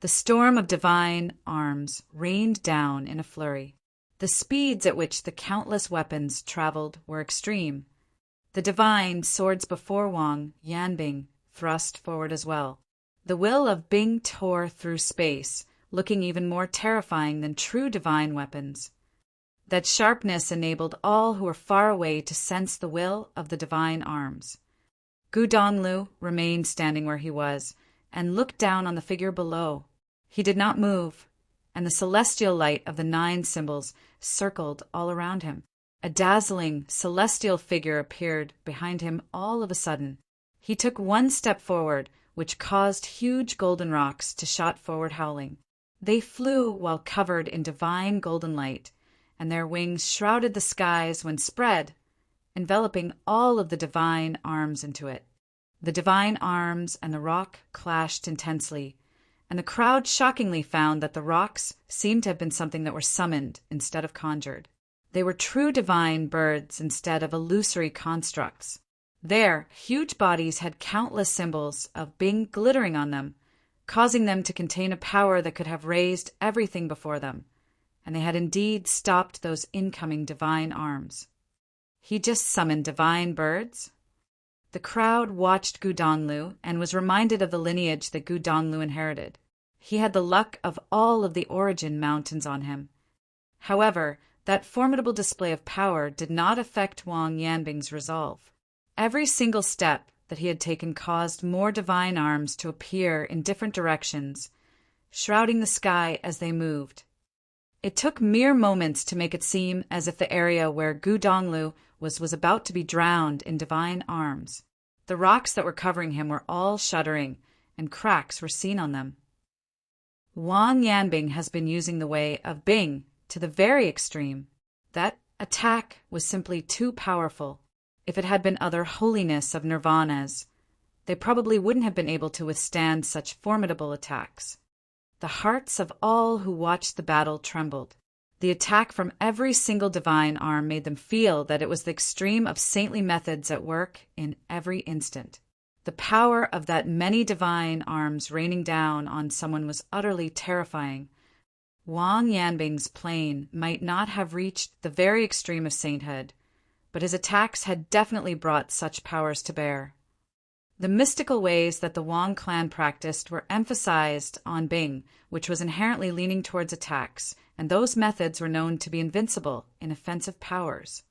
The storm of divine arms rained down in a flurry. The speeds at which the countless weapons traveled were extreme. The divine swords before Wang Yanbing thrust forward as well. The will of Bing tore through space, looking even more terrifying than true divine weapons. That sharpness enabled all who were far away to sense the will of the divine arms. Gu Donglu remained standing where he was and looked down on the figure below. He did not move, and the celestial light of the 9 symbols circled all around him. A dazzling, celestial figure appeared behind him all of a sudden. He took one step forward, which caused huge golden rocks to shot forward howling. They flew while covered in divine golden light, and their wings shrouded the skies when spread, enveloping all of the divine arms into it. The divine arms and the rock clashed intensely, and the crowd shockingly found that the rocks seemed to have been something that were summoned instead of conjured. They were true divine birds instead of illusory constructs. Their huge bodies had countless symbols of Bing glittering on them, causing them to contain a power that could have raised everything before them, and they had indeed stopped those incoming divine arms. He just summoned divine birds? The crowd watched Gu Donglu and was reminded of the lineage that Gu Donglu inherited. He had the luck of all of the origin mountains on him. However, that formidable display of power did not affect Wang Yanbing's resolve. Every single step that he had taken caused more divine arms to appear in different directions, shrouding the sky as they moved. It took mere moments to make it seem as if the area where Gu Donglu was about to be drowned in divine arms. The rocks that were covering him were all shuddering, and cracks were seen on them. Wang Yanbing has been using the way of Bing to the very extreme. That attack was simply too powerful. If it had been other holiness of nirvanas, they probably wouldn't have been able to withstand such formidable attacks. The hearts of all who watched the battle trembled. The attack from every single divine arm made them feel that it was the extreme of saintly methods at work in every instant. The power of that many divine arms raining down on someone was utterly terrifying. Wang Yanbing's plane might not have reached the very extreme of sainthood, but his attacks had definitely brought such powers to bear. The mystical ways that the Wang clan practiced were emphasized on Bing, which was inherently leaning towards attacks, and those methods were known to be invincible in offensive powers.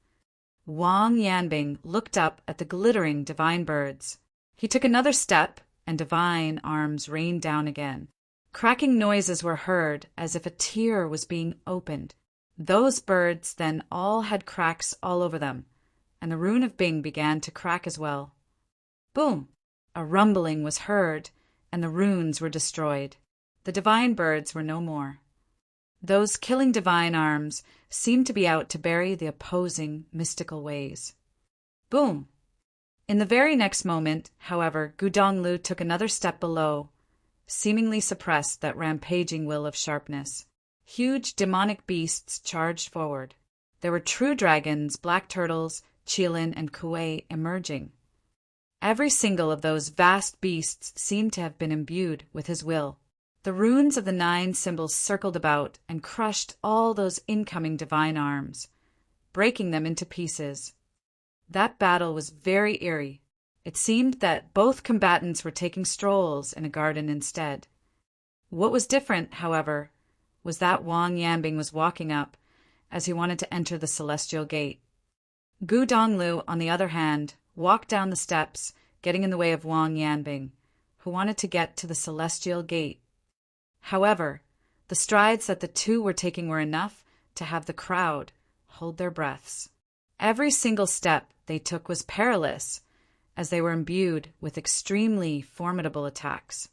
Wang Yanbing looked up at the glittering divine birds. He took another step, and divine arms rained down again. Cracking noises were heard as if a tear was being opened. Those birds then all had cracks all over them, and the rune of Bing began to crack as well. Boom! A rumbling was heard, and the runes were destroyed. The divine birds were no more. Those killing divine arms seemed to be out to bury the opposing mystical ways. Boom! In the very next moment, however, Gu Donglu took another step below, seemingly suppressed that rampaging will of sharpness. Huge demonic beasts charged forward. There were true dragons, black turtles, Qilin, and Kuei emerging. Every single of those vast beasts seemed to have been imbued with his will. The runes of the 9 symbols circled about and crushed all those incoming divine arms, breaking them into pieces. That battle was very eerie. It seemed that both combatants were taking strolls in a garden instead. What was different, however, was that Wang Yanbing was walking up as he wanted to enter the celestial gate. Gu Donglu, on the other hand, walked down the steps, getting in the way of Wang Yanbing, who wanted to get to the celestial gate. However, the strides that the two were taking were enough to have the crowd hold their breaths. Every single step they took was perilous, as they were imbued with extremely formidable attacks.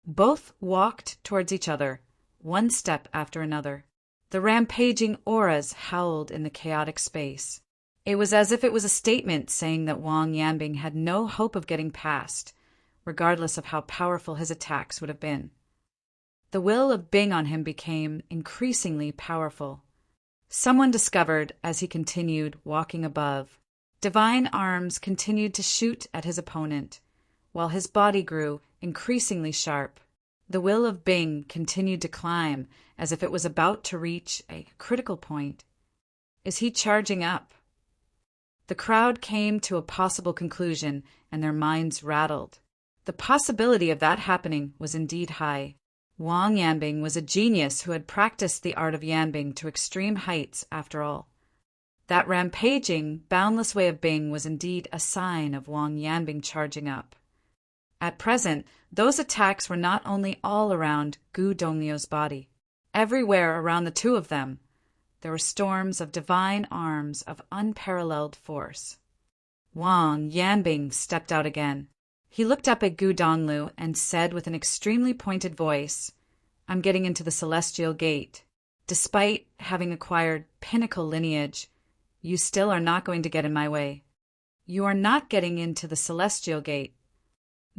Both walked towards each other, one step after another. The rampaging auras howled in the chaotic space. It was as if it was a statement saying that Wang Yanbing had no hope of getting past, regardless of how powerful his attacks would have been. The will of Bing on him became increasingly powerful. Someone discovered as he continued walking above. Divine arms continued to shoot at his opponent, while his body grew increasingly sharp. The will of Bing continued to climb as if it was about to reach a critical point. Is he charging up? The crowd came to a possible conclusion, and their minds rattled. The possibility of that happening was indeed high. Wang Yanbing was a genius who had practiced the art of yanbing to extreme heights, after all. That rampaging, boundless way of Bing was indeed a sign of Wang Yanbing charging up. At present, those attacks were not only all around Gu Donglio's body. Everywhere around the two of them, there were storms of divine arms of unparalleled force. Wang Yanbing stepped out again. He looked up at Gu Donglu and said with an extremely pointed voice, "I'm getting into the Celestial Gate. Despite having acquired pinnacle lineage, you still are not going to get in my way." "You are not getting into the Celestial Gate."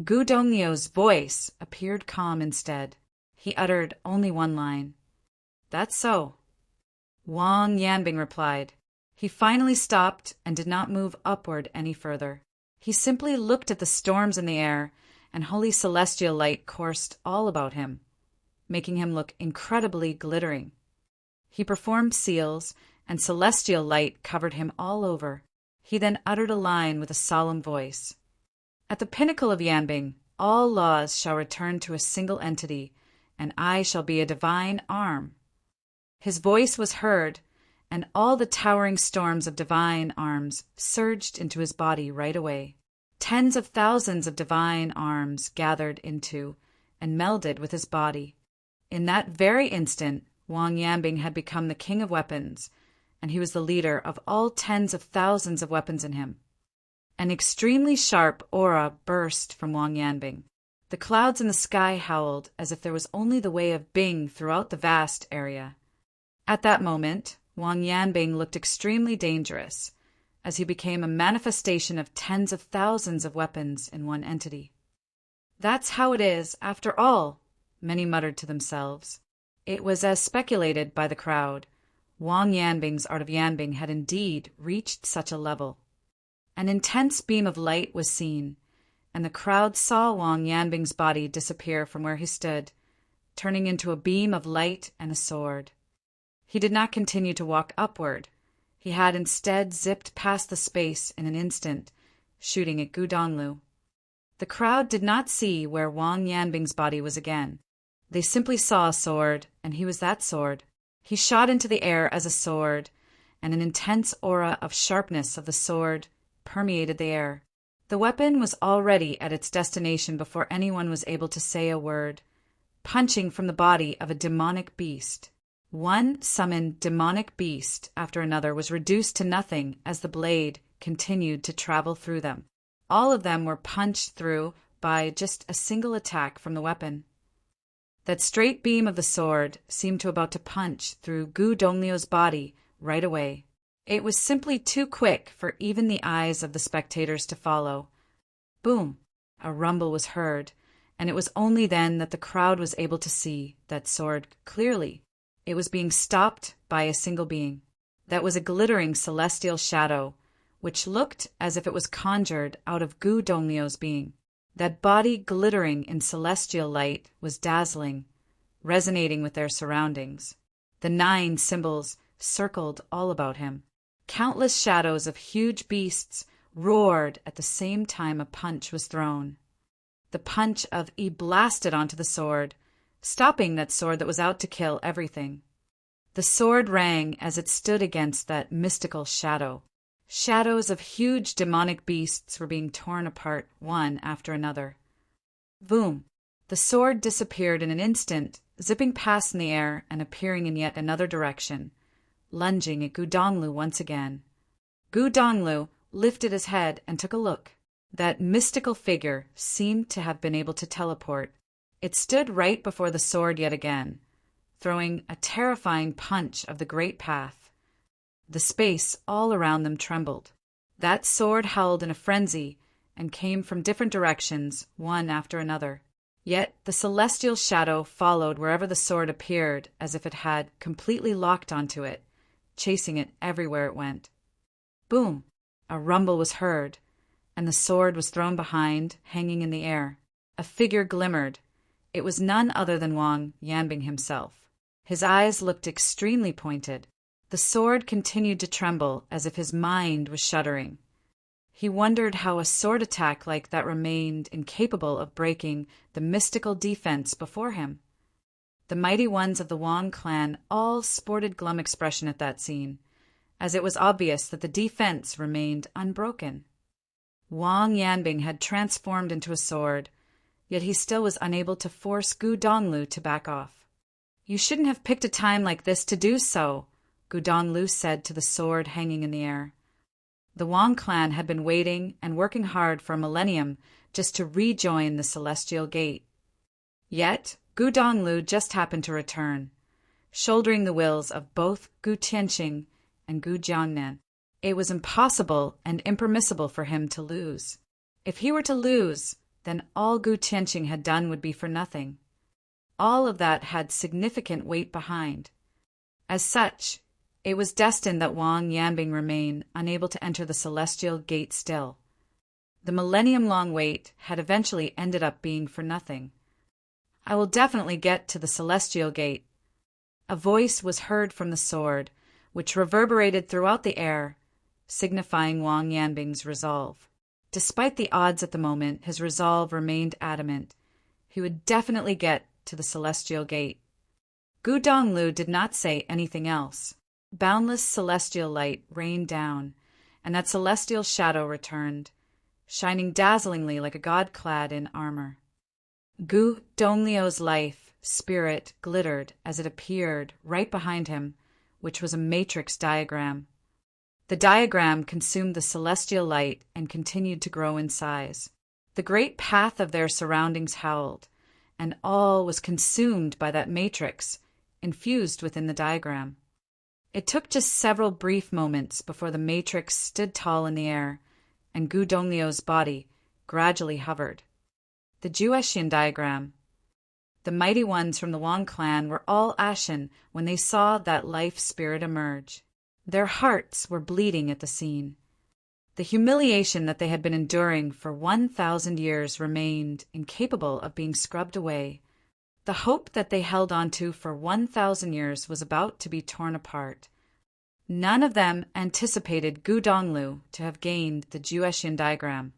Gu Donglio's voice appeared calm instead. He uttered only one line. "That's so." Wang Yanbing replied. He finally stopped and did not move upward any further. He simply looked at the storms in the air, and holy celestial light coursed all about him, making him look incredibly glittering. He performed seals, and celestial light covered him all over. He then uttered a line with a solemn voice. "At the pinnacle of Yanbing, all laws shall return to a single entity, and I shall be a divine arm." His voice was heard, and all the towering storms of divine arms surged into his body right away. Tens of thousands of divine arms gathered into and melded with his body. In that very instant, Wang Yanbing had become the king of weapons, and he was the leader of all tens of thousands of weapons in him. An extremely sharp aura burst from Wang Yanbing. The clouds in the sky howled as if there was only the way of Bing throughout the vast area. At that moment, Wang Yanbing looked extremely dangerous, as he became a manifestation of tens of thousands of weapons in one entity. "That's how it is, after all," many muttered to themselves. It was as speculated by the crowd. Wang Yanbing's art of yanbing had indeed reached such a level. An intense beam of light was seen, and the crowd saw Wang Yanbing's body disappear from where he stood, turning into a beam of light and a sword. He did not continue to walk upward. He had instead zipped past the space in an instant, shooting at Gu Donglu. The crowd did not see where Wang Yanbing's body was again. They simply saw a sword, and he was that sword. He shot into the air as a sword, and an intense aura of sharpness of the sword permeated the air. The weapon was already at its destination before anyone was able to say a word, punching from the body of a demonic beast. One summoned demonic beast after another was reduced to nothing as the blade continued to travel through them. All of them were punched through by just a single attack from the weapon. That straight beam of the sword seemed to about to punch through Gu Donglio's body right away. It was simply too quick for even the eyes of the spectators to follow. Boom! A rumble was heard, and it was only then that the crowd was able to see that sword clearly. It was being stopped by a single being. That was a glittering celestial shadow, which looked as if it was conjured out of Gu Donglio's being. That body glittering in celestial light was dazzling, resonating with their surroundings. The 9 symbols circled all about him. Countless shadows of huge beasts roared at the same time a punch was thrown. The punch of E blasted onto the sword, stopping that sword that was out to kill everything. The sword rang as it stood against that mystical shadow. Shadows of huge demonic beasts were being torn apart one after another. Boom! The sword disappeared in an instant, zipping past in the air and appearing in yet another direction, lunging at Gu Donglu once again. Gu Donglu lifted his head and took a look. That mystical figure seemed to have been able to teleport. It stood right before the sword yet again, throwing a terrifying punch of the great path. The space all around them trembled. That sword howled in a frenzy and came from different directions, one after another. Yet the celestial shadow followed wherever the sword appeared as if it had completely locked onto it, chasing it everywhere it went. Boom! A rumble was heard, and the sword was thrown behind, hanging in the air. A figure glimmered. It was none other than Wang Yanbing himself. His eyes looked extremely pointed. The sword continued to tremble as if his mind was shuddering. He wondered how a sword attack like that remained incapable of breaking the mystical defense before him. The mighty ones of the Wang clan all sported glum expression at that scene, as it was obvious that the defense remained unbroken. Wang Yanbing had transformed into a sword, yet he still was unable to force Gu Donglu to back off. "You shouldn't have picked a time like this to do so," Gu Donglu said to the sword hanging in the air. The Wang clan had been waiting and working hard for a millennium just to rejoin the Celestial Gate. Yet Gu Donglu just happened to return, shouldering the wills of both Gu Tianqing and Gu Jiangnan. It was impossible and impermissible for him to lose. If he were to lose, then all Gu Tianqing had done would be for nothing. All of that had significant weight behind. As such, it was destined that Wang Yanbing remain unable to enter the Celestial Gate still. The millennium-long wait had eventually ended up being for nothing. "I will definitely get to the Celestial Gate." A voice was heard from the sword, which reverberated throughout the air, signifying Wang Yanbing's resolve. Despite the odds at the moment, his resolve remained adamant. He would definitely get to the Celestial Gate. Gu Donglu did not say anything else. Boundless celestial light rained down, and that celestial shadow returned, shining dazzlingly like a god clad in armor. Gu Donglio's life, spirit, glittered as it appeared right behind him, which was a matrix diagram. The diagram consumed the celestial light and continued to grow in size. The great path of their surroundings howled, and all was consumed by that matrix, infused within the diagram. It took just several brief moments before the matrix stood tall in the air, and Gu Donglio's body gradually hovered. The Juexian diagram. The mighty ones from the Wang clan were all ashen when they saw that life spirit emerge. Their hearts were bleeding at the scene. The humiliation that they had been enduring for 1,000 years remained incapable of being scrubbed away. The hope that they held on to for 1,000 years was about to be torn apart. None of them anticipated Gu Donglu to have gained the Juexian diagram.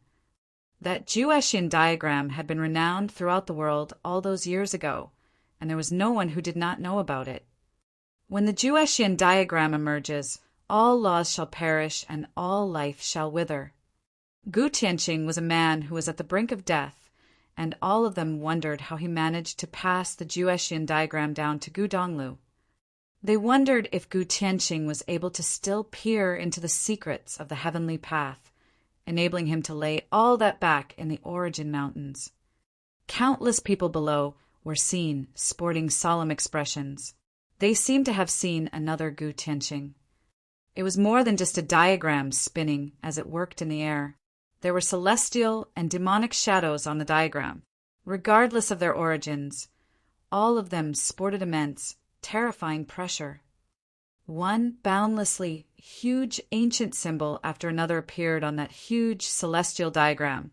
That Juexian diagram had been renowned throughout the world all those years ago, and there was no one who did not know about it. When the Juexian diagram emerges, all laws shall perish and all life shall wither. Gu Tianqing was a man who was at the brink of death, and all of them wondered how he managed to pass the Juexian diagram down to Gu Donglu. They wondered if Gu Tianqing was able to still peer into the secrets of the heavenly path, enabling him to lay all that back in the origin mountains. Countless people below were seen sporting solemn expressions. They seemed to have seen another Gu Tianqing. It was more than just a diagram spinning as it worked in the air. There were celestial and demonic shadows on the diagram. Regardless of their origins, all of them sported immense, terrifying pressure. One boundlessly huge ancient symbol after another appeared on that huge celestial diagram,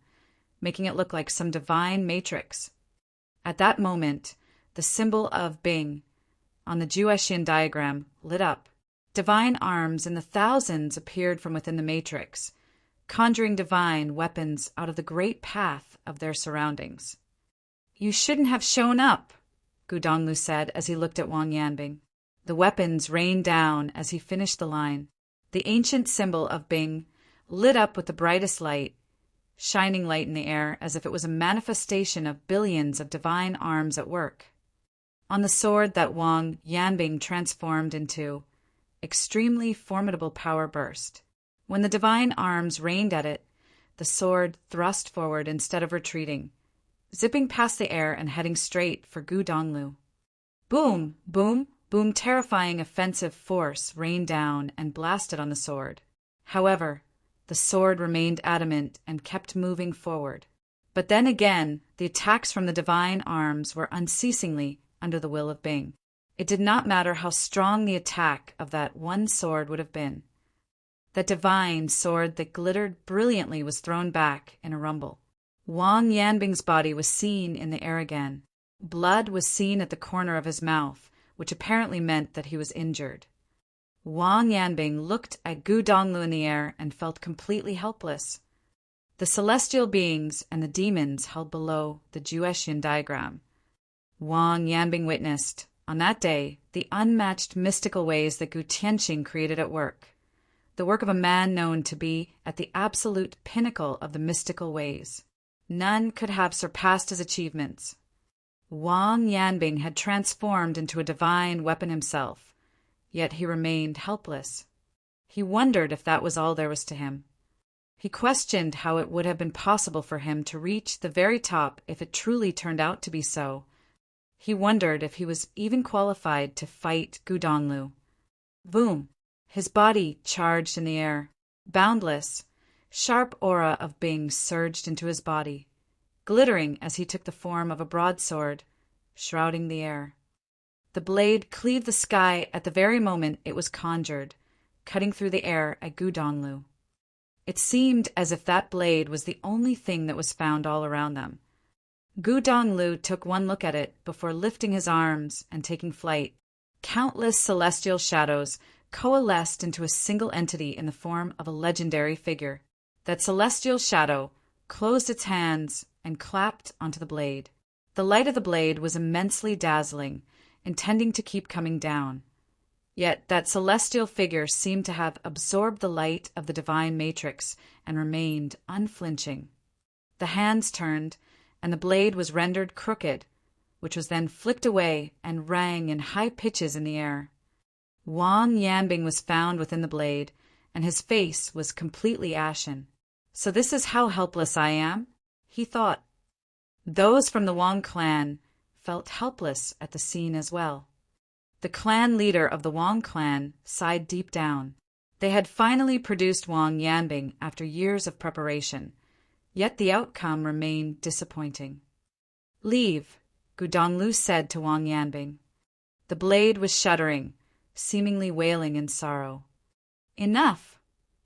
making it look like some divine matrix. At that moment, the symbol of Bing on the Juexian diagram lit up. Divine arms in the thousands appeared from within the matrix, conjuring divine weapons out of the great path of their surroundings. "You shouldn't have shown up," Gu Donglu said as he looked at Wang Yanbing. The weapons rained down as he finished the line. The ancient symbol of Bing lit up with the brightest light, shining light in the air as if it was a manifestation of billions of divine arms at work. On the sword that Wang Yanbing transformed into, extremely formidable power burst. When the divine arms rained at it, the sword thrust forward instead of retreating, zipping past the air and heading straight for Gu Donglu. Boom, boom, boom, terrifying offensive force rained down and blasted on the sword. However, the sword remained adamant and kept moving forward. But then again, the attacks from the divine arms were unceasingly under the will of Bing. It did not matter how strong the attack of that one sword would have been. That divine sword that glittered brilliantly was thrown back in a rumble. Wang Yanbing's body was seen in the air again. Blood was seen at the corner of his mouth, which apparently meant that he was injured. Wang Yanbing looked at Gu Donglu in the air and felt completely helpless. The celestial beings and the demons held below the Juetian diagram. Wang Yanbing witnessed, on that day, the unmatched mystical ways that Gu Tianxing created at work, the work of a man known to be at the absolute pinnacle of the mystical ways. None could have surpassed his achievements. Wang Yanbing had transformed into a divine weapon himself, yet he remained helpless. He wondered if that was all there was to him. He questioned how it would have been possible for him to reach the very top if it truly turned out to be so. He wondered if he was even qualified to fight Gu Donglu. Boom! His body charged in the air. Boundless, sharp aura of Bing surged into his body, glittering as he took the form of a broadsword, shrouding the air. The blade cleaved the sky at the very moment it was conjured, cutting through the air at Gu Donglu. It seemed as if that blade was the only thing that was found all around them. Gu Donglu took one look at it before lifting his arms and taking flight. Countless celestial shadows coalesced into a single entity in the form of a legendary figure. That celestial shadow closed its hands and clapped onto the blade. The light of the blade was immensely dazzling, intending to keep coming down. Yet that celestial figure seemed to have absorbed the light of the divine matrix and remained unflinching. The hands turned, and the blade was rendered crooked, which was then flicked away and rang in high pitches in the air. Wang Yanbing was found within the blade, and his face was completely ashen. "So this is how helpless I am?" he thought. Those from the Wang clan felt helpless at the scene as well. The clan leader of the Wang clan sighed deep down. They had finally produced Wang Yanbing after years of preparation, yet the outcome remained disappointing. "Leave," Gu Donglu said to Wang Yanbing. The blade was shuddering, seemingly wailing in sorrow. "Enough!"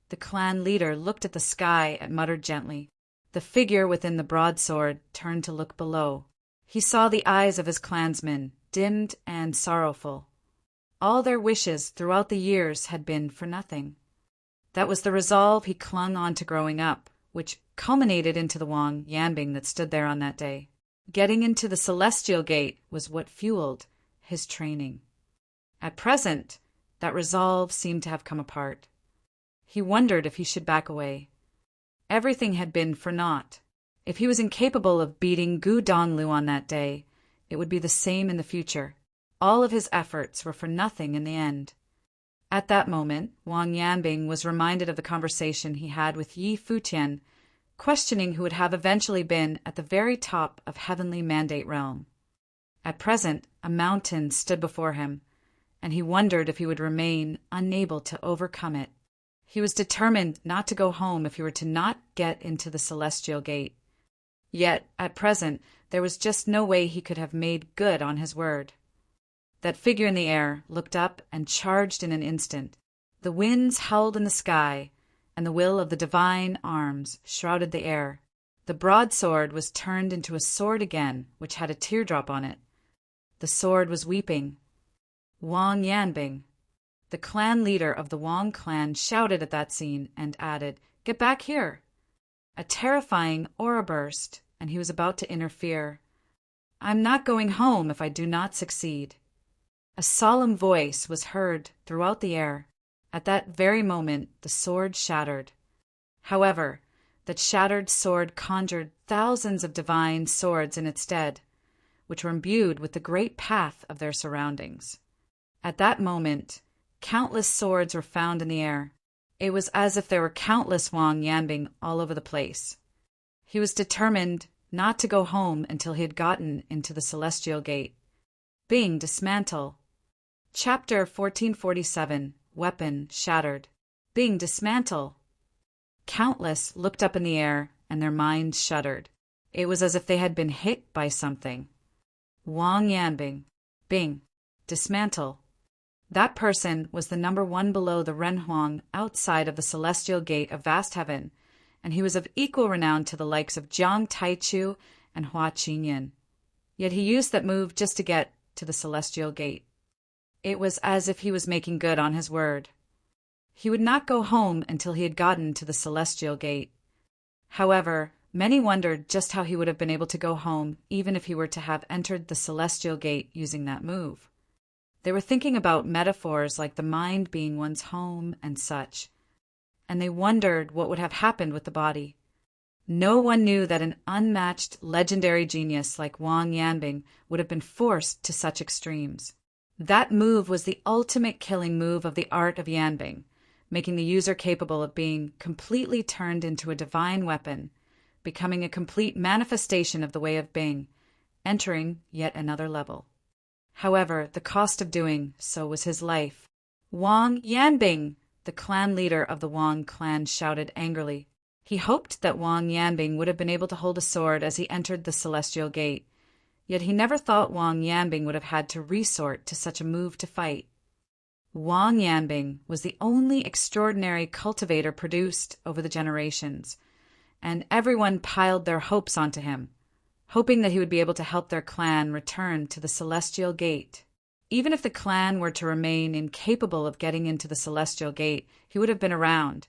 The clan leader looked at the sky and muttered gently. The figure within the broadsword turned to look below. He saw the eyes of his clansmen, dimmed and sorrowful. All their wishes throughout the years had been for nothing. That was the resolve he clung on to growing up, which culminated into the Wang Yanbing that stood there on that day. Getting into the Celestial Gate was what fueled his training. At present, that resolve seemed to have come apart. He wondered if he should back away. Everything had been for naught. If he was incapable of beating Gu Donglu on that day, it would be the same in the future. All of his efforts were for nothing in the end. At that moment, Wang Yanbing was reminded of the conversation he had with Yi Futian, questioning who would have eventually been at the very top of Heavenly Mandate Realm. At present, a mountain stood before him, and he wondered if he would remain unable to overcome it. He was determined not to go home if he were to not get into the Celestial Gate. Yet, at present, there was just no way he could have made good on his word. That figure in the air looked up and charged in an instant. The winds howled in the sky, and the will of the divine arms shrouded the air. The broadsword was turned into a sword again, which had a teardrop on it. The sword was weeping. Wang Yanbing, the clan leader of the Wang clan, shouted at that scene and added, "Get back here!" A terrifying aura burst, and he was about to interfere. "I'm not going home if I do not succeed." A solemn voice was heard throughout the air. At that very moment, the sword shattered. However, that shattered sword conjured thousands of divine swords in its stead, which were imbued with the great path of their surroundings. At that moment, countless swords were found in the air. It was as if there were countless Wang Yanbing all over the place. He was determined not to go home until he had gotten into the Celestial Gate. Being dismantle. Chapter 1447, Weapon Shattered. Being dismantle. Countless looked up in the air, and their minds shuddered. It was as if they had been hit by something. Wang Yanbing. Bing. Dismantle. That person was the number one below the Renhuang outside of the Celestial Gate of Vast Heaven, and he was of equal renown to the likes of Jiang Taichu and Hua Qinyan. Yet he used that move just to get to the celestial gate. It was as if he was making good on his word. He would not go home until he had gotten to the celestial gate. However, many wondered just how he would have been able to go home even if he were to have entered the celestial gate using that move. They were thinking about metaphors like the mind being one's home and such, and they wondered what would have happened with the body. No one knew that an unmatched legendary genius like Wang Yanbing would have been forced to such extremes. That move was the ultimate killing move of the art of Yanbing, making the user capable of being completely turned into a divine weapon, becoming a complete manifestation of the way of Bing, entering yet another level. However, the cost of doing so was his life. Wang Yanbing! The clan leader of the Wang clan shouted angrily. He hoped that Wang Yanbing would have been able to hold a sword as he entered the celestial gate, yet he never thought Wang Yanbing would have had to resort to such a move to fight. Wang Yanbing was the only extraordinary cultivator produced over the generations, and everyone piled their hopes onto him, hoping that he would be able to help their clan return to the celestial gate. Even if the clan were to remain incapable of getting into the celestial gate, he would have been around,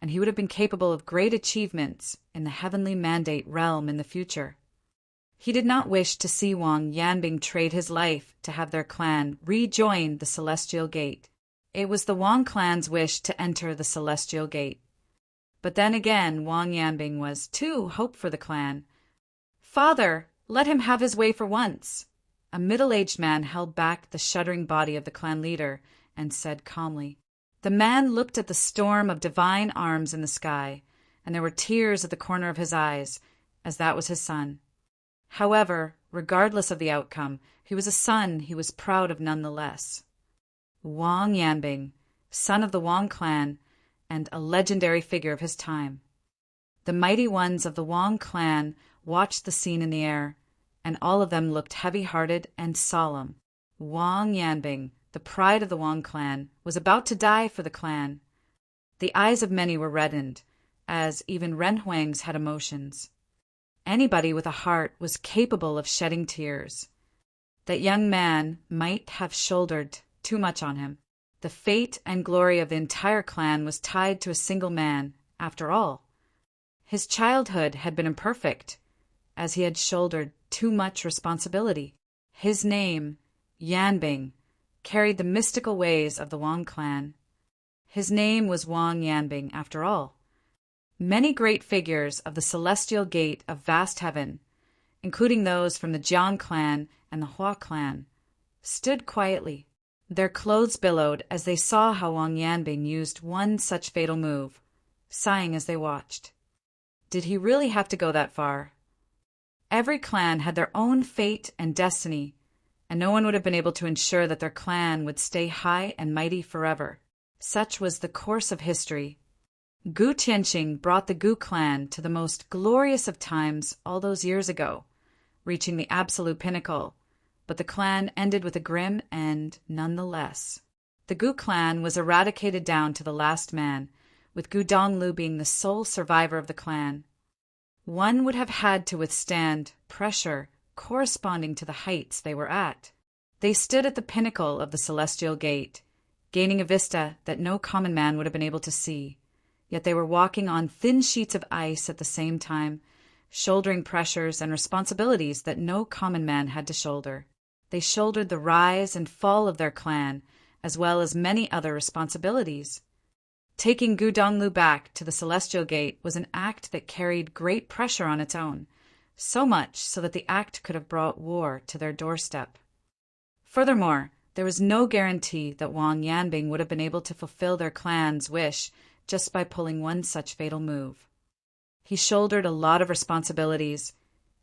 and he would have been capable of great achievements in the heavenly mandate realm in the future. He did not wish to see Wang Yanbing trade his life to have their clan rejoin the celestial gate. It was the Wang clan's wish to enter the celestial gate. But then again, Wang Yanbing was too hope for the clan. "Father, let him have his way for once." A middle-aged man held back the shuddering body of the clan leader and said calmly. The man looked at the storm of divine arms in the sky, and there were tears at the corner of his eyes, as that was his son. However, regardless of the outcome, he was a son he was proud of nonetheless. Wang Yanbing, son of the Wang clan, and a legendary figure of his time. The mighty ones of the Wang clan watched the scene in the air, and all of them looked heavy-hearted and solemn. Wang Yanbing, the pride of the Wang clan, was about to die for the clan. The eyes of many were reddened, as even Ren Huang's had emotions. Anybody with a heart was capable of shedding tears. That young man might have shouldered too much on him. The fate and glory of the entire clan was tied to a single man, after all. His childhood had been imperfect, as he had shouldered too much responsibility. His name, Yanbing, carried the mystical ways of the Wang clan. His name was Wang Yanbing, after all. Many great figures of the celestial gate of vast heaven, including those from the Jiang clan and the Hua clan, stood quietly. Their clothes billowed as they saw how Wang Yanbing used one such fatal move, sighing as they watched. Did he really have to go that far? Every clan had their own fate and destiny, and no one would have been able to ensure that their clan would stay high and mighty forever. Such was the course of history. Gu Tianqing brought the Gu clan to the most glorious of times all those years ago, reaching the absolute pinnacle, but the clan ended with a grim end nonetheless. The Gu clan was eradicated down to the last man, with Gu Donglu being the sole survivor of the clan. One would have had to withstand pressure corresponding to the heights they were at. They stood at the pinnacle of the celestial gate, gaining a vista that no common man would have been able to see. Yet they were walking on thin sheets of ice at the same time, shouldering pressures and responsibilities that no common man had to shoulder. They shouldered the rise and fall of their clan, as well as many other responsibilities. Taking Gu Donglu back to the celestial gate was an act that carried great pressure on its own, so much so that the act could have brought war to their doorstep. Furthermore, there was no guarantee that Wang Yanbing would have been able to fulfill their clan's wish just by pulling one such fatal move. He shouldered a lot of responsibilities,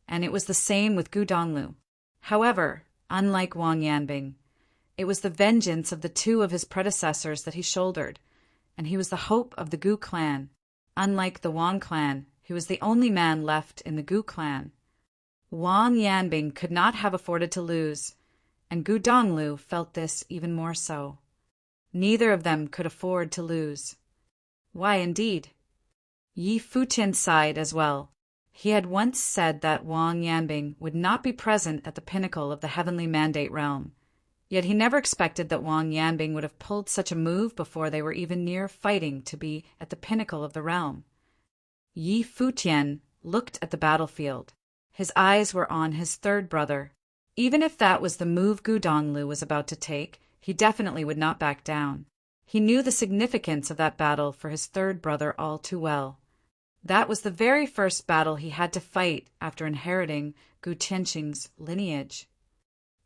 and it was the same with Gu Donglu. However, unlike Wang Yanbing, it was the vengeance of the two of his predecessors that he shouldered, and he was the hope of the Gu clan. Unlike the Wang clan, he was the only man left in the Gu clan. Wang Yanbing could not have afforded to lose, and Gu Donglu felt this even more so. Neither of them could afford to lose. Why, indeed? Yi Futian sighed as well. He had once said that Wang Yanbing would not be present at the pinnacle of the heavenly mandate realm, yet he never expected that Wang Yanbing would have pulled such a move before they were even near fighting to be at the pinnacle of the realm. Yi Futian looked at the battlefield. His eyes were on his third brother. Even if that was the move Gu Donglu was about to take, he definitely would not back down. He knew the significance of that battle for his third brother all too well. That was the very first battle he had to fight after inheriting Gu Tianqing's lineage.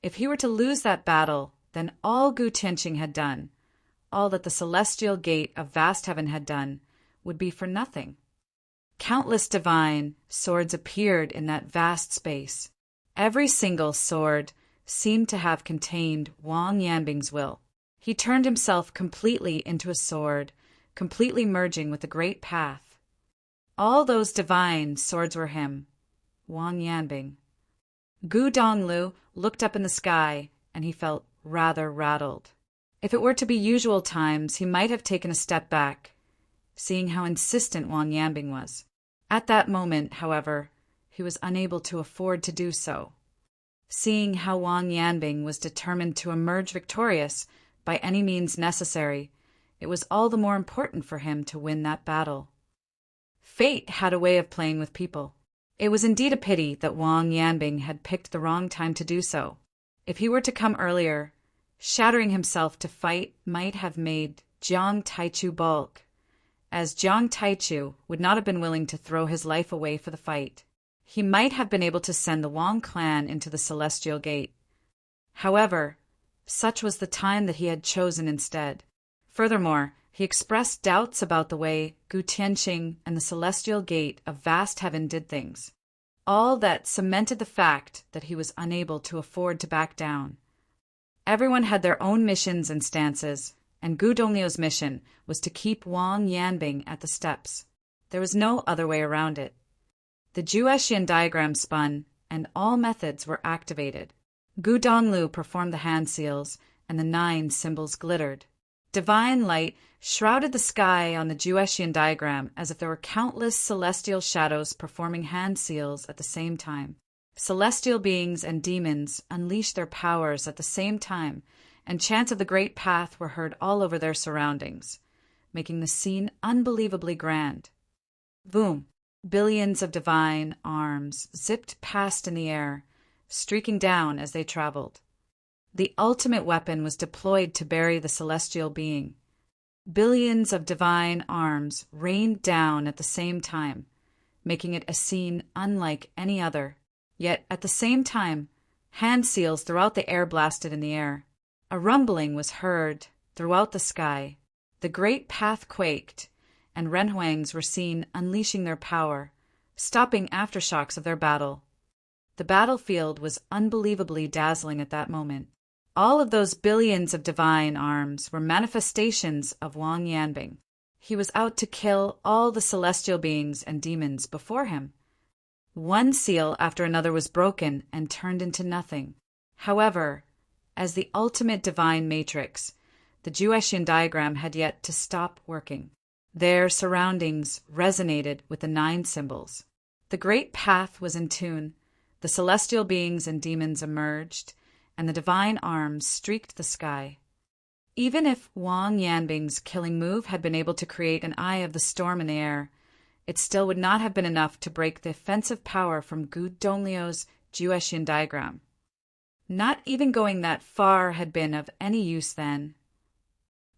If he were to lose that battle, then all Gu Tianqing had done, all that the celestial gate of vast heaven had done, would be for nothing. Countless divine swords appeared in that vast space. Every single sword seemed to have contained Wang Yanbing's will. He turned himself completely into a sword, completely merging with the great path. All those divine swords were him, Wang Yanbing. Gu Donglu looked up in the sky, and he felt rather rattled. If it were to be usual times, he might have taken a step back, seeing how insistent Wang Yanbing was. At that moment, however, he was unable to afford to do so. Seeing how Wang Yanbing was determined to emerge victorious by any means necessary, it was all the more important for him to win that battle. Fate had a way of playing with people. It was indeed a pity that Wang Yanbing had picked the wrong time to do so. If he were to come earlier, shattering himself to fight might have made Jiang Taichu balk, as Jiang Taichu would not have been willing to throw his life away for the fight. He might have been able to send the Wang clan into the Celestial Gate. However, such was the time that he had chosen instead. Furthermore, he expressed doubts about the way Gu Tianqing and the Celestial Gate of vast heaven did things. All that cemented the fact that he was unable to afford to back down. Everyone had their own missions and stances, and Gu Donglio's mission was to keep Wang Yanbing at the steps. There was no other way around it. The Juexian diagram spun, and all methods were activated. Gu Donglu performed the hand seals, and the 9 symbols glittered. Divine light shrouded the sky on the Juexian diagram as if there were countless celestial shadows performing hand seals at the same time. Celestial beings and demons unleashed their powers at the same time, and chants of the great path were heard all over their surroundings, making the scene unbelievably grand. Boom! Billions of divine arms zipped past in the air, streaking down as they traveled. The ultimate weapon was deployed to bury the celestial being. Billions of divine arms rained down at the same time, making it a scene unlike any other. Yet, at the same time, hand seals throughout the air blasted in the air. A rumbling was heard throughout the sky. The great path quaked, and Renhuangs were seen unleashing their power, stopping aftershocks of their battle. The battlefield was unbelievably dazzling at that moment. All of those billions of divine arms were manifestations of Wang Yanbing. He was out to kill all the celestial beings and demons before him. One seal after another was broken and turned into nothing. However, as the ultimate divine matrix, the Juexian diagram had yet to stop working. Their surroundings resonated with the 9 symbols. The great path was in tune. The celestial beings and demons emerged, and the divine arms streaked the sky. Even if Wang Yanbing's killing move had been able to create an eye of the storm in the air, it still would not have been enough to break the offensive power from Gu Donglio's Juexian diagram. Not even going that far had been of any use then.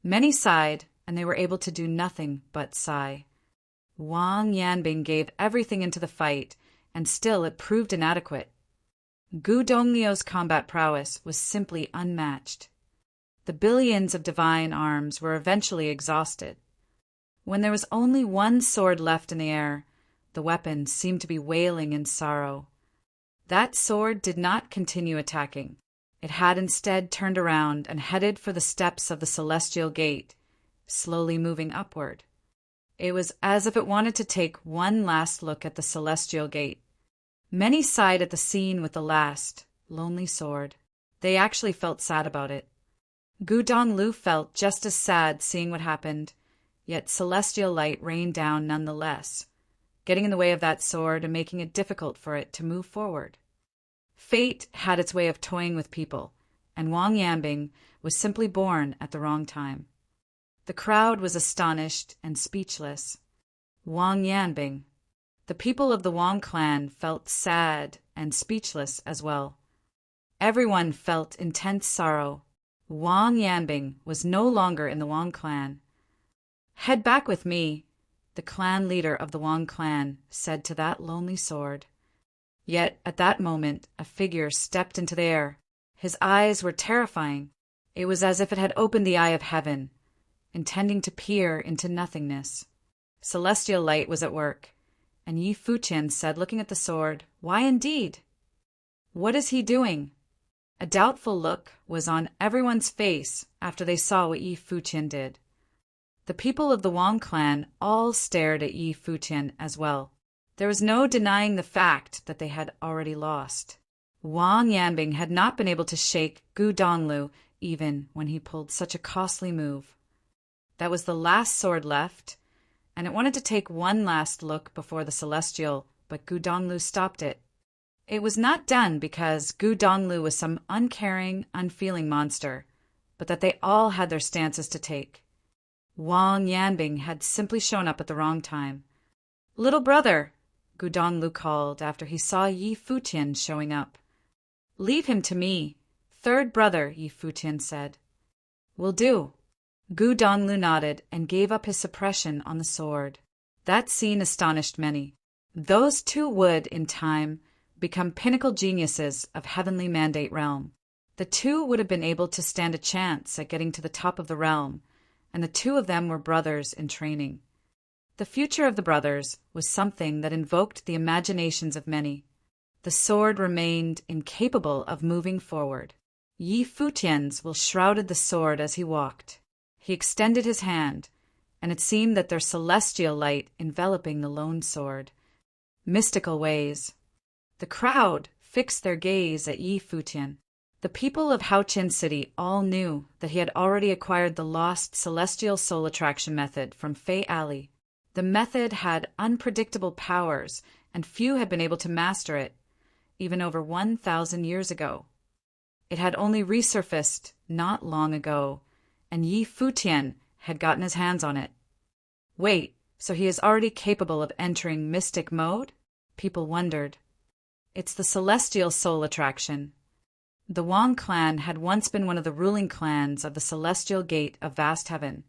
Many sighed, and they were able to do nothing but sigh. Wang Yanbing gave everything into the fight, and still it proved inadequate. Gu Donglio's combat prowess was simply unmatched. The billions of divine arms were eventually exhausted. When there was only one sword left in the air, the weapon seemed to be wailing in sorrow. That sword did not continue attacking. It had instead turned around and headed for the steps of the Celestial Gate, slowly moving upward. It was as if it wanted to take one last look at the Celestial Gate. Many sighed at the scene with the last, lonely sword. They actually felt sad about it. Gu Donglu felt just as sad seeing what happened, yet celestial light rained down nonetheless, getting in the way of that sword and making it difficult for it to move forward. Fate had its way of toying with people, and Wang Yanbing was simply born at the wrong time. The crowd was astonished and speechless. Wang Yanbing. The people of the Wang clan felt sad and speechless as well. Everyone felt intense sorrow. Wang Yanbing was no longer in the Wang clan. "Head back with me," the clan leader of the Wang clan said to that lonely sword. Yet at that moment a figure stepped into the air. His eyes were terrifying. It was as if it had opened the eye of heaven, intending to peer into nothingness. Celestial light was at work, and Yi Futian said, looking at the sword, "Why indeed? What is he doing?" A doubtful look was on everyone's face after they saw what Yi Futian did. The people of the Wang clan all stared at Yi Futian as well. There was no denying the fact that they had already lost. Wang Yanbing had not been able to shake Gu Donglu even when he pulled such a costly move. That was the last sword left, and it wanted to take one last look before the Celestial, but Gu Donglu stopped it. It was not done because Gu Donglu was some uncaring, unfeeling monster, but that they all had their stances to take. Wang Yanbing had simply shown up at the wrong time. "Little brother," Gu Donglu called after he saw Yi Futian showing up. "Leave him to me. Third brother," Yi Futian said. "Will do." Gu Donglu nodded and gave up his suppression on the sword. That scene astonished many. Those two would, in time, become pinnacle geniuses of Heavenly Mandate Realm. The two would have been able to stand a chance at getting to the top of the realm, and the two of them were brothers in training. The future of the brothers was something that invoked the imaginations of many. The sword remained incapable of moving forward. Yi Futian's will shrouded the sword as he walked. He extended his hand, and it seemed that there's celestial light enveloping the lone sword. Mystical ways. The crowd fixed their gaze at Yi Futian. The people of Haochin City all knew that he had already acquired the lost celestial soul attraction method from Fei Alley. The method had unpredictable powers, and few had been able to master it, even over 1,000 years ago. It had only resurfaced not long ago, and Yi Futian had gotten his hands on it. Wait, so he is already capable of entering mystic mode? People wondered. It's the celestial soul attraction. The Wang clan had once been one of the ruling clans of the celestial gate of vast heaven,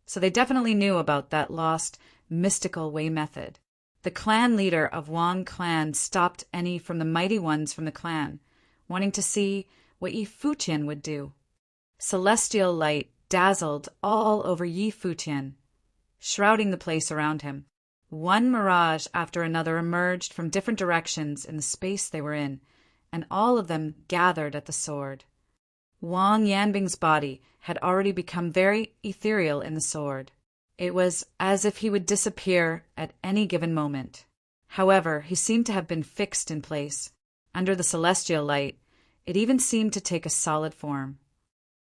so they definitely knew about that lost mystical way method. The clan leader of Wang clan stopped any from the mighty ones from the clan, wanting to see what Yi Futian would do. Celestial light dazzled all over Yi Futian, shrouding the place around him. One mirage after another emerged from different directions in the space they were in, and all of them gathered at the sword. Wang Yanbing's body had already become very ethereal in the sword. It was as if he would disappear at any given moment. However, he seemed to have been fixed in place. Under the celestial light, it even seemed to take a solid form.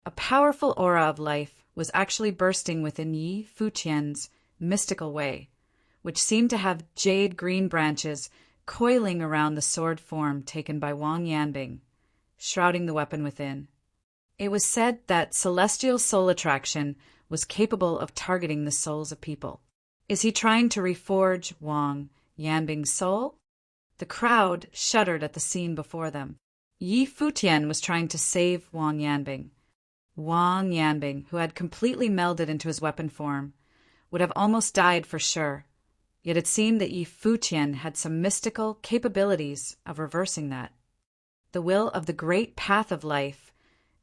A powerful aura of life was actually bursting within Yi Futian's mystical way, which seemed to have jade green branches coiling around the sword form taken by Wang Yanbing, shrouding the weapon within. It was said that celestial soul attraction was capable of targeting the souls of people. Is he trying to reforge Wang Yanbing's soul? The crowd shuddered at the scene before them. Yi Futian was trying to save Wang Yanbing. Wang Yanbing, who had completely melded into his weapon form, would have almost died for sure. Yet it seemed that Yi Futian had some mystical capabilities of reversing that. The will of the great path of life,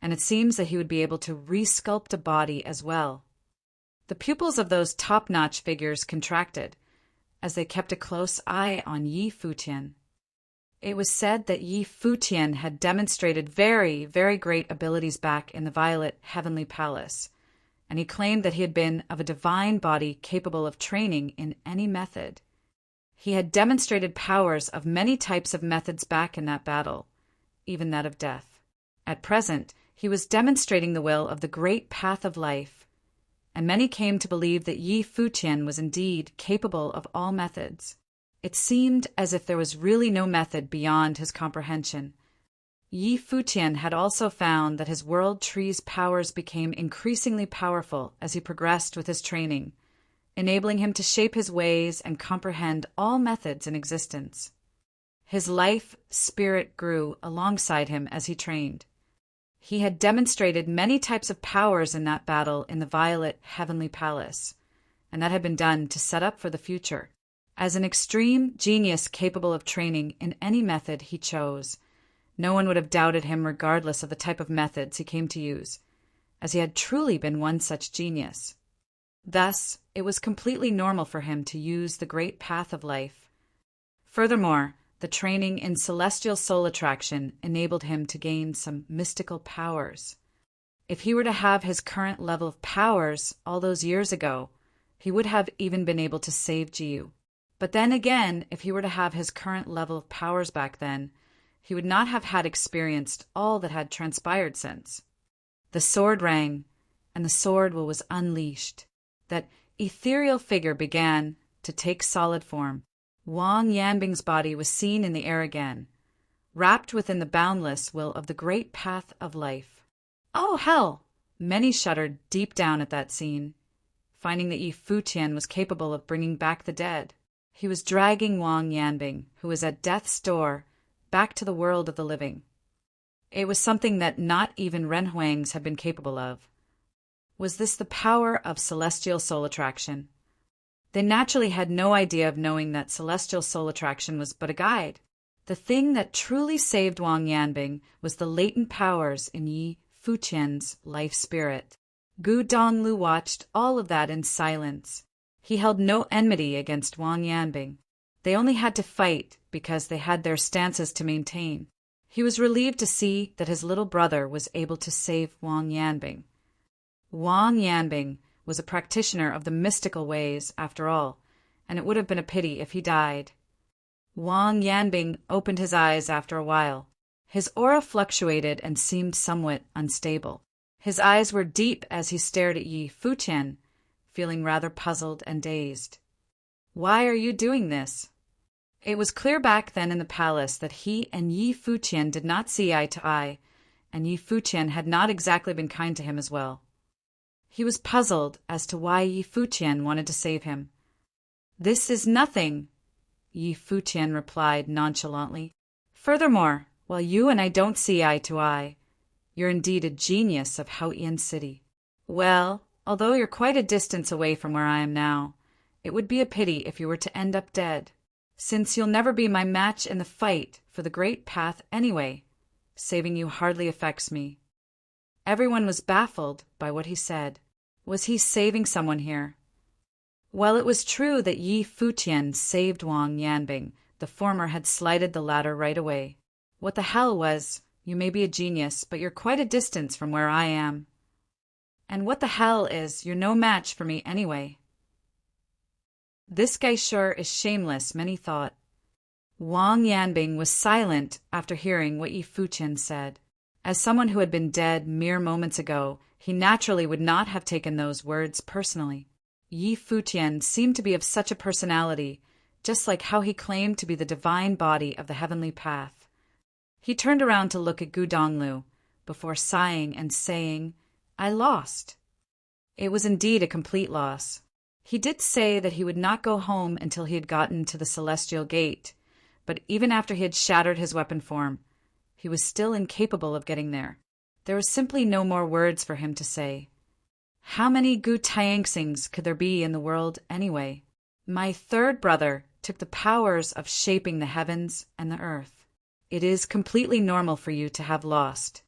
and it seems that he would be able to resculpt a body as well. The pupils of those top-notch figures contracted as they kept a close eye on Yi Futian. It was said that Yi Futian had demonstrated very, very great abilities back in the Violet Heavenly Palace, and he claimed that he had been of a divine body capable of training in any method. He had demonstrated powers of many types of methods back in that battle, even that of death. At present, he was demonstrating the will of the great path of life, and many came to believe that Yi Futian was indeed capable of all methods. It seemed as if there was really no method beyond his comprehension. Yi Futian had also found that his world tree's powers became increasingly powerful as he progressed with his training, enabling him to shape his ways and comprehend all methods in existence. His life spirit grew alongside him as he trained. He had demonstrated many types of powers in that battle in the Violet Heavenly Palace, and that had been done to set up for the future. As an extreme genius capable of training in any method he chose, no one would have doubted him regardless of the type of methods he came to use, as he had truly been one such genius. Thus, it was completely normal for him to use the great path of life. Furthermore, the training in celestial soul attraction enabled him to gain some mystical powers. If he were to have his current level of powers all those years ago, he would have even been able to save Jiyu. But then again, if he were to have his current level of powers back then, he would not have had experienced all that had transpired since. The sword rang, and the sword was unleashed. That ethereal figure began to take solid form. Wang Yanbing's body was seen in the air again, wrapped within the boundless will of the great path of life. Oh, hell! Many shuddered deep down at that scene, finding that Yi Futian was capable of bringing back the dead. He was dragging Wang Yanbing, who was at death's door, back to the world of the living. It was something that not even Renhuangs had been capable of. Was this the power of celestial soul attraction? They naturally had no idea of knowing that celestial soul attraction was but a guide. The thing that truly saved Wang Yanbing was the latent powers in Yi Futian's life spirit. Gu Donglu watched all of that in silence. He held no enmity against Wang Yanbing. They only had to fight because they had their stances to maintain. He was relieved to see that his little brother was able to save Wang Yanbing. Wang Yanbing was a practitioner of the mystical ways, after all, and it would have been a pity if he died. Wang Yanbing opened his eyes after a while. His aura fluctuated and seemed somewhat unstable. His eyes were deep as he stared at Yi Futian, feeling rather puzzled and dazed. "Why are you doing this?" It was clear back then in the palace that he and Yi Futian did not see eye to eye, and Yi Futian had not exactly been kind to him as well. He was puzzled as to why Yi Futian wanted to save him. "This is nothing," Yi Futian replied nonchalantly. "Furthermore, while you and I don't see eye to eye, you're indeed a genius of Haotian City. Well, although you're quite a distance away from where I am now, it would be a pity if you were to end up dead, since you'll never be my match in the fight for the great path anyway. Saving you hardly affects me." Everyone was baffled by what he said. Was he saving someone here? While it was true that Yi Futian saved Wang Yanbing, the former had slighted the latter right away. What the hell was, "You may be a genius, but you're quite a distance from where I am." And what the hell is, "You're no match for me anyway." This guy sure is shameless, many thought. Wang Yanbing was silent after hearing what Yi Futian said. As someone who had been dead mere moments ago, he naturally would not have taken those words personally. Yi Futian seemed to be of such a personality, just like how he claimed to be the divine body of the heavenly path. He turned around to look at Gu Donglu, before sighing and saying, "I lost." It was indeed a complete loss. He did say that he would not go home until he had gotten to the Celestial Gate, but even after he had shattered his weapon form, he was still incapable of getting there. There was simply no more words for him to say. How many Gu Tianxings could there be in the world anyway? My third brother took the powers of shaping the heavens and the earth. It is completely normal for you to have lost.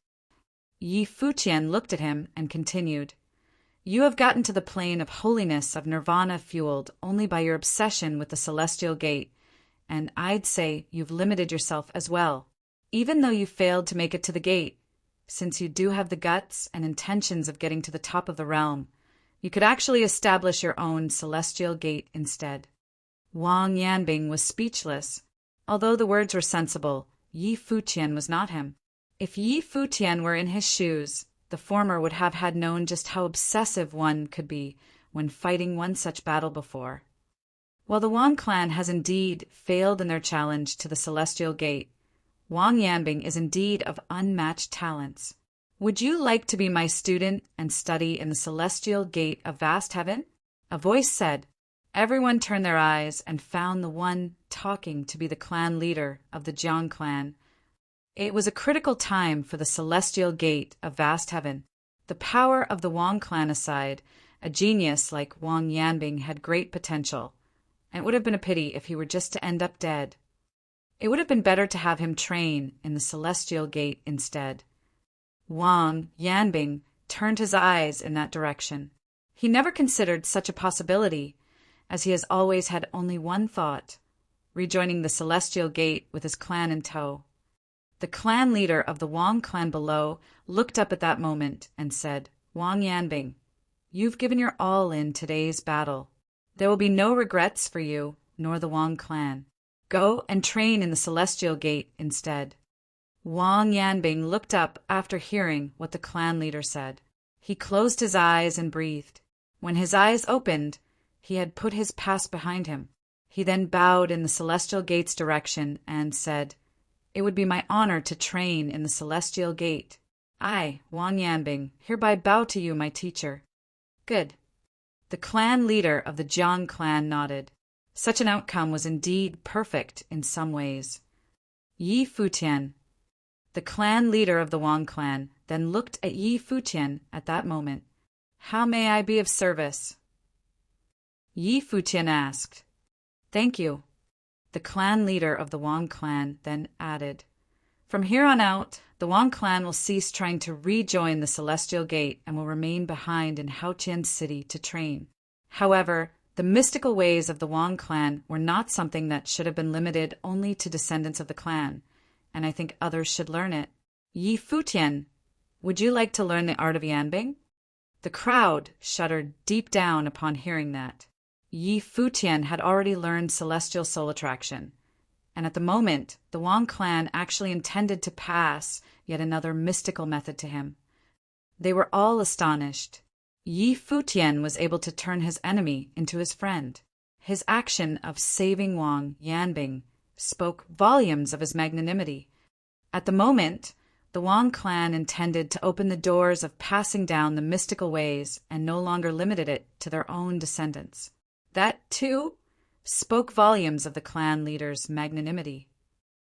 Yi Futian looked at him and continued, "You have gotten to the plane of holiness of nirvana fueled only by your obsession with the Celestial Gate, and I'd say you've limited yourself as well. Even though you failed to make it to the gate, since you do have the guts and intentions of getting to the top of the realm, you could actually establish your own Celestial Gate instead." Wang Yanbing was speechless. Although the words were sensible, Yi Futian was not him. If Yi Futian were in his shoes, the former would have had known just how obsessive one could be when fighting one such battle before. While the Wang clan has indeed failed in their challenge to the Celestial Gate, Wang Yanbing is indeed of unmatched talents. Would you like to be my student and study in the Celestial Gate of vast heaven? A voice said. Everyone turned their eyes and found the one talking to be the clan leader of the Jiang clan. It was a critical time for the Celestial Gate of vast heaven. The power of the Wang clan aside, a genius like Wang Yanbing had great potential, and it would have been a pity if he were just to end up dead. It would have been better to have him train in the Celestial Gate instead. Wang Yanbing turned his eyes in that direction. He never considered such a possibility, as he has always had only one thought, rejoining the Celestial Gate with his clan in tow. The clan leader of the Wang clan below looked up at that moment and said, Wang Yanbing, you've given your all in today's battle. There will be no regrets for you, nor the Wang clan. Go and train in the Celestial Gate instead. Wang Yanbing looked up after hearing what the clan leader said. He closed his eyes and breathed. When his eyes opened, he had put his past behind him. He then bowed in the Celestial Gate's direction and said, It would be my honor to train in the Celestial Gate. I, Wang Yanbing, hereby bow to you, my teacher. Good. The clan leader of the Jiang clan nodded. Such an outcome was indeed perfect in some ways. Yi Futian, the clan leader of the Wang clan, then looked at Yi Futian at that moment. How may I be of service? Yi Futian asked. Thank you. The clan leader of the Wang clan then added, From here on out, the Wang clan will cease trying to rejoin the Celestial Gate and will remain behind in Haotian City to train. However, the mystical ways of the Wang clan were not something that should have been limited only to descendants of the clan, and I think others should learn it. Yi Futian, would you like to learn the art of Yanbing? The crowd shuddered deep down upon hearing that. Yi Futian had already learned Celestial Soul Attraction, and at the moment, the Wang clan actually intended to pass yet another mystical method to him. They were all astonished. Yi Futian was able to turn his enemy into his friend. His action of saving Wang Yanbing spoke volumes of his magnanimity. At the moment, the Wang clan intended to open the doors of passing down the mystical ways and no longer limited it to their own descendants. That, too, spoke volumes of the clan leader's magnanimity.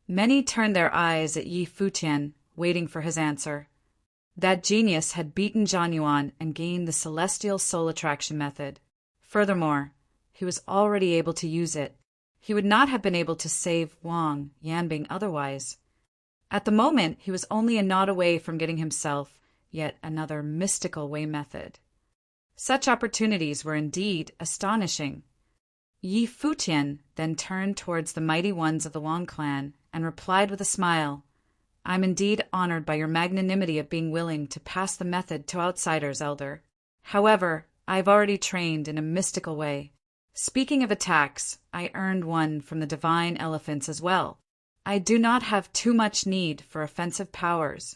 Many turned their eyes at Yi Futian, waiting for his answer. That genius had beaten Zhang Yuan and gained the Celestial Soul Attraction method. Furthermore, he was already able to use it. He would not have been able to save Wang Yanbing otherwise. At the moment, he was only a nod away from getting himself yet another mystical way method. Such opportunities were indeed astonishing. Yi Futian then turned towards the mighty ones of the Wang clan and replied with a smile, I'm indeed honored by your magnanimity of being willing to pass the method to outsiders, Elder. However, I've already trained in a mystical way. Speaking of attacks, I earned one from the divine elephants as well. I do not have too much need for offensive powers.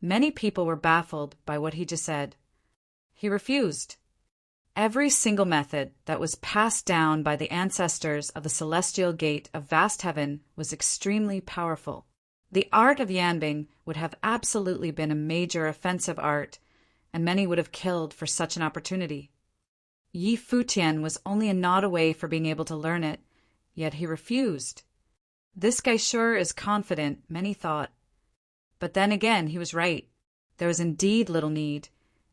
Many people were baffled by what he just said. He refused. Every single method that was passed down by the ancestors of the Celestial Gate of vast heaven was extremely powerful. The art of Yanbing would have absolutely been a major offensive art, and many would have killed for such an opportunity. Yi Futian was only a nod away for being able to learn it, yet he refused. This guy sure is confident, many thought. But then again, he was right. There was indeed little need,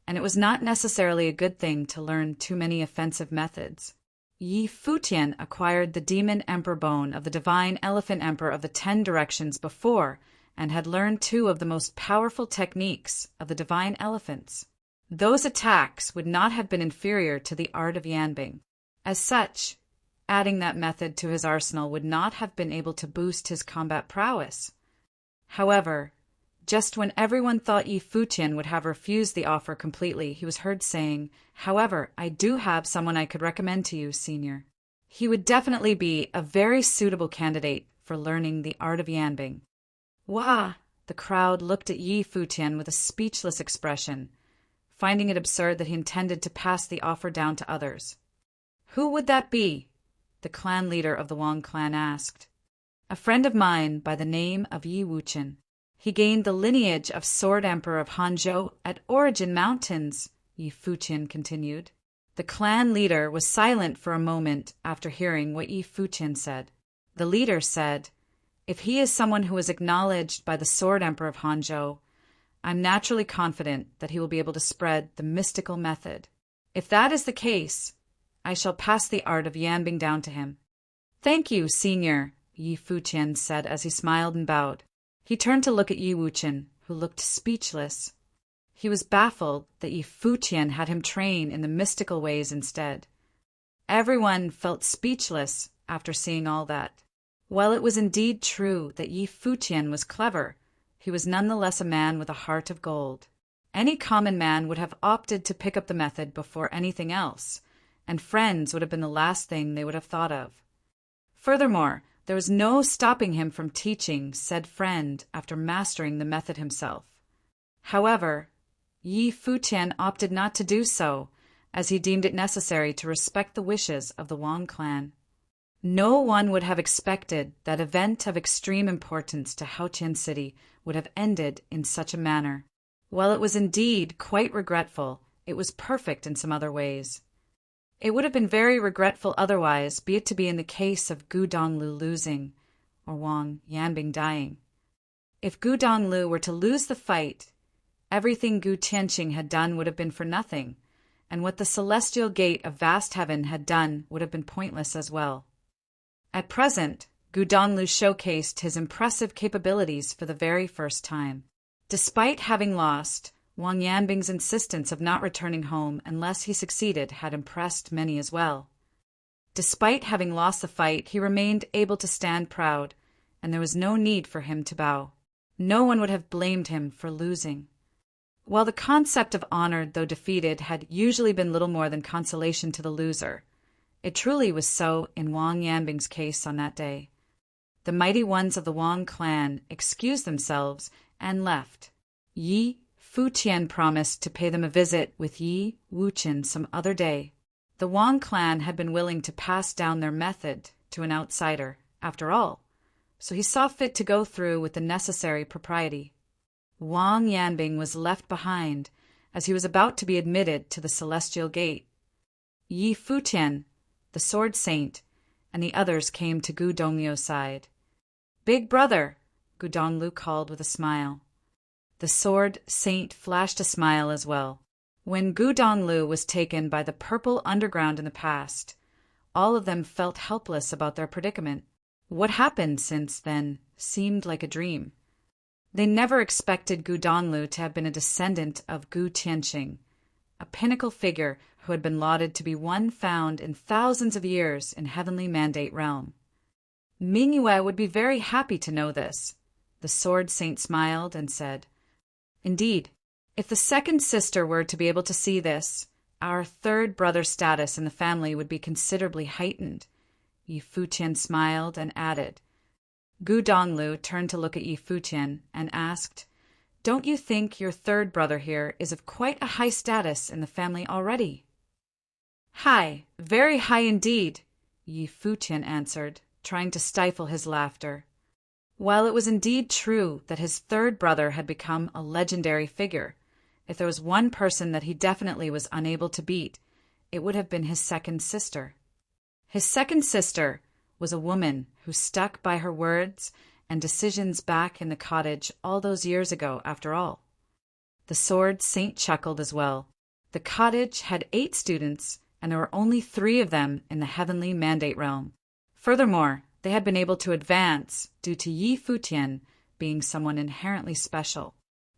and it was not necessarily a good thing to learn too many offensive methods. Yi Futian acquired the Demon Emperor Bone of the Divine Elephant Emperor of the 10 Directions before, and had learned 2 of the most powerful techniques of the Divine Elephants. Those attacks would not have been inferior to the art of Yanbing. As such, adding that method to his arsenal would not have been able to boost his combat prowess. However, just when everyone thought Yi Futian would have refused the offer completely, he was heard saying, However, I do have someone I could recommend to you, Senior. He would definitely be a very suitable candidate for learning the art of Yanbing. Wah! The crowd looked at Yi Futian with a speechless expression, finding it absurd that he intended to pass the offer down to others. Who would that be? the clan leader of the Wang clan asked. A friend of mine by the name of Yi Wuchen. He gained the lineage of Sword Emperor of Hanzhou at Origin Mountains, Yi Futian continued. The clan leader was silent for a moment after hearing what Yi Futian said. The leader said, "If he is someone who is acknowledged by the Sword Emperor of Hanzhou, I'm naturally confident that he will be able to spread the mystical method. If that is the case, I shall pass the art of yanbing down to him." "Thank you, senior," Yi Futian said as he smiled and bowed. He turned to look at Yi Wuchen, who looked speechless. He was baffled that Yi Futian had him train in the mystical ways instead. Everyone felt speechless after seeing all that. While it was indeed true that Yi Futian was clever, he was nonetheless a man with a heart of gold. Any common man would have opted to pick up the method before anything else, and friends would have been the last thing they would have thought of. Furthermore, there was no stopping him from teaching said friend after mastering the method himself. However, Yi Futian opted not to do so, as he deemed it necessary to respect the wishes of the Wang clan. No one would have expected that event of extreme importance to Haotian City would have ended in such a manner. While it was indeed quite regretful, it was perfect in some other ways. It would have been very regretful otherwise, be it to be in the case of Gu Donglu losing, or Wang Yanbing dying. If Gu Donglu were to lose the fight, everything Gu Tianqing had done would have been for nothing, and what the celestial gate of vast heaven had done would have been pointless as well. At present, Gu Donglu showcased his impressive capabilities for the very first time. Despite having lost, Wang Yanbing's insistence of not returning home unless he succeeded had impressed many as well. Despite having lost the fight, he remained able to stand proud, and there was no need for him to bow. No one would have blamed him for losing. While the concept of honor, though defeated, had usually been little more than consolation to the loser, it truly was so in Wang Yanbing's case on that day. The mighty ones of the Wang clan excused themselves and left. Yi Futian promised to pay them a visit with Yi Wuchen some other day. The Wang clan had been willing to pass down their method to an outsider, after all, so he saw fit to go through with the necessary propriety. Wang Yanbing was left behind as he was about to be admitted to the celestial gate. Yi Futian, the sword saint, and the others came to Gu Donglio's side. "Big brother," Gu Donglu called with a smile. The sword saint flashed a smile as well. When Gu Donglu was taken by the purple underground in the past, all of them felt helpless about their predicament. What happened since then seemed like a dream. They never expected Gu Donglu to have been a descendant of Gu Tianqing, a pinnacle figure who had been lauded to be one found in thousands of years in Heavenly Mandate Realm. Mingyue would be very happy to know this. The sword saint smiled and said, "Indeed, if the second sister were to be able to see this, our third brother's status in the family would be considerably heightened." Yi Futian smiled and added. Gu Donglu turned to look at Yi Futian and asked, "Don't you think your third brother here is of quite a high status in the family already?" "High, very high indeed," Yi Futian answered, trying to stifle his laughter. While it was indeed true that his third brother had become a legendary figure, if there was one person that he definitely was unable to beat, it would have been his second sister. His second sister was a woman who stuck by her words and decisions back in the cottage all those years ago, after all. The sword saint chuckled as well. The cottage had 8 students, and there were only 3 of them in the Heavenly Mandate Realm. Furthermore, they had been able to advance due to Yi Futian being someone inherently special.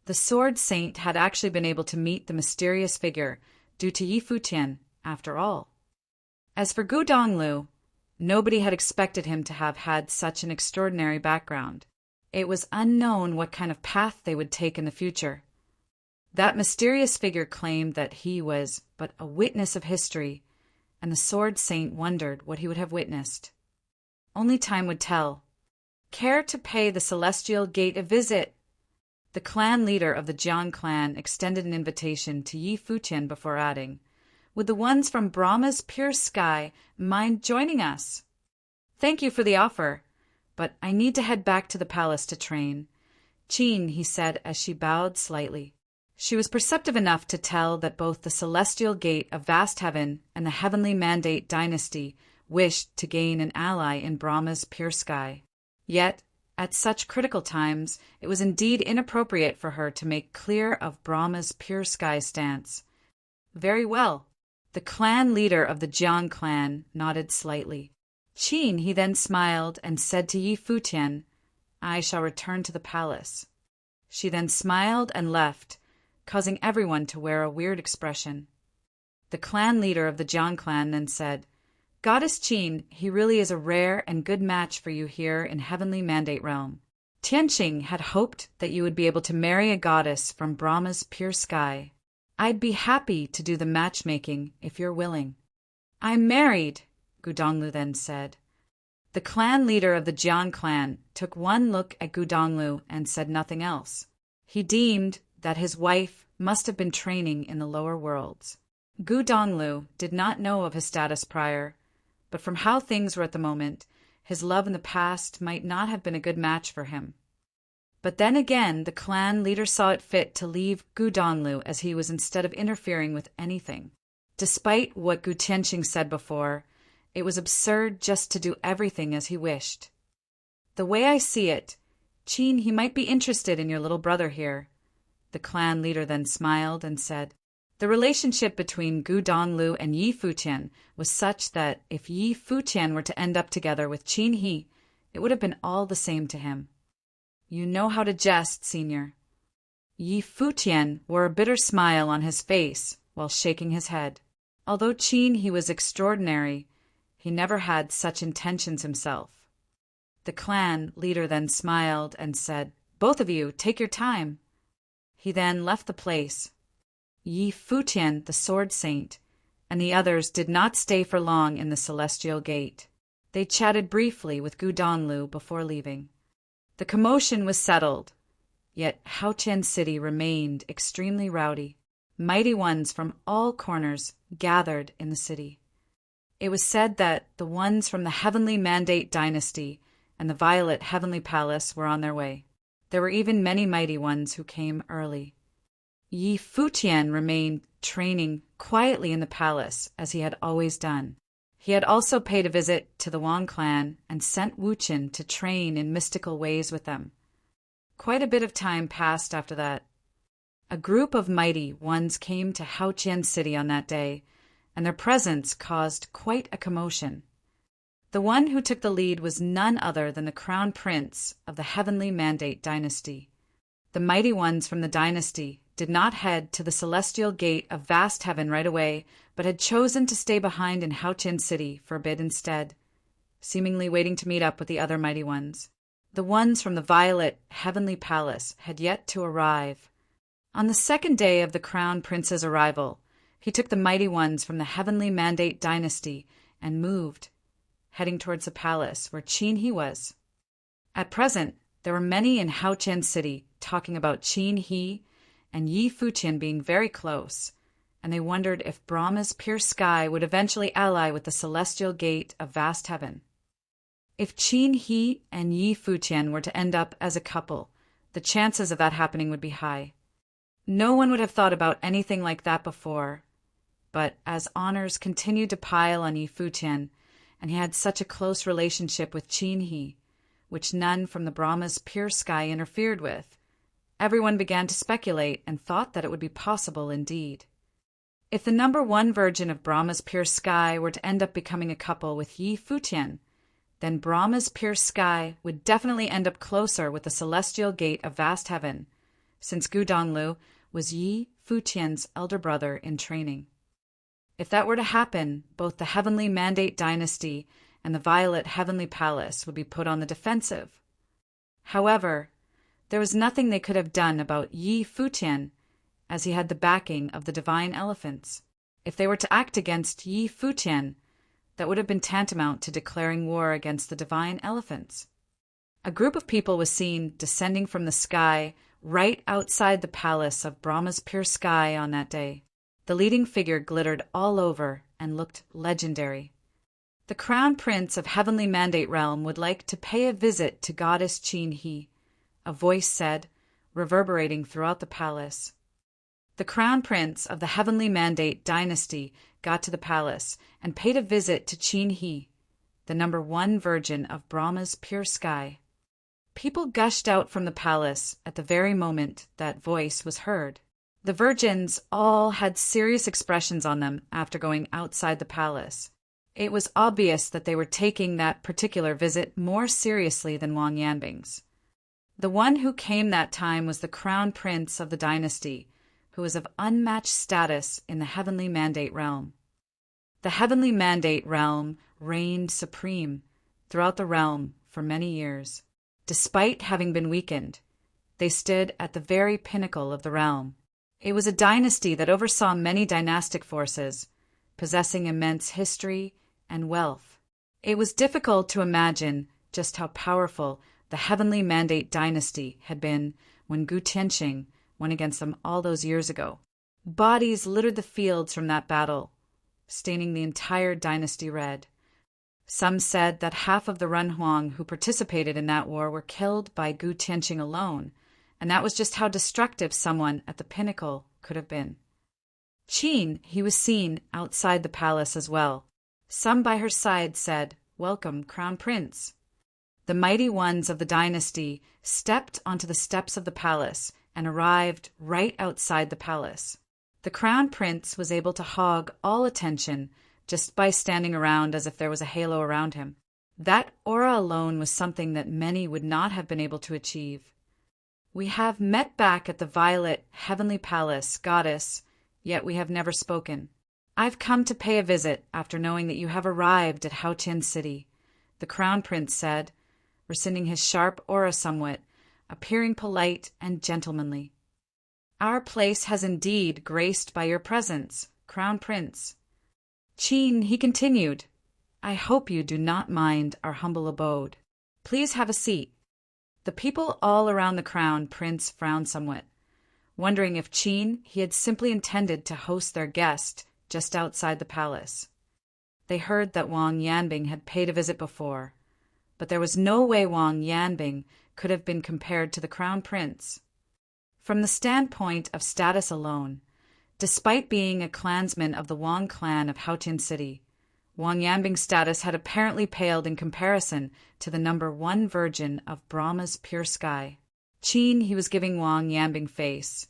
The sword saint had actually been able to meet the mysterious figure due to Yi Futian, after all. As for Gu Donglu, nobody had expected him to have had such an extraordinary background. It was unknown what kind of path they would take in the future. That mysterious figure claimed that he was but a witness of history, and the sword saint wondered what he would have witnessed. Only time would tell. "Care to pay the celestial gate a visit?" The clan leader of the Jiang clan extended an invitation to Yi Futian before adding, "Would the ones from Brahma's pure sky mind joining us?" Thank you for the offer, but I need to head back to the palace to train. Qin, he said as she bowed slightly. She was perceptive enough to tell that both the celestial gate of vast heaven and the heavenly mandate dynasty wished to gain an ally in Brahma's pure sky. Yet, at such critical times, it was indeed inappropriate for her to make clear of Brahma's pure sky stance. Very well. The clan leader of the Jiang clan nodded slightly. Qin, he then smiled and said to Yi Futian, I shall return to the palace. She then smiled and left, causing everyone to wear a weird expression. The clan leader of the Jiang clan then said, Goddess Qin, he really is a rare and good match for you here in Heavenly Mandate Realm. Tianqing had hoped that you would be able to marry a goddess from Brahma's pure sky. I'd be happy to do the matchmaking if you're willing. I'm married, Gudonglu then said. The clan leader of the Jiang clan took one look at Gudonglu and said nothing else. He deemed that his wife must have been training in the lower worlds. Gudonglu did not know of his status prior, but from how things were at the moment, his love in the past might not have been a good match for him. But then again, the clan leader saw it fit to leave Gudonglu as he was instead of interfering with anything. Despite what Gu Tianqing said before, it was absurd just to do everything as he wished. The way I see it, Qin, he might be interested in your little brother here. The clan leader then smiled and said, the relationship between Gudonglu and Yi Futian was such that if Yi Futian were to end up together with Qin He, it would have been all the same to him. You know how to jest, senior. Yi Futian wore a bitter smile on his face while shaking his head. Although Qin He was extraordinary, he never had such intentions himself. The clan leader then smiled and said, both of you, take your time. He then left the place. Yi Futian, the sword saint, and the others did not stay for long in the celestial gate. They chatted briefly with Gudonglu before leaving. The commotion was settled, yet Haotian City remained extremely rowdy. Mighty ones from all corners gathered in the city. It was said that the ones from the Heavenly Mandate Dynasty and the Violet Heavenly Palace were on their way. There were even many mighty ones who came early. Yi Futian remained training quietly in the palace as he had always done. He had also paid a visit to the Wang clan and sent Wu Qin to train in mystical ways with them. Quite a bit of time passed after that. A group of mighty ones came to Haotian City on that day, and their presence caused quite a commotion. The one who took the lead was none other than the crown prince of the Heavenly Mandate Dynasty. The mighty ones from the dynasty did not head to the celestial gate of vast heaven right away, but had chosen to stay behind in Haotian City for a bit instead, seemingly waiting to meet up with the other mighty ones. The ones from the Violet Heavenly Palace had yet to arrive. On the second day of the crown prince's arrival, he took the mighty ones from the Heavenly Mandate Dynasty and moved, heading towards the palace where Qin He was. At present, there were many in Haotian City talking about Qin He and Yi Futian being very close, and they wondered if Brahma's pure sky would eventually ally with the celestial gate of vast heaven. If Qin He and Yi Futian were to end up as a couple, the chances of that happening would be high. No one would have thought about anything like that before, but as honors continued to pile on Yi Futian, and he had such a close relationship with Qin He, which none from the Brahma's pure sky interfered with, everyone began to speculate and thought that it would be possible indeed. If the number one virgin of Brahma's pure sky were to end up becoming a couple with Yi Futian, then Brahma's pure sky would definitely end up closer with the celestial gate of vast heaven, since Gudonglu was Yi Futian's elder brother in training. If that were to happen, both the Heavenly Mandate Dynasty and the Violet Heavenly Palace would be put on the defensive. However, there was nothing they could have done about Yi Futian, as he had the backing of the divine elephants. If they were to act against Yi Futian, that would have been tantamount to declaring war against the divine elephants. A group of people was seen descending from the sky right outside the palace of Brahma's pure sky on that day. The leading figure glittered all over and looked legendary. The Crown Prince of Heavenly Mandate Realm would like to pay a visit to Goddess Chin He, a voice said, reverberating throughout the palace. The Crown Prince of the Heavenly Mandate Dynasty got to the palace and paid a visit to Chin He, the number 1 virgin of Brahma's pure sky. People gushed out from the palace at the very moment that voice was heard. The virgins all had serious expressions on them after going outside the palace. It was obvious that they were taking that particular visit more seriously than Wang Yanbing's. The one who came that time was the Crown Prince of the dynasty, who was of unmatched status in the Heavenly Mandate Realm. The Heavenly Mandate Realm reigned supreme throughout the realm for many years. Despite having been weakened, they stood at the very pinnacle of the realm. It was a dynasty that oversaw many dynastic forces, possessing immense history and wealth. It was difficult to imagine just how powerful the Heavenly Mandate Dynasty had been when Gu Tianqing went against them all those years ago. Bodies littered the fields from that battle, staining the entire dynasty red. Some said that half of the Renhuang who participated in that war were killed by Gu Tianqing alone, and that was just how destructive someone at the pinnacle could have been. Qin, he was seen outside the palace as well. Some by her side said, "Welcome, Crown Prince." The mighty ones of the dynasty stepped onto the steps of the palace and arrived right outside the palace. The Crown Prince was able to hog all attention just by standing around as if there was a halo around him. That aura alone was something that many would not have been able to achieve. "We have met back at the Violet Heavenly Palace, Goddess, yet we have never spoken. I've come to pay a visit after knowing that you have arrived at Haotian City," the Crown Prince said, rescinding his sharp aura somewhat, appearing polite and gentlemanly. "Our place has indeed graced by your presence, Crown Prince." Qin, he continued, "I hope you do not mind our humble abode. Please have a seat." The people all around the Crown Prince frowned somewhat, wondering if Qin he had simply intended to host their guest just outside the palace. They heard that Wang Yanbing had paid a visit before, but there was no way Wang Yanbing could have been compared to the Crown Prince. From the standpoint of status alone, despite being a clansman of the Wang clan of Haotian City, Wang Yanbing's status had apparently paled in comparison to the number 1 virgin of Brahma's pure sky. Qin he was giving Wang Yanbing face,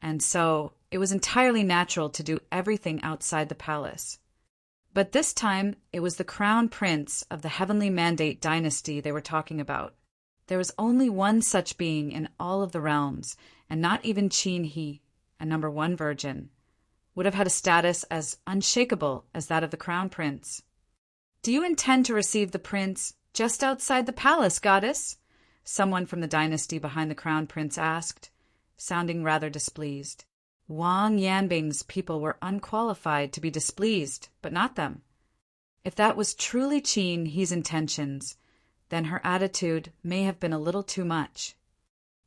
and so it was entirely natural to do everything outside the palace. But this time it was the Crown Prince of the Heavenly Mandate Dynasty they were talking about. There was only one such being in all of the realms, and not even Qin he, a number 1 virgin, would have had a status as unshakable as that of the Crown Prince. "Do you intend to receive the prince just outside the palace, Goddess?" someone from the dynasty behind the Crown Prince asked, sounding rather displeased. Wang Yanbing's people were unqualified to be displeased, but not them. If that was truly Qin he's intentions, then her attitude may have been a little too much.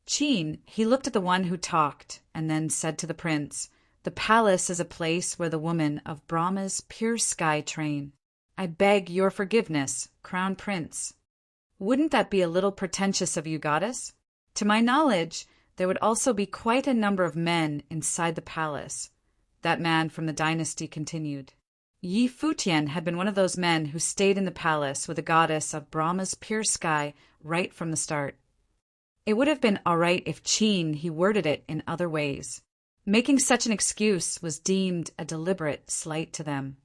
Qin, he looked at the one who talked, and then said to the prince, "The palace is a place where the women of Brahma's pure sky train. I beg your forgiveness, Crown Prince." "Wouldn't that be a little pretentious of you, Goddess? To my knowledge, there would also be quite a number of men inside the palace," that man from the dynasty continued. Yi Futian had been one of those men who stayed in the palace with the goddess of Brahma's pure sky right from the start. It would have been all right if Qin he worded it in other ways. Making such an excuse was deemed a deliberate slight to them.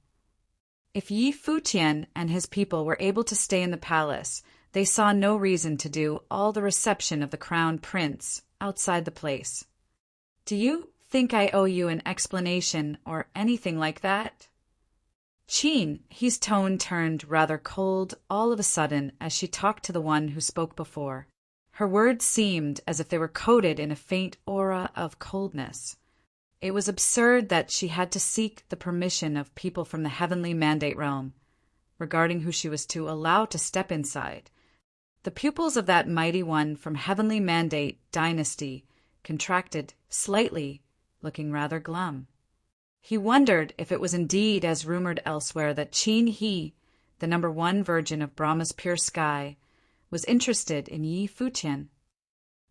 If Yi Futian and his people were able to stay in the palace, they saw no reason to do all the reception of the Crown Prince outside the place. "Do you think I owe you an explanation or anything like that?" Qin, his tone turned rather cold all of a sudden as she talked to the one who spoke before. Her words seemed as if they were coated in a faint aura of coldness. It was absurd that she had to seek the permission of people from the Heavenly Mandate Realm, regarding who she was to allow to step inside. The pupils of that mighty one from Heavenly Mandate Dynasty contracted slightly, looking rather glum. He wondered if it was indeed as rumored elsewhere that Qin he, the #1 virgin of Brahma's pure sky, was interested in Yi Futian.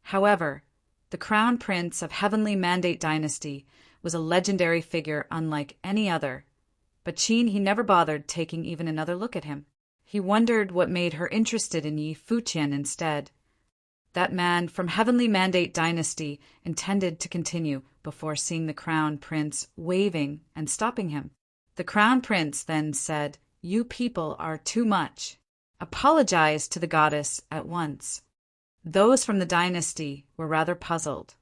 However, the crown prince of Heavenly Mandate dynasty was a legendary figure unlike any other, but he never bothered taking even another look at him. He wondered what made her interested in Yi Futian instead. That man from Heavenly Mandate dynasty intended to continue before seeing the crown prince waving and stopping him. The crown prince then said, "You people are too much. Apologize to the goddess at once." Those from the dynasty were rather puzzled,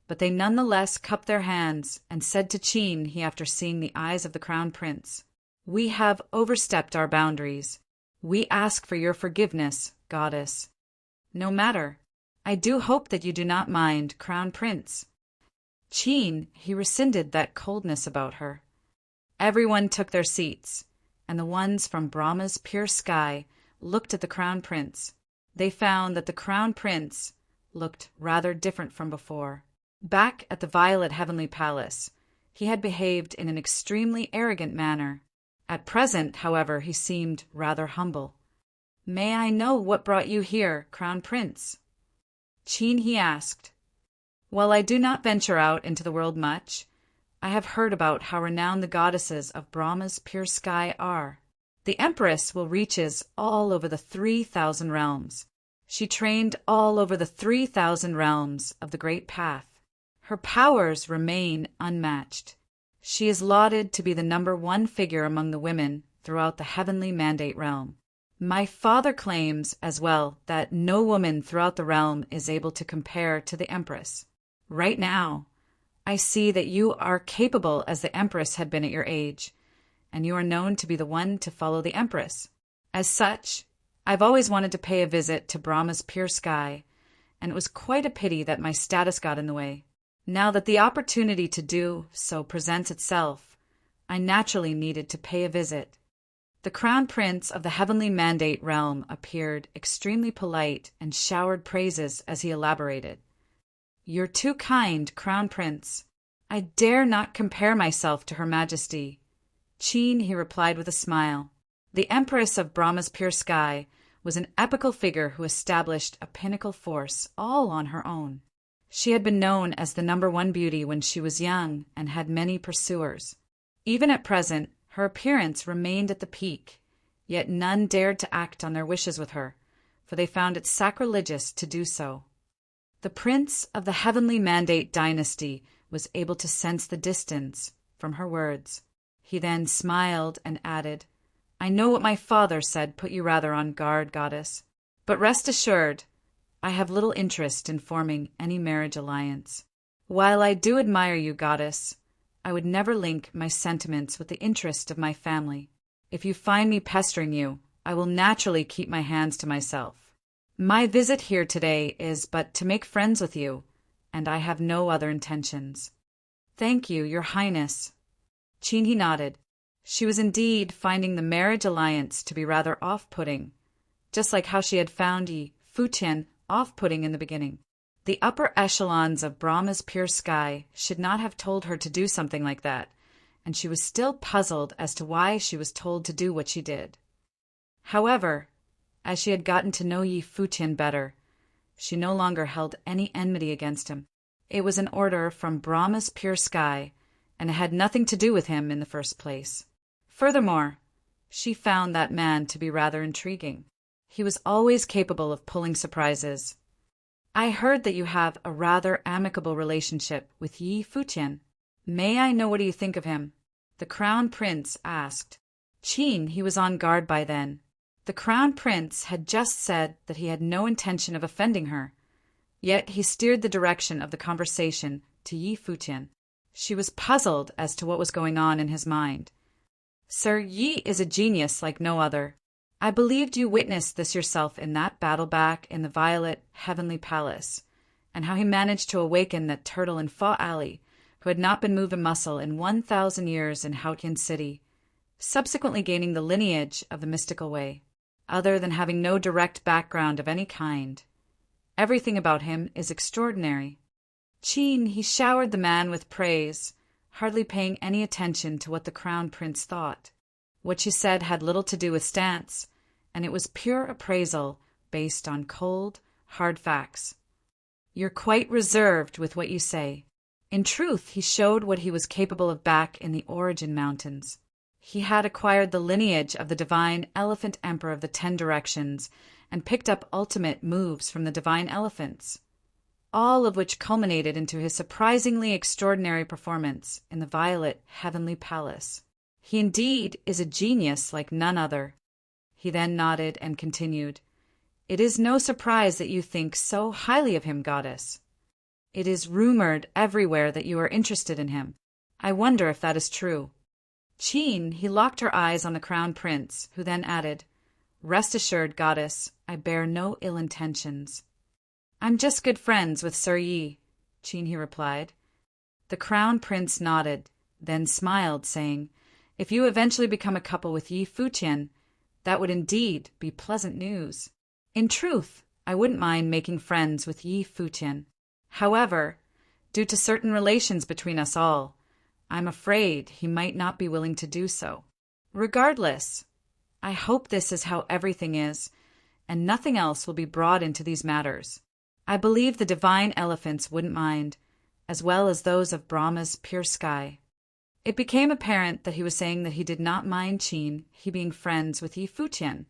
but they nonetheless cupped their hands and said to he after seeing the eyes of the crown prince, "We have overstepped our boundaries. We ask for your forgiveness, goddess." "No matter. I do hope that you do not mind, crown prince." He rescinded that coldness about her. Everyone took their seats, and the ones from Brahma's pure sky looked at the crown prince. They found that the crown prince looked rather different from before. Back at the Violet Heavenly Palace, he had behaved in an extremely arrogant manner. At present, however, he seemed rather humble. "May I know what brought you here, crown prince?" He asked. "While I do not venture out into the world much, I have heard about how renowned the goddesses of Brahma's pure sky are. The Empress will reaches all over the 3,000 realms. She trained all over the 3,000 realms of the Great Path. Her powers remain unmatched. She is lauded to be the #1 figure among the women throughout the Heavenly Mandate realm. My father claims as well that no woman throughout the realm is able to compare to the Empress. Right now, I see that you are capable as the Empress had been at your age, and you are known to be the one to follow the Empress. As such, I've always wanted to pay a visit to Brahma's pure sky, and it was quite a pity that my status got in the way. Now that the opportunity to do so presents itself, I naturally needed to pay a visit." The crown prince of the Heavenly Mandate realm appeared extremely polite and showered praises as he elaborated. "You're too kind, crown prince. I dare not compare myself to Her Majesty." He replied with a smile. The Empress of Brahma's pure sky was an epical figure who established a pinnacle force all on her own. She had been known as the #1 beauty when she was young and had many pursuers. Even at present, her appearance remained at the peak, yet none dared to act on their wishes with her, for they found it sacrilegious to do so. The prince of the Heavenly Mandate dynasty was able to sense the distance from her words. He then smiled and added, "I know what my father said put you rather on guard, goddess, but rest assured, I have little interest in forming any marriage alliance. While I do admire you, goddess, I would never link my sentiments with the interest of my family. If you find me pestering you, I will naturally keep my hands to myself. My visit here today is but to make friends with you, and I have no other intentions." "Thank you, your highness." He nodded. She was indeed finding the marriage alliance to be rather off-putting, just like how she had found Yi Futian off-putting in the beginning. The upper echelons of Brahma's pure sky should not have told her to do something like that, and she was still puzzled as to why she was told to do what she did. However, as she had gotten to know Yi Futian better, she no longer held any enmity against him. It was an order from Brahma's pure sky, and it had nothing to do with him in the first place. Furthermore, she found that man to be rather intriguing. He was always capable of pulling surprises. "I heard that you have a rather amicable relationship with Yi Futian. May I know what you think of him?" the crown prince asked. He was on guard by then. The crown prince had just said that he had no intention of offending her, yet he steered the direction of the conversation to Yi Futian. She was puzzled as to what was going on in his mind. "Sir, Yi is a genius like no other. I believed you witnessed this yourself in that battle back in the Violet Heavenly Palace, and how he managed to awaken that turtle in Fa Alley, who had not been moved a muscle in 1,000 years in Futian City, subsequently gaining the lineage of the mystical way, other than having no direct background of any kind. Everything about him is extraordinary." He showered the man with praise, hardly paying any attention to what the crown prince thought. What she said had little to do with stance, and it was pure appraisal based on cold, hard facts. You're quite reserved with what you say. In truth, he showed what he was capable of back in the Origin Mountains. He had acquired the lineage of the divine Elephant Emperor of the 10 Directions and picked up ultimate moves from the divine elephants, all of which culminated into his surprisingly extraordinary performance in the Violet Heavenly Palace. He indeed is a genius like none other. He then nodded and continued, "It is no surprise that you think so highly of him, goddess. It is rumored everywhere that you are interested in him. I wonder if that is true." He locked her eyes on the Crown Prince, who then added, "Rest assured, goddess, I bear no ill intentions." "I'm just good friends with Sir Yi," he replied. The Crown Prince nodded, then smiled, saying, "If you eventually become a couple with Yi Futian, that would indeed be pleasant news. In truth, I wouldn't mind making friends with Yi Futian. However, due to certain relations between us all, I'm afraid he might not be willing to do so. Regardless, I hope this is how everything is, and nothing else will be brought into these matters. I believe the divine elephants wouldn't mind, as well as those of Brahma's pure sky." It became apparent that he was saying that he did not mind he being friends with Yi Futian,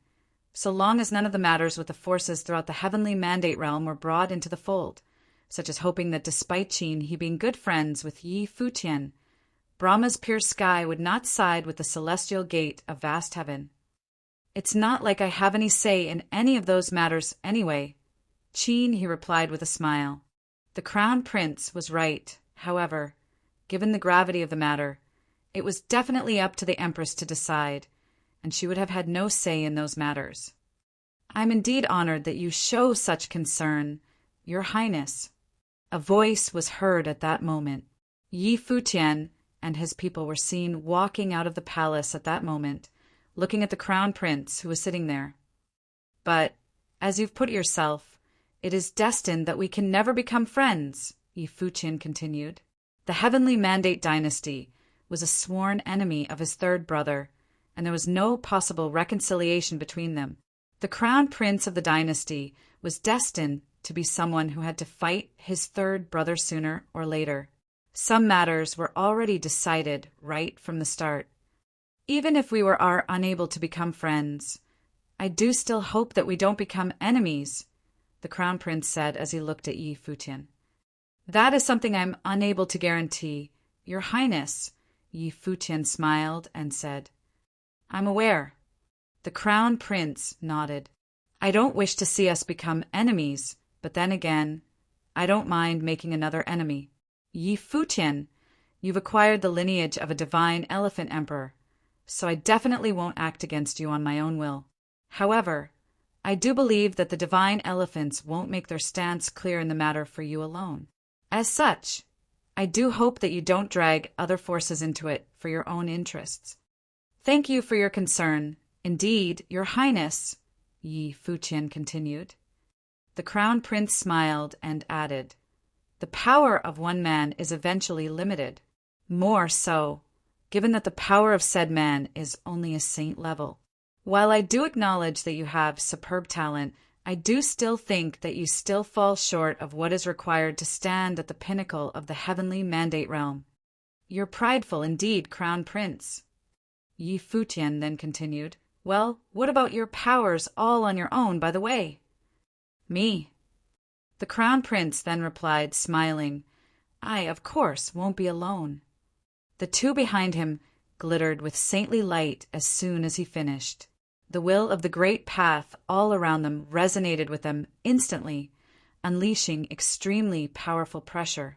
so long as none of the matters with the forces throughout the heavenly mandate realm were brought into the fold, such as hoping that despite he being good friends with Yi Futian, Brahma's pure sky would not side with the celestial gate of vast heaven. "It's not like I have any say in any of those matters anyway," he replied with a smile. The Crown Prince was right, however. Given the gravity of the matter, it was definitely up to the Empress to decide, and she would have had no say in those matters. "I'm indeed honored that you show such concern, Your Highness." A voice was heard at that moment. Yi Futian and his people were seen walking out of the palace at that moment, looking at the Crown Prince who was sitting there. "But, as you've put it yourself, it is destined that we can never become friends," Yi Futian continued. "The Heavenly Mandate Dynasty was a sworn enemy of his third brother, and there was no possible reconciliation between them. The Crown Prince of the dynasty was destined to be someone who had to fight his third brother sooner or later. Some matters were already decided right from the start. Even if we are unable to become friends, I do still hope that we don't become enemies," the Crown Prince said as he looked at Yi Futian. "That is something I'm unable to guarantee, Your Highness," Yi Futian smiled and said. "I'm aware." The Crown Prince nodded. "I don't wish to see us become enemies, but then again, I don't mind making another enemy. Yi Futian, you've acquired the lineage of a divine elephant emperor, so I definitely won't act against you on my own will. However, I do believe that the divine elephants won't make their stance clear in the matter for you alone. As such, I do hope that you don't drag other forces into it for your own interests. Thank you for your concern. Indeed, Your Highness," Yi Futian continued. The Crown Prince smiled and added, "The power of one man is eventually limited. More so, given that the power of said man is only a saint level. While I do acknowledge that you have superb talent, I do still think that you still fall short of what is required to stand at the pinnacle of the heavenly mandate realm. You're prideful indeed, Crown Prince." Yi Futian then continued, "Well, what about your powers all on your own, by the way?" "Me." The Crown Prince then replied, smiling, "I, of course, won't be alone." The two behind him glittered with saintly light as soon as he finished. The will of the great path all around them resonated with them instantly, unleashing extremely powerful pressure.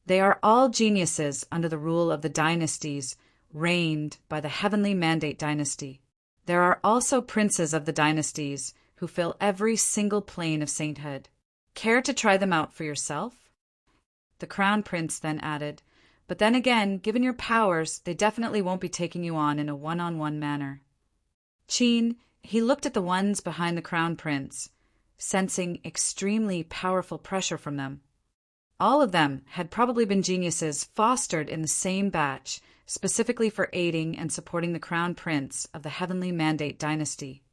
They are all geniuses under the rule of the dynasties reigned by the Heavenly Mandate Dynasty. There are also princes of the dynasties who fill every single plane of sainthood. Care to try them out for yourself?" The Crown Prince then added, "But then again, given your powers, they definitely won't be taking you on in a one-on-one manner." He looked at the ones behind the Crown Prince, sensing extremely powerful pressure from them. All of them had probably been geniuses fostered in the same batch, specifically for aiding and supporting the crown prince of the Heavenly Mandate dynasty.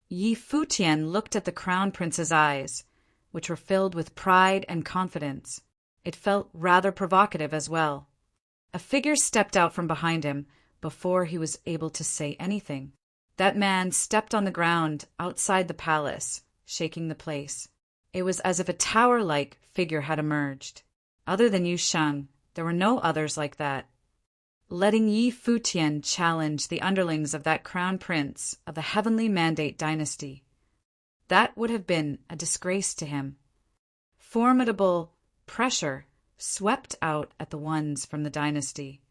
Yi Futian looked at the crown prince's eyes, which were filled with pride and confidence. It felt rather provocative as well. A figure stepped out from behind him before he was able to say anything. That man stepped on the ground outside the palace, shaking the place. It was as if a tower-like figure had emerged. Other than Yu Sheng, there were no others like that. Letting Yi Futian challenge the underlings of that crown prince of the Heavenly Mandate dynasty. That would have been a disgrace to him. Formidable pressure swept out at the ones from the dynasty.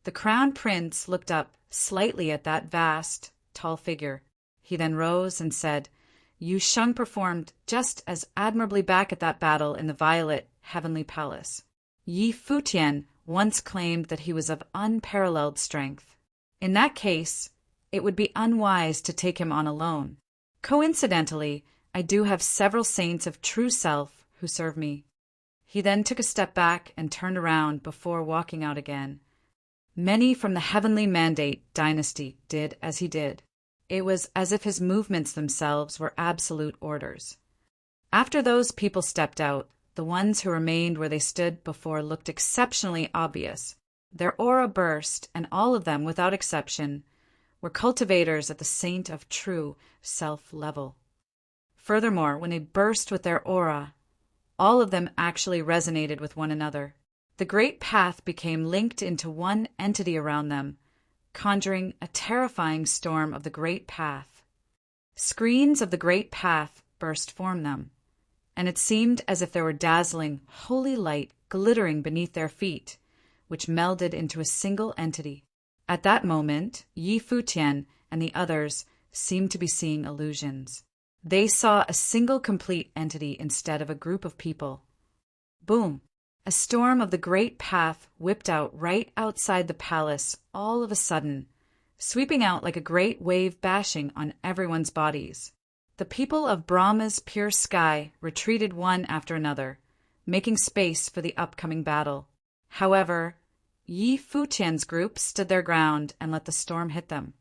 The crown prince looked up slightly at that vast, tall figure. He then rose and said, Yu Sheng performed just as admirably back at that battle in the Violet Heavenly Palace. Yi Futian once claimed that he was of unparalleled strength. In that case, it would be unwise to take him on alone. Coincidentally, I do have several saints of true self who serve me. He then took a step back and turned around before walking out again. Many from the Heavenly Mandate dynasty did as he did. It was as if his movements themselves were absolute orders. After those people stepped out, the ones who remained where they stood before looked exceptionally obvious. Their aura burst, and all of them, without exception, were cultivators at the saint of true self level. Furthermore, when they burst with their aura, all of them actually resonated with one another. The great path became linked into one entity around them, conjuring a terrifying storm of the great path. Screens of the great path burst from them, and it seemed as if there were dazzling, holy light glittering beneath their feet, which melded into a single entity. At that moment, Yi Futian and the others seemed to be seeing illusions. They saw a single complete entity instead of a group of people. Boom! A storm of the great path whipped out right outside the palace all of a sudden, sweeping out like a great wave bashing on everyone's bodies. The people of Brahma's pure sky retreated one after another, making space for the upcoming battle. However, Yi Futian's group stood their ground and let the storm hit them.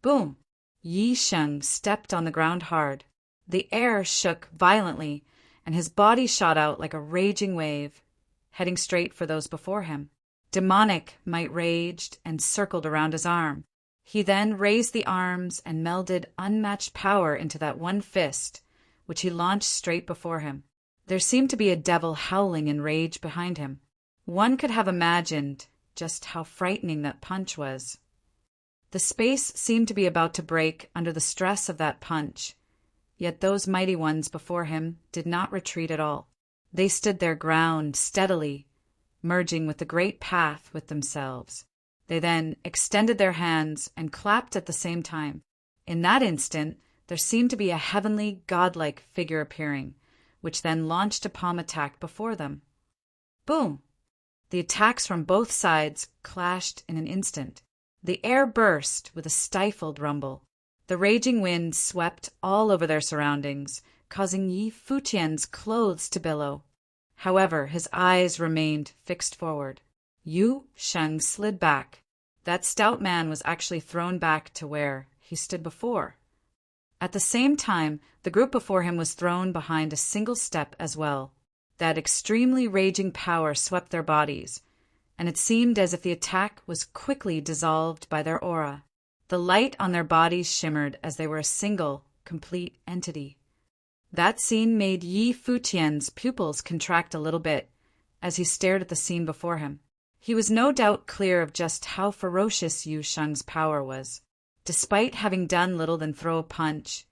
Boom! Yi Sheng stepped on the ground hard. The air shook violently, and his body shot out like a raging wave, heading straight for those before him. Demonic might raged and circled around his arm. He then raised the arms and melded unmatched power into that one fist, which he launched straight before him. There seemed to be a devil howling in rage behind him. One could have imagined just how frightening that punch was. The space seemed to be about to break under the stress of that punch, yet those mighty ones before him did not retreat at all. They stood their ground steadily, merging with the great path with themselves. They then extended their hands and clapped at the same time. In that instant, there seemed to be a heavenly, godlike figure appearing, which then launched a palm attack before them. Boom! The attacks from both sides clashed in an instant. The air burst with a stifled rumble. The raging wind swept all over their surroundings, causing Yi Futian's clothes to billow. However, his eyes remained fixed forward. Yu Sheng slid back. That stout man was actually thrown back to where he stood before. At the same time, the group before him was thrown behind a single step as well. That extremely raging power swept their bodies, and it seemed as if the attack was quickly dissolved by their aura. The light on their bodies shimmered as they were a single, complete entity. That scene made Yi Futian's pupils contract a little bit as he stared at the scene before him. He was no doubt clear of just how ferocious Yu Sheng's power was. Despite having done little than throw a punch,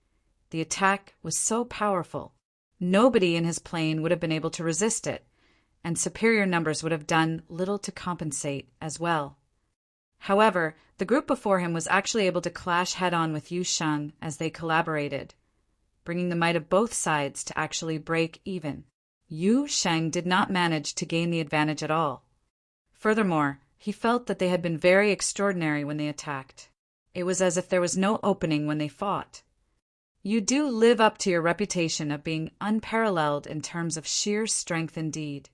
the attack was so powerful. Nobody in his plane would have been able to resist it, and superior numbers would have done little to compensate as well. However, the group before him was actually able to clash head-on with Yu Sheng as they collaborated, bringing the might of both sides to actually break even. Yu Sheng did not manage to gain the advantage at all. Furthermore, he felt that they had been very extraordinary when they attacked. It was as if there was no opening when they fought. You do live up to your reputation of being unparalleled in terms of sheer strength indeed.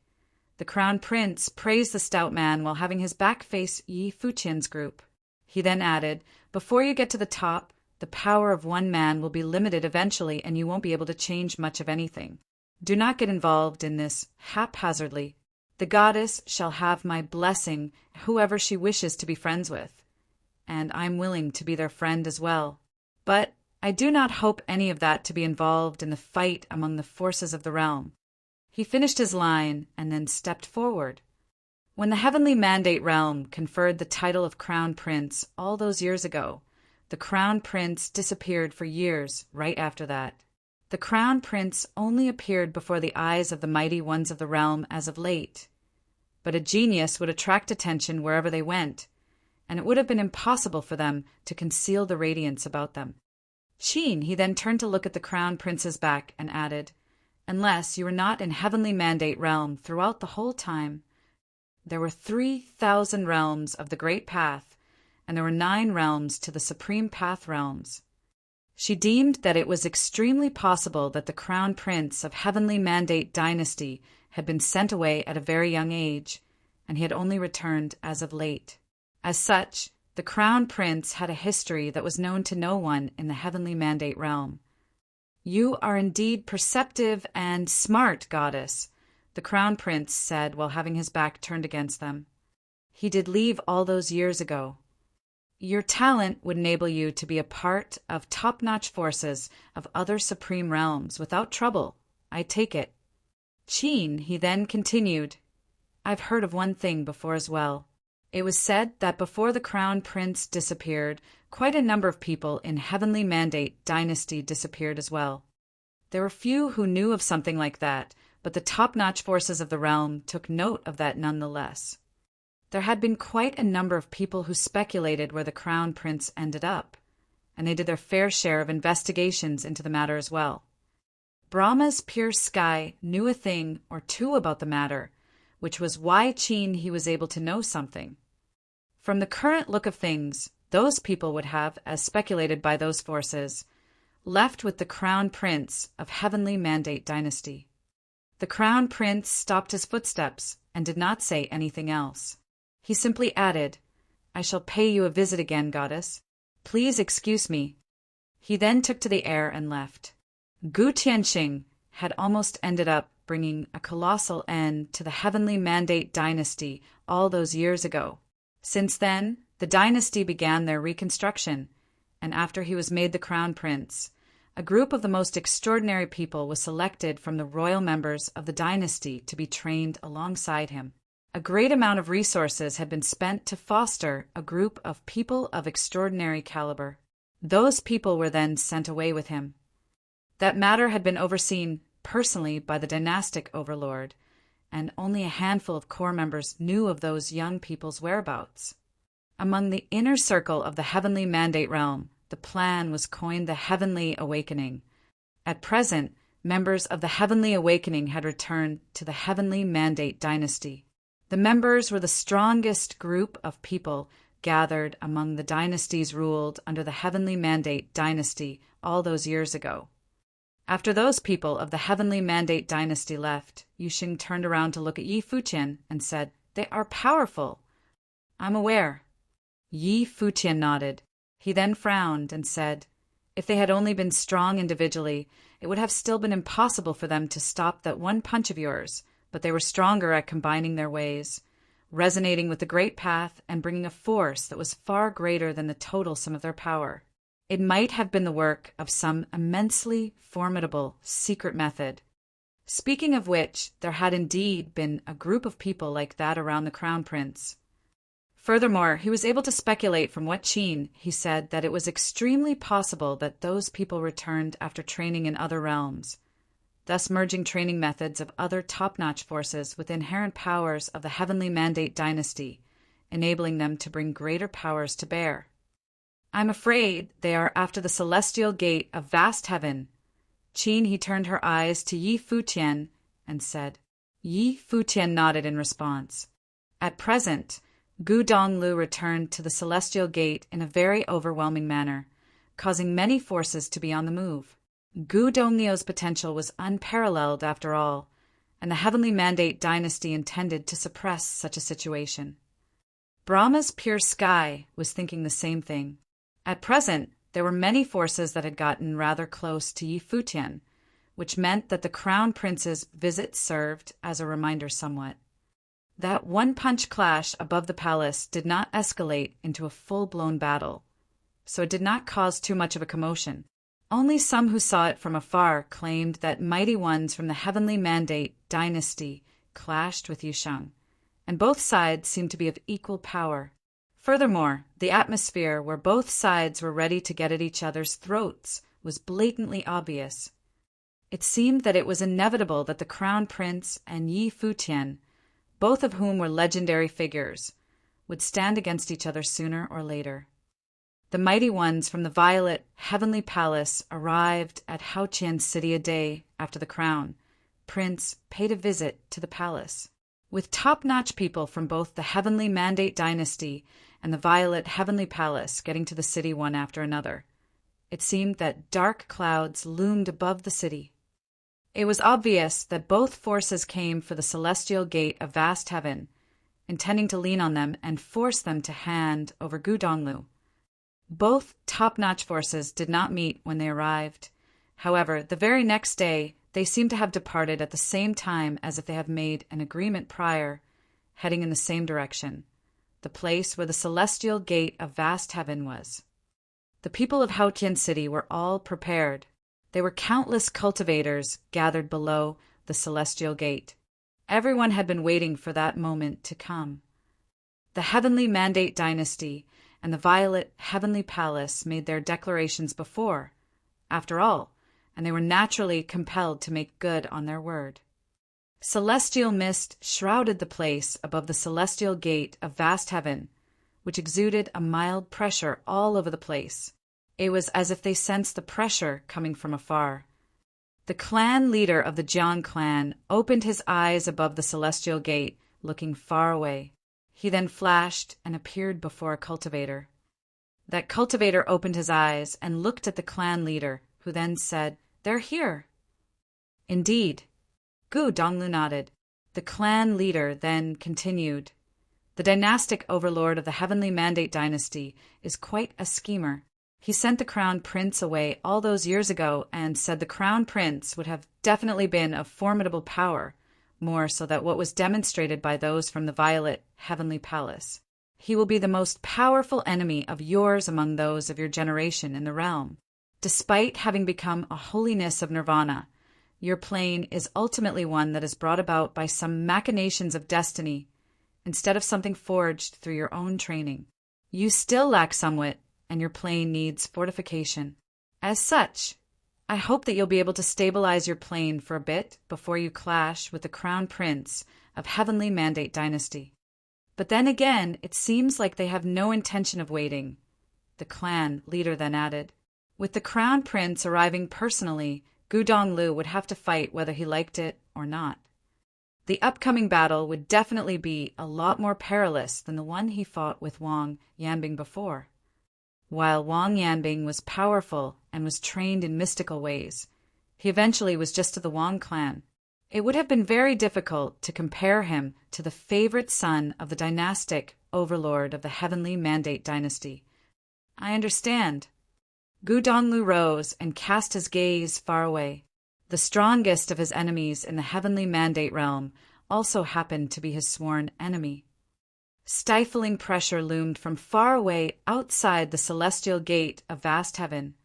The Crown Prince praised the stout man while having his back face Yi Futian's group. He then added, "Before you get to the top, the power of one man will be limited eventually and you won't be able to change much of anything. Do not get involved in this haphazardly. The goddess shall have my blessing whoever she wishes to be friends with, and I'm willing to be their friend as well. But I do not hope any of that to be involved in the fight among the forces of the realm." He finished his line and then stepped forward. When the Heavenly Mandate Realm conferred the title of Crown Prince all those years ago, the Crown Prince disappeared for years right after that. The Crown Prince only appeared before the eyes of the mighty ones of the realm as of late. But a genius would attract attention wherever they went, and it would have been impossible for them to conceal the radiance about them. He then turned to look at the Crown Prince's back and added, "Unless you were not in Heavenly Mandate Realm throughout the whole time. There were 3,000 realms of the Great Path, and there were 9 realms to the Supreme Path realms." She deemed that it was extremely possible that the Crown Prince of Heavenly Mandate Dynasty had been sent away at a very young age, and he had only returned as of late. As such, the Crown Prince had a history that was known to no one in the Heavenly Mandate Realm. "You are indeed perceptive and smart, goddess," the Crown Prince said while having his back turned against them. "He did leave all those years ago. Your talent would enable you to be a part of top-notch forces of other supreme realms without trouble, I take it." He then continued, "I've heard of one thing before as well. It was said that before the Crown Prince disappeared, quite a number of people in Heavenly Mandate Dynasty disappeared as well. There were few who knew of something like that, but the top-notch forces of the realm took note of that nonetheless. There had been quite a number of people who speculated where the Crown Prince ended up, and they did their fair share of investigations into the matter as well. Brahma's pure sky knew a thing or two about the matter, which was why he was able to know something. From the current look of things, those people would have, as speculated by those forces, left with the Crown Prince of Heavenly Mandate Dynasty. The Crown Prince stopped his footsteps and did not say anything else. He simply added, "I shall pay you a visit again, goddess. Please excuse me." He then took to the air and left. Gu Tianxing had almost ended up bringing a colossal end to the Heavenly Mandate Dynasty all those years ago. Since then, the dynasty began their reconstruction, and after he was made the Crown Prince, a group of the most extraordinary people was selected from the royal members of the dynasty to be trained alongside him. A great amount of resources had been spent to foster a group of people of extraordinary caliber. Those people were then sent away with him. That matter had been overseen personally by the dynastic overlord, and only a handful of core members knew of those young people's whereabouts. Among the inner circle of the Heavenly Mandate Realm, the plan was coined the Heavenly Awakening. At present, members of the Heavenly Awakening had returned to the Heavenly Mandate Dynasty. The members were the strongest group of people gathered among the dynasties ruled under the Heavenly Mandate Dynasty all those years ago. After those people of the Heavenly Mandate Dynasty left, Yuxing turned around to look at Yi Futian and said, "They are powerful." "I'm aware." Yi Futian nodded. He then frowned and said, "If they had only been strong individually, it would have still been impossible for them to stop that one punch of yours, but they were stronger at combining their ways, resonating with the Great Path and bringing a force that was far greater than the total sum of their power. It might have been the work of some immensely formidable secret method. Speaking of which, there had indeed been a group of people like that around the Crown Prince. Furthermore, he was able to speculate from what he said that it was extremely possible that those people returned after training in other realms, thus merging training methods of other top-notch forces with inherent powers of the Heavenly Mandate Dynasty, enabling them to bring greater powers to bear. "I'm afraid they are after the celestial gate of vast heaven." He turned her eyes to Yi Futian and said. Yi Futian nodded in response. At present, Gu Donglu returned to the celestial gate in a very overwhelming manner, causing many forces to be on the move. Gu Donglio's potential was unparalleled after all, and the Heavenly Mandate dynasty intended to suppress such a situation. Brahma's pure sky was thinking the same thing. At present, there were many forces that had gotten rather close to Futian, which meant that the crown prince's visit served as a reminder somewhat. That one-punch clash above the palace did not escalate into a full-blown battle, so it did not cause too much of a commotion. Only some who saw it from afar claimed that mighty ones from the Heavenly Mandate dynasty clashed with Yusheng, and both sides seemed to be of equal power. Furthermore, the atmosphere where both sides were ready to get at each other's throats was blatantly obvious. It seemed that it was inevitable that the Crown Prince and Futian, both of whom were legendary figures, would stand against each other sooner or later. The mighty ones from the Violet Heavenly Palace arrived at Futian City a day after the Crown Prince paid a visit to the palace. With top-notch people from both the Heavenly Mandate dynasty and the Violet Heavenly Palace getting to the city one after another, it seemed that dark clouds loomed above the city. It was obvious that both forces came for the celestial gate of vast heaven, intending to lean on them and force them to hand over Gudonglu. Both top-notch forces did not meet when they arrived. However, the very next day, they seemed to have departed at the same time as if they had made an agreement prior, heading in the same direction, the place where the celestial gate of vast heaven was. The people of Futian City were all prepared. There were countless cultivators gathered below the celestial gate. Everyone had been waiting for that moment to come. The Heavenly Mandate dynasty and the Violet Heavenly Palace made their declarations before, after all, and they were naturally compelled to make good on their word. Celestial mist shrouded the place above the celestial gate of vast heaven, which exuded a mild pressure all over the place. It was as if they sensed the pressure coming from afar. The clan leader of the Jiang clan opened his eyes above the celestial gate, looking far away. He then flashed and appeared before a cultivator. That cultivator opened his eyes and looked at the clan leader, who then said, "They're here." Indeed. Gu Donglu nodded. The clan leader then continued, "The dynastic overlord of the Heavenly Mandate dynasty is quite a schemer. He sent the crown prince away all those years ago and said the crown prince would have definitely been of formidable power, more so than what was demonstrated by those from the Violet Heavenly Palace. He will be the most powerful enemy of yours among those of your generation in the realm. Despite having become a holiness of nirvana, your plane is ultimately one that is brought about by some machinations of destiny, instead of something forged through your own training. You still lack somewhat, and your plane needs fortification. As such, I hope that you'll be able to stabilize your plane for a bit before you clash with the crown prince of Heavenly Mandate dynasty. But then again, it seems like they have no intention of waiting," the clan leader then added. "With the crown prince arriving personally, Gu Donglu would have to fight whether he liked it or not. The upcoming battle would definitely be a lot more perilous than the one he fought with Wang Yanbing before. While Wang Yanbing was powerful and was trained in mystical ways, he eventually was just to the Wang clan. It would have been very difficult to compare him to the favorite son of the dynastic overlord of the Heavenly Mandate dynasty." "I understand." Gu Donglu rose and cast his gaze far away. The strongest of his enemies in the Heavenly Mandate realm also happened to be his sworn enemy. Stifling pressure loomed from far away outside the celestial gate of vast heaven.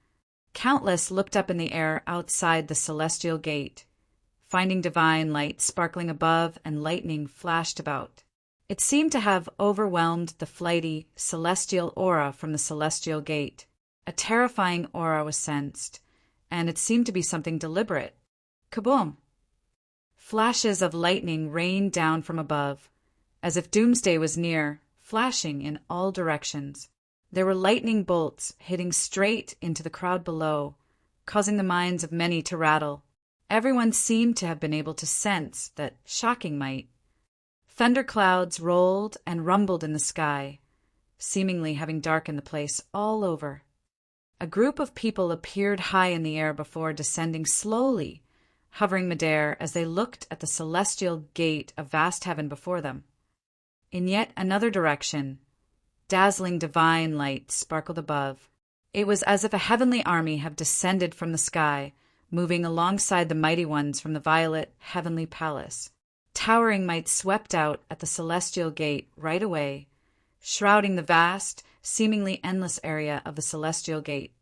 Countless looked up in the air outside the celestial gate, finding divine light sparkling above and lightning flashed about. It seemed to have overwhelmed the flighty, celestial aura from the celestial gate. A terrifying aura was sensed, and it seemed to be something deliberate. Kaboom! Flashes of lightning rained down from above, as if doomsday was near, flashing in all directions. There were lightning bolts hitting straight into the crowd below, causing the minds of many to rattle. Everyone seemed to have been able to sense that shocking might. Thunderclouds rolled and rumbled in the sky, seemingly having darkened the place all over. A group of people appeared high in the air before descending slowly, hovering midair as they looked at the celestial gate of vast heaven before them. In yet another direction, dazzling divine light sparkled above. It was as if a heavenly army had descended from the sky, moving alongside the mighty ones from the violet heavenly palace. Towering might swept out at the celestial gate right away, shrouding the vast, seemingly endless area of the celestial gate.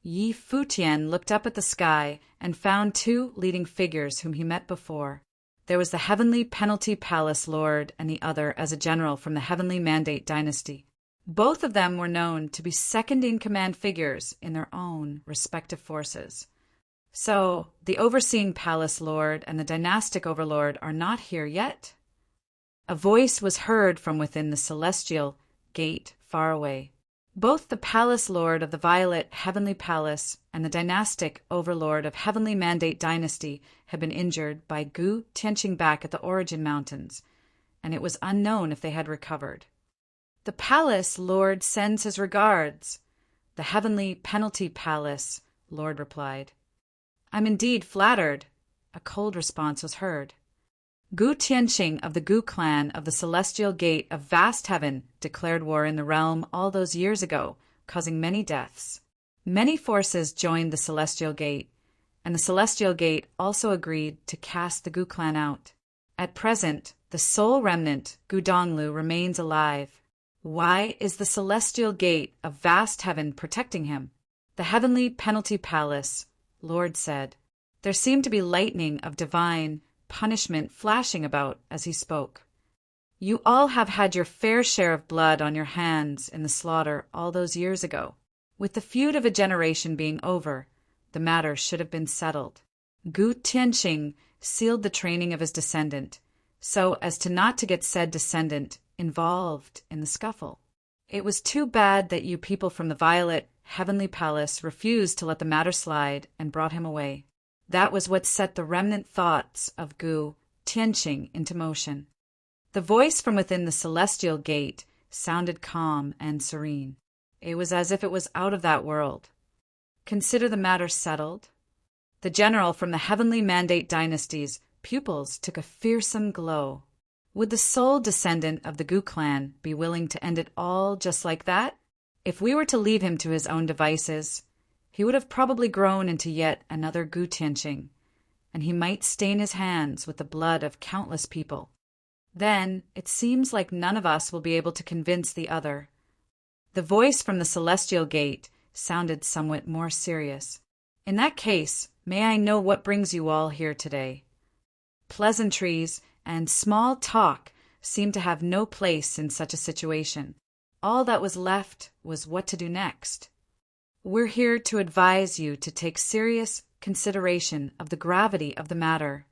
Yi Futian looked up at the sky and found two leading figures whom he met before. There was the heavenly penalty palace lord and the other as a general from the heavenly mandate dynasty. Both of them were known to be second-in-command figures in their own respective forces. So, the overseeing palace lord and the dynastic overlord are not here yet? A voice was heard from within the celestial gate far away. Both the palace lord of the violet heavenly palace and the dynastic overlord of heavenly mandate dynasty had been injured by Gu Tianqing back at the origin mountains, and it was unknown if they had recovered. The palace lord sends his regards. The heavenly penalty palace lord replied. I'm indeed flattered. A cold response was heard. Gu Tianqing of the Gu clan of the celestial gate of vast heaven declared war in the realm all those years ago, causing many deaths. Many forces joined the celestial gate, and the celestial gate also agreed to cast the Gu clan out. At present, the sole remnant, Gu Donglu, remains alive. Why is the celestial gate of vast heaven protecting him? The heavenly penalty palace lord said. There seemed to be lightning of divine punishment flashing about as he spoke. You all have had your fair share of blood on your hands in the slaughter all those years ago. With the feud of a generation being over, the matter should have been settled. Gu Tianqing sealed the training of his descendant, so as to not to get said descendant involved in the scuffle. It was too bad that you people from the violet heavenly palace refused to let the matter slide and brought him away. That was what set the remnant thoughts of Gu Tianqing into motion. The voice from within the celestial gate sounded calm and serene. It was as if it was out of that world. Consider the matter settled. The general from the heavenly mandate dynasty's pupils took a fearsome glow. Would the sole descendant of the Gu clan be willing to end it all just like that? If we were to leave him to his own devices, he would have probably grown into yet another Gu Tianqing, and he might stain his hands with the blood of countless people. Then it seems like none of us will be able to convince the other. The voice from the celestial gate sounded somewhat more serious. In that case, may I know what brings you all here today? Pleasantries and small talk seemed to have no place in such a situation. All that was left was what to do next. We're here to advise you to take serious consideration of the gravity of the matter.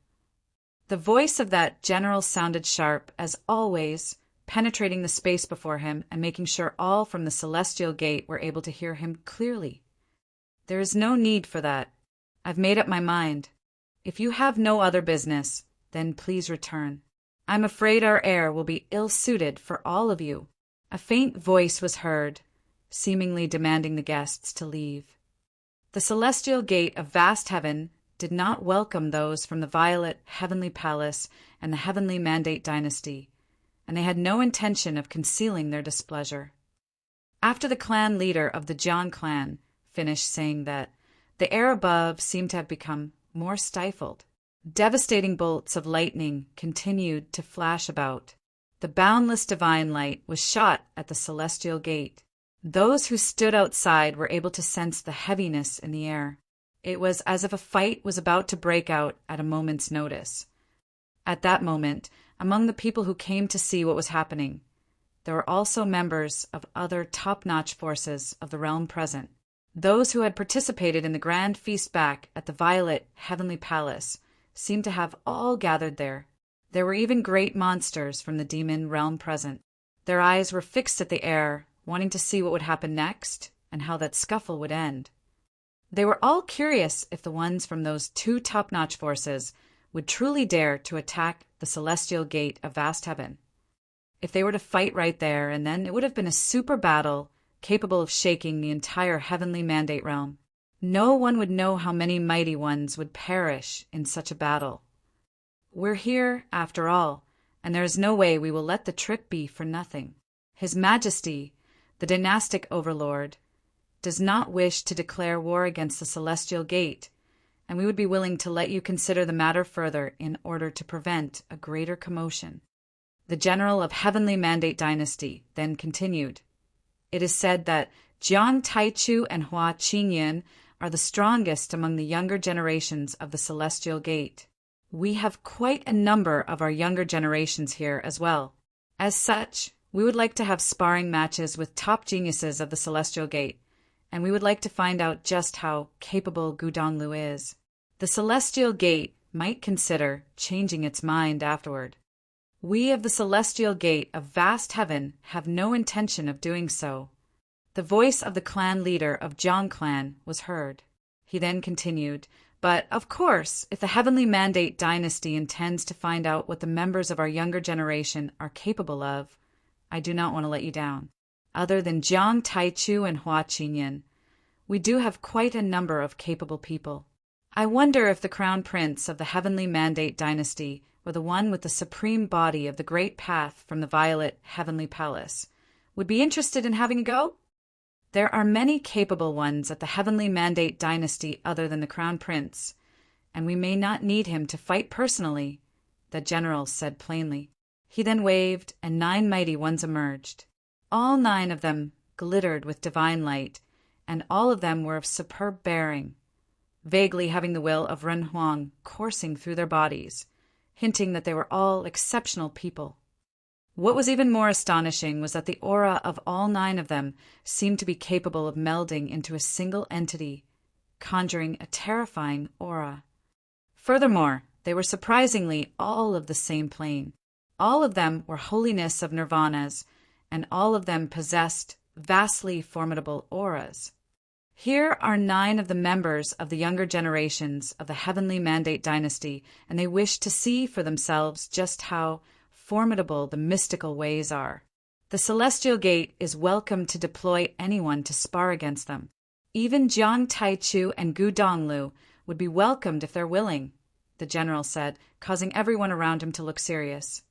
The voice of that general sounded sharp, as always, penetrating the space before him and making sure all from the celestial gate were able to hear him clearly. There is no need for that. I've made up my mind. If you have no other business, then please return. I'm afraid our air will be ill-suited for all of you. A faint voice was heard, seemingly demanding the guests to leave. The celestial gate of vast heaven did not welcome those from the violet heavenly palace and the heavenly mandate dynasty, and they had no intention of concealing their displeasure. After the clan leader of the Jiang clan finished saying that, the air above seemed to have become more stifled. Devastating bolts of lightning continued to flash about. The boundless divine light was shot at the celestial gate. Those who stood outside were able to sense the heaviness in the air. It was as if a fight was about to break out at a moment's notice. At that moment, among the people who came to see what was happening, there were also members of other top-notch forces of the realm present. Those who had participated in the grand feast back at the violet heavenly palace seemed to have all gathered there. There were even great monsters from the demon realm present. Their eyes were fixed at the air, wanting to see what would happen next and how that scuffle would end. They were all curious if the ones from those two top-notch forces would truly dare to attack the celestial gate of vast heaven. If they were to fight right there and then, it would have been a super battle capable of shaking the entire heavenly mandate realm. No one would know how many mighty ones would perish in such a battle. We're here, after all, and there is no way we will let the trip be for nothing. His Majesty, the dynastic overlord, does not wish to declare war against the Celestial Gate, and we would be willing to let you consider the matter further in order to prevent a greater commotion. The general of Heavenly Mandate Dynasty then continued. It is said that Jiang Taichu and Hua Qingyan are the strongest among the younger generations of the Celestial Gate. We have quite a number of our younger generations here as well. As such, we would like to have sparring matches with top geniuses of the Celestial Gate, and we would like to find out just how capable Gudonglu is. The Celestial Gate might consider changing its mind afterward. We of the Celestial Gate of vast heaven have no intention of doing so. The voice of the clan leader of Jiang clan was heard. He then continued, but, of course, if the Heavenly Mandate Dynasty intends to find out what the members of our younger generation are capable of, I do not want to let you down. Other than Jiang Taichu and Hua Qingyan, we do have quite a number of capable people. I wonder if the Crown Prince of the Heavenly Mandate Dynasty, or the one with the supreme body of the Great Path from the Violet Heavenly Palace, would be interested in having a go? There are many capable ones at the Heavenly Mandate Dynasty other than the Crown Prince, and we may not need him to fight personally, the general said plainly. He then waved, and 9 mighty ones emerged. All 9 of them glittered with divine light, and all of them were of superb bearing, vaguely having the will of Ren Huang coursing through their bodies, hinting that they were all exceptional people. What was even more astonishing was that the aura of all 9 of them seemed to be capable of melding into a single entity, conjuring a terrifying aura. Furthermore, they were surprisingly all of the same plane. All of them were holiness of nirvanas, and all of them possessed vastly formidable auras. Here are 9 of the members of the younger generations of the Heavenly Mandate Dynasty, and they wish to see for themselves just how formidable the mystical ways are. The Celestial Gate is welcome to deploy anyone to spar against them. Even Jiang Taichu and Gudonglu would be welcomed if they're willing, the general said, causing everyone around him to look serious.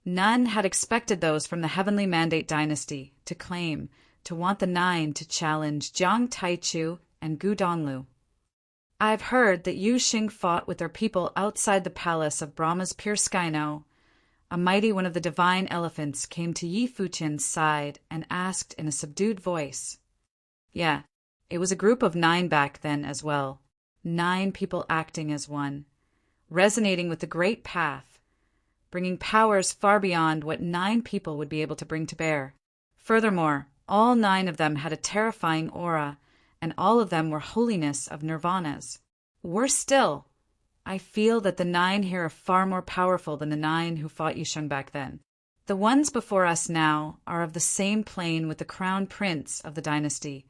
None had expected those from the Heavenly Mandate Dynasty to want the 9 to challenge Jiang Taichu and Gudonglu. I've heard that Yu Xing fought with their people outside the palace of Brahma's pure Skyno. A mighty one of the divine elephants came to Yi Futian's side and asked in a subdued voice. Yeah, it was a group of 9 back then as well. 9 people acting as one, resonating with the great path, bringing powers far beyond what 9 people would be able to bring to bear. Furthermore, all 9 of them had a terrifying aura, and all of them were holiness of nirvanas. Worse still, I feel that the 9 here are far more powerful than the 9 who fought Yusheng back then. The ones before us now are of the same plane with the Crown Prince of the dynasty,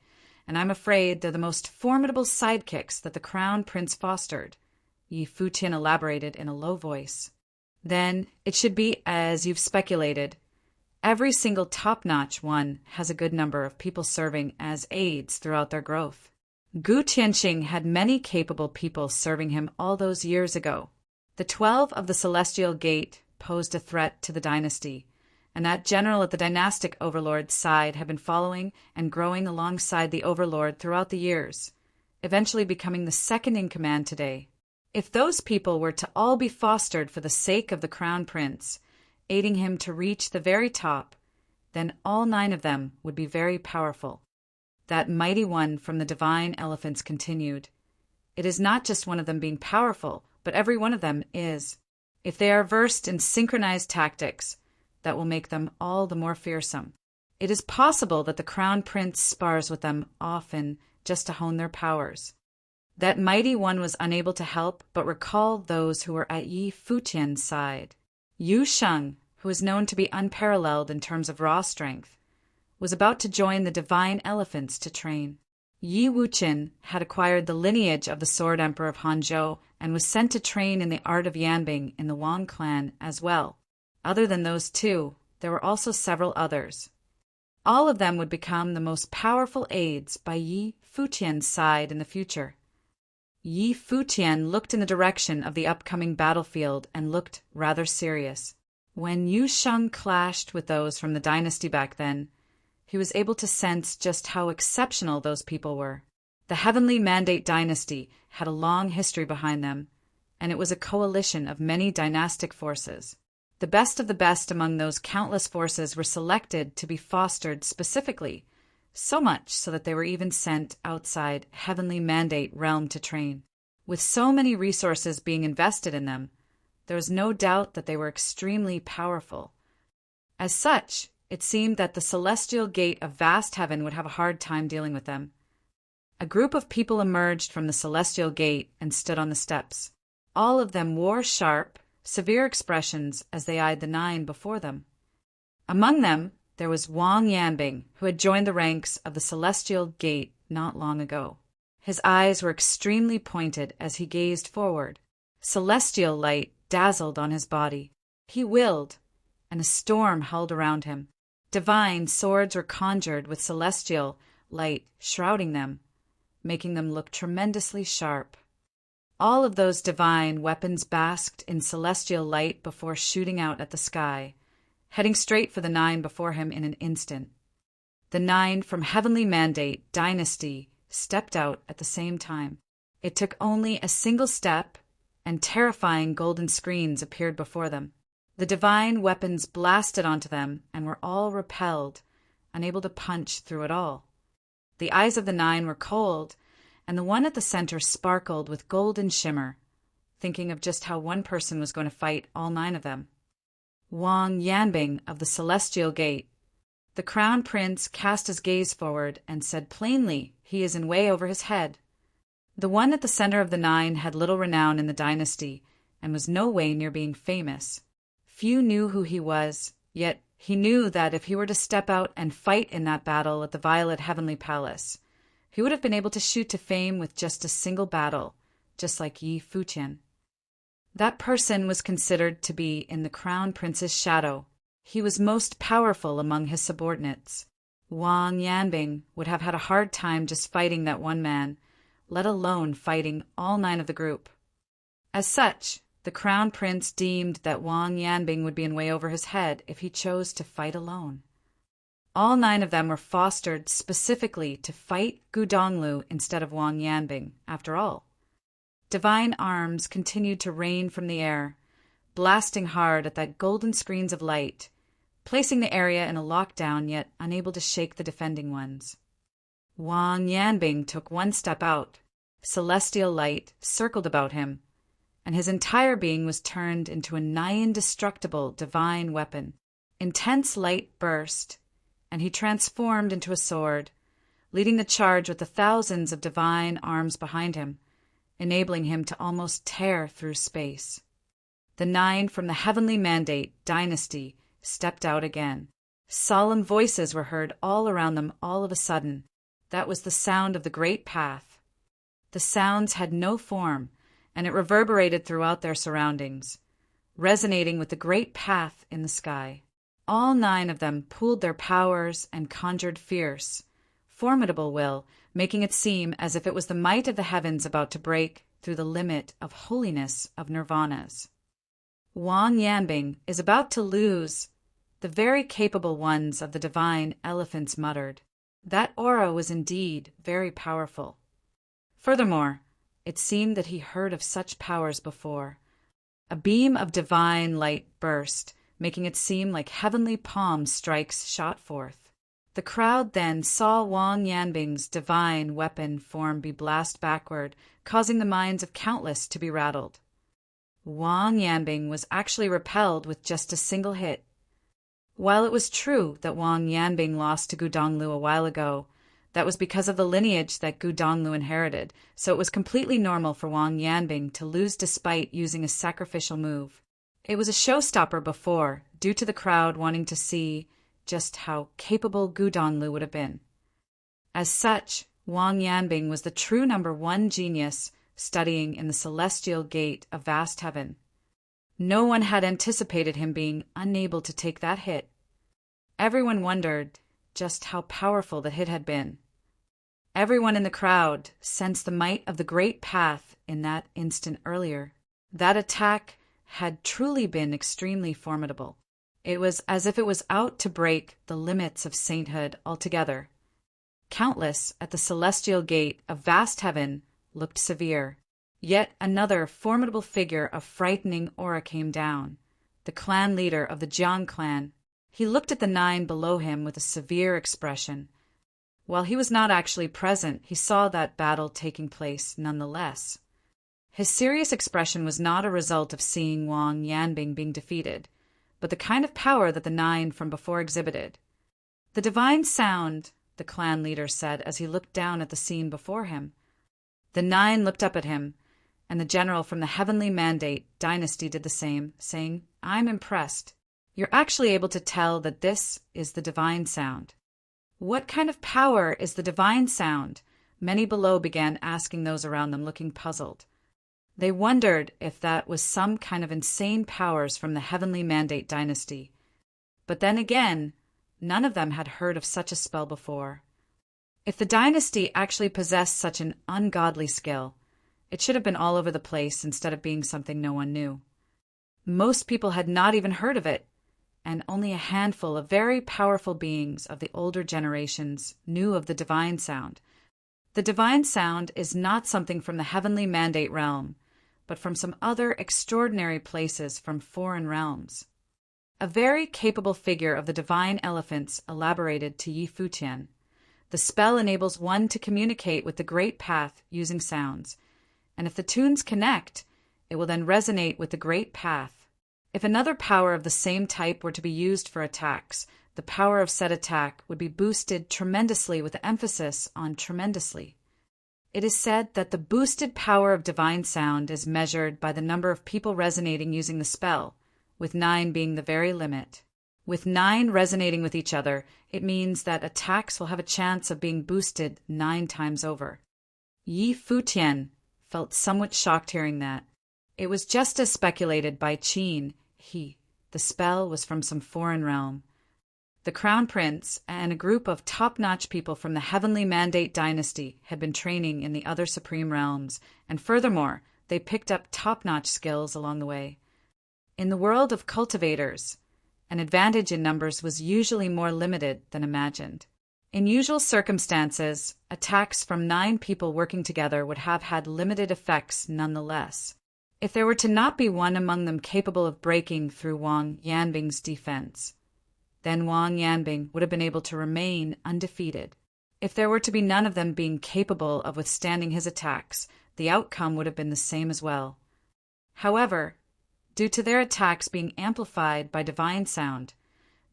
and I'm afraid they're the most formidable sidekicks that the Crown Prince fostered, Yi Futian elaborated in a low voice. Then it should be as you've speculated. Every single top-notch one has a good number of people serving as aides throughout their growth. Gu Tianxing had many capable people serving him all those years ago. The 12 of the Celestial Gate posed a threat to the dynasty, and that general at the dynastic overlord's side had been following and growing alongside the overlord throughout the years, eventually becoming the second in command today. If those people were to all be fostered for the sake of the Crown Prince, aiding him to reach the very top, then all 9 of them would be very powerful. That mighty one from the divine elephants continued. It is not just one of them being powerful, but every one of them is. If they are versed in synchronized tactics, that will make them all the more fearsome. It is possible that the Crown Prince spars with them often just to hone their powers. That mighty one was unable to help but recall those who were at Yi Futian's side. Yu Sheng, who is known to be unparalleled in terms of raw strength, was about to join the divine elephants to train. Yi Wuqian had acquired the lineage of the Sword Emperor of Hanzhou and was sent to train in the art of Yanbing in the Wang clan as well. Other than those 2, there were also several others. All of them would become the most powerful aides by Yi Futian's side in the future. Yi Futian looked in the direction of the upcoming battlefield and looked rather serious. When Yu Sheng clashed with those from the dynasty back then, he was able to sense just how exceptional those people were. The Heavenly Mandate dynasty had a long history behind them, and it was a coalition of many dynastic forces. The best of the best among those countless forces were selected to be fostered specifically, so much so that they were even sent outside Heavenly Mandate realm to train. With so many resources being invested in them, there was no doubt that they were extremely powerful. As such, it seemed that the celestial gate of vast heaven would have a hard time dealing with them. A group of people emerged from the celestial gate and stood on the steps. All of them wore sharp, severe expressions as they eyed the 9 before them. Among them, there was Wang Yanbing, who had joined the ranks of the celestial gate not long ago. His eyes were extremely pointed as he gazed forward. Celestial light dazzled on his body. He willed, and a storm held around him. Divine swords were conjured with celestial light shrouding them, making them look tremendously sharp. All of those divine weapons basked in celestial light before shooting out at the sky, heading straight for the 9 before him in an instant. The 9 from Heavenly Mandate dynasty stepped out at the same time. It took only a single step, and terrifying golden screens appeared before them. The divine weapons blasted onto them and were all repelled, unable to punch through it all. The eyes of the 9 were cold, and the one at the center sparkled with golden shimmer, thinking of just how one person was going to fight all 9 of them. Wang Yanbing of the Celestial Gate. The Crown Prince cast his gaze forward and said plainly he is in way over his head. The one at the center of the 9 had little renown in the dynasty and was no way near being famous. Few knew who he was, yet he knew that if he were to step out and fight in that battle at the Violet Heavenly Palace, he would have been able to shoot to fame with just a single battle, just like Yi Futian. That person was considered to be in the Crown Prince's shadow. He was most powerful among his subordinates. Wang Yanbing would have had a hard time just fighting that one man, let alone fighting all 9 of the group. As such, the Crown Prince deemed that Wang Yanbing would be in way over his head if he chose to fight alone. All 9 of them were fostered specifically to fight Gudonglu instead of Wang Yanbing, after all. Divine arms continued to rain from the air, blasting hard at that golden screens of light, placing the area in a lockdown yet unable to shake the defending ones. Wang Yanbing took one step out. Celestial light circled about him, and his entire being was turned into a nigh-indestructible divine weapon. Intense light burst, and he transformed into a sword, leading the charge with the thousands of divine arms behind him, enabling him to almost tear through space. The 9 from the Heavenly Mandate dynasty stepped out again. Solemn voices were heard all around them all of a sudden. That was the sound of the great path. The sounds had no form, and it reverberated throughout their surroundings, resonating with the great path in the sky. All 9 of them pooled their powers and conjured fierce, formidable will, making it seem as if it was the might of the heavens about to break through the limit of holiness of nirvanas. Wang Yanbing is about to lose. The very capable ones of the divine elephants muttered. That aura was indeed very powerful. Furthermore, it seemed that he heard of such powers before. A beam of divine light burst, making it seem like heavenly palm strikes shot forth. The crowd then saw Wang Yanbing's divine weapon form be blasted backward, causing the minds of countless to be rattled. Wang Yanbing was actually repelled with just a single hit. While it was true that Wang Yanbing lost to Gudonglu a while ago, that was because of the lineage that Gudonglu inherited, so it was completely normal for Wang Yanbing to lose despite using a sacrificial move. It was a showstopper before, due to the crowd wanting to see just how capable Gudonglu would have been. As such, Wang Yanbing was the true number 1 genius studying in the celestial gate of vast heaven. No one had anticipated him being unable to take that hit. Everyone wondered, just how powerful the hit had been. Everyone in the crowd sensed the might of the great path in that instant earlier. That attack had truly been extremely formidable. It was as if it was out to break the limits of sainthood altogether. Countless at the celestial gate of vast heaven looked severe. Yet another formidable figure of frightening aura came down, the clan leader of the Jiang clan. He looked at the 9 below him with a severe expression. While he was not actually present, he saw that battle taking place nonetheless. His serious expression was not a result of seeing Wang Yanbing being defeated, but the kind of power that the 9 from before exhibited. "The divine sound," the clan leader said as he looked down at the scene before him. The 9 looked up at him, and the general from the Heavenly Mandate dynasty did the same, saying, "I'm impressed. You're actually able to tell that this is the divine sound." "What kind of power is the divine sound?" Many below began asking those around them, looking puzzled. They wondered if that was some kind of insane powers from the Heavenly Mandate dynasty. But then again, none of them had heard of such a spell before. If the dynasty actually possessed such an ungodly skill, it should have been all over the place instead of being something no one knew. Most people had not even heard of it, and only a handful of very powerful beings of the older generations knew of the divine sound. The divine sound is not something from the Heavenly Mandate realm, but from some other extraordinary places from foreign realms. A very capable figure of the divine elephants elaborated to Yi Futian. The spell enables one to communicate with the great path using sounds, and if the tunes connect, it will then resonate with the great path. If another power of the same type were to be used for attacks, the power of said attack would be boosted tremendously with emphasis on tremendously. It is said that the boosted power of divine sound is measured by the number of people resonating using the spell, with 9 being the very limit. With 9 resonating with each other, it means that attacks will have a chance of being boosted 9 times over. Yi Futian felt somewhat shocked hearing that. It was just as speculated by Qin. The spell was from some foreign realm. The Crown Prince and a group of top-notch people from the Heavenly Mandate dynasty had been training in the other supreme realms, and furthermore, they picked up top-notch skills along the way. In the world of cultivators, an advantage in numbers was usually more limited than imagined. In usual circumstances, attacks from 9 people working together would have had limited effects nonetheless. If there were to not be one among them capable of breaking through Wang Yanbing's defense, then Wang Yanbing would have been able to remain undefeated. If there were to be none of them being capable of withstanding his attacks, the outcome would have been the same as well. However, due to their attacks being amplified by divine sound,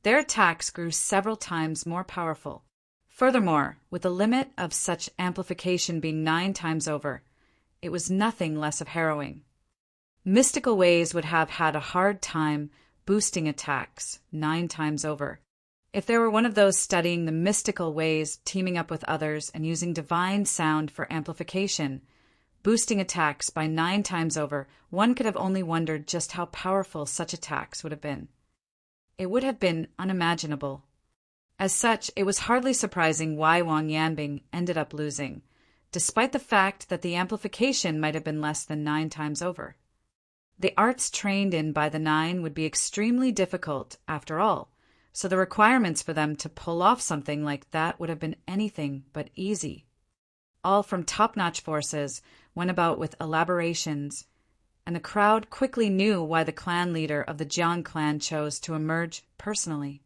their attacks grew several times more powerful. Furthermore, with the limit of such amplification being 9 times over, it was nothing less of harrowing. Mystical ways would have had a hard time boosting attacks 9 times over. If there were one of those studying the mystical ways, teaming up with others, and using divine sound for amplification, boosting attacks by 9 times over, one could have only wondered just how powerful such attacks would have been. It would have been unimaginable. As such, it was hardly surprising why Wang Yanbing ended up losing, despite the fact that the amplification might have been less than 9 times over. The arts trained in by the 9 would be extremely difficult, after all, so the requirements for them to pull off something like that would have been anything but easy. All from top-notch forces went about with elaborations, and the crowd quickly knew why the clan leader of the Jiang clan chose to emerge personally.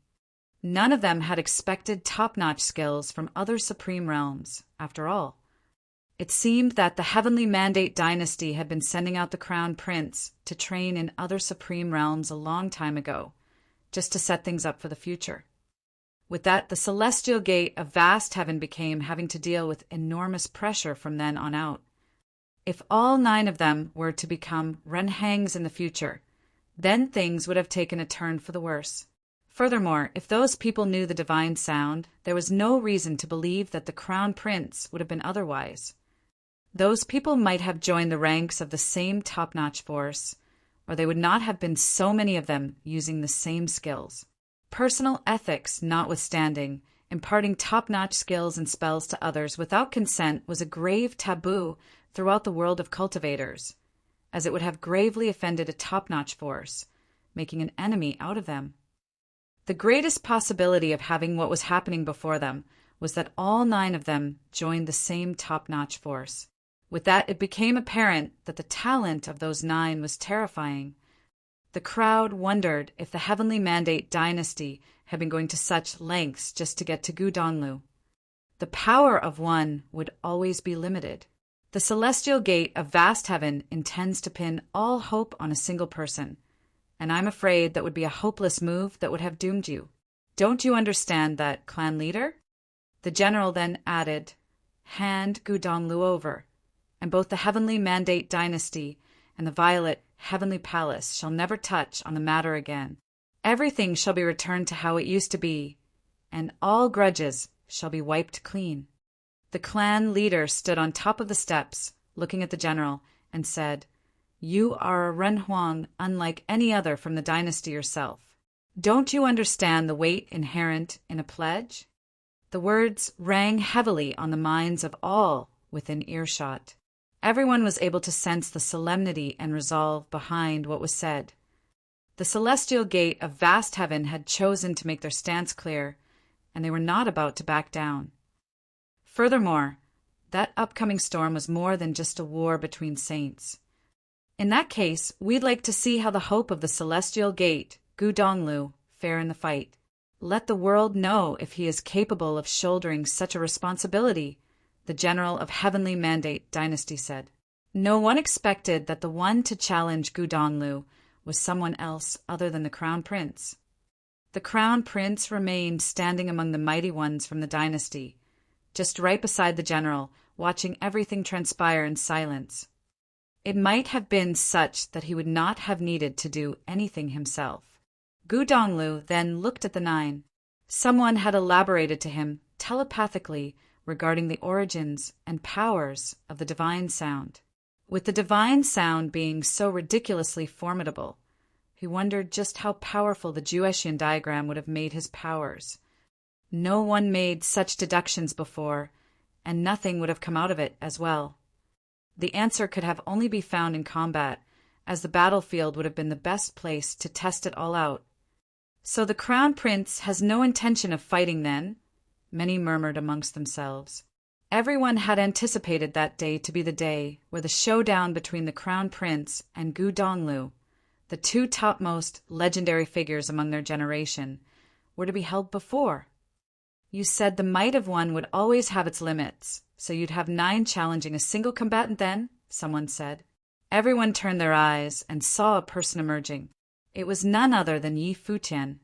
None of them had expected top-notch skills from other supreme realms, after all. It seemed that the Heavenly Mandate dynasty had been sending out the Crown Prince to train in other supreme realms a long time ago, just to set things up for the future. With that, the celestial gate of vast heaven became having to deal with enormous pressure from then on out. If all 9 of them were to become Renhangs in the future, then things would have taken a turn for the worse. Furthermore, if those people knew the divine sound, there was no reason to believe that the Crown Prince would have been otherwise. Those people might have joined the ranks of the same top-notch force, or they would not have been so many of them using the same skills. Personal ethics notwithstanding, Imparting top-notch skills and spells to others without consent was a grave taboo throughout the world of cultivators, as it would have gravely offended a top-notch force, making an enemy out of them. The greatest possibility of having what was happening before them was that all 9 of them joined the same top-notch force. With that, it became apparent that the talent of those 9 was terrifying. The crowd wondered if the Heavenly Mandate dynasty had been going to such lengths just to get to Gudonglu. The power of one would always be limited. The celestial gate of vast heaven intends to pin all hope on a single person, and I'm afraid that would be a hopeless move that would have doomed you. Don't you understand that, clan leader? The general then added, hand Gudonglu over, and both the Heavenly Mandate dynasty and the Violet Heavenly Palace shall never touch on the matter again. Everything shall be returned to how it used to be, and all grudges shall be wiped clean. The clan leader stood on top of the steps, looking at the general, and said, You are a Renhuang unlike any other from the dynasty yourself. Don't you understand the weight inherent in a pledge? The words rang heavily on the minds of all within earshot. Everyone was able to sense the solemnity and resolve behind what was said. The celestial gate of vast heaven had chosen to make their stance clear, and they were not about to back down. Furthermore, that upcoming storm was more than just a war between saints. In that case, we'd like to see how the hope of the celestial gate, Gudonglu, fare in the fight. Let the world know if he is capable of shouldering such a responsibility, the general of Heavenly Mandate dynasty said. No one expected that the one to challenge Gudonglu was someone else other than the Crown Prince. The Crown Prince remained standing among the mighty ones from the dynasty, just right beside the general, watching everything transpire in silence. It might have been such that he would not have needed to do anything himself. Gudonglu then looked at the 9. Someone had elaborated to him telepathically regarding the origins and powers of the divine sound. With the divine sound being so ridiculously formidable, he wondered just how powerful the Juetian diagram would have made his powers. No one made such deductions before, and nothing would have come out of it as well. The answer could have only be found in combat, as the battlefield would have been the best place to test it all out. So the Crown Prince has no intention of fighting then? Many murmured amongst themselves. Everyone had anticipated that day to be the day where the showdown between the Crown Prince and Gudonglu, the 2 topmost legendary figures among their generation, were to be held before. You said the might of one would always have its limits, so you'd have 9 challenging a single combatant then? Someone said. Everyone turned their eyes and saw a person emerging. It was none other than Yi Futian.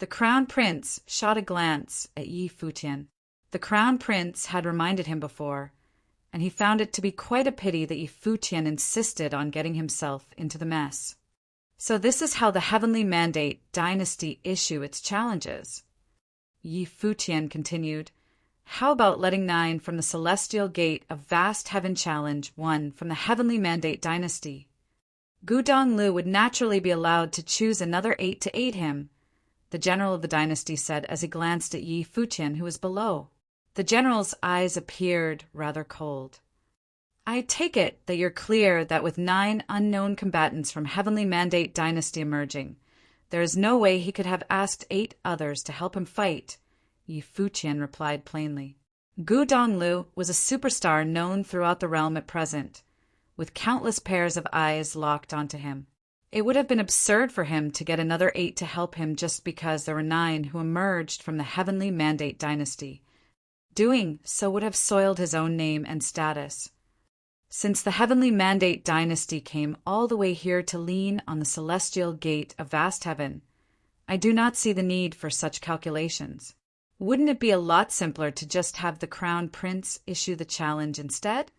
The Crown Prince shot a glance at Yi Futian. The Crown Prince had reminded him before, and he found it to be quite a pity that Yi Futian insisted on getting himself into the mess. So this is how the Heavenly Mandate dynasty issue its challenges. Yi Futian continued, How about letting 9 from the celestial gate of vast heaven challenge 1 from the Heavenly Mandate dynasty? Gudonglu would naturally be allowed to choose another 8 to aid him, the general of the dynasty said as he glanced at Yi Futian, who was below. The general's eyes appeared rather cold. I take it that you're clear that with 9 unknown combatants from Heavenly Mandate dynasty emerging, there is no way he could have asked 8 others to help him fight, Yi Futian replied plainly. Gudonglu was a superstar known throughout the realm at present, with countless pairs of eyes locked onto him. It would have been absurd for him to get another 8 to help him just because there were 9 who emerged from the Heavenly Mandate dynasty. Doing so would have soiled his own name and status. Since the Heavenly Mandate dynasty came all the way here to lean on the celestial gate of vast heaven, I do not see the need for such calculations. Wouldn't it be a lot simpler to just have the Crown Prince issue the challenge instead?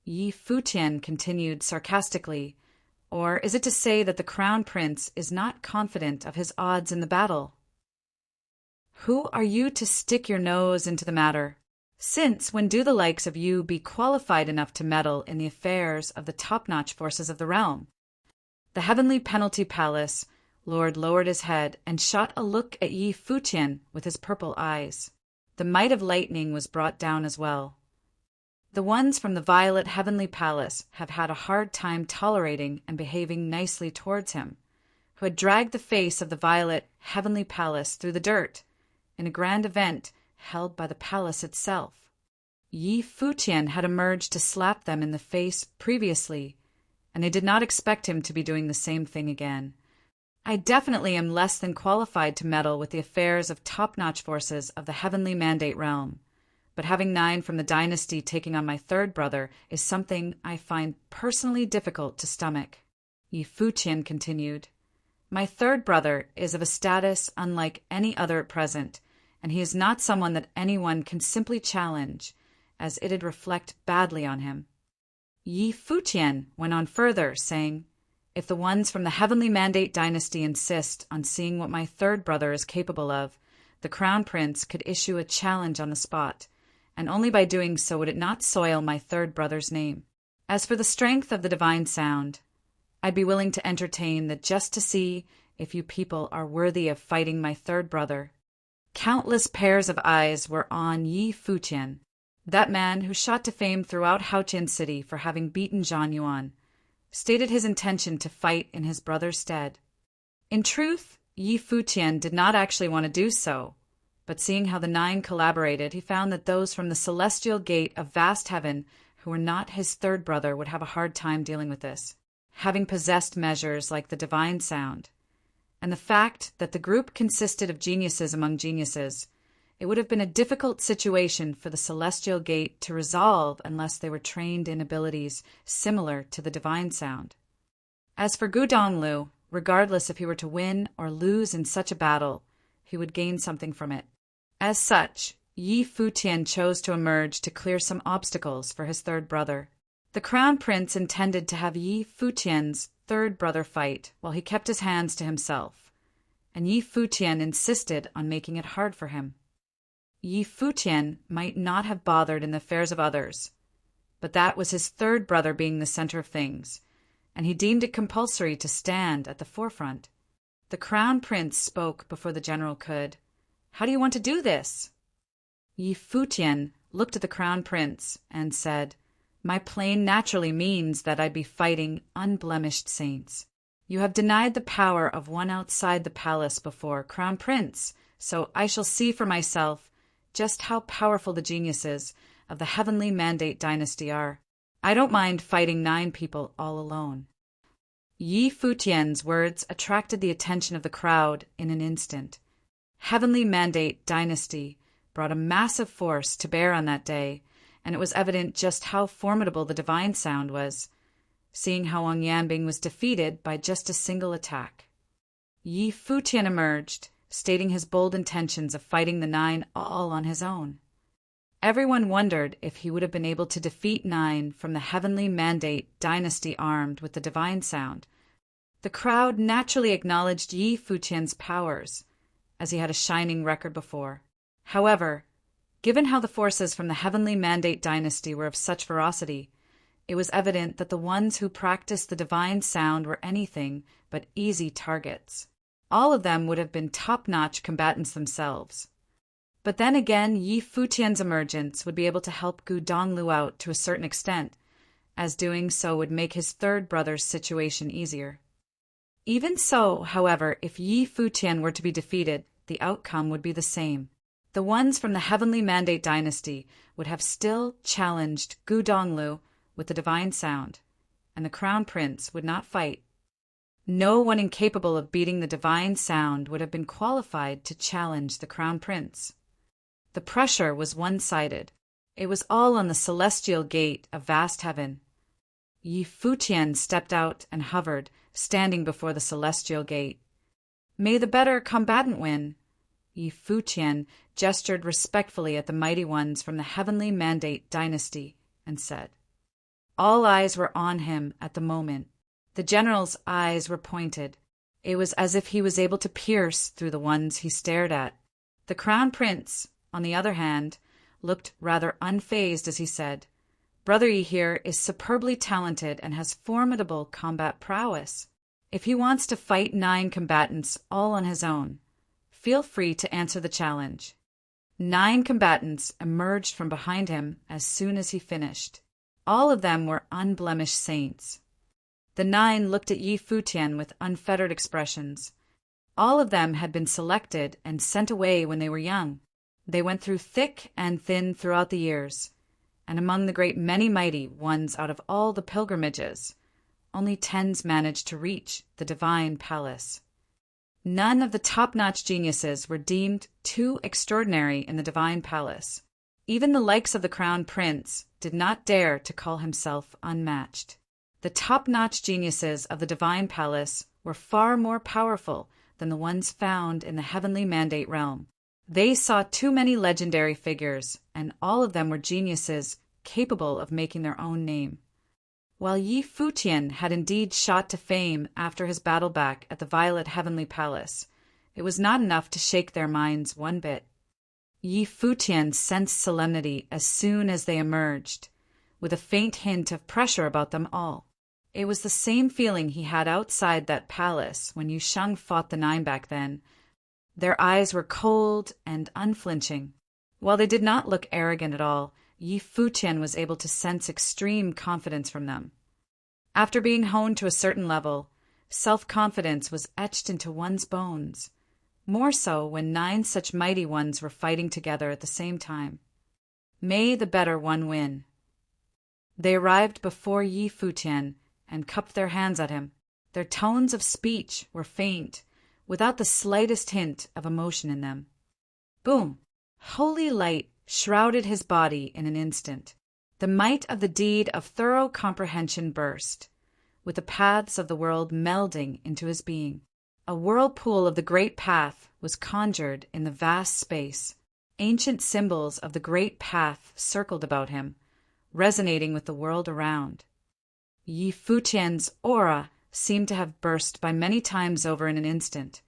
Yi Futian continued sarcastically, or is it to say that the Crown Prince is not confident of his odds in the battle? Who are you to stick your nose into the matter? Since when do the likes of you be qualified enough to meddle in the affairs of the top-notch forces of the realm? The Heavenly Penalty Palace Lord lowered his head and shot a look at Yi Futian with his purple eyes. The might of lightning was brought down as well. The ones from the Violet Heavenly Palace have had a hard time tolerating and behaving nicely towards him, who had dragged the face of the Violet Heavenly Palace through the dirt in a grand event held by the palace itself. Yi Futian had emerged to slap them in the face previously, and they did not expect him to be doing the same thing again. I definitely am less than qualified to meddle with the affairs of top-notch forces of the Heavenly Mandate realm, but having 9 from the dynasty taking on my third brother is something I find personally difficult to stomach. Yi Futian continued, My third brother is of a status unlike any other at present, and he is not someone that anyone can simply challenge, as it'd reflect badly on him. Yi Futian went on further, saying, If the ones from the Heavenly Mandate dynasty insist on seeing what my third brother is capable of, the Crown Prince could issue a challenge on the spot, and only by doing so would it not soil my third brother's name. As for the strength of the divine sound, I'd be willing to entertain that just to see if you people are worthy of fighting my third brother. Countless pairs of eyes were on Yi Futian, that man who shot to fame throughout Haotian City for having beaten Zhang Yuan, stated his intention to fight in his brother's stead. In truth, Yi Futian did not actually want to do so, but seeing how the 9 collaborated, he found that those from the celestial gate of vast heaven who were not his third brother would have a hard time dealing with this, having possessed measures like the divine sound. And the fact that the group consisted of geniuses among geniuses, it would have been a difficult situation for the celestial gate to resolve unless they were trained in abilities similar to the divine sound. As for Gu Donglu, regardless if he were to win or lose in such a battle, he would gain something from it. As such, Yi Futian chose to emerge to clear some obstacles for his third brother. The Crown Prince intended to have Yi Futian's third brother fight while he kept his hands to himself, and Yi Futian insisted on making it hard for him. Yi Futian might not have bothered in the affairs of others, but that was his third brother being the center of things, and he deemed it compulsory to stand at the forefront. The Crown Prince spoke before the general could. How do you want to do this? Yi Futian looked at the Crown Prince and said, My plan naturally means that I'd be fighting unblemished saints. You have denied the power of one outside the palace before, Crown Prince, so I shall see for myself just how powerful the geniuses of the Heavenly Mandate dynasty are. I don't mind fighting 9 people all alone. Yi Futian's words attracted the attention of the crowd in an instant. Heavenly Mandate dynasty brought a massive force to bear on that day, and it was evident just how formidable the divine sound was, seeing how Wang Yanbing was defeated by just a single attack. Yi Futian emerged, stating his bold intentions of fighting the 9 all on his own. Everyone wondered if he would have been able to defeat 9 from the Heavenly Mandate dynasty armed with the divine sound. The crowd naturally acknowledged Yi Futian's powers, as he had a shining record before. However, given how the forces from the Heavenly Mandate dynasty were of such ferocity, it was evident that the ones who practiced the divine sound were anything but easy targets. All of them would have been top-notch combatants themselves. But then again, Yi Futian's emergence would be able to help Gu Donglu out to a certain extent, as doing so would make his third brother's situation easier. Even so, however, if Yi Futian were to be defeated, the outcome would be the same. The ones from the Heavenly Mandate dynasty would have still challenged Gu Donglu with the divine sound, and the Crown Prince would not fight. No one incapable of beating the divine sound would have been qualified to challenge the Crown Prince. The pressure was one-sided. It was all on the celestial gate of vast heaven. Yi Futian stepped out and hovered, standing before the celestial gate. May the better combatant win. Yi Futian gestured respectfully at the mighty ones from the Heavenly Mandate dynasty and said. All eyes were on him at the moment. The general's eyes were pointed. It was as if he was able to pierce through the ones he stared at. The Crown Prince, on the other hand, looked rather unfazed as he said, Brother Yi here is superbly talented and has formidable combat prowess. If he wants to fight 9 combatants all on his own, feel free to answer the challenge. 9 combatants emerged from behind him as soon as he finished. All of them were unblemished saints. The 9 looked at Yi Futian with unfettered expressions. All of them had been selected and sent away when they were young. They went through thick and thin throughout the years, and among the great many mighty ones out of all the pilgrimages, only 10s managed to reach the divine palace. None of the top-notch geniuses were deemed too extraordinary in the divine palace. Even the likes of the crown prince did not dare to call himself unmatched. The top-notch geniuses of the divine palace were far more powerful than the ones found in the heavenly mandate realm. They saw too many legendary figures, and all of them were geniuses capable of making their own name. While Yi Futian had indeed shot to fame after his battle back at the Violet Heavenly Palace, it was not enough to shake their minds one bit. Yi Futian sensed solemnity as soon as they emerged, with a faint hint of pressure about them all. It was the same feeling he had outside that palace when Yu Sheng fought the 9 back then. Their eyes were cold and unflinching. While they did not look arrogant at all, Yi Futian was able to sense extreme confidence from them. After being honed to a certain level, self-confidence was etched into one's bones, more so when 9 such mighty ones were fighting together at the same time. May the better one win. They arrived before Yi Futian and cupped their hands at him. Their tones of speech were faint, without the slightest hint of emotion in them. Boom! Holy light shrouded his body in an instant. The might of the deed of thorough comprehension burst, with the paths of the world melding into his being. A whirlpool of the great path was conjured in the vast space. Ancient symbols of the great path circled about him, resonating with the world around. Yi Futian's aura seemed to have burst by many times over in an instant.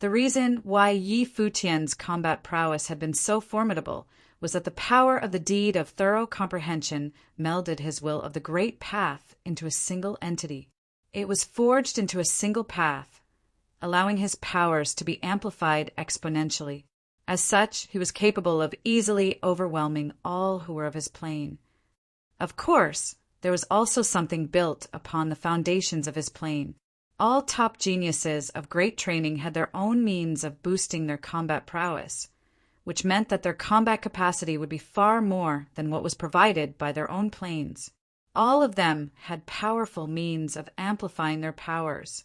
The reason why Yi Futian's combat prowess had been so formidable was that the power of the deed of thorough comprehension melded his will of the great path into a single entity. It was forged into a single path, allowing his powers to be amplified exponentially. As such, he was capable of easily overwhelming all who were of his plane. Of course, there was also something built upon the foundations of his plane. All top geniuses of great training had their own means of boosting their combat prowess, which meant that their combat capacity would be far more than what was provided by their own planes. All of them had powerful means of amplifying their powers.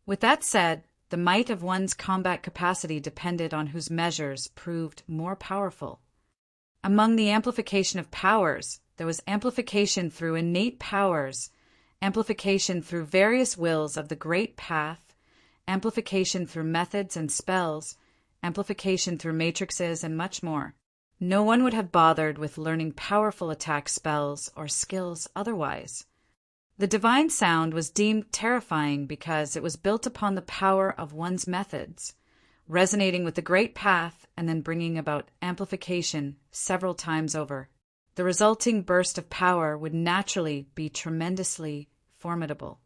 With that said, the might of one's combat capacity depended on whose measures proved more powerful. Among the amplification of powers, there was amplification through innate powers, amplification through various wills of the great path, amplification through methods and spells, amplification through matrices, and much more. No one would have bothered with learning powerful attack spells or skills otherwise. The divine sound was deemed terrifying because it was built upon the power of one's methods, resonating with the great path and then bringing about amplification several times over. The resulting burst of power would naturally be tremendously formidable.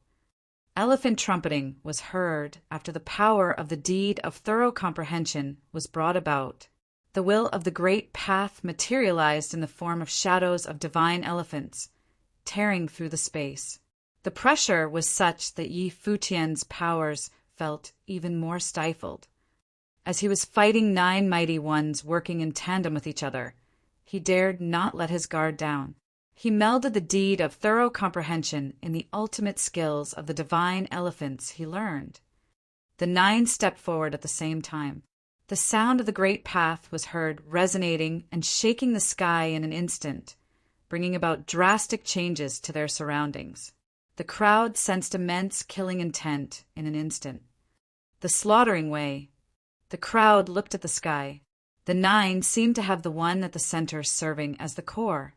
Elephant trumpeting was heard after the power of the deed of thorough comprehension was brought about. The will of the great path materialized in the form of shadows of divine elephants, tearing through the space. The pressure was such that Yi Futian's powers felt even more stifled. As he was fighting 9 mighty ones working in tandem with each other, he dared not let his guard down. He melded the deed of thorough comprehension in the ultimate skills of the divine elephants he learned. The 9 stepped forward at the same time. The sound of the great path was heard resonating and shaking the sky in an instant, bringing about drastic changes to their surroundings. The crowd sensed immense killing intent in an instant. The slaughtering way. The crowd looked at the sky. The 9 seemed to have the one at the center serving as the core,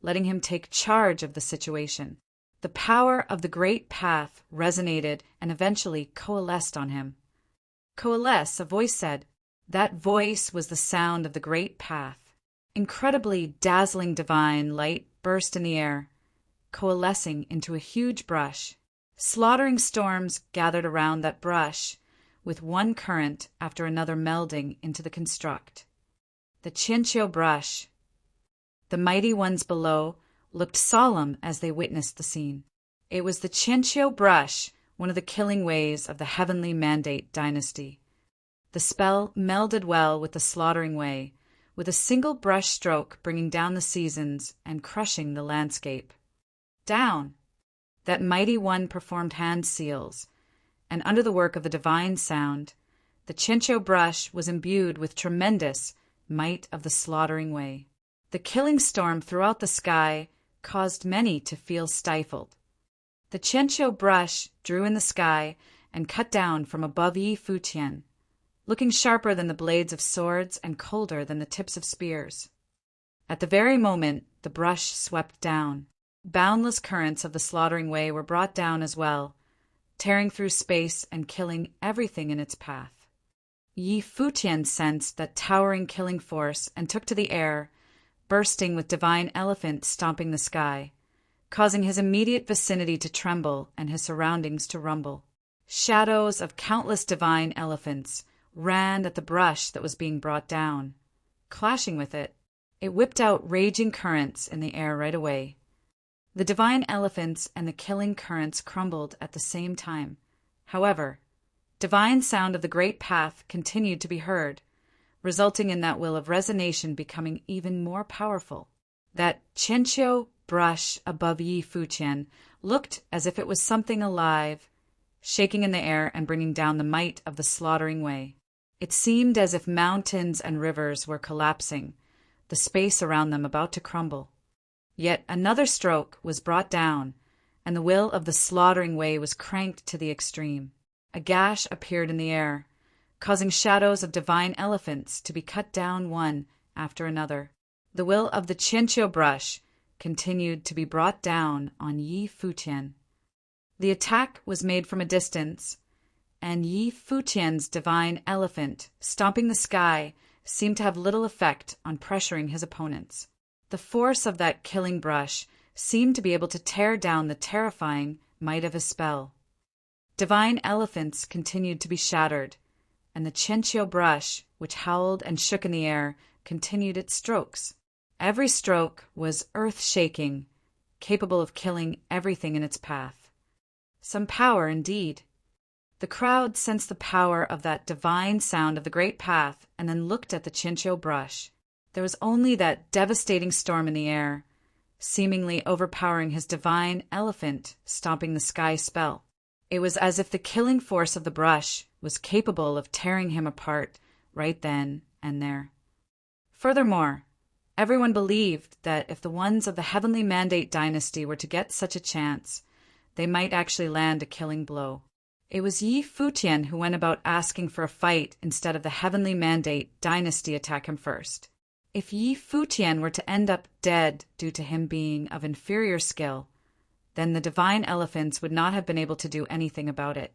letting him take charge of the situation. The power of the great path resonated and eventually coalesced on him. Coalesce, a voice said. That voice was the sound of the great path. Incredibly dazzling divine light burst in the air, coalescing into a huge brush. Slaughtering storms gathered around that brush, with one current after another melding into the construct. The Chinchou brush. The mighty ones below looked solemn as they witnessed the scene. It was the Chinchou brush, one of the killing ways of the Heavenly Mandate dynasty. The spell melded well with the slaughtering way, with a single brush stroke bringing down the seasons and crushing the landscape. Down! That mighty one performed hand seals, and under the work of the divine sound, the Chinchou brush was imbued with tremendous might of the slaughtering way. The killing storm throughout the sky caused many to feel stifled. The Chinchou brush drew in the sky and cut down from above Yi Futian, looking sharper than the blades of swords and colder than the tips of spears. At the very moment the brush swept down, boundless currents of the slaughtering way were brought down as well, tearing through space and killing everything in its path. Yi Futian sensed that towering killing force and took to the air, bursting with divine elephant stomping the sky, causing his immediate vicinity to tremble and his surroundings to rumble. Shadows of countless divine elephants ran at the brush that was being brought down. Clashing with it, it whipped out raging currents in the air right away. The divine elephants and the killing currents crumbled at the same time. However, divine sound of the great path continued to be heard, resulting in that will of resonation becoming even more powerful. That Chinchou brush above Yi Futian looked as if it was something alive, shaking in the air and bringing down the might of the slaughtering way. It seemed as if mountains and rivers were collapsing, the space around them about to crumble. Yet another stroke was brought down, and the will of the slaughtering way was cranked to the extreme. A gash appeared in the air, causing shadows of divine elephants to be cut down one after another. The will of the Chinchou brush continued to be brought down on Yi Futian. The attack was made from a distance, and Yi Futian's divine elephant, stomping the sky, seemed to have little effect on pressuring his opponents. The force of that killing brush seemed to be able to tear down the terrifying might of his spell. Divine elephants continued to be shattered, and the Chinchou brush, which howled and shook in the air, continued its strokes. Every stroke was earth-shaking, capable of killing everything in its path. Some power indeed. The crowd sensed the power of that divine sound of the great path and then looked at the Chinchou brush. There was only that devastating storm in the air, seemingly overpowering his divine elephant stomping the sky spell. It was as if the killing force of the brush was capable of tearing him apart right then and there. Furthermore, everyone believed that if the ones of the Heavenly Mandate dynasty were to get such a chance, they might actually land a killing blow. It was Yi Futian who went about asking for a fight instead of the Heavenly Mandate dynasty attack him first. If Yi Futian were to end up dead due to him being of inferior skill, then the divine elephants would not have been able to do anything about it.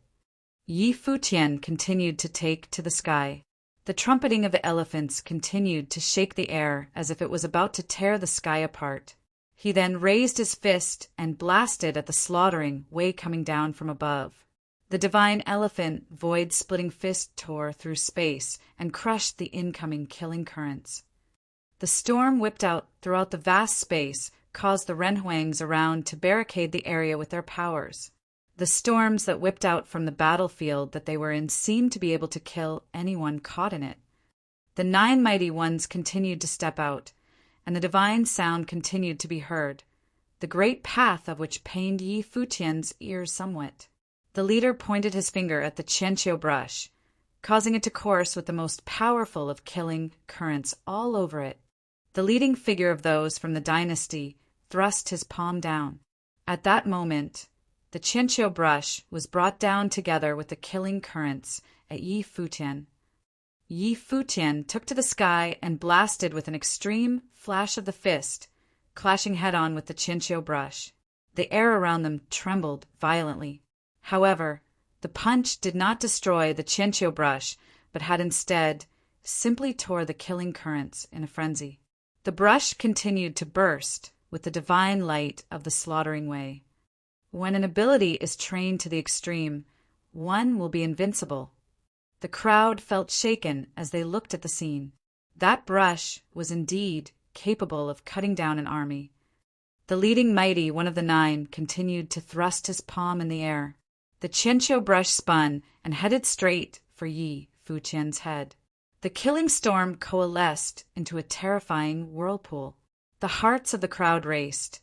Yi Futian continued to take to the sky. The trumpeting of the elephants continued to shake the air as if it was about to tear the sky apart. He then raised his fist and blasted at the slaughtering way coming down from above. The divine elephant void-splitting fist tore through space and crushed the incoming killing currents. The storm whipped out throughout the vast space caused the renhuangs around to barricade the area with their powers. The storms that whipped out from the battlefield that they were in seemed to be able to kill anyone caught in it. The 9 mighty ones continued to step out, and the divine sound continued to be heard, the great path of which pained Yi Futian's ears somewhat. The leader pointed his finger at the Chinchou brush, causing it to course with the most powerful of killing currents all over it. The leading figure of those from the dynasty thrust his palm down. At that moment, the Chinchou brush was brought down together with the killing currents at Yi Futian. Yi Futian took to the sky and blasted with an extreme flash of the fist, clashing head-on with the Chinchou brush. The air around them trembled violently. However, the punch did not destroy the Chinchou brush, but had instead simply tore the killing currents in a frenzy. The brush continued to burst with the divine light of the slaughtering way. When an ability is trained to the extreme, one will be invincible. The crowd felt shaken as they looked at the scene. That brush was indeed capable of cutting down an army. The leading mighty, one of the 9, continued to thrust his palm in the air. The Qianqiu brush spun and headed straight for Yi Futian's head. The killing storm coalesced into a terrifying whirlpool. The hearts of the crowd raced,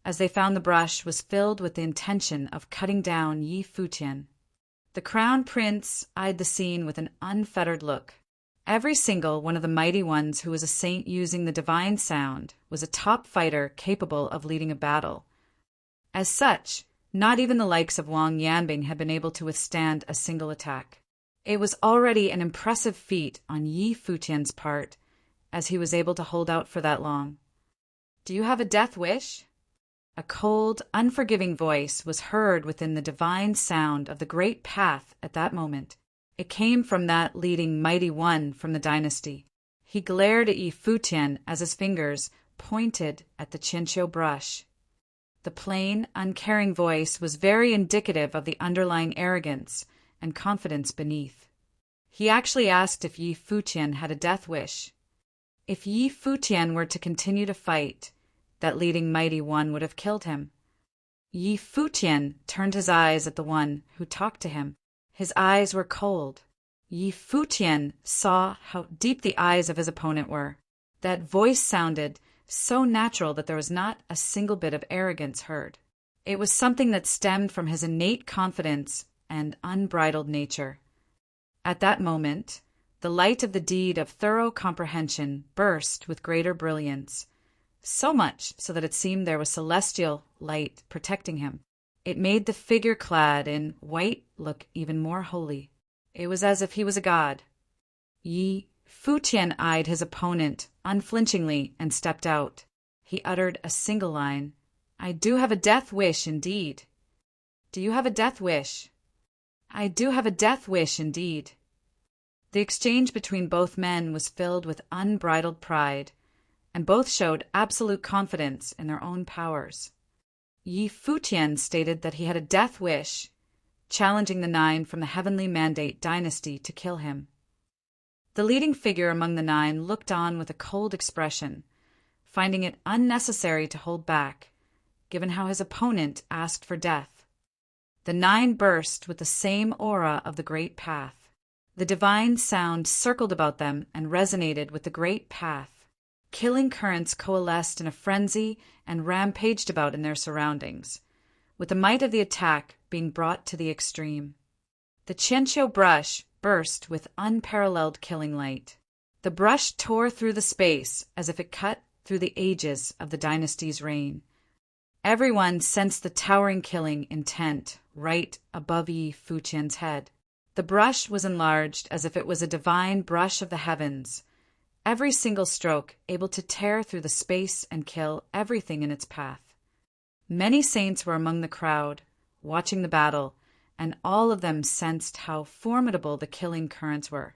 as they found the brush was filled with the intention of cutting down Yi Futian. The crown prince eyed the scene with an unfettered look. Every single one of the mighty ones who was a saint using the divine sound was a top fighter capable of leading a battle. As such, not even the likes of Wang Yanbing had been able to withstand a single attack. It was already an impressive feat on Yi Futian's part, as he was able to hold out for that long. "Do you have a death wish?" A cold, unforgiving voice was heard within the divine sound of the great path at that moment. It came from that leading mighty one from the dynasty. He glared at Yi Futian as his fingers pointed at the Qianqiu brush. The plain, uncaring voice was very indicative of the underlying arrogance and confidence beneath. He actually asked if Yi Futian had a death wish. If Yi Futian were to continue to fight, that leading mighty one would have killed him. Yi Futian turned his eyes at the one who talked to him. His eyes were cold. Yi Futian saw how deep the eyes of his opponent were. That voice sounded so natural that there was not a single bit of arrogance heard. It was something that stemmed from his innate confidence and unbridled nature. At that moment, the light of the deed of thorough comprehension burst with greater brilliance, so much so that it seemed there was celestial light protecting him. It made the figure clad in white look even more holy. It was as if he was a god. Yi Futian eyed his opponent unflinchingly and stepped out. He uttered a single line. "I do have a death wish indeed." "Do you have a death wish?" "I do have a death wish indeed." The exchange between both men was filled with unbridled pride, and both showed absolute confidence in their own powers. Yi Futian stated that he had a death wish, challenging the 9 from the Heavenly Mandate dynasty to kill him. The leading figure among the 9 looked on with a cold expression, finding it unnecessary to hold back, given how his opponent asked for death. The 9 burst with the same aura of the great path. The divine sound circled about them and resonated with the great path. Killing currents coalesced in a frenzy and rampaged about in their surroundings, with the might of the attack being brought to the extreme. The Qianqiu brush burst with unparalleled killing light. The brush tore through the space as if it cut through the ages of the dynasty's reign. Everyone sensed the towering killing intent right above Yi Futian's head. The brush was enlarged as if it was a divine brush of the heavens, every single stroke able to tear through the space and kill everything in its path. Many saints were among the crowd, watching the battle, and all of them sensed how formidable the killing currents were.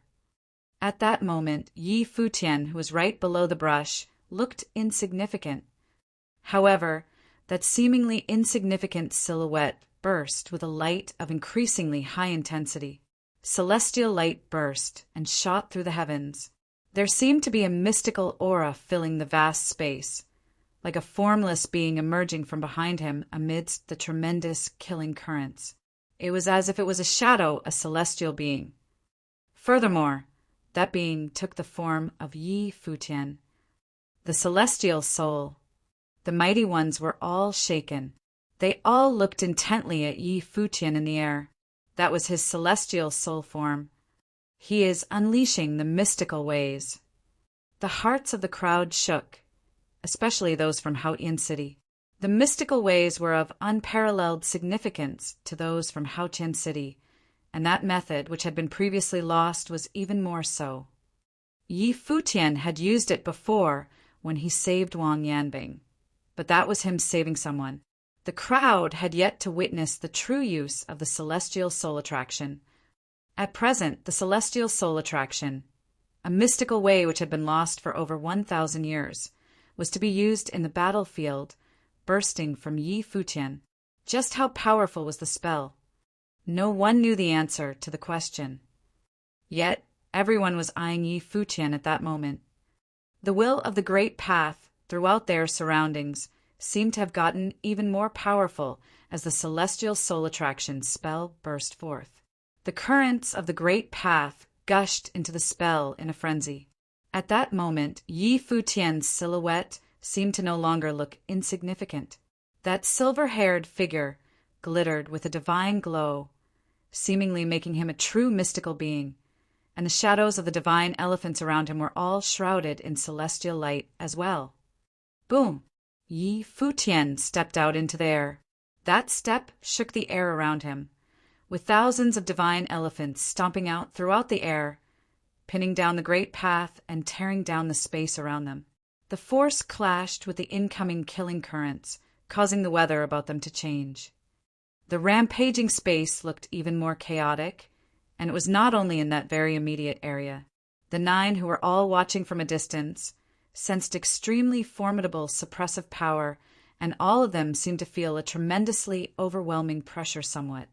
At that moment, Yi Futian, who was right below the brush, looked insignificant. However, that seemingly insignificant silhouette burst with a light of increasingly high intensity. Celestial light burst and shot through the heavens. There seemed to be a mystical aura filling the vast space, like a formless being emerging from behind him amidst the tremendous killing currents. It was as if it was a shadow, a celestial being. Furthermore, that being took the form of Yi Futian, the celestial soul. The mighty ones were all shaken. They all looked intently at Yi Futian in the air. That was his celestial soul form. He is unleashing the mystical ways. The hearts of the crowd shook, especially those from Haotian City. The mystical ways were of unparalleled significance to those from Haotian City, and that method, which had been previously lost, was even more so. Yi Futian had used it before when he saved Wang Yanbing, but that was him saving someone. The crowd had yet to witness the true use of the celestial soul attraction. At present, the celestial soul attraction, a mystical way which had been lost for over 1,000 years, was to be used in the battlefield, bursting from Yi Futian. Just how powerful was the spell? No one knew the answer to the question. Yet, everyone was eyeing Yi Futian at that moment. The will of the great path throughout their surroundings seemed to have gotten even more powerful as the celestial soul attraction spell burst forth. The currents of the great path gushed into the spell in a frenzy. At that moment, Yi Futian's silhouette seemed to no longer look insignificant. That silver-haired figure glittered with a divine glow, seemingly making him a true mystical being, and the shadows of the divine elephants around him were all shrouded in celestial light as well. Boom! Yi Futian stepped out into the air. That step shook the air around him, with thousands of divine elephants stomping out throughout the air, pinning down the great path and tearing down the space around them. The force clashed with the incoming killing currents, causing the weather about them to change. The rampaging space looked even more chaotic, and it was not only in that very immediate area. The 9, who were all watching from a distance, sensed extremely formidable suppressive power, and all of them seemed to feel a tremendously overwhelming pressure somewhat.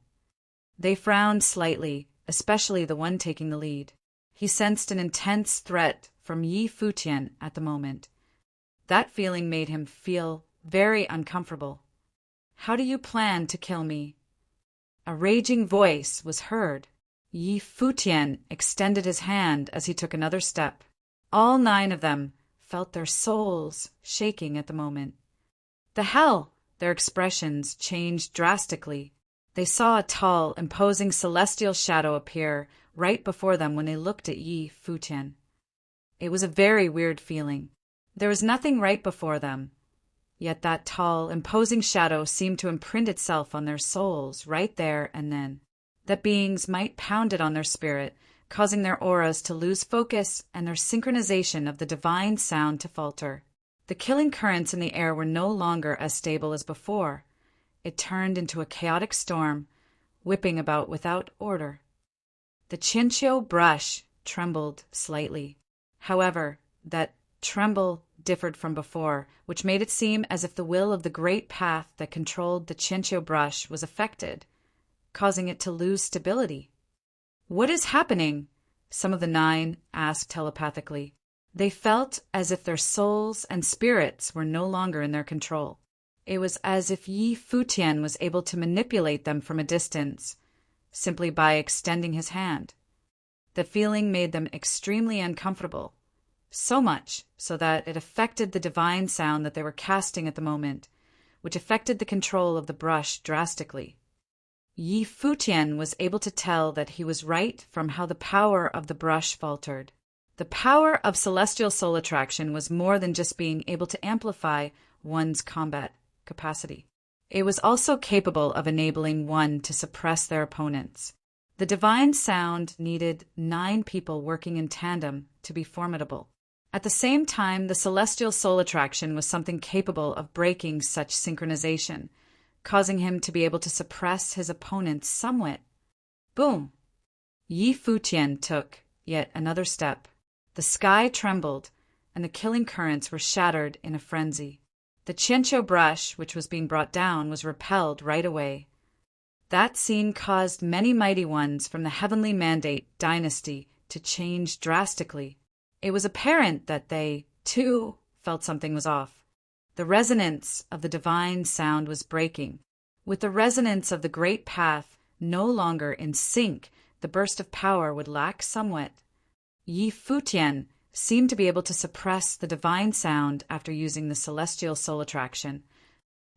They frowned slightly, especially the one taking the lead. He sensed an intense threat from Yi Futian at the moment. That feeling made him feel very uncomfortable. "How do you plan to kill me?" A raging voice was heard. Yi Futian extended his hand as he took another step. All 9 of them felt their souls shaking at the moment. The hell! Their expressions changed drastically. They saw a tall, imposing celestial shadow appear right before them when they looked at Yi Futian. It was a very weird feeling. There was nothing right before them, yet that tall, imposing shadow seemed to imprint itself on their souls right there and then. That beings might pound it on their spirit, causing their auras to lose focus and their synchronization of the divine sound to falter. The killing currents in the air were no longer as stable as before. It turned into a chaotic storm, whipping about without order. The Chinchou brush trembled slightly. However, that tremble differed from before, which made it seem as if the will of the great path that controlled the Chinchou brush was affected, causing it to lose stability. "What is happening?" some of the 9 asked telepathically. They felt as if their souls and spirits were no longer in their control. It was as if Yi Futian was able to manipulate them from a distance, simply by extending his hand. The feeling made them extremely uncomfortable, so much so that it affected the divine sound that they were casting at the moment, which affected the control of the brush drastically. Yi Futian was able to tell that he was right from how the power of the brush faltered. The power of celestial soul attraction was more than just being able to amplify one's combat capacity. It was also capable of enabling one to suppress their opponents. The divine sound needed 9 people working in tandem to be formidable. At the same time, the celestial soul attraction was something capable of breaking such synchronization, causing him to be able to suppress his opponents somewhat. Boom! Yi Futian took yet another step. The sky trembled, and the killing currents were shattered in a frenzy. The Chinchou brush, which was being brought down, was repelled right away. That scene caused many mighty ones from the Heavenly Mandate dynasty to change drastically. It was apparent that they, too, felt something was off. The resonance of the divine sound was breaking. With the resonance of the great path no longer in sync, the burst of power would lack somewhat. Yi Futian seemed to be able to suppress the divine sound after using the celestial soul attraction.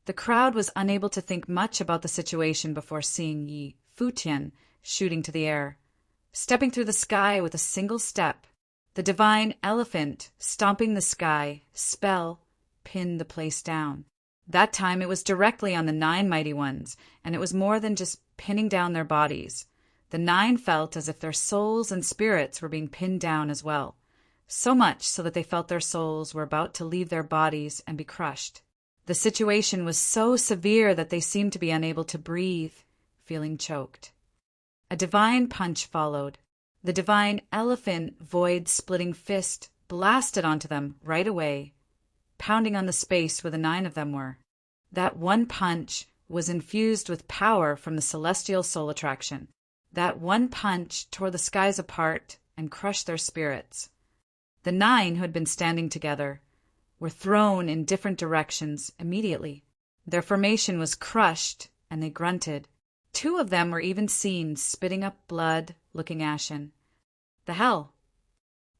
The crowd was unable to think much about the situation before seeing Yi Futian shooting to the air, stepping through the sky with a single step. The divine elephant, stomping the sky, spell, pinned the place down. That time it was directly on the 9 mighty ones, and it was more than just pinning down their bodies. The 9 felt as if their souls and spirits were being pinned down as well, so much so that they felt their souls were about to leave their bodies and be crushed. The situation was so severe that they seemed to be unable to breathe, feeling choked. A divine punch followed. The divine elephant void-splitting fist blasted onto them right away, pounding on the space where the 9 of them were. That one punch was infused with power from the celestial soul attraction. That one punch tore the skies apart and crushed their spirits. The 9 who had been standing together were thrown in different directions immediately. Their formation was crushed, and they grunted. 2 of them were even seen spitting up blood, looking ashen. The hell!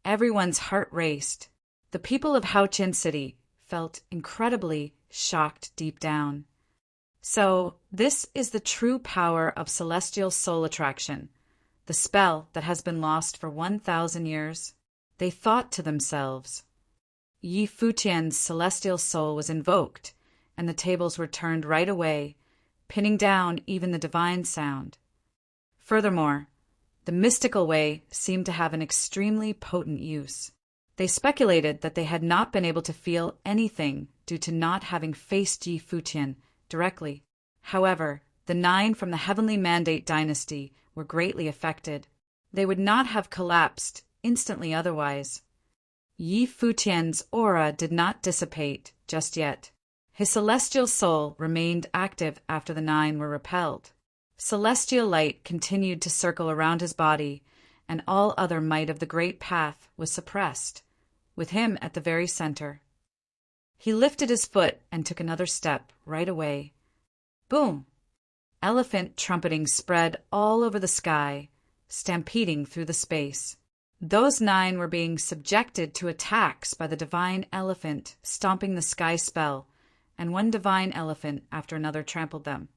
Everyone's heart raced. The people of Futian City felt incredibly shocked deep down. So, this is the true power of celestial soul attraction, the spell that has been lost for 1,000 years. They thought to themselves. Yi Futian's celestial soul was invoked, and the tables were turned right away, pinning down even the divine sound. Furthermore, the mystical way seemed to have an extremely potent use. They speculated that they had not been able to feel anything due to not having faced Yi Futian directly. However, the 9 from the Heavenly Mandate dynasty were greatly affected. They would not have collapsed instantly otherwise. Yi Futian's aura did not dissipate just yet. His celestial soul remained active after the 9 were repelled. Celestial light continued to circle around his body, and all other might of the great path was suppressed, with him at the very center. He lifted his foot and took another step right away. Boom! Elephant trumpeting spread all over the sky, stampeding through the space. Those 9 were being subjected to attacks by the divine elephant stomping the sky spell, and one divine elephant after another trampled them.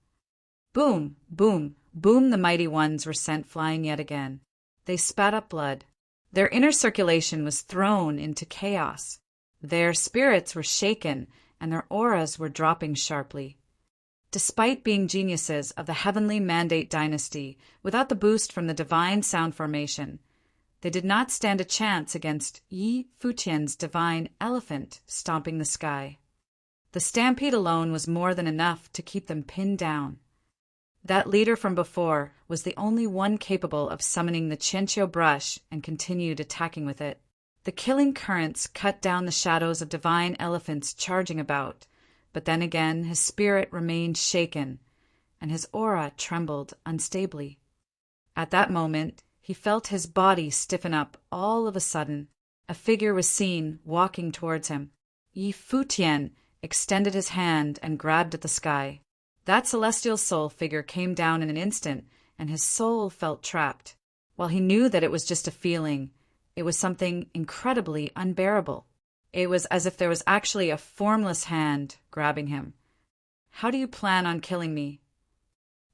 Boom, boom, boom, the mighty ones were sent flying yet again. They spat up blood. Their inner circulation was thrown into chaos. Their spirits were shaken, and their auras were dropping sharply. Despite being geniuses of the Heavenly Mandate dynasty, without the boost from the divine sound formation, they did not stand a chance against Yi Futian's divine elephant stomping the sky. The stampede alone was more than enough to keep them pinned down. That leader from before was the only one capable of summoning the Chencho brush and continued attacking with it. The killing currents cut down the shadows of divine elephants charging about, but then again his spirit remained shaken, and his aura trembled unstably. At that moment, he felt his body stiffen up all of a sudden. A figure was seen walking towards him. Yi Futian extended his hand and grabbed at the sky. That celestial soul figure came down in an instant, and his soul felt trapped. While he knew that it was just a feeling, it was something incredibly unbearable. It was as if there was actually a formless hand grabbing him. "How do you plan on killing me?"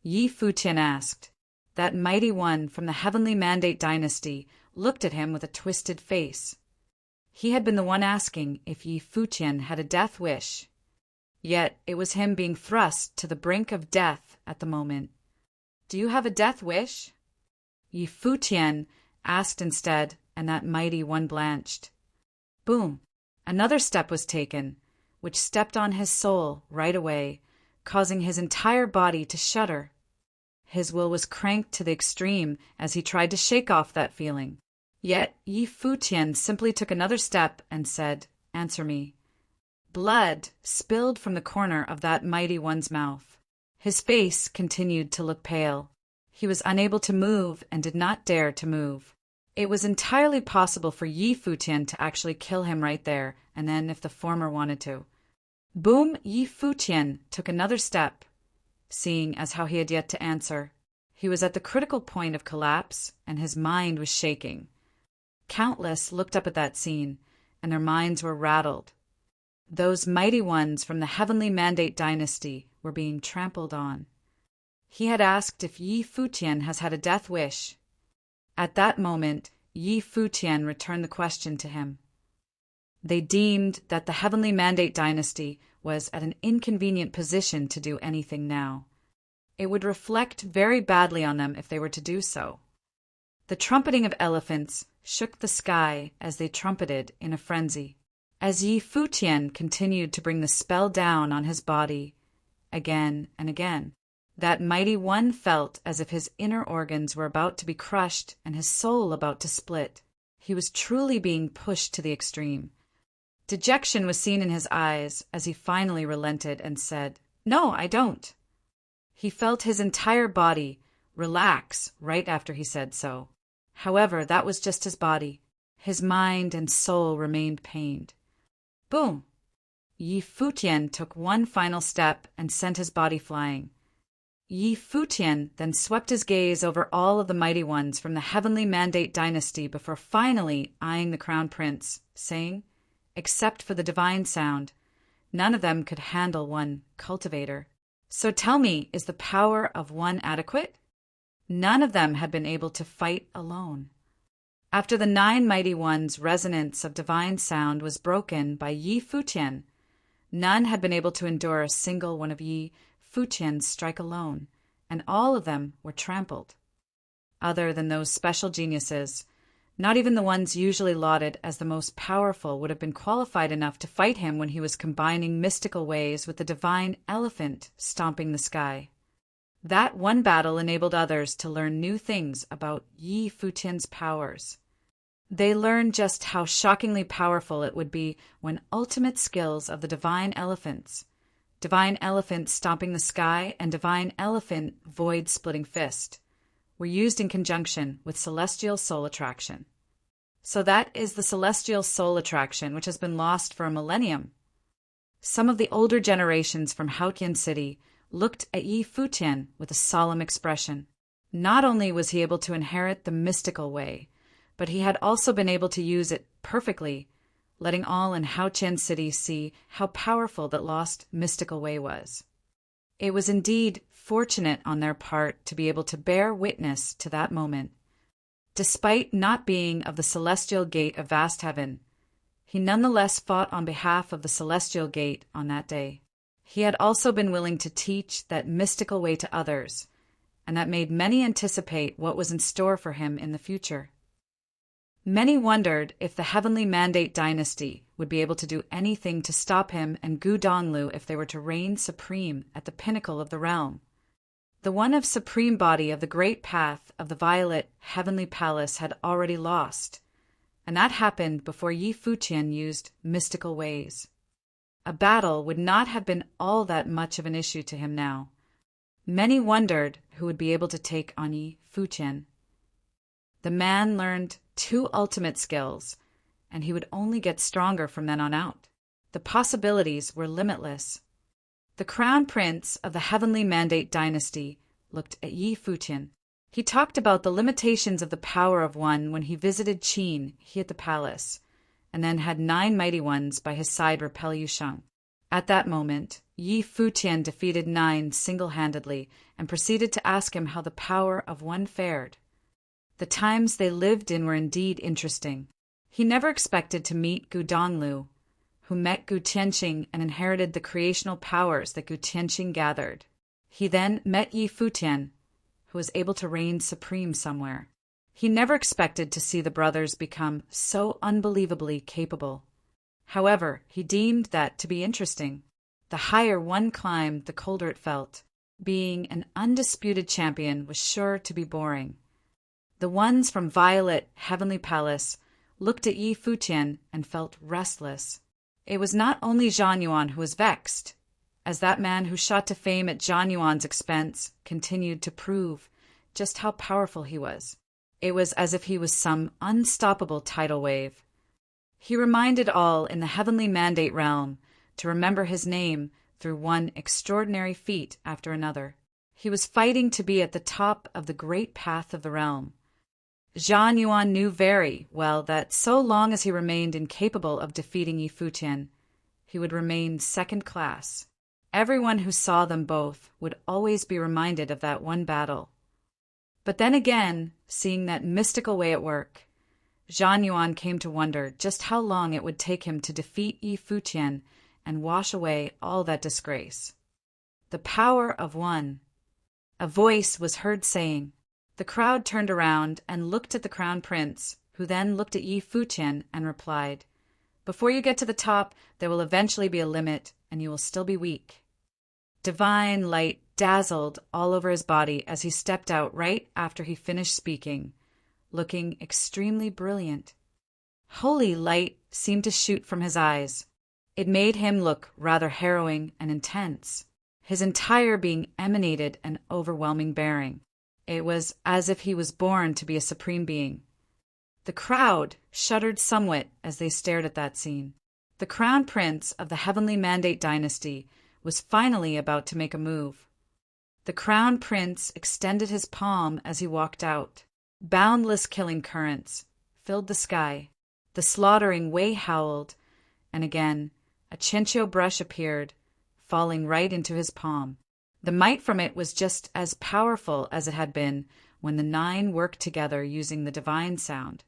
Yi Futian asked. That mighty one from the Heavenly Mandate dynasty looked at him with a twisted face. He had been the one asking if Yi Futian had a death wish. Yet it was him being thrust to the brink of death at the moment. "Do you have a death wish?" Yi Futian asked instead, and that mighty one blanched. Boom! Another step was taken, which stepped on his soul right away, causing his entire body to shudder. His will was cranked to the extreme as he tried to shake off that feeling. Yet Yi Futian simply took another step and said, "Answer me." Blood spilled from the corner of that mighty one's mouth. His face continued to look pale. He was unable to move and did not dare to move. It was entirely possible for Yi Futian to actually kill him right there, and then if the former wanted to. Boom! Yi Futian took another step, seeing as how he had yet to answer. He was at the critical point of collapse, and his mind was shaking. Countless looked up at that scene, and their minds were rattled. Those mighty ones from the Heavenly Mandate dynasty were being trampled on. He had asked if Yi Futian has had a death wish. At that moment, Yi Futian returned the question to him. They deemed that the Heavenly Mandate dynasty was at an inconvenient position to do anything now. It would reflect very badly on them if they were to do so. The trumpeting of elephants shook the sky as they trumpeted in a frenzy. As Yi Futian continued to bring the spell down on his body, again and again, that mighty one felt as if his inner organs were about to be crushed and his soul about to split. He was truly being pushed to the extreme. Dejection was seen in his eyes as he finally relented and said, "No, I don't." He felt his entire body relax right after he said so. However, that was just his body. His mind and soul remained pained. Boom! Yi Futian took one final step and sent his body flying. Yi Futian then swept his gaze over all of the mighty ones from the heavenly mandate dynasty before finally eyeing the crown prince, saying, "Except for the divine sound, none of them could handle one cultivator. So tell me, is the power of one adequate?" None of them had been able to fight alone. After the 9 mighty ones' resonance of divine sound was broken by Yi Futian, none had been able to endure a single one of Yi Futian's strike alone, and all of them were trampled. Other than those special geniuses, not even the ones usually lauded as the most powerful would have been qualified enough to fight him when he was combining mystical ways with the divine elephant stomping the sky. That one battle enabled others to learn new things about Yi Futian's powers. They learned just how shockingly powerful it would be when ultimate skills of the divine elephant stomping the sky and divine elephant void-splitting fist, were used in conjunction with celestial soul attraction. So that is the celestial soul attraction which has been lost for a millennium. Some of the older generations from Futian City looked at Yi Futian with a solemn expression. Not only was he able to inherit the mystical way, but he had also been able to use it perfectly, letting all in Futian City see how powerful that lost mystical way was. It was indeed fortunate on their part to be able to bear witness to that moment. Despite not being of the celestial gate of vast heaven, he nonetheless fought on behalf of the celestial gate on that day. He had also been willing to teach that mystical way to others, and that made many anticipate what was in store for him in the future. Many wondered if the heavenly mandate dynasty would be able to do anything to stop him and Gu Donglu if they were to reign supreme at the pinnacle of the realm. The one of supreme body of the great path of the violet heavenly palace had already lost, and that happened before Yi Futian used mystical ways. A battle would not have been all that much of an issue to him now. Many wondered who would be able to take on Yi Futian. The man learned 2 ultimate skills, and he would only get stronger from then on out. The possibilities were limitless. The crown prince of the heavenly mandate dynasty looked at Yi Futian. He talked about the limitations of the power of one when he visited Qin he at the palace, and then had 9 mighty ones by his side repel Yusheng. At that moment, Yi Futian defeated 9 single-handedly and proceeded to ask him how the power of one fared. The times they lived in were indeed interesting. He never expected to meet Gu Donglu, who met Gu Tianqing and inherited the creational powers that Gu Tianqing gathered. He then met Yi Futian, who was able to reign supreme somewhere. He never expected to see the brothers become so unbelievably capable. However, he deemed that to be interesting. The higher one climbed, the colder it felt. Being an undisputed champion was sure to be boring. The ones from Violet Heavenly Palace looked at Yi Futian and felt restless. It was not only Zhang Yuan who was vexed, as that man who shot to fame at Zhang Yuan's expense continued to prove just how powerful he was. It was as if he was some unstoppable tidal wave. He reminded all in the heavenly mandate realm to remember his name through one extraordinary feat after another. He was fighting to be at the top of the great path of the realm. Zhang Yuan knew very well that so long as he remained incapable of defeating Yi Futian, he would remain second class. Everyone who saw them both would always be reminded of that one battle. But then again, seeing that mystical way at work, Zhang Yuan came to wonder just how long it would take him to defeat Yi Futian and wash away all that disgrace. The power of one. A voice was heard saying. The crowd turned around and looked at the crown prince, who then looked at Yi Futian and replied, "Before you get to the top, there will eventually be a limit, and you will still be weak." Divine light dazzled all over his body as he stepped out right after he finished speaking, looking extremely brilliant. Holy light seemed to shoot from his eyes. It made him look rather harrowing and intense. His entire being emanated an overwhelming bearing. It was as if he was born to be a supreme being. The crowd shuddered somewhat as they stared at that scene. The crown prince of the Heavenly Mandate dynasty was finally about to make a move. The crown prince extended his palm as he walked out. Boundless killing currents filled the sky. The slaughtering way howled, and again a chinchou brush appeared, falling right into his palm. The might from it was just as powerful as it had been when the 9 worked together using the divine sound.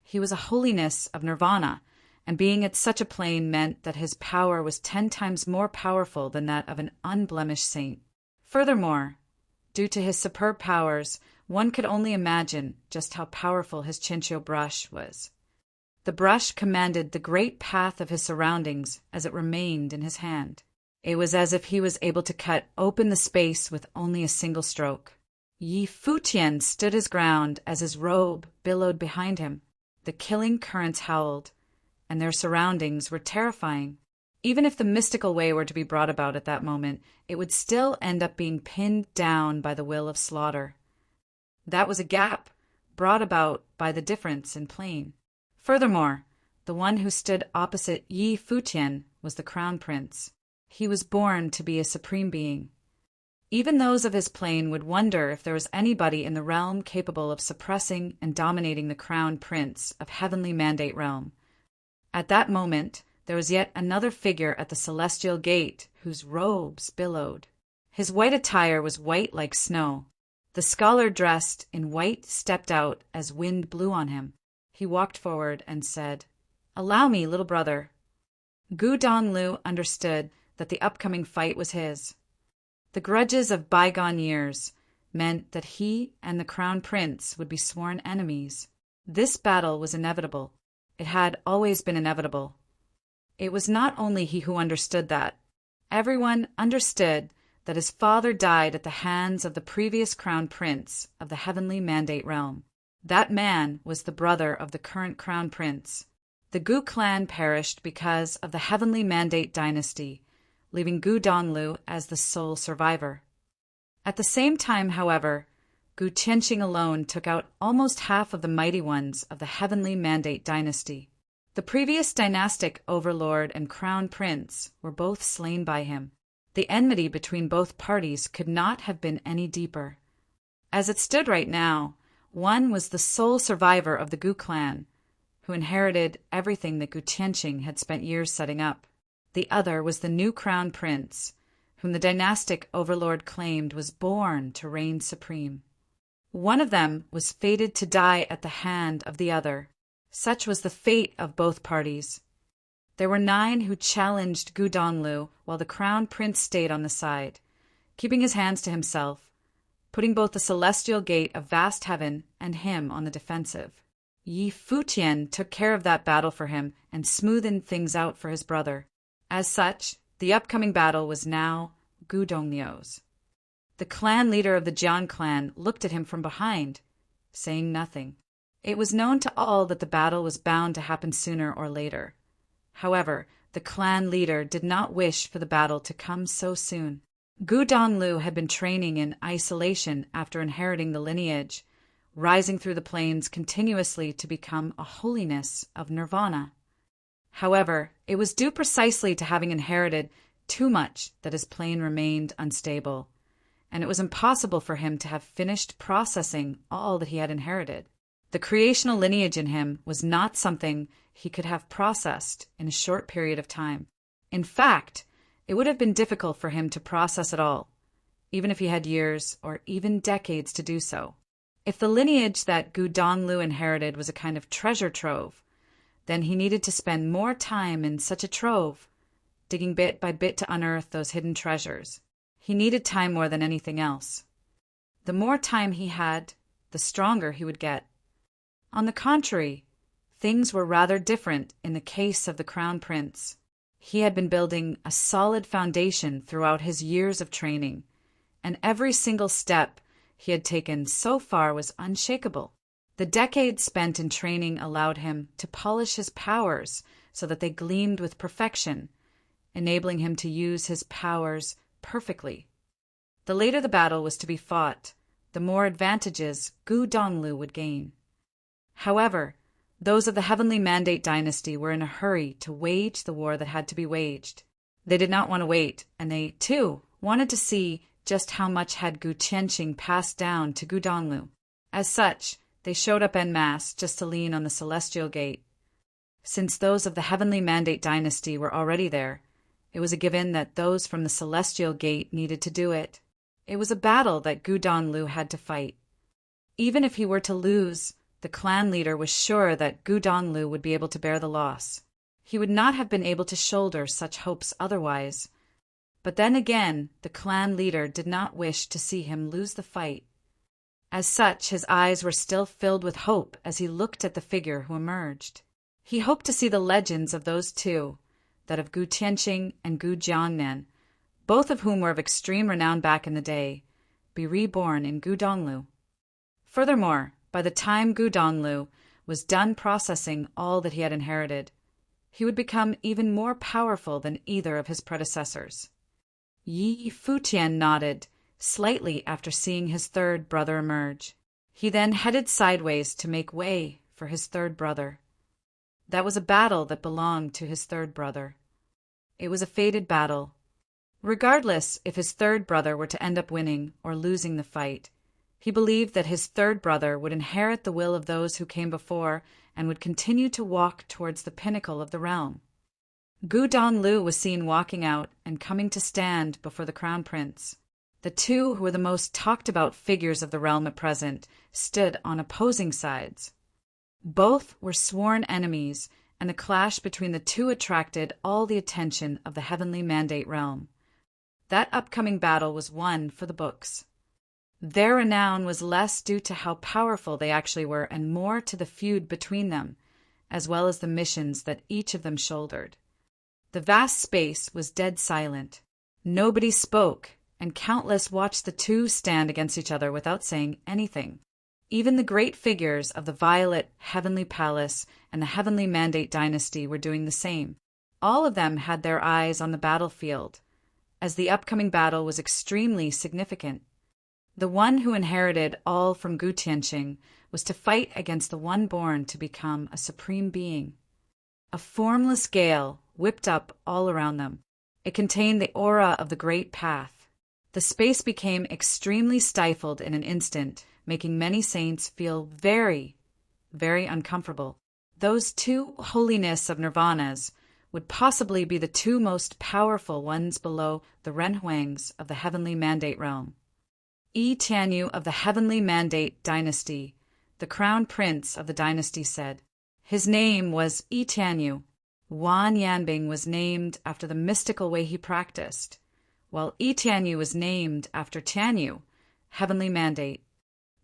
He was a holiness of nirvana, and being at such a plane meant that his power was 10 times more powerful than that of an unblemished saint. Furthermore, due to his superb powers, one could only imagine just how powerful his chinchou brush was. The brush commanded the great path of his surroundings as it remained in his hand. It was as if he was able to cut open the space with only a single stroke. Yi Futian stood his ground as his robe billowed behind him. The killing currents howled, and their surroundings were terrifying. Even if the mystical way were to be brought about at that moment, it would still end up being pinned down by the will of slaughter. That was a gap brought about by the difference in plane. Furthermore, the one who stood opposite Yi Futian was the crown prince. He was born to be a supreme being. Even those of his plane would wonder if there was anybody in the realm capable of suppressing and dominating the crown prince of Heavenly Mandate realm. At that moment, there was yet another figure at the celestial gate whose robes billowed. His white attire was white like snow. The scholar dressed in white stepped out as wind blew on him. He walked forward and said, "Allow me, little brother." Gu Donglu understood that the upcoming fight was his. The grudges of bygone years meant that he and the crown prince would be sworn enemies. This battle was inevitable. It had always been inevitable. It was not only he who understood that. Everyone understood that his father died at the hands of the previous crown prince of the Heavenly Mandate realm. That man was the brother of the current crown prince. The Gu clan perished because of the Heavenly Mandate dynasty, leaving Gu Donglu as the sole survivor. At the same time, however, Gu Qianqing alone took out almost half of the mighty ones of the Heavenly Mandate dynasty. The previous dynastic overlord and crown prince were both slain by him. The enmity between both parties could not have been any deeper. As it stood right now, one was the sole survivor of the Gu clan, who inherited everything that Gu Qianqing had spent years setting up. The other was the new crown prince, whom the dynastic overlord claimed was born to reign supreme. One of them was fated to die at the hand of the other. Such was the fate of both parties. There were 9 who challenged Gu Donglu, while the crown prince stayed on the side, keeping his hands to himself, putting both the celestial gate of vast heaven and him on the defensive. Yi Futian took care of that battle for him and smoothed things out for his brother. As such, the upcoming battle was now Gu Donglio's. The clan leader of the Jian clan looked at him from behind, saying nothing. It was known to all that the battle was bound to happen sooner or later. However, the clan leader did not wish for the battle to come so soon. Gu Donglu had been training in isolation after inheriting the lineage, rising through the plains continuously to become a holiness of nirvana. However, it was due precisely to having inherited too much that his plane remained unstable, and it was impossible for him to have finished processing all that he had inherited. The creational lineage in him was not something he could have processed in a short period of time. In fact, it would have been difficult for him to process it all, even if he had years or even decades to do so. If the lineage that Gu Donglu inherited was a kind of treasure trove, then he needed to spend more time in such a trove, digging bit by bit to unearth those hidden treasures. He needed time more than anything else. The more time he had, the stronger he would get. On the contrary, things were rather different in the case of the crown prince. He had been building a solid foundation throughout his years of training, and every single step he had taken so far was unshakable. The decades spent in training allowed him to polish his powers so that they gleamed with perfection, enabling him to use his powers perfectly. The later the battle was to be fought, the more advantages Gu Donglu would gain. However, those of the Heavenly Mandate dynasty were in a hurry to wage the war that had to be waged. They did not want to wait, and they, too, wanted to see just how much had Gu Tianqing passed down to Gu Donglu. As such, they showed up en masse just to lean on the Celestial Gate. Since those of the Heavenly Mandate dynasty were already there, it was a given that those from the Celestial Gate needed to do it. It was a battle that Gu Donglu had to fight. Even if he were to lose, the clan leader was sure that Gu Donglu would be able to bear the loss. He would not have been able to shoulder such hopes otherwise. But then again, the clan leader did not wish to see him lose the fight. As such, his eyes were still filled with hope as he looked at the figure who emerged. He hoped to see the legends of those two, that of Gu Tianqing and Gu Jiangnan, both of whom were of extreme renown back in the day, be reborn in Gu Donglu. Furthermore, by the time Gu Donglu was done processing all that he had inherited, he would become even more powerful than either of his predecessors. Yi Futian nodded slightly after seeing his third brother emerge. He then headed sideways to make way for his third brother. That was a battle that belonged to his third brother. It was a fated battle. Regardless if his third brother were to end up winning or losing the fight, he believed that his third brother would inherit the will of those who came before and would continue to walk towards the pinnacle of the realm. Gu Donglu was seen walking out and coming to stand before the crown prince. The two who were the most talked-about figures of the realm at present stood on opposing sides. Both were sworn enemies, and the clash between the two attracted all the attention of the Heavenly Mandate realm. That upcoming battle was one for the books. Their renown was less due to how powerful they actually were and more to the feud between them, as well as the missions that each of them shouldered. The vast space was dead silent. Nobody spoke, and countless watched the two stand against each other without saying anything. Even the great figures of the Violet Heavenly Palace and the Heavenly Mandate dynasty were doing the same. All of them had their eyes on the battlefield, as the upcoming battle was extremely significant. The one who inherited all from Gu Tianqing was to fight against the one born to become a supreme being. A formless gale whipped up all around them. It contained the aura of the Great Path. The space became extremely stifled in an instant, making many saints feel very, very uncomfortable. Those two holiness of nirvanas would possibly be the two most powerful ones below the Renhuangs of the Heavenly Mandate realm. Yi Tianyu of the Heavenly Mandate dynasty, the crown prince of the dynasty, said. His name was Yi Tianyu. Wan Yanbing was named after the mystical way he practiced, while Yi Tianyu was named after Tianyu, Heavenly Mandate.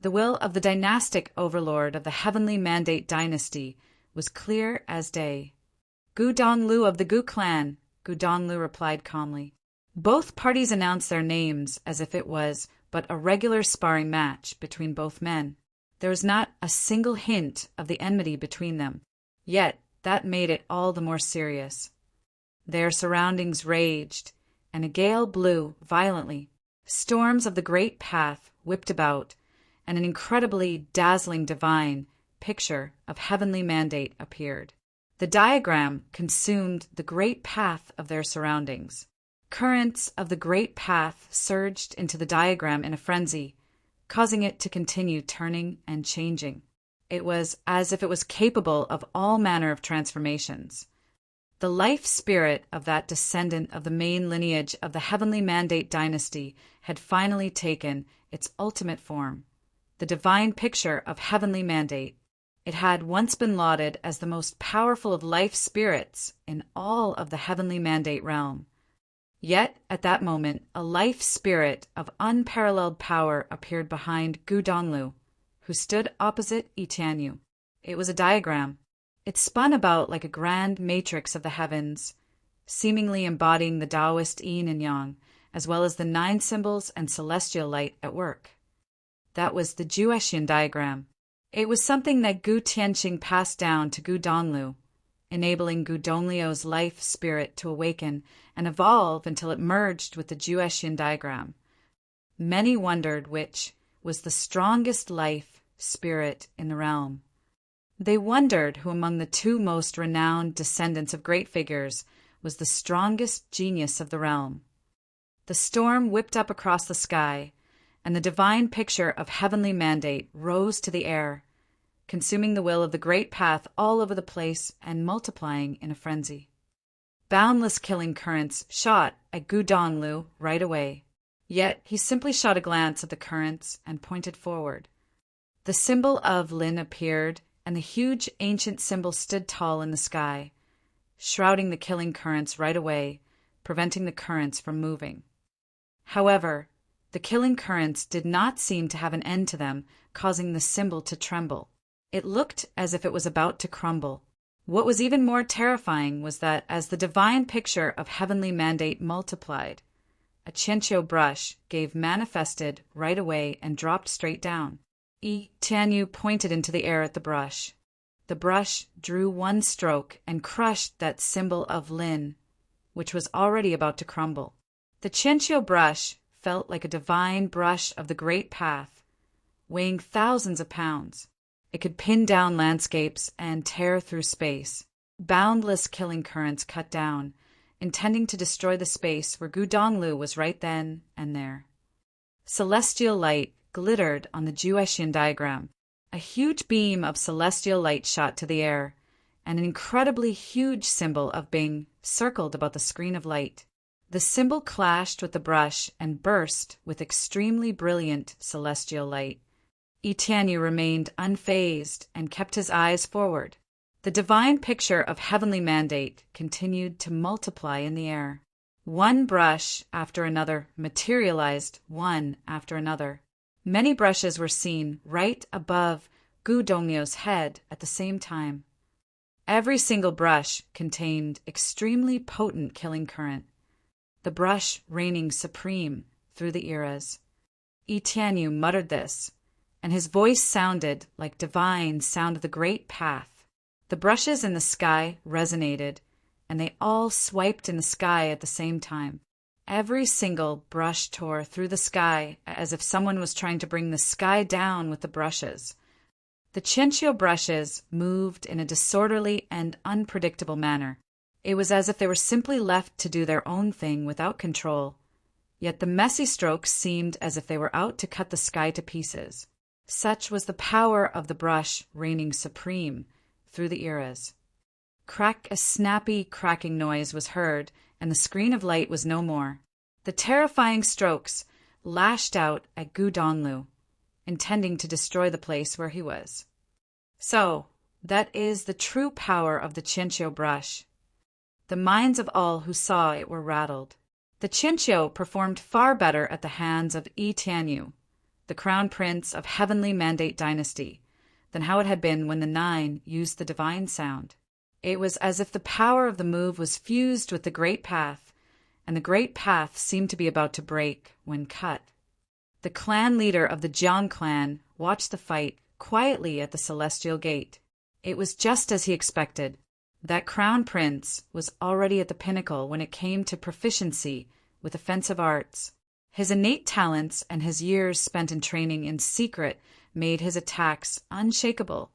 The will of the dynastic overlord of the Heavenly Mandate dynasty was clear as day. Gu Donglu of the Gu clan, Gu Donglu replied calmly. Both parties announced their names as if it was but a regular sparring match between both men. There was not a single hint of the enmity between them, yet that made it all the more serious. Their surroundings raged, and a gale blew violently. Storms of the Great Path whipped about, and an incredibly dazzling divine picture of Heavenly Mandate appeared. The diagram consumed the Great Path of their surroundings. Currents of the Great Path surged into the diagram in a frenzy, causing it to continue turning and changing. It was as if it was capable of all manner of transformations. The life spirit of that descendant of the main lineage of the Heavenly Mandate dynasty had finally taken its ultimate form, the divine picture of Heavenly Mandate. It had once been lauded as the most powerful of life spirits in all of the Heavenly Mandate realm. Yet, at that moment, a life spirit of unparalleled power appeared behind Gu Donglu, who stood opposite Yi Tianyu. It was a diagram. It spun about like a grand matrix of the heavens, seemingly embodying the Taoist yin and yang, as well as the 9 symbols and celestial light at work. That was the Juetian diagram. It was something that Gu Tianqing passed down to Gu Donglu. enabling Gudonglio's life spirit to awaken and evolve until it merged with the Jueshian diagram. Many wondered which was the strongest life spirit in the realm. They wondered who among the two most renowned descendants of great figures was the strongest genius of the realm. The storm whipped up across the sky, and the divine picture of heavenly mandate rose to the air, consuming the will of the great path all over the place and multiplying in a frenzy. Boundless killing currents shot at Gudonglu right away, yet he simply shot a glance at the currents and pointed forward. The symbol of Lin appeared, and the huge ancient symbol stood tall in the sky, shrouding the killing currents right away, preventing the currents from moving. However, the killing currents did not seem to have an end to them, causing the symbol to tremble. It looked as if it was about to crumble. What was even more terrifying was that as the divine picture of heavenly mandate multiplied, a Qianqiu brush gave manifested right away and dropped straight down. Tianyu pointed into the air at the brush. The brush drew one stroke and crushed that symbol of Lin, which was already about to crumble. The Qianqiu brush felt like a divine brush of the great path, weighing thousands of pounds. It could pin down landscapes and tear through space. Boundless killing currents cut down, intending to destroy the space where Gudonglu was right then and there. Celestial light glittered on the Jueshian diagram. A huge beam of celestial light shot to the air, and an incredibly huge symbol of Bing circled about the screen of light. The symbol clashed with the brush and burst with extremely brilliant celestial light. Tianyu remained unfazed and kept his eyes forward. The divine picture of heavenly mandate continued to multiply in the air. One brush after another materialized, one after another. Many brushes were seen right above Gudonglio's head at the same time. Every single brush contained extremely potent killing current, the brush reigning supreme through the eras. Tianyu muttered this, and his voice sounded like divine sound of the great path. The brushes in the sky resonated, and they all swiped in the sky at the same time. Every single brush tore through the sky as if someone was trying to bring the sky down with the brushes. The Qianqiu brushes moved in a disorderly and unpredictable manner. It was as if they were simply left to do their own thing without control. Yet the messy strokes seemed as if they were out to cut the sky to pieces. Such was the power of the brush reigning supreme through the eras. Crack! A snappy, cracking noise was heard, and the screen of light was no more. The terrifying strokes lashed out at Gudonglu, intending to destroy the place where he was. So, that is the true power of the Qianqiu brush. The minds of all who saw it were rattled. The Qianqiu performed far better at the hands of Tianyu, the crown prince of heavenly mandate dynasty, than how it had been when the nine used the divine sound. It was as if the power of the move was fused with the great path, and the great path seemed to be about to break when cut. The clan leader of the Jiang clan watched the fight quietly at the celestial gate. It was just as he expected. That crown prince was already at the pinnacle when it came to proficiency with offensive arts. His innate talents and his years spent in training in secret made his attacks unshakable,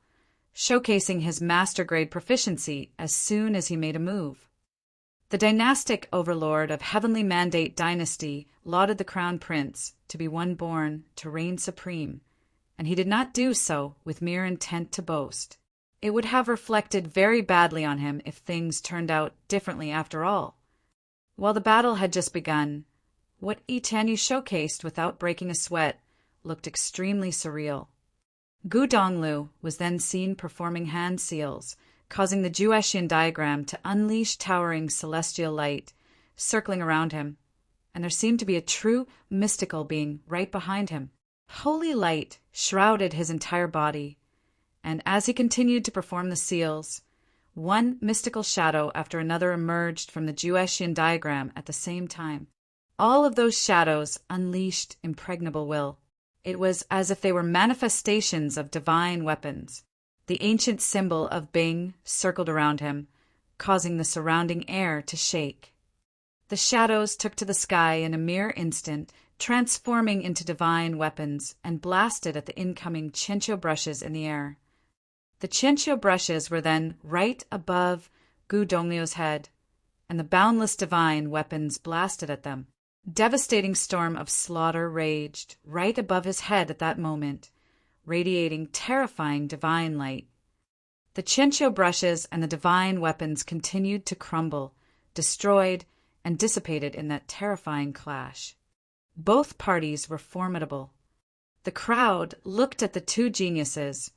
showcasing his master-grade proficiency as soon as he made a move. The dynastic overlord of heavenly mandate dynasty lauded the crown prince to be one born to reign supreme, and he did not do so with mere intent to boast. It would have reflected very badly on him if things turned out differently after all. While the battle had just begun, what Tianyu showcased without breaking a sweat looked extremely surreal. Gudonglu was then seen performing hand seals, causing the Jueshian diagram to unleash towering celestial light, circling around him, and there seemed to be a true mystical being right behind him. Holy light shrouded his entire body, and as he continued to perform the seals, one mystical shadow after another emerged from the Jueshian diagram at the same time. All of those shadows unleashed impregnable will. It was as if they were manifestations of divine weapons. The ancient symbol of Bing circled around him, causing the surrounding air to shake. The shadows took to the sky in a mere instant, transforming into divine weapons, and blasted at the incoming Chencho brushes in the air. The Chencho brushes were then right above Gu Donglio's head, and the boundless divine weapons blasted at them. Devastating storm of slaughter raged right above his head at that moment, radiating terrifying divine light. The Chencho brushes and the divine weapons continued to crumble, destroyed, and dissipated in that terrifying clash. Both parties were formidable. The crowd looked at the two geniuses,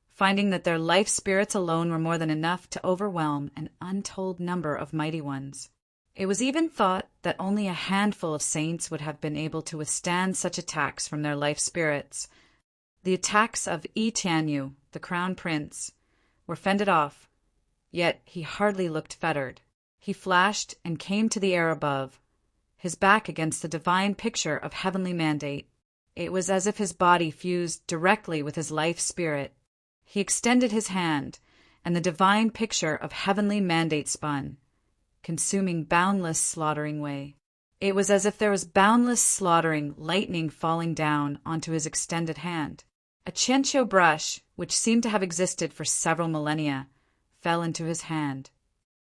finding that their life spirits alone were more than enough to overwhelm an untold number of mighty ones. It was even thought that only a handful of saints would have been able to withstand such attacks from their life spirits. The attacks of Yi Tianyu, the crown prince, were fended off, yet he hardly looked fettered. He flashed and came to the air above, his back against the divine picture of heavenly mandate. It was as if his body fused directly with his life spirit. He extended his hand, and the divine picture of heavenly mandate spun, consuming boundless slaughtering way. It was as if there was boundless slaughtering lightning falling down onto his extended hand. A Chencho brush, which seemed to have existed for several millennia, fell into his hand.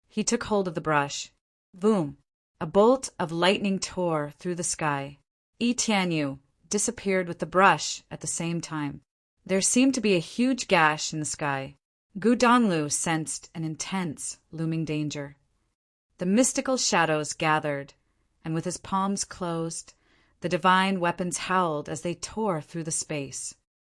He took hold of the brush. Boom! A bolt of lightning tore through the sky. Yi Tianyu disappeared with the brush at the same time. There seemed to be a huge gash in the sky. Gu Donglu sensed an intense, looming danger. The mystical shadows gathered, and with his palms closed, the divine weapons howled as they tore through the space.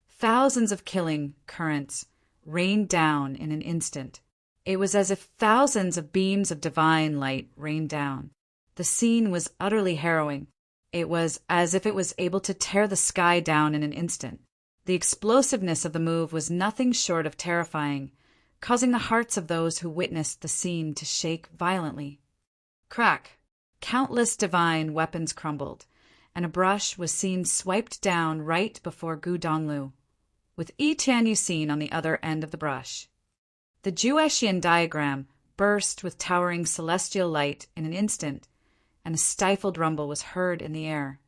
Thousands of killing currents rained down in an instant. It was as if thousands of beams of divine light rained down. The scene was utterly harrowing. It was as if it was able to tear the sky down in an instant. The explosiveness of the move was nothing short of terrifying, causing the hearts of those who witnessed the scene to shake violently. Crack! Countless divine weapons crumbled, and a brush was seen swiped down right before Gu Donglu, with Yi Tianyu seen on the other end of the brush. The Jueshian diagram burst with towering celestial light in an instant, and a stifled rumble was heard in the air.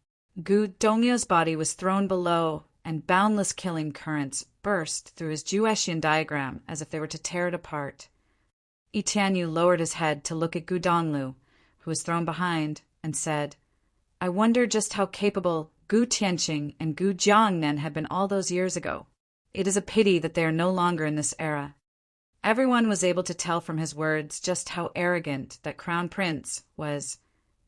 Gu Donglio's body was thrown below, and boundless killing currents burst through his Jueshian diagram as if they were to tear it apart. Yi Tianyu lowered his head to look at Gu Donglu, who was thrown behind, and said, "I wonder just how capable Gu Tianqing and Gu Jiangnen had been all those years ago. It is a pity that they are no longer in this era." Everyone was able to tell from his words just how arrogant that Crown Prince was,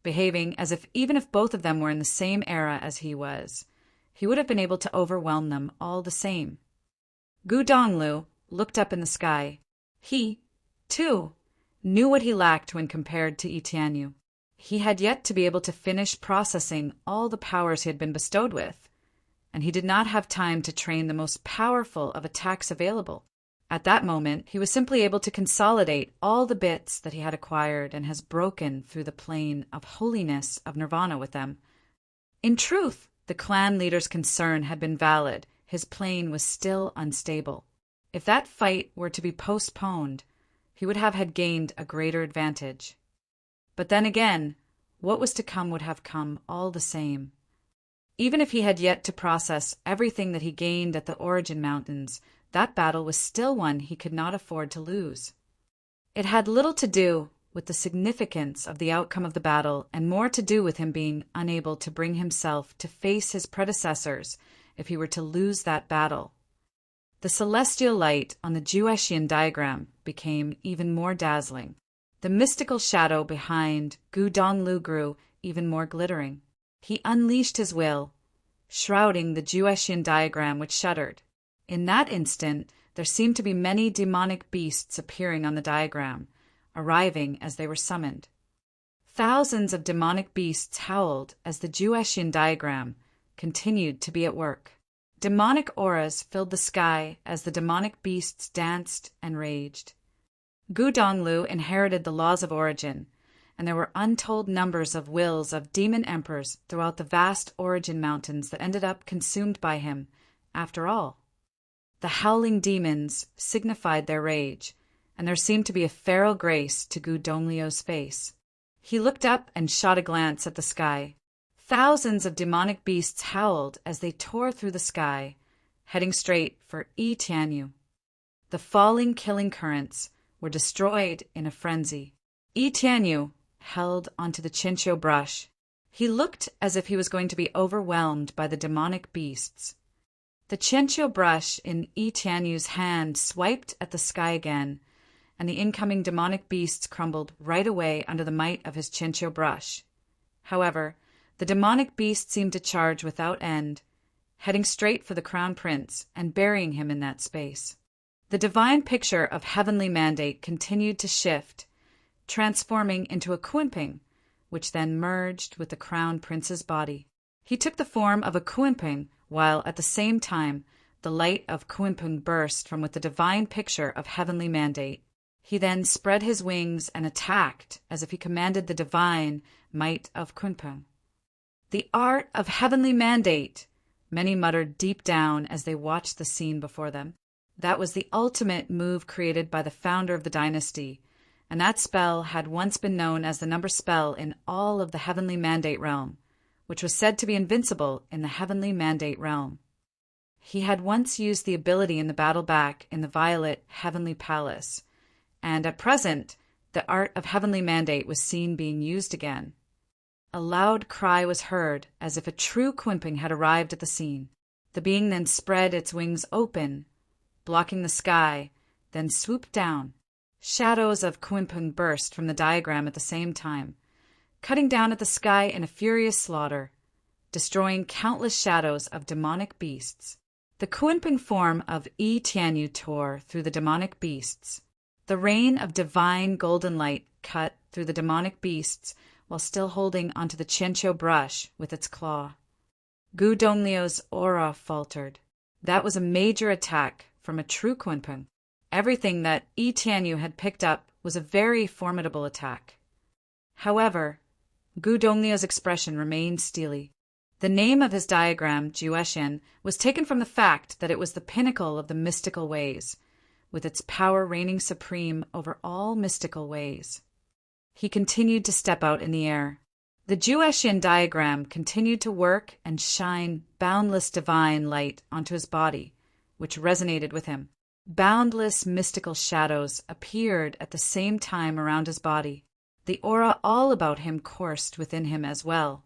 behaving as if even if both of them were in the same era as he was, he would have been able to overwhelm them all the same. Gu Donglu looked up in the sky. He, too, knew what he lacked when compared to Yi Tianyu. He had yet to be able to finish processing all the powers he had been bestowed with, and he did not have time to train the most powerful of attacks available. At that moment, he was simply able to consolidate all the bits that he had acquired and has broken through the plane of holiness of nirvana with them. In truth, the clan leader's concern had been valid. His plane was still unstable. If that fight were to be postponed, he would have had gained a greater advantage. But then again, what was to come would have come all the same. Even if he had yet to process everything that he gained at the Origin Mountains, that battle was still one he could not afford to lose. It had little to do with the significance of the outcome of the battle and more to do with him being unable to bring himself to face his predecessors if he were to lose that battle. The celestial light on the Jueshian diagram became even more dazzling. The mystical shadow behind Gu Donglu grew even more glittering. He unleashed his will, shrouding the Jueshian diagram, which shuddered. In that instant, there seemed to be many demonic beasts appearing on the diagram, arriving as they were summoned. Thousands of demonic beasts howled as the Jueshian diagram continued to be at work. Demonic auras filled the sky as the demonic beasts danced and raged. Gu Donglu inherited the laws of origin, and there were untold numbers of wills of demon emperors throughout the vast Origin Mountains that ended up consumed by him, after all. The howling demons signified their rage, and there seemed to be a feral grace to Gu Donglio's face. He looked up and shot a glance at the sky. Thousands of demonic beasts howled as they tore through the sky, heading straight for Yi Tianyu. The falling, killing currents were destroyed in a frenzy. Yi Tianyu held onto the Chinchou brush. He looked as if he was going to be overwhelmed by the demonic beasts. The Chinchou brush in Yi Tianyu's hand swiped at the sky again, and the incoming demonic beasts crumbled right away under the might of his Chinchou brush. However, the demonic beast seemed to charge without end, heading straight for the Crown Prince and burying him in that space. The divine picture of heavenly mandate continued to shift, transforming into a Kunping, which then merged with the Crown Prince's body. He took the form of a Kunping, while at the same time the light of Kunping burst from with the divine picture of heavenly mandate. He then spread his wings and attacked as if he commanded the divine might of Kunping. The art of heavenly mandate, many muttered deep down as they watched the scene before them. That was the ultimate move created by the founder of the dynasty, and that spell had once been known as the number spell in all of the heavenly mandate realm, which was said to be invincible in the heavenly mandate realm. He had once used the ability in the battle back in the Violet Heavenly Palace, and at present the art of heavenly mandate was seen being used again. A loud cry was heard, as if a true Kunping had arrived at the scene. The being then spread its wings open, blocking the sky, then swooped down. Shadows of Kunping burst from the diagram at the same time, cutting down at the sky in a furious slaughter, destroying countless shadows of demonic beasts. The Kunping form of Yi Tianyu tore through the demonic beasts. The rain of divine golden light cut through the demonic beasts while still holding onto the Chinchou brush with its claw. Gu Donglio's aura faltered. That was a major attack from a true Kunping. Everything that Yi Tianyu had picked up was a very formidable attack. However, Gu Donglio's expression remained steely. The name of his diagram, Jueshin, was taken from the fact that it was the pinnacle of the mystical ways, with its power reigning supreme over all mystical ways. He continued to step out in the air. The Jueshin diagram continued to work and shine boundless divine light onto his body, which resonated with him. Boundless mystical shadows appeared at the same time around his body. The aura all about him coursed within him as well.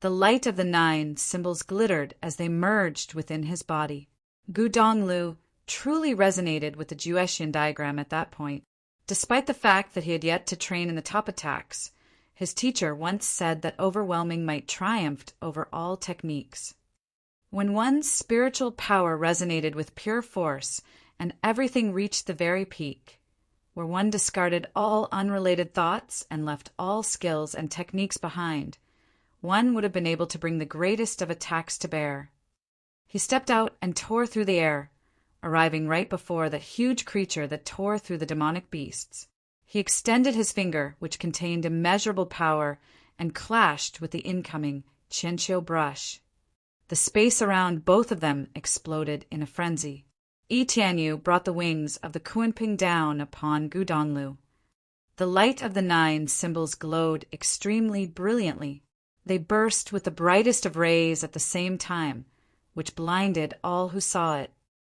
The light of the 9 symbols glittered as they merged within his body. Gu Donglu truly resonated with the Jueshin diagram at that point. Despite the fact that he had yet to train in the top attacks, his teacher once said that overwhelming might triumphed over all techniques. When one's spiritual power resonated with pure force and everything reached the very peak, where one discarded all unrelated thoughts and left all skills and techniques behind, one would have been able to bring the greatest of attacks to bear. He stepped out and tore through the air, arriving right before the huge creature that tore through the demonic beasts. He extended his finger, which contained immeasurable power, and clashed with the incoming Chinchou brush. The space around both of them exploded in a frenzy. Yi Tianyu brought the wings of the Kunping down upon Gu Donglu. The light of the 9 symbols glowed extremely brilliantly. They burst with the brightest of rays at the same time, which blinded all who saw it.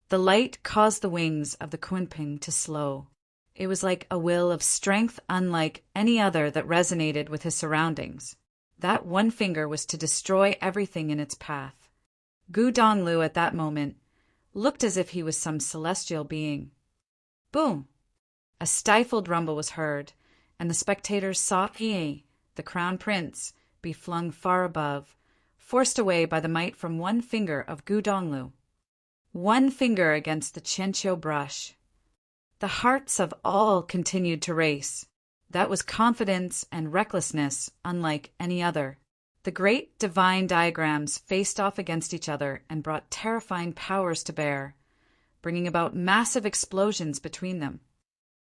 The light caused the wings of the Kunping to slow. It was like a will of strength unlike any other that resonated with his surroundings. That one finger was to destroy everything in its path. Gu Donglu at that moment looked as if he was some celestial being. Boom! A stifled rumble was heard, and the spectators saw Yi, the Crown Prince, be flung far above, forced away by the might from one finger of Gu Donglu. One finger against the Chinchou brush. The hearts of all continued to race. That was confidence and recklessness unlike any other. The great divine diagrams faced off against each other and brought terrifying powers to bear, bringing about massive explosions between them.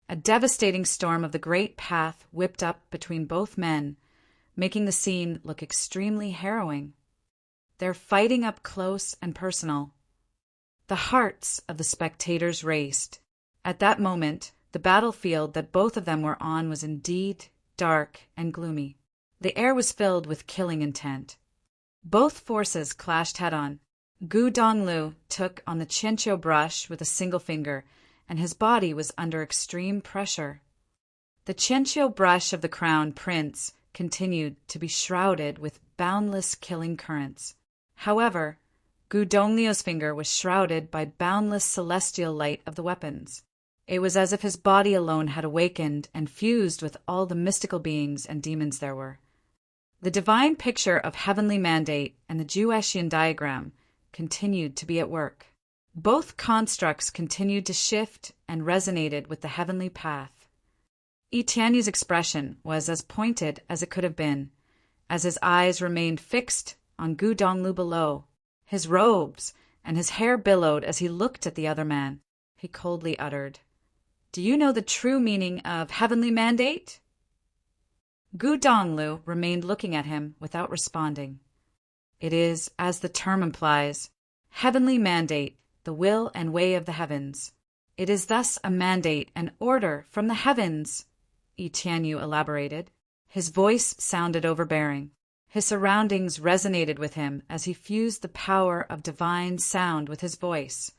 A devastating storm of the great path whipped up between both men, making the scene look extremely harrowing. They're fighting up close and personal. The hearts of the spectators raced. At that moment, The battlefield that both of them were on was indeed dark and gloomy. The air was filled with killing intent. Both forces clashed head-on. Gu Donglu took on the Qianqiu brush with a single finger, and his body was under extreme pressure. The Qianqiu brush of the crown prince continued to be shrouded with boundless killing currents. However, Gu Dongliu's finger was shrouded by boundless celestial light of the weapons. It was as if his body alone had awakened and fused with all the mystical beings and demons there were. The divine picture of heavenly mandate and the Futian diagram continued to be at work. Both constructs continued to shift and resonated with the heavenly path. Tianyu's expression was as pointed as it could have been, as his eyes remained fixed on Gu Donglu below. His robes and his hair billowed as he looked at the other man. He coldly uttered, "Do you know the true meaning of heavenly mandate?" Gu Donglu remained looking at him without responding. It is, as the term implies, heavenly mandate, the will and way of the heavens. It is thus a mandate and order from the heavens, Tianyu elaborated. His voice sounded overbearing. His surroundings resonated with him as he fused the power of divine sound with his voice.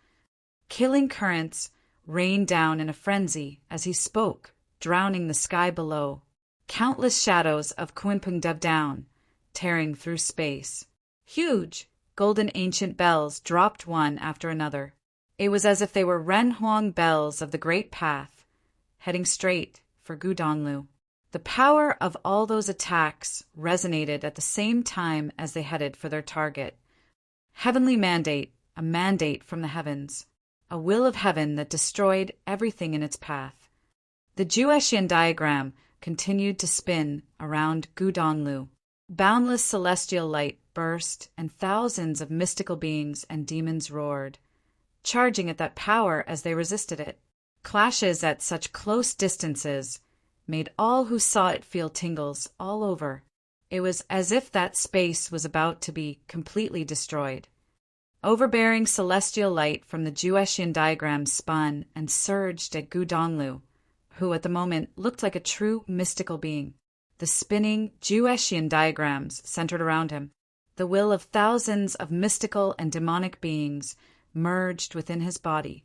Killing currents rained down in a frenzy as he spoke, drowning the sky below. Countless shadows of Kunpeng dove down, tearing through space. Huge, golden ancient bells dropped one after another. It was as if they were Renhuang bells of the Great Path, heading straight for Gu Donglu. The power of all those attacks resonated at the same time as they headed for their target. Heavenly mandate, a mandate from the heavens, a will of heaven that destroyed everything in its path. The Futian diagram continued to spin around Gu Donglu. Boundless celestial light burst, and thousands of mystical beings and demons roared, charging at that power as they resisted it. Clashes at such close distances made all who saw it feel tingles all over. It was as if that space was about to be completely destroyed. Overbearing celestial light from the Futian diagram spun and surged at Gu Donglu, who at the moment looked like a true mystical being. The spinning Futian diagrams centered around him. The will of thousands of mystical and demonic beings merged within his body,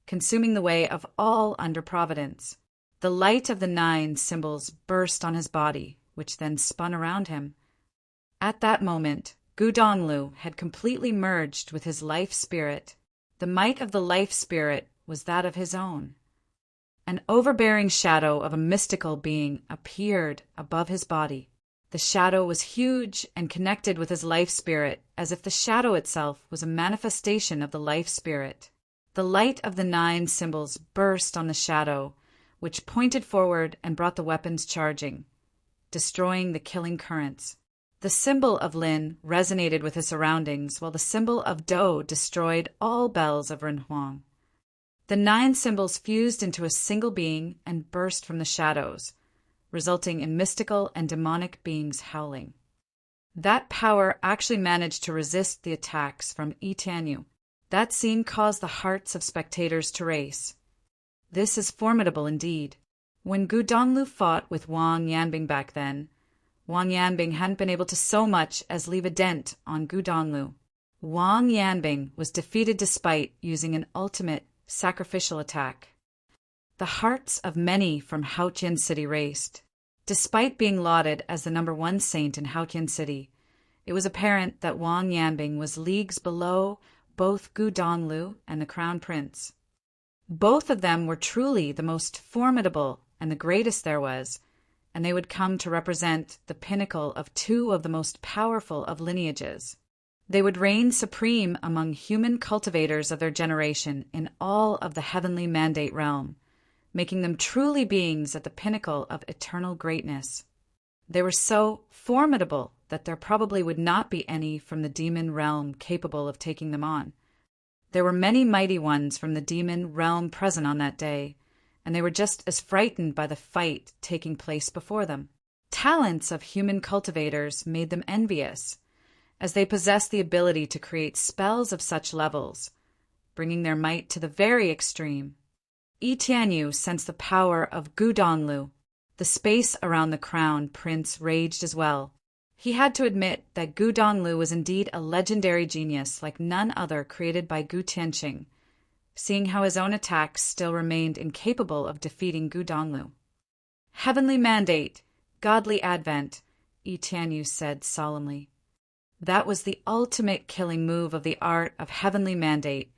consuming the way of all under providence. The light of the 9 symbols burst on his body, which then spun around him. At that moment, Gu Donglu had completely merged with his life spirit. The might of the life spirit was that of his own. An overbearing shadow of a mystical being appeared above his body. The shadow was huge and connected with his life spirit, as if the shadow itself was a manifestation of the life spirit. The light of the 9 symbols burst on the shadow, which pointed forward and brought the weapons charging, destroying the killing currents. The symbol of Lin resonated with his surroundings, while the symbol of Do destroyed all bells of Renhuang. The 9 symbols fused into a single being and burst from the shadows, resulting in mystical and demonic beings howling. That power actually managed to resist the attacks from Tianyu. That scene caused the hearts of spectators to race. This is formidable indeed. When Gu Donglu fought with Wang Yanbing back then, Wang Yanbing hadn't been able to so much as leave a dent on Gu Donglu. Wang Yanbing was defeated despite using an ultimate sacrificial attack. The hearts of many from Haotian City raced. Despite being lauded as the #1 saint in Haotian City, it was apparent that Wang Yanbing was leagues below both Gu Donglu and the Crown Prince. Both of them were truly the most formidable and the greatest there was, and they would come to represent the pinnacle of 2 of the most powerful of lineages. They would reign supreme among human cultivators of their generation in all of the heavenly mandate realm, making them truly beings at the pinnacle of eternal greatness. They were so formidable that there probably would not be any from the demon realm capable of taking them on. There were many mighty ones from the demon realm present on that day, and they were just as frightened by the fight taking place before them. Talents of human cultivators made them envious, as they possessed the ability to create spells of such levels, bringing their might to the very extreme. Yi Tianyu sensed the power of Gu Donglu. The space around the crown prince raged as well. He had to admit that Gu Donglu was indeed a legendary genius like none other created by Gu Tianqing, seeing how his own attacks still remained incapable of defeating Gu Donglu. Heavenly mandate, godly advent, Yi Tianyu said solemnly. That was the ultimate killing move of the art of heavenly mandate,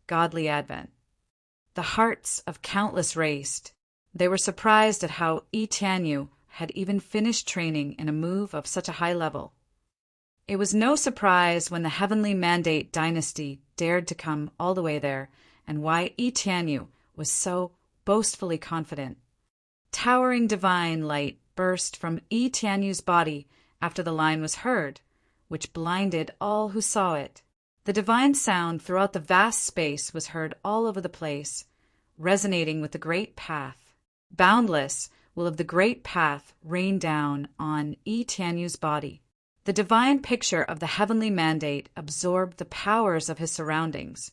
godly advent. The hearts of countless raced. They were surprised at how Yi Tianyu had even finished training in a move of such a high level. It was no surprise when the heavenly mandate dynasty dared to come all the way there, and why Yi Tianyu was so boastfully confident. Towering divine light burst from Yi Tianyu's body after the line was heard, which blinded all who saw it. The divine sound throughout the vast space was heard all over the place, resonating with the great path. Boundless will of the great path rain down on Yi Tianyu's body. The divine picture of the heavenly mandate absorbed the powers of his surroundings,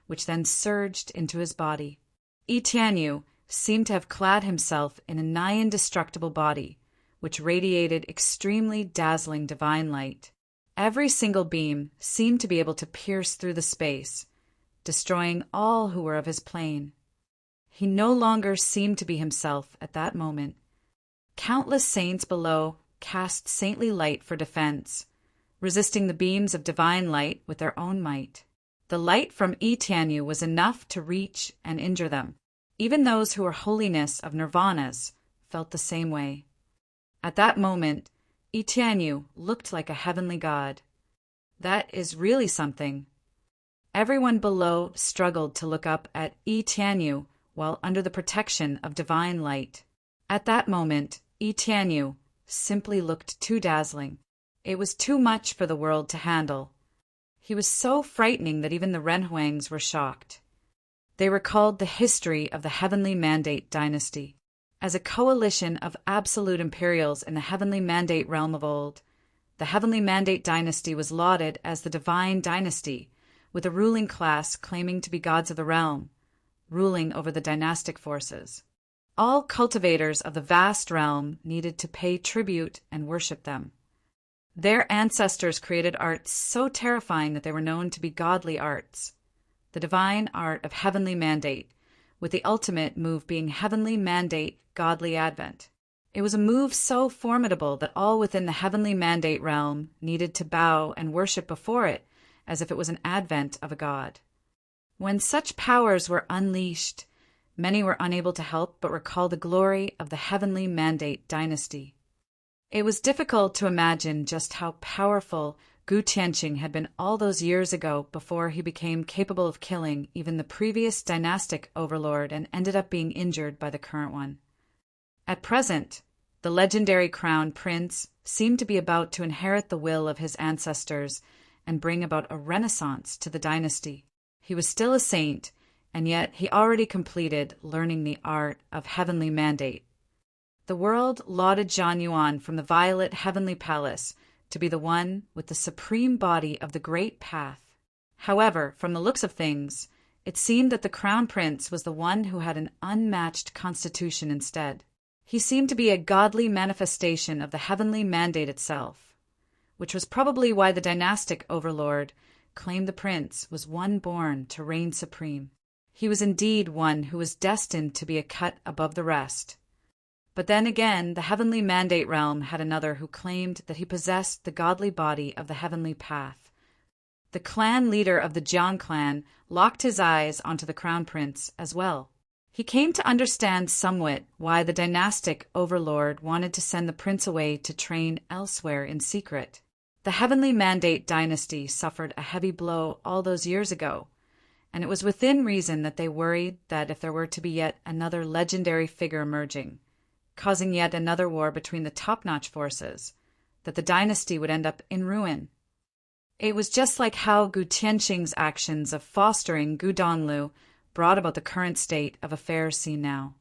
which then surged into his body. Yi Tianyu seemed to have clad himself in a nigh indestructible body, which radiated extremely dazzling divine light. Every single beam seemed to be able to pierce through the space, destroying all who were of his plane. He no longer seemed to be himself at that moment. Countless saints below cast saintly light for defense, resisting the beams of divine light with their own might. The light from Yi Tianyu was enough to reach and injure them. Even those who were holiness of nirvanas felt the same way. At that moment, Yi Tianyu looked like a heavenly god. That is really something. Everyone below struggled to look up at Yi Tianyu while under the protection of divine light. At that moment, Yi Tianyu simply looked too dazzling. It was too much for the world to handle. He was so frightening that even the Renhuangs were shocked. They recalled the history of the Heavenly Mandate dynasty. As a coalition of absolute imperials in the Heavenly Mandate realm of old, the Heavenly Mandate dynasty was lauded as the divine dynasty, with a ruling class claiming to be gods of the realm, ruling over the dynastic forces. All cultivators of the vast realm needed to pay tribute and worship them. Their ancestors created arts so terrifying that they were known to be godly arts. The divine art of heavenly mandate, with the ultimate move being heavenly mandate godly advent. It was a move so formidable that all within the heavenly mandate realm needed to bow and worship before it as if it was an advent of a god. When such powers were unleashed, many were unable to help but recall the glory of the heavenly mandate dynasty. It was difficult to imagine just how powerful Gu Tianqing had been all those years ago before he became capable of killing even the previous dynastic overlord and ended up being injured by the current one. At present, the legendary crown prince seemed to be about to inherit the will of his ancestors and bring about a renaissance to the dynasty. He was still a saint, and yet he already completed learning the art of heavenly mandate. The world lauded Zhang Yuan from the violet heavenly palace to be the one with the supreme body of the great path. However, from the looks of things, it seemed that the crown prince was the one who had an unmatched constitution instead. He seemed to be a godly manifestation of the heavenly mandate itself, which was probably why the dynastic overlord claimed the prince was one born to reign supreme. He was indeed one who was destined to be a cut above the rest. But then again, the heavenly mandate realm had another who claimed that he possessed the godly body of the heavenly path. The clan leader of the Jiang clan locked his eyes onto the crown prince as well. He came to understand somewhat why the dynastic overlord wanted to send the prince away to train elsewhere in secret. The heavenly mandate dynasty suffered a heavy blow all those years ago, and it was within reason that they worried that if there were to be yet another legendary figure emerging, causing yet another war between the top-notch forces, that the dynasty would end up in ruin. It was just like how Gu Tianqing's actions of fostering Gu Donglu brought about the current state of affairs seen now.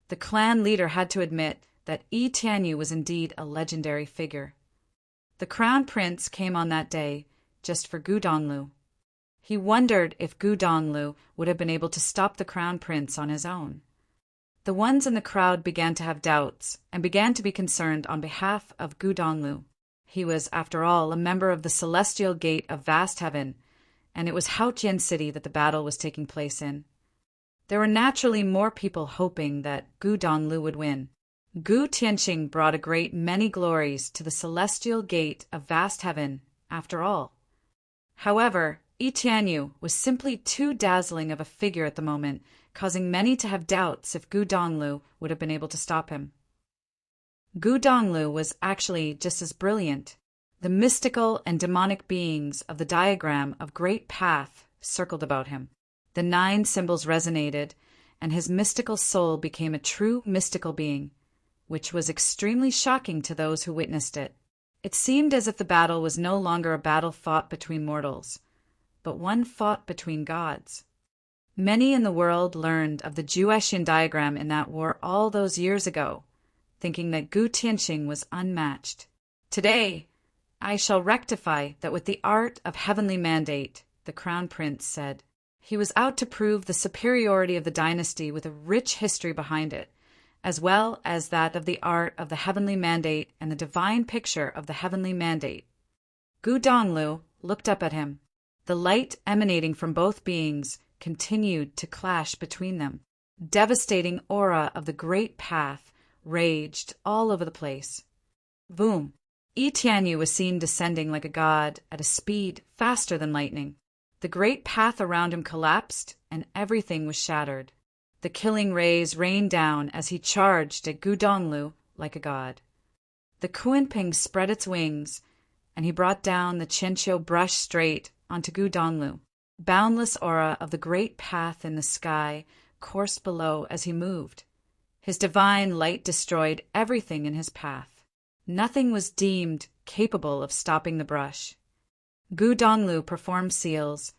The clan leader had to admit that Yi Tianyu was indeed a legendary figure. The crown prince came on that day just for Gu Donglu. He wondered if Gu Donglu would have been able to stop the crown prince on his own. The ones in the crowd began to have doubts and began to be concerned on behalf of Gu Donglu. He was, after all, a member of the Celestial Gate of Vast Heaven, and it was Futian City that the battle was taking place in. There were naturally more people hoping that Gu Donglu would win. Gu Tianqing brought a great many glories to the Celestial Gate of Vast Heaven, after all. However, Yi Tianyu was simply too dazzling of a figure at the moment, causing many to have doubts if Gu Donglu would have been able to stop him. Gu Donglu was actually just as brilliant. The mystical and demonic beings of the diagram of Great Path circled about him. The 9 symbols resonated, and his mystical soul became a true mystical being, which was extremely shocking to those who witnessed it. It seemed as if the battle was no longer a battle fought between mortals, but one fought between gods. Many in the world learned of the Juetian diagram in that war all those years ago, thinking that Gu Tianqing was unmatched. Today, I shall rectify that with the art of heavenly mandate, the crown prince said. He was out to prove the superiority of the dynasty with a rich history behind it, as well as that of the art of the heavenly mandate and the divine picture of the heavenly mandate. Gu Donglu looked up at him. The light emanating from both beings continued to clash between them. Devastating aura of the Great Path raged all over the place. Boom! Yi Tianyu was seen descending like a god at a speed faster than lightning. The Great Path around him collapsed, and everything was shattered. The killing rays rained down as he charged at Gu Donglu like a god. The Kunping spread its wings, and he brought down the Qianqiu brush straight onto Gu Donglu. Boundless aura of the Great Path in the sky coursed below as he moved. His divine light destroyed everything in his path. Nothing was deemed capable of stopping the brush. Gu Donglu performed seals,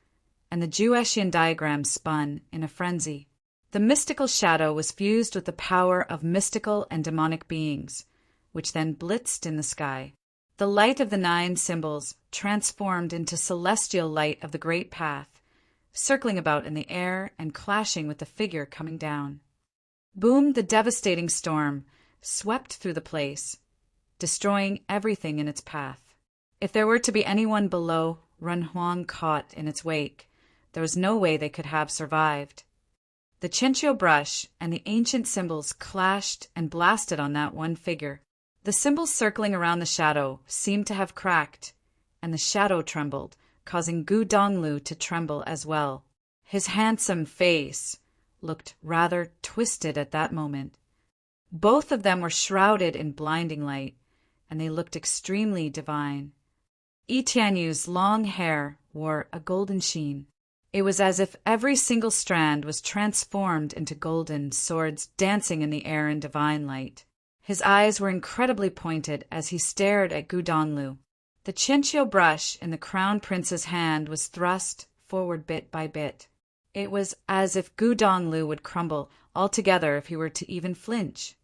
and the Juetian diagram spun in a frenzy. The mystical shadow was fused with the power of mystical and demonic beings, which then blitzed in the sky. The light of the 9 symbols transformed into celestial light of the Great Path, circling about in the air and clashing with the figure coming down. Boomed the devastating storm, swept through the place, destroying everything in its path. If there were to be anyone below Renhuang caught in its wake, there was no way they could have survived. The Qianqiu brush and the ancient symbols clashed and blasted on that one figure. The symbols circling around the shadow seemed to have cracked, and the shadow trembled, causing Gu Donglu to tremble as well. His handsome face looked rather twisted at that moment. Both of them were shrouded in blinding light, and they looked extremely divine. Yi Tianyu's long hair wore a golden sheen. It was as if every single strand was transformed into golden swords dancing in the air in divine light. His eyes were incredibly pointed as he stared at Gu Donglu. The Qianqiu brush in the crown prince's hand was thrust forward bit by bit. It was as if Gu Donglu would crumble altogether if he were to even flinch.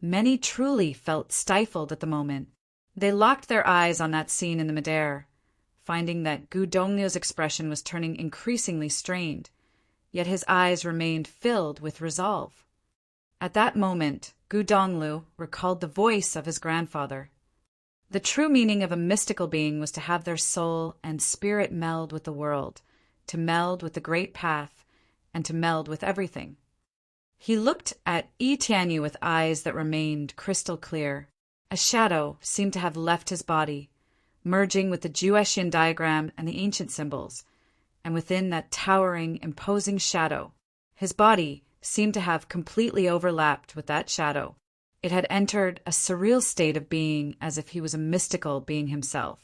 Many truly felt stifled at the moment. They locked their eyes on that scene in the midair, finding that Gu Donglu's expression was turning increasingly strained, yet his eyes remained filled with resolve. At that moment, Gu Donglu recalled the voice of his grandfather. The true meaning of a mystical being was to have their soul and spirit meld with the world, to meld with the Great Path, and to meld with everything. He looked at Yi Tianyu with eyes that remained crystal clear. A shadow seemed to have left his body, merging with the Juetian diagram and the ancient symbols, and within that towering, imposing shadow, his body seemed to have completely overlapped with that shadow. It had entered a surreal state of being as if he was a mystical being himself.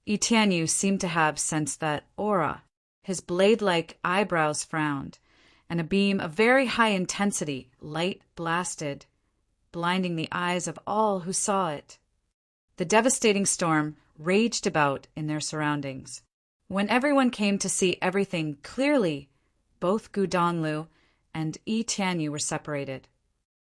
Yi Tianyu seemed to have sensed that aura. His blade-like eyebrows frowned, and a beam of very high intensity, light blasted, blinding the eyes of all who saw it. The devastating storm raged about in their surroundings. When everyone came to see everything clearly, both Gu Donglu and Yi Tianyu were separated.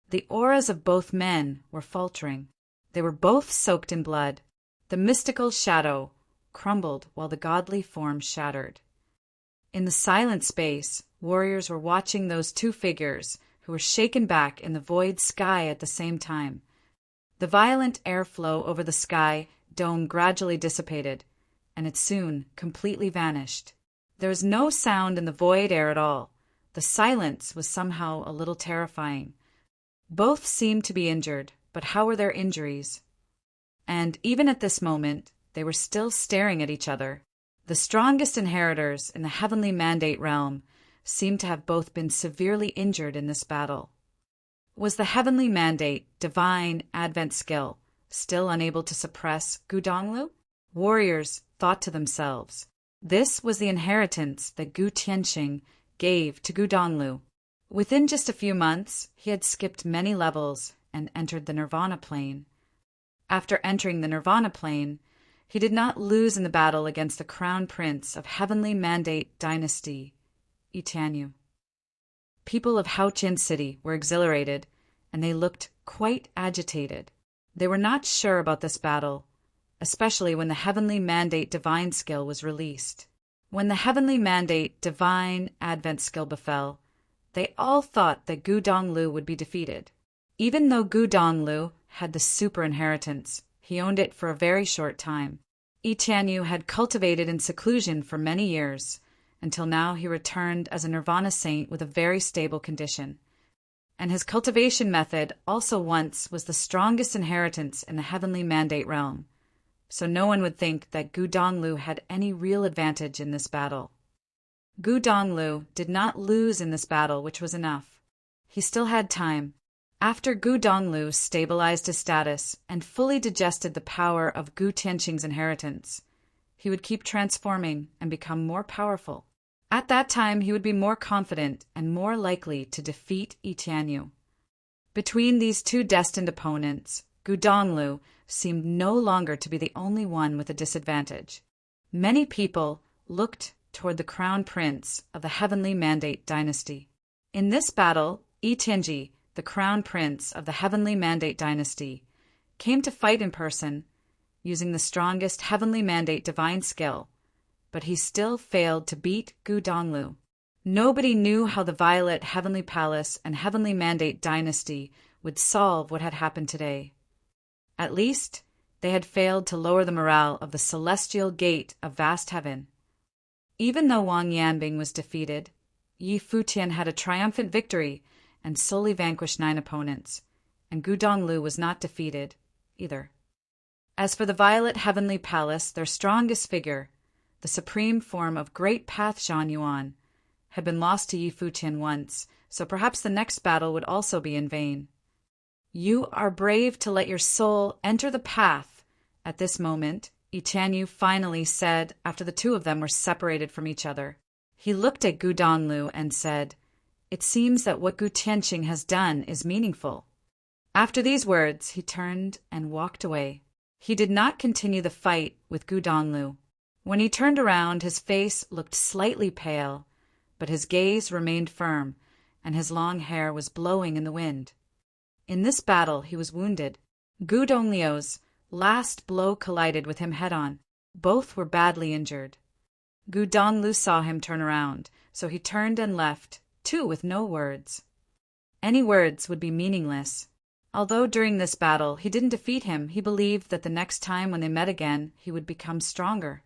The auras of both men were faltering. They were both soaked in blood. The mystical shadow crumbled while the godly form shattered. In the silent space, warriors were watching those two figures who were shaken back in the void sky at the same time. The violent airflow over the sky dome gradually dissipated, and it soon completely vanished. There was no sound in the void air at all. The silence was somehow a little terrifying. Both seemed to be injured, but how were their injuries? And even at this moment, they were still staring at each other. The strongest inheritors in the heavenly mandate realm seemed to have both been severely injured in this battle. Was the heavenly mandate, divine advent skill, still unable to suppress Gu Donglu? Warriors thought to themselves. This was the inheritance that Gu Tianxing gave to Gu Donglu. Within just a few months, he had skipped many levels and entered the Nirvana plane. After entering the Nirvana plane, he did not lose in the battle against the crown prince of Heavenly Mandate Dynasty, Yi Tianyu. People of Futian City were exhilarated, and they looked quite agitated. They were not sure about this battle, especially when the Heavenly Mandate Divine skill was released. When the Heavenly Mandate Divine Advent skill befell, they all thought that Gu Donglu would be defeated. Even though Gu Donglu had the super inheritance, he owned it for a very short time. Yi Tianyu had cultivated in seclusion for many years, until now he returned as a Nirvana saint with a very stable condition. And his cultivation method also once was the strongest inheritance in the heavenly mandate realm, so no one would think that Gu Donglu had any real advantage in this battle. Gu Donglu did not lose in this battle, which was enough. He still had time. After Gu Donglu stabilized his status and fully digested the power of Gu Tianxing's inheritance, he would keep transforming and become more powerful. At that time, he would be more confident and more likely to defeat Yi Tianyu. Between these two destined opponents, Gu Donglu seemed no longer to be the only one with a disadvantage. Many people looked toward the crown prince of the heavenly mandate dynasty. In this battle, Yi Tianji, the crown prince of the heavenly mandate dynasty, came to fight in person using the strongest heavenly mandate divine skill, but he still failed to beat Gu Donglu. Nobody knew how the Violet Heavenly Palace and Heavenly Mandate Dynasty would solve what had happened today. At least, they had failed to lower the morale of the celestial gate of vast heaven. Even though Wang Yanbing was defeated, Yi Futian had a triumphant victory and solely vanquished 9 opponents, and Gu Donglu was not defeated either. As for the Violet Heavenly Palace, their strongest figure, the supreme form of Great Path Zhan Yuan, had been lost to Yi Futian once, so perhaps the next battle would also be in vain. You are brave to let your soul enter the path. At this moment, Yi Tianyu finally said after the two of them were separated from each other. He looked at Gu Donglu and said, "It seems that what Gu Tianxing has done is meaningful." After these words, he turned and walked away. He did not continue the fight with Gu Donglu. When he turned around, his face looked slightly pale, but his gaze remained firm, and his long hair was blowing in the wind. In this battle, he was wounded. Gu Donglio's last blow collided with him head-on. Both were badly injured. Gu Donglu saw him turn around, so he turned and left, too, with no words. Any words would be meaningless. Although during this battle he didn't defeat him, he believed that the next time when they met again, he would become stronger.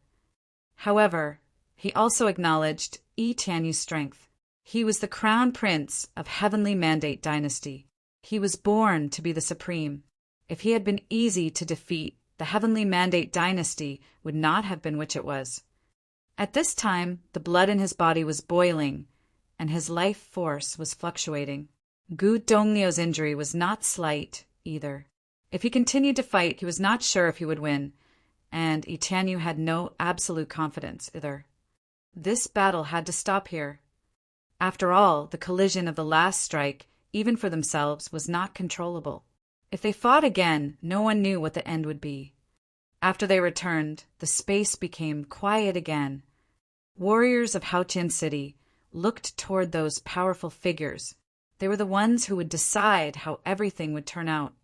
However, he also acknowledged Yi Tianyu's strength. He was the crown prince of Heavenly Mandate Dynasty. He was born to be the supreme. If he had been easy to defeat, the Heavenly Mandate Dynasty would not have been which it was. At this time, the blood in his body was boiling, and his life force was fluctuating. Gu Donglio's injury was not slight, either. If he continued to fight, he was not sure if he would win, and Yi Tianyu had no absolute confidence, either. This battle had to stop here. After all, the collision of the last strike, even for themselves, was not controllable. If they fought again, no one knew what the end would be. After they returned, the space became quiet again. Warriors of Futian City looked toward those powerful figures. They were the ones who would decide how everything would turn out.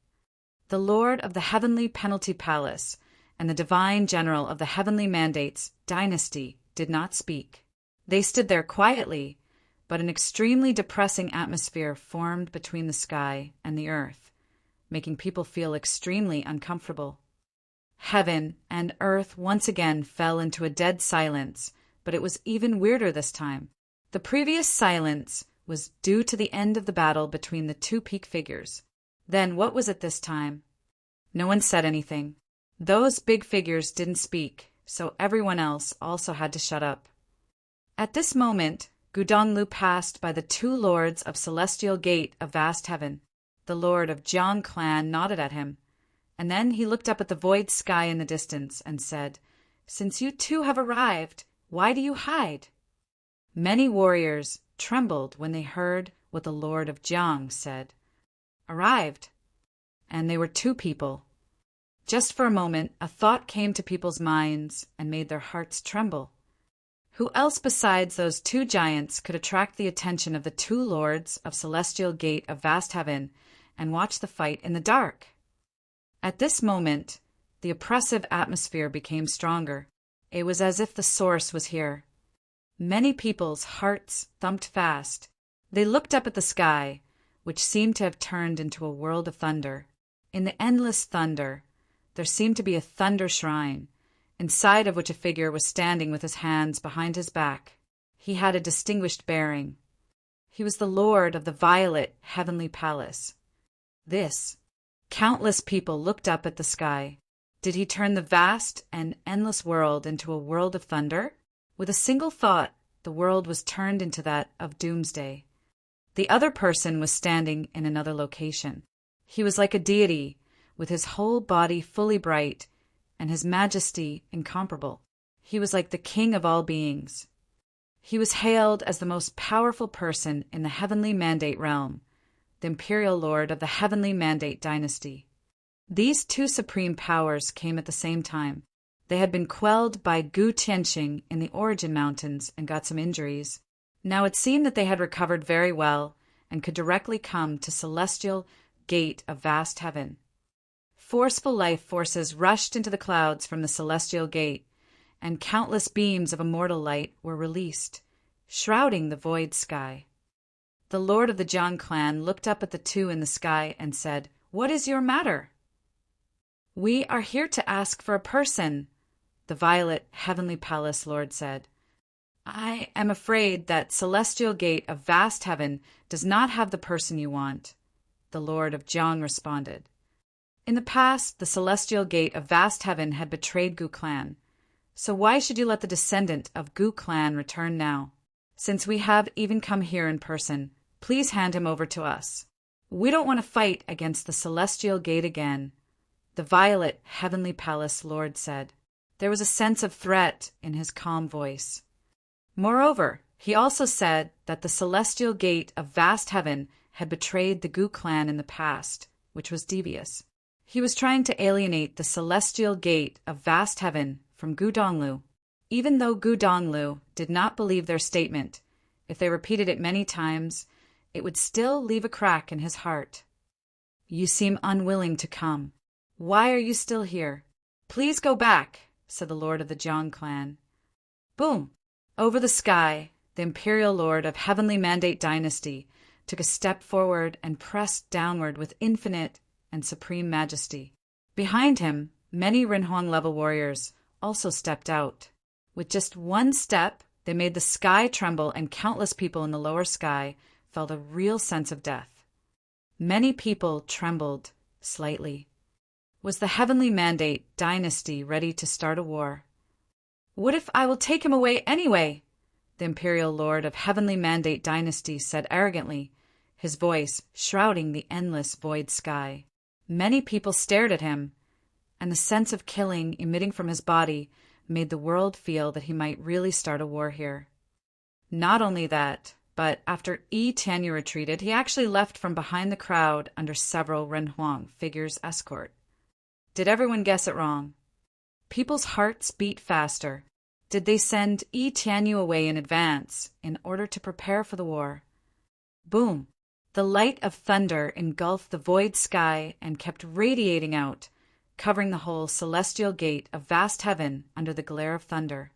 The Lord of the Heavenly Penalty Palace and the Divine General of the Heavenly Mandates Dynasty did not speak. They stood there quietly, but an extremely depressing atmosphere formed between the sky and the earth, making people feel extremely uncomfortable. Heaven and earth once again fell into a dead silence, but it was even weirder this time. The previous silence was due to the end of the battle between the two peak figures. Then what was it this time? No one said anything. Those big figures didn't speak, so everyone else also had to shut up. At this moment, Gudonglu passed by the two lords of Celestial Gate of Vast Heaven. The lord of Jiang clan nodded at him, and then he looked up at the void sky in the distance and said, "Since you two have arrived, why do you hide?" Many warriors trembled when they heard what the lord of Jiang said. Arrived. And they were two people. Just for a moment, a thought came to people's minds and made their hearts tremble. Who else besides those two giants could attract the attention of the two lords of Celestial Gate of Vast Heaven and watch the fight in the dark? At this moment, the oppressive atmosphere became stronger. It was as if the source was here. Many people's hearts thumped fast. They looked up at the sky, which seemed to have turned into a world of thunder. In the endless thunder, there seemed to be a thunder shrine, inside of which a figure was standing with his hands behind his back. He had a distinguished bearing. He was the lord of the violet heavenly palace. Countless people looked up at the sky. Did he turn the vast and endless world into a world of thunder? With a single thought, the world was turned into that of doomsday. The other person was standing in another location. He was like a deity, with his whole body fully bright, and his majesty incomparable. He was like the king of all beings. He was hailed as the most powerful person in the heavenly mandate realm, the imperial lord of the heavenly mandate dynasty. These two supreme powers came at the same time. They had been quelled by Gu Tianxing in the Origin Mountains and got some injuries. Now it seemed that they had recovered very well and could directly come to Celestial Gate of Vast Heaven. Forceful life forces rushed into the clouds from the Celestial Gate, and countless beams of immortal light were released, shrouding the void sky. The lord of the Jiang clan looked up at the two in the sky and said, "What is your matter?" "We are here to ask for a person," the violet heavenly palace lord said. "I am afraid that Celestial Gate of Vast Heaven does not have the person you want," the lord of Jiang responded. In the past, the Celestial Gate of Vast Heaven had betrayed Gu clan. So why should you let the descendant of Gu clan return now? Since we have even come here in person, please hand him over to us. We don't want to fight against the Celestial Gate again, the violet heavenly palace lord said. There was a sense of threat in his calm voice. Moreover, he also said that the Celestial Gate of Vast Heaven had betrayed the Gu clan in the past, which was devious. He was trying to alienate the Celestial Gate of Vast Heaven from Gudonglu. Even though Gudonglu did not believe their statement, if they repeated it many times, it would still leave a crack in his heart. "You seem unwilling to come. Why are you still here? Please go back," said the lord of the Jiang clan. Boom! Over the sky, the imperial lord of heavenly mandate dynasty took a step forward and pressed downward with infinite and supreme majesty. Behind him, many Rinhuang-level warriors also stepped out. With just one step, they made the sky tremble, and countless people in the lower sky felt a real sense of death. Many people trembled slightly. Was the heavenly mandate dynasty ready to start a war? "What if I will take him away anyway?" the imperial lord of heavenly mandate dynasty said arrogantly, his voice shrouding the endless void sky. Many people stared at him, and the sense of killing emitting from his body made the world feel that he might really start a war here. Not only that, but after Yi Tianyu retreated, he actually left from behind the crowd under several Renhuang figures' escort. Did everyone guess it wrong? People's hearts beat faster. Did they send Yi Tianyu away in advance in order to prepare for the war? Boom! The light of thunder engulfed the void sky and kept radiating out, covering the whole Celestial Gate of Vast Heaven under the glare of thunder.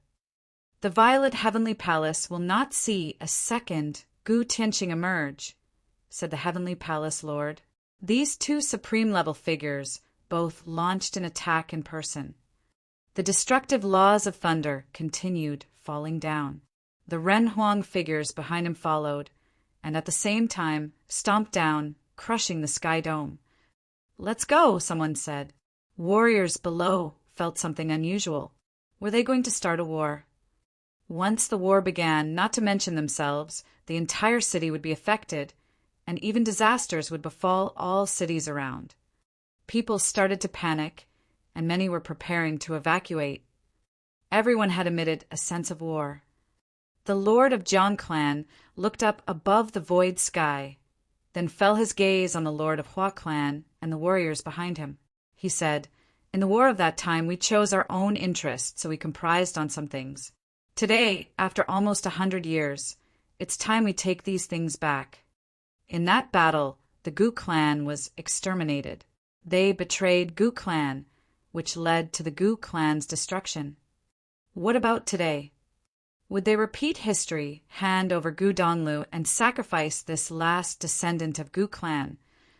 The violet heavenly palace will not see a second Gu Tianqing emerge, said the heavenly palace lord. These two supreme-level figures both launched an attack in person. The destructive laws of thunder continued falling down. The Ren Huang figures behind him followed, and at the same time stomped down, crushing the sky dome. "Let's go," someone said. Warriors below felt something unusual. Were they going to start a war? Once the war began, not to mention themselves, the entire city would be affected, and even disasters would befall all cities around. People started to panic, and many were preparing to evacuate. Everyone had emitted a sense of war. The lord of Jiang clan looked up above the void sky, then fell his gaze on the lord of Hua clan and the warriors behind him. He said, "In the war of that time, we chose our own interests, so we compromised on some things. Today, after almost 100 years, it's time we take these things back." In that battle, the Gu clan was exterminated. They betrayed Gu clan, which led to the Gu clan's destruction. What about today? Would they repeat history, hand over Gu Donglu, and sacrifice this last descendant of Gu clan,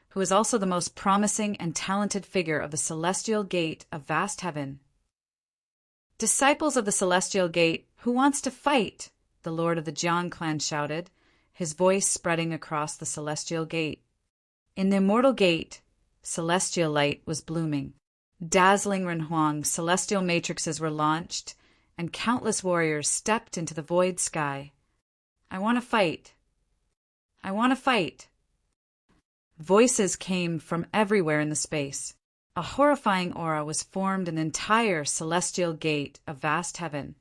who is also the most promising and talented figure of the Celestial Gate of Vast Heaven? "Disciples of the Celestial Gate, who wants to fight?" the lord of the Jiang clan shouted, his voice spreading across the Celestial Gate. In the Immortal Gate, celestial light was blooming. Dazzling Renhuang celestial matrices were launched, and countless warriors stepped into the void sky. "I want to fight. I want to fight." Voices came from everywhere in the space. A horrifying aura was formed in the entire Celestial Gate of Vast Heaven.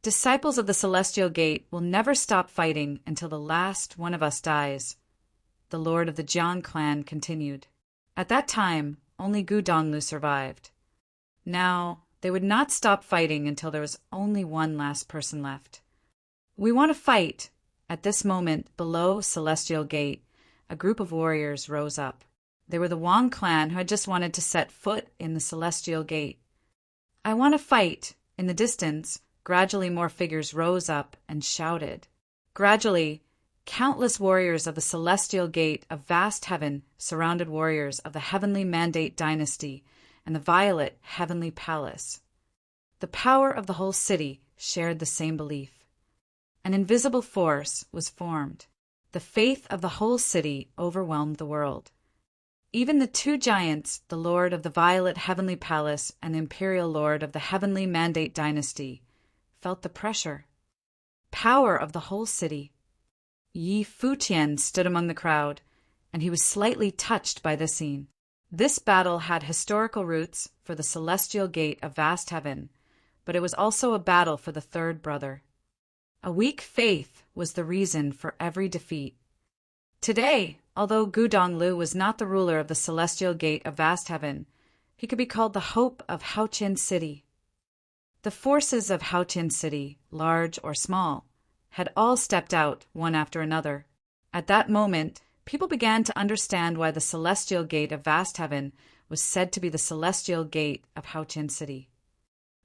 "Disciples of the Celestial Gate will never stop fighting until the last one of us dies," the lord of the Jiang clan continued. At that time, only Gu Donglu survived. Now, they would not stop fighting until there was only one last person left. "We want to fight." At this moment, below Celestial Gate, a group of warriors rose up. They were the Wang clan who had just wanted to set foot in the Celestial Gate. "I want to fight." In the distance, gradually more figures rose up and shouted. Gradually, countless warriors of the Celestial Gate of Vast Heaven surrounded warriors of the Heavenly Mandate Dynasty and the Violet Heavenly Palace. The power of the whole city shared the same belief. An invisible force was formed. The faith of the whole city overwhelmed the world. Even the two giants, the Lord of the Violet Heavenly Palace and the Imperial Lord of the Heavenly Mandate Dynasty, felt the pressure. Power of the whole city. Yi Futian stood among the crowd, and he was slightly touched by the scene. This battle had historical roots for the Celestial Gate of Vast Heaven, but it was also a battle for the third brother. A weak faith was the reason for every defeat. Today, although Gu Donglu was not the ruler of the Celestial Gate of Vast Heaven, he could be called the hope of Haotian City. The forces of Haotian City, large or small, had all stepped out one after another. At that moment, people began to understand why the Celestial Gate of Vast Heaven was said to be the Celestial Gate of Haotian City.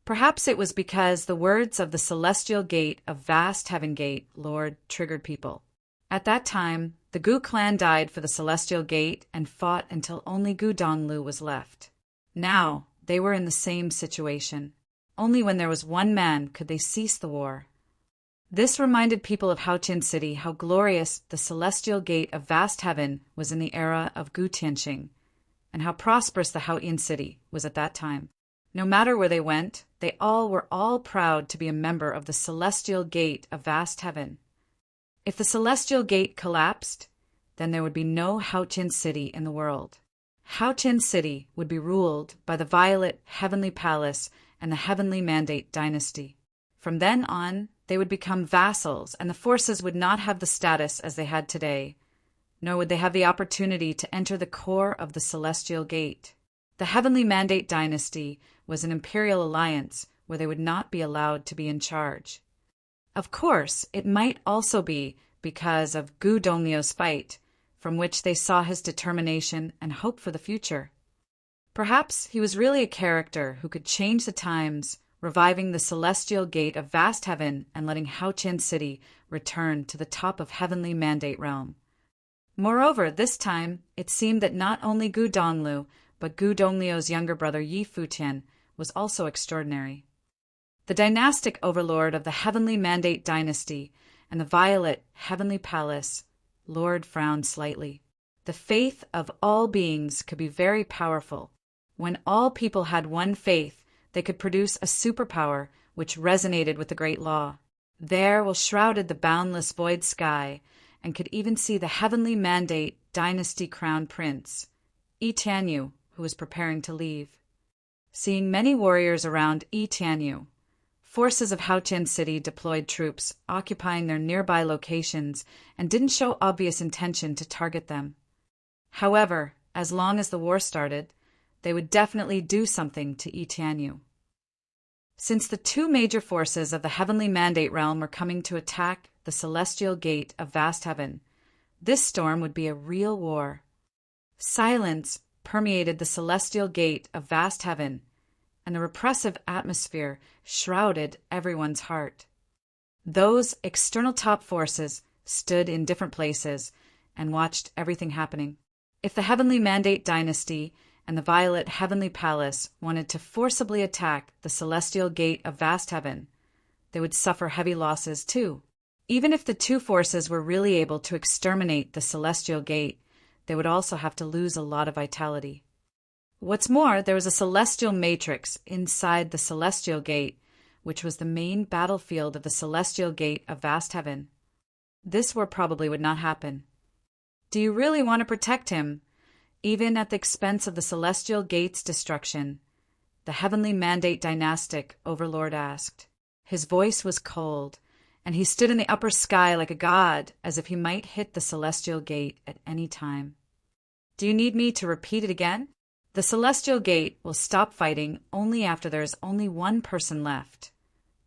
Perhaps it was because the words of the Celestial Gate of Vast Heaven Gate Lord triggered people. At that time, the Gu clan died for the Celestial Gate and fought until only Gu Donglu was left. Now, they were in the same situation. Only when there was one man could they cease the war. This reminded people of Haotian City how glorious the Celestial Gate of Vast Heaven was in the era of Gu Tianqing, and how prosperous the Haotian City was at that time. No matter where they went, they all were proud to be a member of the Celestial Gate of Vast Heaven. If the Celestial Gate collapsed, then there would be no Haotian City in the world. Haotian City would be ruled by the Violet Heavenly Palace and the Heavenly Mandate Dynasty. From then on, they would become vassals, and the forces would not have the status as they had today, nor would they have the opportunity to enter the core of the Celestial Gate. The Heavenly Mandate Dynasty was an imperial alliance where they would not be allowed to be in charge. Of course, it might also be because of Gu Donglio's fight, from which they saw his determination and hope for the future. Perhaps he was really a character who could change the times reviving the celestial gate of vast heaven and letting Futian city return to the top of heavenly mandate realm. Moreover, this time, it seemed that not only Gu Donglu, but Gu Donglio's younger brother Yi Futian was also extraordinary. The dynastic overlord of the heavenly mandate dynasty and the violet heavenly palace, Lord frowned slightly. The faith of all beings could be very powerful. When all people had one faith, they could produce a superpower which resonated with the great law. There was shrouded the boundless void sky, and could even see the heavenly mandate dynasty crown prince, Yi Tianyu, who was preparing to leave. Seeing many warriors around Yi Tianyu, forces of Futian city deployed troops, occupying their nearby locations, and didn't show obvious intention to target them. However, as long as the war started, they would definitely do something to Yi Tianyu. Since the two major forces of the heavenly mandate realm were coming to attack the celestial gate of vast heaven, this storm would be a real war. Silence permeated the celestial gate of vast heaven, and the repressive atmosphere shrouded everyone's heart. Those external top forces stood in different places and watched everything happening. If the heavenly mandate dynasty and the violet heavenly palace wanted to forcibly attack the celestial gate of vast heaven, they would suffer heavy losses too. Even if the two forces were really able to exterminate the celestial gate, they would also have to lose a lot of vitality. What's more, there was a celestial matrix inside the celestial gate, which was the main battlefield of the celestial gate of vast heaven. This war probably would not happen. Do you really want to protect him, even at the expense of the celestial gate's destruction? The heavenly mandate dynastic overlord asked. His voice was cold, and he stood in the upper sky like a god, as if he might hit the celestial gate at any time. Do you need me to repeat it again? The celestial gate will stop fighting only after there is only one person left.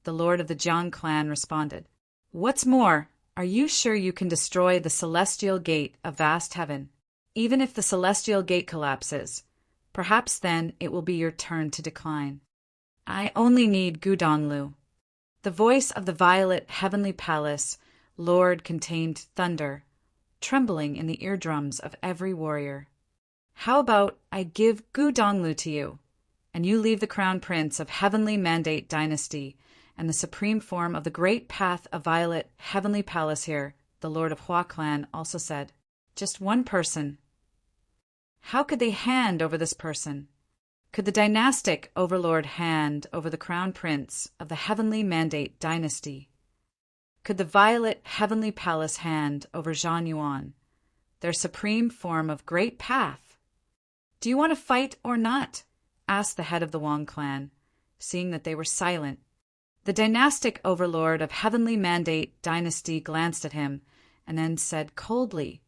The lord of the Jiang clan responded. What's more, are you sure you can destroy the celestial gate of vast heaven? Even if the celestial gate collapses, perhaps then it will be your turn to decline. I only need Gu Donglu. The voice of the violet heavenly palace, Lord, contained thunder, trembling in the eardrums of every warrior. How about I give Gu Donglu to you, and you leave the crown prince of heavenly mandate dynasty and the supreme form of the great path of violet heavenly palace here, the lord of Hua clan also said. Just one person. How could they hand over this person? Could the dynastic overlord hand over the crown prince of the heavenly mandate dynasty? Could the violet heavenly palace hand over Zhan Yuan, their supreme form of great path? Do you want to fight or not? Asked the head of the Wang clan, seeing that they were silent. The dynastic overlord of heavenly mandate dynasty glanced at him and then said coldly,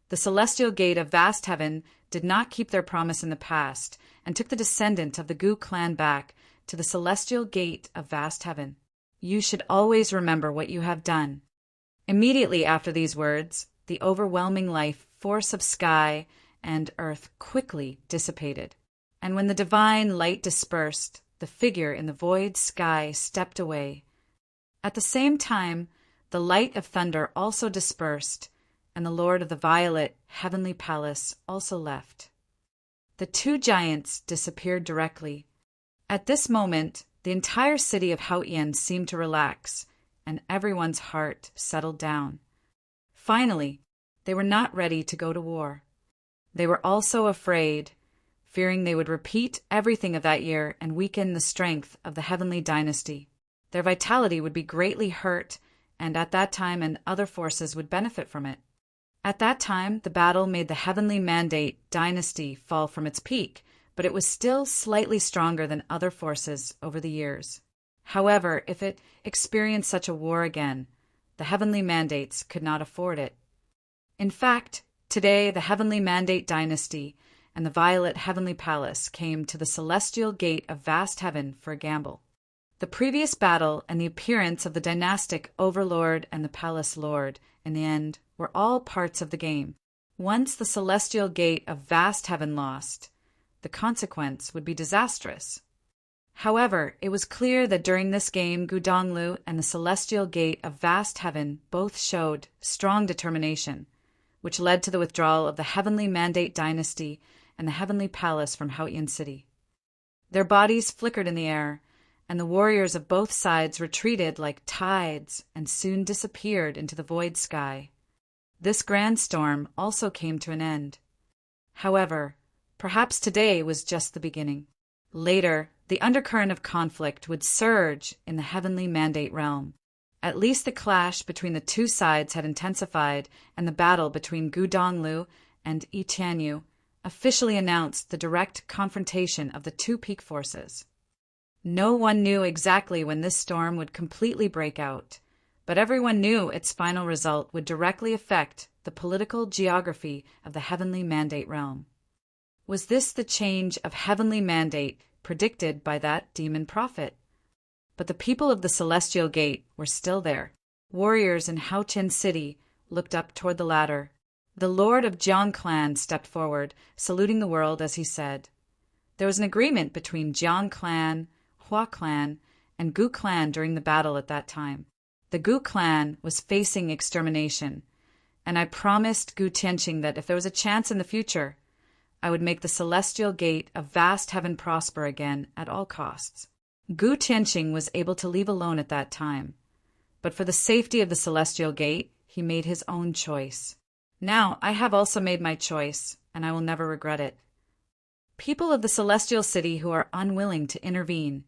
the celestial gate of vast heaven did not keep their promise in the past and took the descendant of the Gu clan back to the celestial gate of vast heaven. You should always remember what you have done. Immediately after these words, the overwhelming life force of sky and earth quickly dissipated, and when the divine light dispersed, the figure in the void sky stepped away. At the same time, the light of thunder also dispersed, and the lord of the violet heavenly palace also left. The two giants disappeared directly. At this moment, the entire city of Futian seemed to relax, and everyone's heart settled down. Finally, they were not ready to go to war. They were also afraid, fearing they would repeat everything of that year and weaken the strength of the heavenly dynasty. Their vitality would be greatly hurt, and at that time other forces would benefit from it. At that time, the battle made the heavenly mandate dynasty fall from its peak, but it was still slightly stronger than other forces over the years. However, if it experienced such a war again, the heavenly mandates could not afford it. In fact, today the heavenly mandate dynasty and the violet heavenly palace came to the celestial gate of vast heaven for a gamble. The previous battle and the appearance of the dynastic overlord and the palace lord, in the end, were all parts of the game. Once the celestial gate of vast heaven lost, the consequence would be disastrous. However, it was clear that during this game Gudonglu and the Celestial Gate of Vast Heaven both showed strong determination, which led to the withdrawal of the Heavenly Mandate Dynasty and the Heavenly Palace from Futian City. Their bodies flickered in the air, and the warriors of both sides retreated like tides and soon disappeared into the void sky. This grand storm also came to an end. However, perhaps today was just the beginning. Later, the undercurrent of conflict would surge in the Heavenly Mandate realm. At least the clash between the two sides had intensified, and the battle between Gudonglu and Itianyu officially announced the direct confrontation of the two peak forces. No one knew exactly when this storm would completely break out, but everyone knew its final result would directly affect the political geography of the Heavenly Mandate realm. Was this the change of Heavenly Mandate predicted by that demon prophet? But the people of the Celestial Gate were still there. Warriors in Futian City looked up toward the ladder. The Lord of Jiang Clan stepped forward, saluting the world as he said, "There was an agreement between Jiang Clan, Hua Clan, and Gu Clan during the battle at that time. The Gu Clan was facing extermination, and I promised Gu Tianqing that if there was a chance in the future, I would make the Celestial Gate of Vast Heaven prosper again at all costs." Gu Tianqing was able to leave alone at that time, but for the safety of the Celestial Gate, he made his own choice. Now I have also made my choice, and I will never regret it. People of the Celestial City who are unwilling to intervene,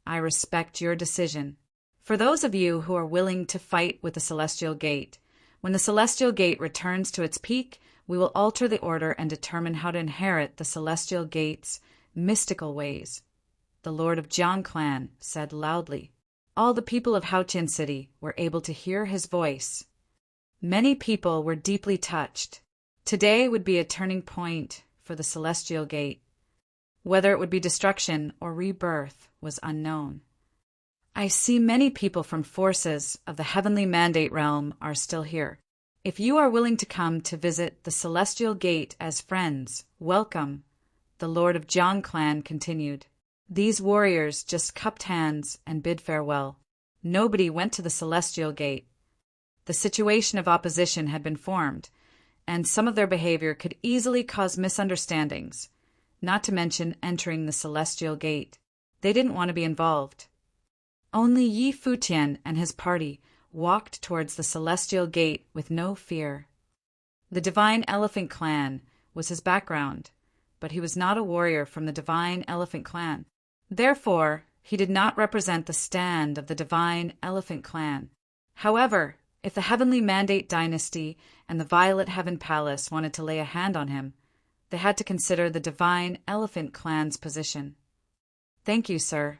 I respect your decision. For those of you who are willing to fight with the Celestial Gate, when the Celestial Gate returns to its peak, we will alter the order and determine how to inherit the Celestial Gate's mystical ways. The Lord of Jiang Clan said loudly. All the people of Futian City were able to hear his voice. Many people were deeply touched. Today would be a turning point for the Celestial Gate. Whether it would be destruction or rebirth was unknown. I see many people from forces of the Heavenly Mandate realm are still here. If you are willing to come to visit the Celestial Gate as friends, welcome, the Lord of Jiang Clan continued. These warriors just cupped hands and bid farewell. Nobody went to the Celestial Gate. The situation of opposition had been formed, and some of their behavior could easily cause misunderstandings, not to mention entering the Celestial Gate. They didn't want to be involved. Only Yi Futian and his party walked towards the Celestial Gate with no fear. The Divine Elephant Clan was his background, but he was not a warrior from the Divine Elephant Clan. Therefore, he did not represent the stand of the Divine Elephant Clan. However, if the Heavenly Mandate Dynasty and the Violet Heaven Palace wanted to lay a hand on him, they had to consider the Divine Elephant Clan's position. Thank you, sir.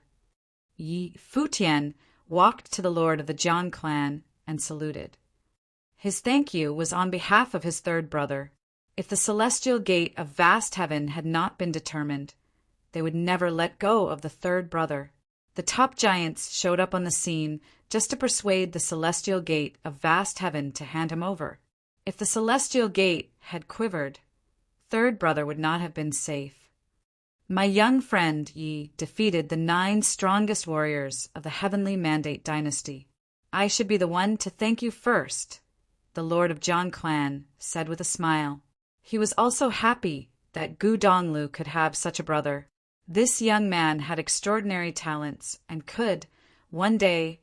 Yi Futian walked to the Lord of the Jiang Clan and saluted. His thank you was on behalf of his third brother. If the Celestial Gate of Vast Heaven had not been determined, they would never let go of the third brother. The top giants showed up on the scene just to persuade the Celestial Gate of Vast Heaven to hand him over. If the Celestial Gate had quivered, third brother would not have been safe. My young friend Yi defeated the 9 strongest warriors of the Heavenly Mandate Dynasty. I should be the one to thank you first, the Lord of Jiang Clan said with a smile. He was also happy that Gu Donglu could have such a brother. This young man had extraordinary talents and could, one day,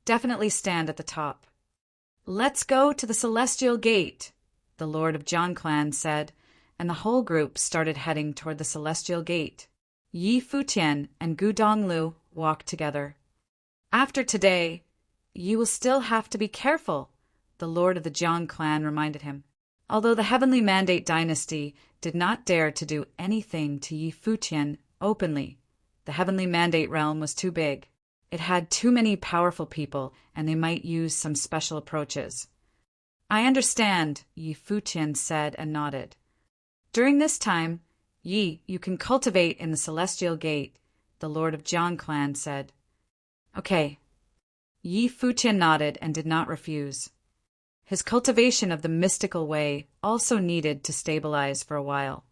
definitely stand at the top. Let's go to the Celestial Gate, the Lord of Jiang Clan said, and the whole group started heading toward the Celestial Gate. Yi Futian and Gu Donglu walked together. After today, you will still have to be careful, the Lord of the Jiang Clan reminded him. Although the Heavenly Mandate Dynasty did not dare to do anything to Yi Futian openly, the Heavenly Mandate realm was too big. It had too many powerful people, and they might use some special approaches. I understand, Yi Futian said and nodded. During this time, Yi, you can cultivate in the Celestial Gate, the Lord of Jiang Clan said. Okay. Yi Futian nodded and did not refuse. His cultivation of the mystical way also needed to stabilize for a while.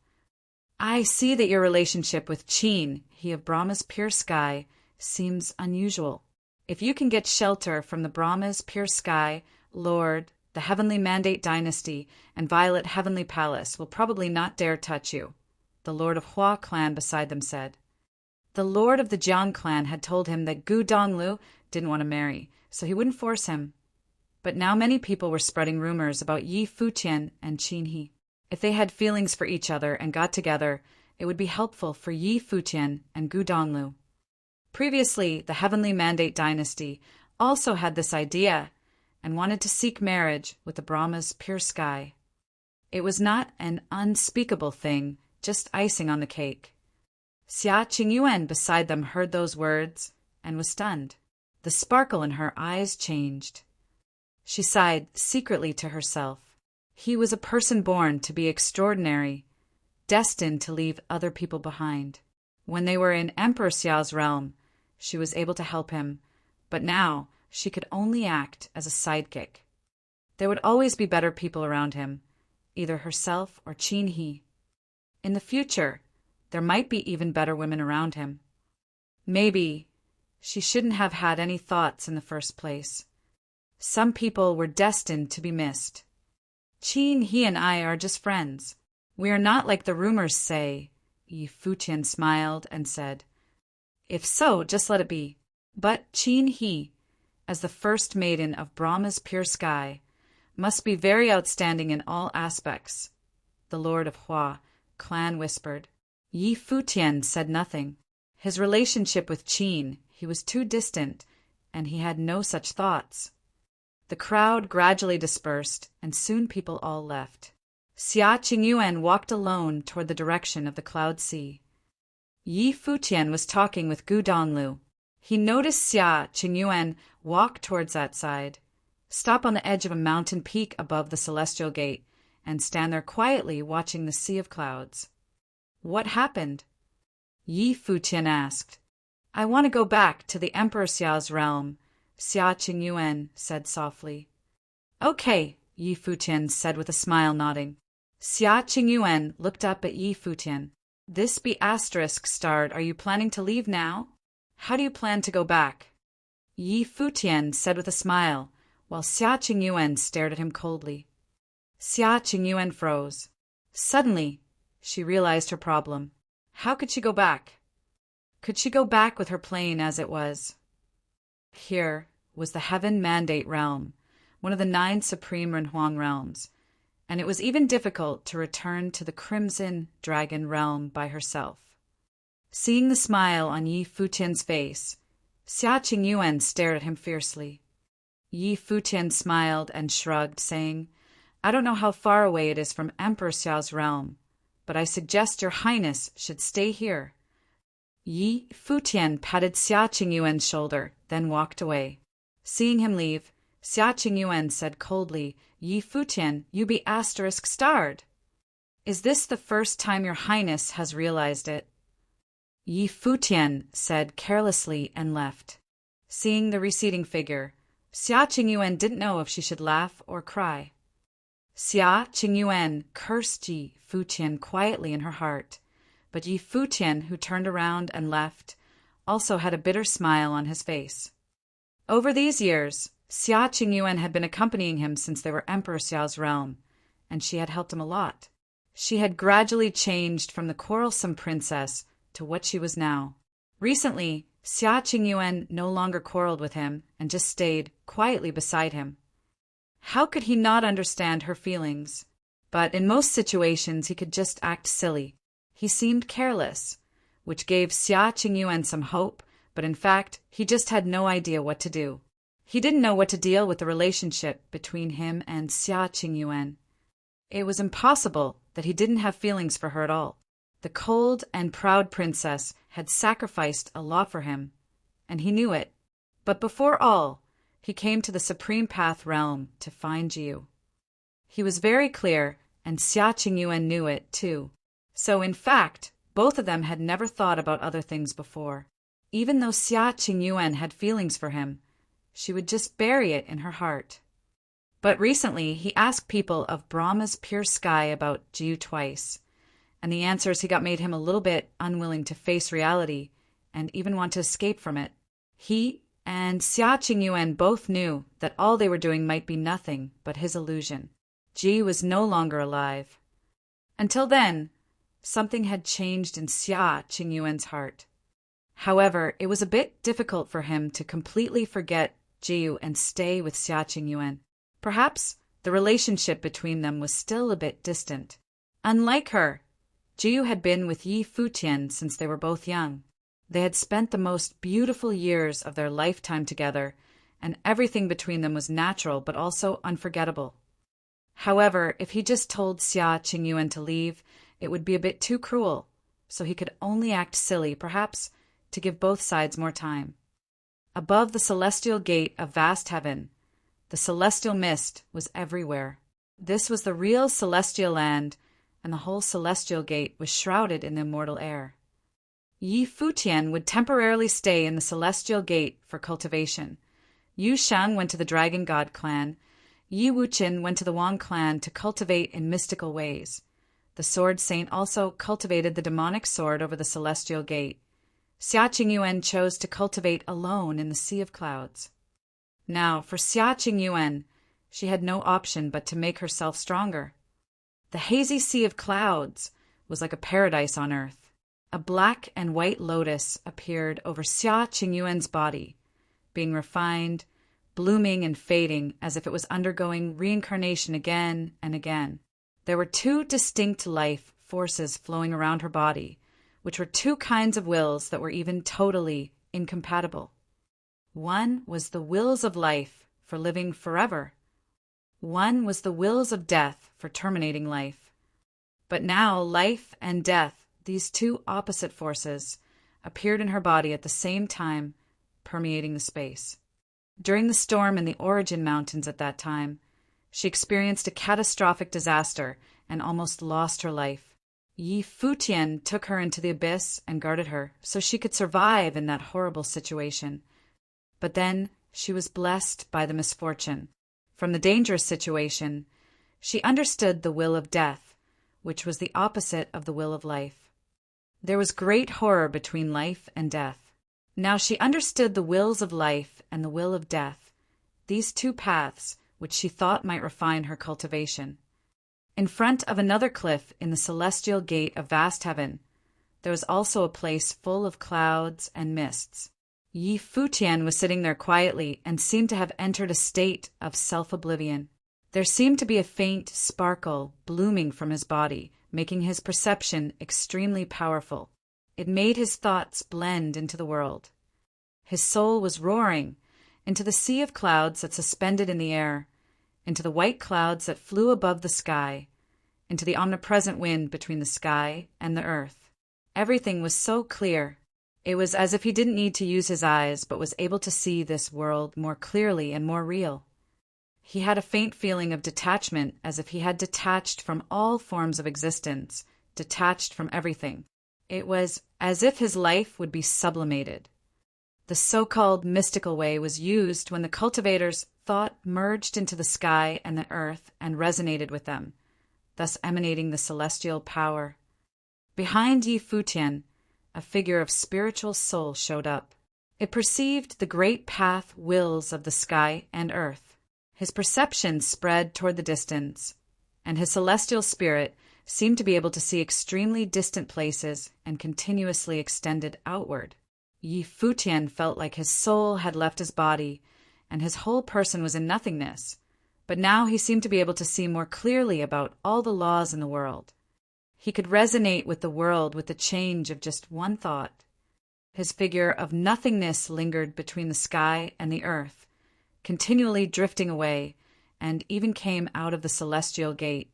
I see that your relationship with Qin, he of Brahma's pure sky, seems unusual. If you can get shelter from the Brahma's pure sky, Lord, the Heavenly Mandate Dynasty, and Violet Heavenly Palace will probably not dare touch you, the Lord of Hua clan beside them said. The Lord of the Jiang clan had told him that Gu Donglu didn't want to marry, so he wouldn't force him. But now many people were spreading rumors about Yi Futian and Qin He. If they had feelings for each other and got together, it would be helpful for Yi Futian and Gu Donglu. Previously, the Heavenly Mandate Dynasty also had this idea and wanted to seek marriage with the Brahma's pure sky. It was not an unspeakable thing, just icing on the cake. Xia Qingyuan beside them heard those words and was stunned. The sparkle in her eyes changed. She sighed secretly to herself. He was a person born to be extraordinary, destined to leave other people behind. When they were in Emperor Xiao's realm, she was able to help him, but now she could only act as a sidekick. There would always be better people around him, either herself or Qin He. In the future, there might be even better women around him. Maybe she shouldn't have had any thoughts in the first place. Some people were destined to be missed. Qin He and I are just friends. We are not like the rumors say. Yi Futian smiled and said, If so, just let it be. But Qin He, as the first maiden of Brahma's pure sky, must be very outstanding in all aspects. The Lord of Hua clan whispered. Yi Futian said nothing. His relationship with Qin, he was too distant, and he had no such thoughts. The crowd gradually dispersed, and soon people all left. Xia Qingyuan walked alone toward the direction of the cloud sea. Yi Futian was talking with Gu Donglu. He noticed Xia Qingyuan walk towards that side, stop on the edge of a mountain peak above the celestial gate, and stand there quietly watching the sea of clouds. What happened? Yi Futian asked. I want to go back to the Emperor Xiao's realm, Xia Qingyuan said softly. Okay, Yi Futian said with a smile, nodding. Xia Qingyuan looked up at Yi Futian. This be asterisk starred. Are you planning to leave now? How do you plan to go back? Yi Futian said with a smile, while Xia Qingyuan stared at him coldly. Xia Qingyuan froze. Suddenly, she realized her problem. How could she go back? Could she go back with her plane as it was? Here was the Heaven Mandate Realm, one of the 9 supreme Renhuang realms, and it was even difficult to return to the Crimson Dragon realm by herself. Seeing the smile on Yi Futian's face, Xia Qingyuan stared at him fiercely. Yi Futian smiled and shrugged, saying, I don't know how far away it is from Emperor Xiao's realm, but I suggest your highness should stay here. Yi Futian patted Xia Qingyuan's shoulder, then walked away. Seeing him leave, Xia Qingyuan said coldly, Yi Futian, you be asterisk starred. Is this the first time your highness has realized it? Yi Futian said carelessly and left. Seeing the receding figure, Xia Qingyuan didn't know if she should laugh or cry. Xia Qingyuan cursed Yi Futian quietly in her heart, but Yi Futian, who turned around and left, also had a bitter smile on his face. Over these years, Xia Qingyuan had been accompanying him since they were Emperor Xiao's realm, and she had helped him a lot. She had gradually changed from the quarrelsome princess to what she was now. Recently, Xia Qingyuan no longer quarreled with him and just stayed quietly beside him. How could he not understand her feelings? But in most situations he could just act silly. He seemed careless, which gave Xia Qingyuan some hope, but in fact he just had no idea what to do. He didn't know what to deal with the relationship between him and Xia Qingyuan. It was impossible that he didn't have feelings for her at all. The cold and proud princess had sacrificed a lot for him, and he knew it. But before all, he came to the Supreme Path realm to find Jiu. He was very clear, and Xia Qingyuan knew it too. So in fact, both of them had never thought about other things before. Even though Xia Qingyuan had feelings for him, she would just bury it in her heart. But recently he asked people of Brahma's pure sky about Jiu twice, and the answers he got made him a little bit unwilling to face reality and even want to escape from it. He and Xia Qingyuan both knew that all they were doing might be nothing but his illusion. Ji was no longer alive. Until then, something had changed in Xia Qingyuan's heart. However, it was a bit difficult for him to completely forget Jiu and stay with Xia Qingyuan. Perhaps the relationship between them was still a bit distant. Unlike her, Jiu had been with Yi Futian since they were both young. They had spent the most beautiful years of their lifetime together, and everything between them was natural but also unforgettable. However, if he just told Xia Qingyuan to leave, it would be a bit too cruel, so he could only act silly, perhaps, to give both sides more time. Above the celestial gate of vast heaven, the celestial mist was everywhere. This was the real celestial land, and the whole celestial gate was shrouded in the immortal air. Yi Futian would temporarily stay in the celestial gate for cultivation. Yu Shang went to the Dragon God clan. Yi Wuqin went to the Wang clan to cultivate in mystical ways. The Sword Saint also cultivated the demonic sword over the celestial gate. Xia Qingyuan chose to cultivate alone in the Sea of Clouds. Now, for Xia Qingyuan, she had no option but to make herself stronger. The hazy Sea of Clouds was like a paradise on earth. A black and white lotus appeared over Xia Qingyuan's body, being refined, blooming and fading as if it was undergoing reincarnation again and again. There were two distinct life forces flowing around her body, which were two kinds of wills that were even totally incompatible. One was the wills of life for living forever. One was the wills of death for terminating life. But now life and death, these two opposite forces, appeared in her body at the same time, permeating the space. During the storm in the Origin Mountains at that time, she experienced a catastrophic disaster and almost lost her life. Yi Futian took her into the abyss and guarded her so she could survive in that horrible situation. But then she was blessed by the misfortune. From the dangerous situation, she understood the will of death, which was the opposite of the will of life. There was great horror between life and death. Now she understood the wills of life and the will of death, these two paths which she thought might refine her cultivation. In front of another cliff in the celestial gate of vast heaven, there was also a place full of clouds and mists. Yi Futian was sitting there quietly and seemed to have entered a state of self-oblivion. There seemed to be a faint sparkle blooming from his body, making his perception extremely powerful. It made his thoughts blend into the world. His soul was roaring into the sea of clouds that suspended in the air, into the white clouds that flew above the sky, into the omnipresent wind between the sky and the earth. Everything was so clear. It was as if he didn't need to use his eyes, but was able to see this world more clearly and more real. He had a faint feeling of detachment, as if he had detached from all forms of existence, detached from everything. It was as if his life would be sublimated. The so-called mystical way was used when the cultivator's thought merged into the sky and the earth and resonated with them, thus emanating the celestial power. Behind Yi Futian, a figure of spiritual soul showed up. It perceived the great path wills of the sky and earth. His perception spread toward the distance, and his celestial spirit seemed to be able to see extremely distant places and continuously extended outward. Yi Futian felt like his soul had left his body, and his whole person was in nothingness, but now he seemed to be able to see more clearly about all the laws in the world. He could resonate with the world with the change of just one thought. His figure of nothingness lingered between the sky and the earth, continually drifting away, and even came out of the celestial gate.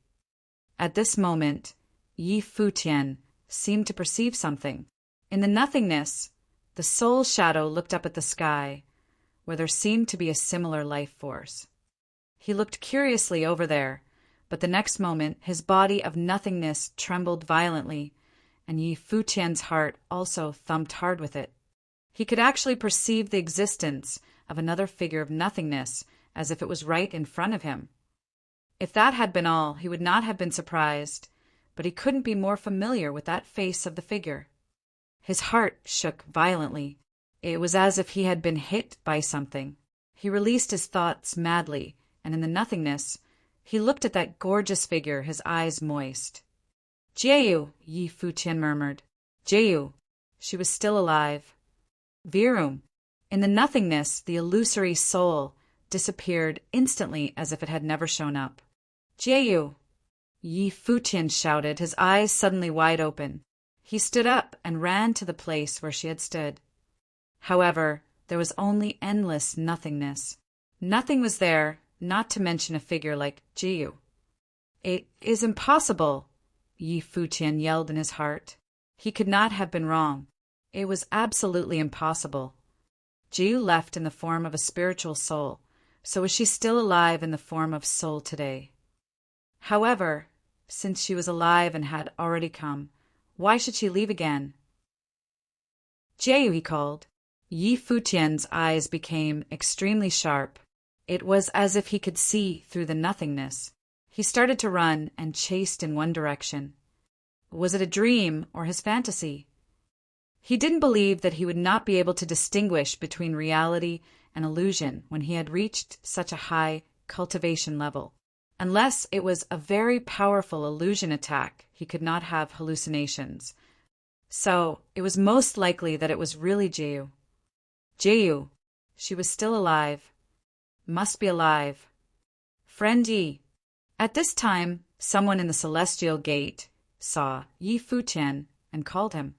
At this moment, Yi Futian seemed to perceive something. In the nothingness, the soul shadow looked up at the sky, where there seemed to be a similar life force. He looked curiously over there, but the next moment his body of nothingness trembled violently, and Yi Futian's heart also thumped hard with it. He could actually perceive the existence of another figure of nothingness, as if it was right in front of him. If that had been all, he would not have been surprised, but he couldn't be more familiar with that face of the figure. His heart shook violently. It was as if he had been hit by something. He released his thoughts madly, and in the nothingness, he looked at that gorgeous figure, his eyes moist. "Jehu," Yi Futian murmured. "Jehu." She was still alive. Virum. In the nothingness, the illusory soul disappeared instantly as if it had never shown up. "Jehu," Yi Futian shouted, his eyes suddenly wide open. He stood up and ran to the place where she had stood. However, there was only endless nothingness. Nothing was there, not to mention a figure like Jehu. "It is impossible," Yi Futian yelled in his heart. He could not have been wrong. It was absolutely impossible. Jehu left in the form of a spiritual soul, so was she still alive in the form of soul today? However, since she was alive and had already come, why should she leave again? "Jehu," he called. Yi Futian's eyes became extremely sharp. It was as if he could see through the nothingness. He started to run and chased in one direction. Was it a dream or his fantasy? He didn't believe that he would not be able to distinguish between reality and illusion when he had reached such a high cultivation level. Unless it was a very powerful illusion attack, he could not have hallucinations. So it was most likely that it was really Jehu. Jehu. She was still alive. Must be alive. "Friend Yi." At this time, someone in the celestial gate saw Yi Futian and called him.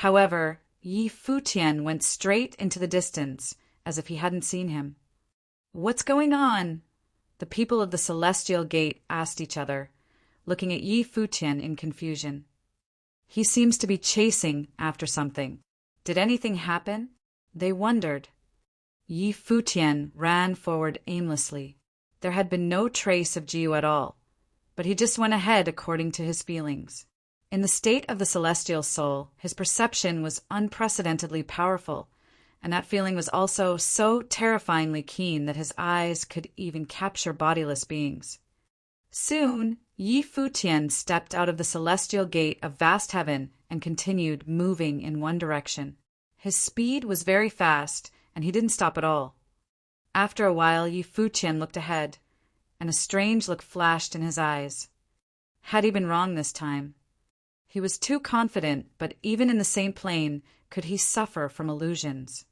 However, Yi Futian went straight into the distance, as if he hadn't seen him. "What's going on?" The people of the celestial gate asked each other, looking at Yi Futian in confusion. "He seems to be chasing after something. Did anything happen?" They wondered. Yi Futian ran forward aimlessly. There had been no trace of Jehu at all, but he just went ahead according to his feelings. In the state of the celestial soul, his perception was unprecedentedly powerful, and that feeling was also so terrifyingly keen that his eyes could even capture bodiless beings. Soon, Yi Futian stepped out of the celestial gate of vast heaven and continued moving in one direction. His speed was very fast, and he didn't stop at all. After a while, Yi Futian looked ahead, and a strange look flashed in his eyes. Had he been wrong this time? He was too confident, but even in the same plane could he suffer from illusions.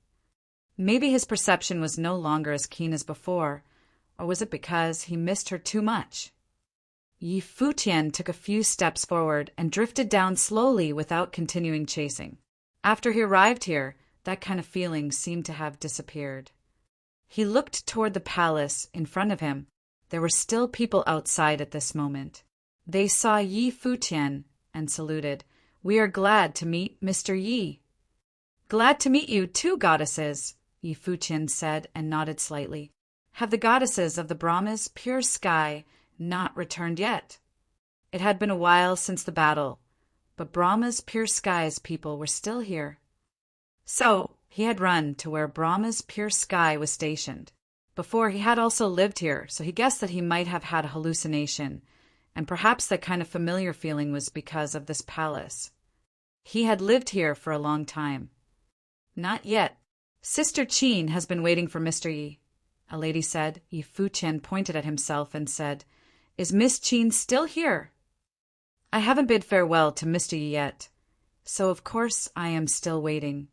Maybe his perception was no longer as keen as before, or was it because he missed her too much? Yi Futian took a few steps forward and drifted down slowly without continuing chasing. After he arrived here, that kind of feeling seemed to have disappeared. He looked toward the palace in front of him. There were still people outside at this moment. They saw Yi Futian and saluted. "We are glad to meet Mr. Yi." "Glad to meet you too, goddesses," Yi Futian said and nodded slightly. "Have the goddesses of the Brahma's pure sky not returned yet?" It had been a while since the battle, but Brahma's pure skies people were still here. So he had run to where Brahma's pure sky was stationed. Before, he had also lived here, so he guessed that he might have had a hallucination, and perhaps that kind of familiar feeling was because of this palace. He had lived here for a long time. "Not yet. Sister Qin has been waiting for Mr. Yi," a lady said. Yi Futian pointed at himself and said, "Is Miss Qin still here?" "I haven't bid farewell to Mr. Yi yet, so of course I am still waiting."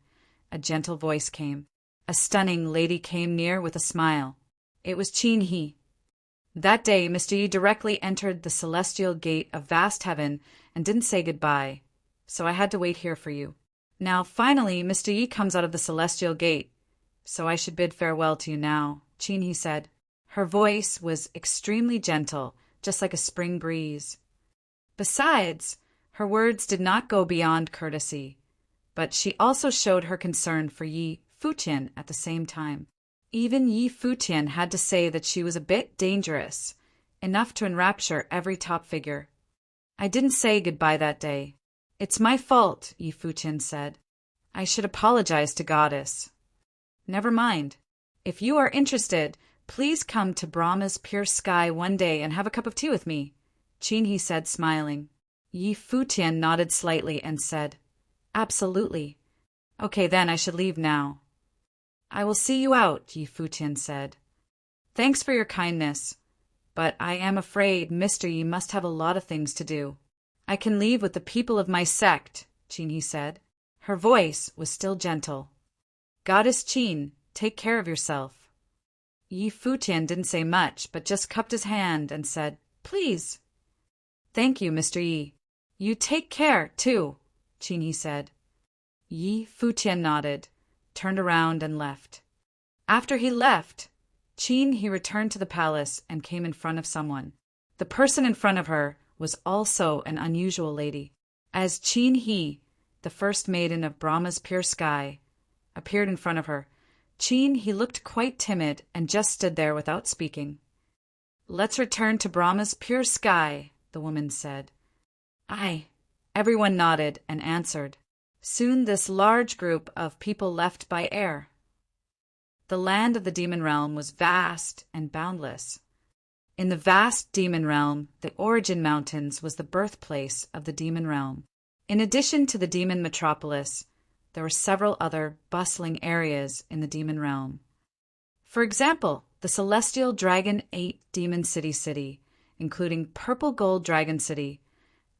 A gentle voice came. A stunning lady came near with a smile. It was Qin He. That day, Mr. Yi directly entered the celestial gate of vast heaven and didn't say goodbye, so I had to wait here for you. Now, finally, Mr. Yi comes out of the celestial gate, so I should bid farewell to you now, Qin He said. Her voice was extremely gentle, just like a spring breeze. Besides, her words did not go beyond courtesy, but she also showed her concern for Yi Futian at the same time. Even Yi Futian had to say that she was a bit dangerous, enough to enrapture every top figure. "I didn't say goodbye that day. It's my fault," Yi Futian said. "I should apologize to Goddess." "Never mind. If you are interested, please come to Brahma's pure sky one day and have a cup of tea with me," Qin He said, smiling. Yi Futian nodded slightly and said, "Absolutely. Okay, then I should leave now." "I will see you out," Yi Futian said. "Thanks for your kindness, but I am afraid Mr. Yi must have a lot of things to do." "I can leave with the people of my sect," Qin said. Her voice was still gentle. "Goddess Qin, take care of yourself." Yi Futian didn't say much, but just cupped his hand and said, "Please." "Thank you, Mr. Yi. You take care, too," Qin said. Yi Futian nodded, turned around and left. After he left, he returned to the palace and came in front of someone. The person in front of her was also an unusual lady. As He, the first maiden of Brahma's pure sky, appeared in front of her, he looked quite timid and just stood there without speaking. "Let's return to Brahma's pure sky," the woman said. "Aye." Everyone nodded and answered. Soon this large group of people left by air. The land of the demon realm was vast and boundless. In the vast demon realm, the Origin Mountains was the birthplace of the demon realm. In addition to the demon metropolis, there were several other bustling areas in the demon realm. For example, the Celestial Dragon 8 Demon City, including Purple Gold Dragon City,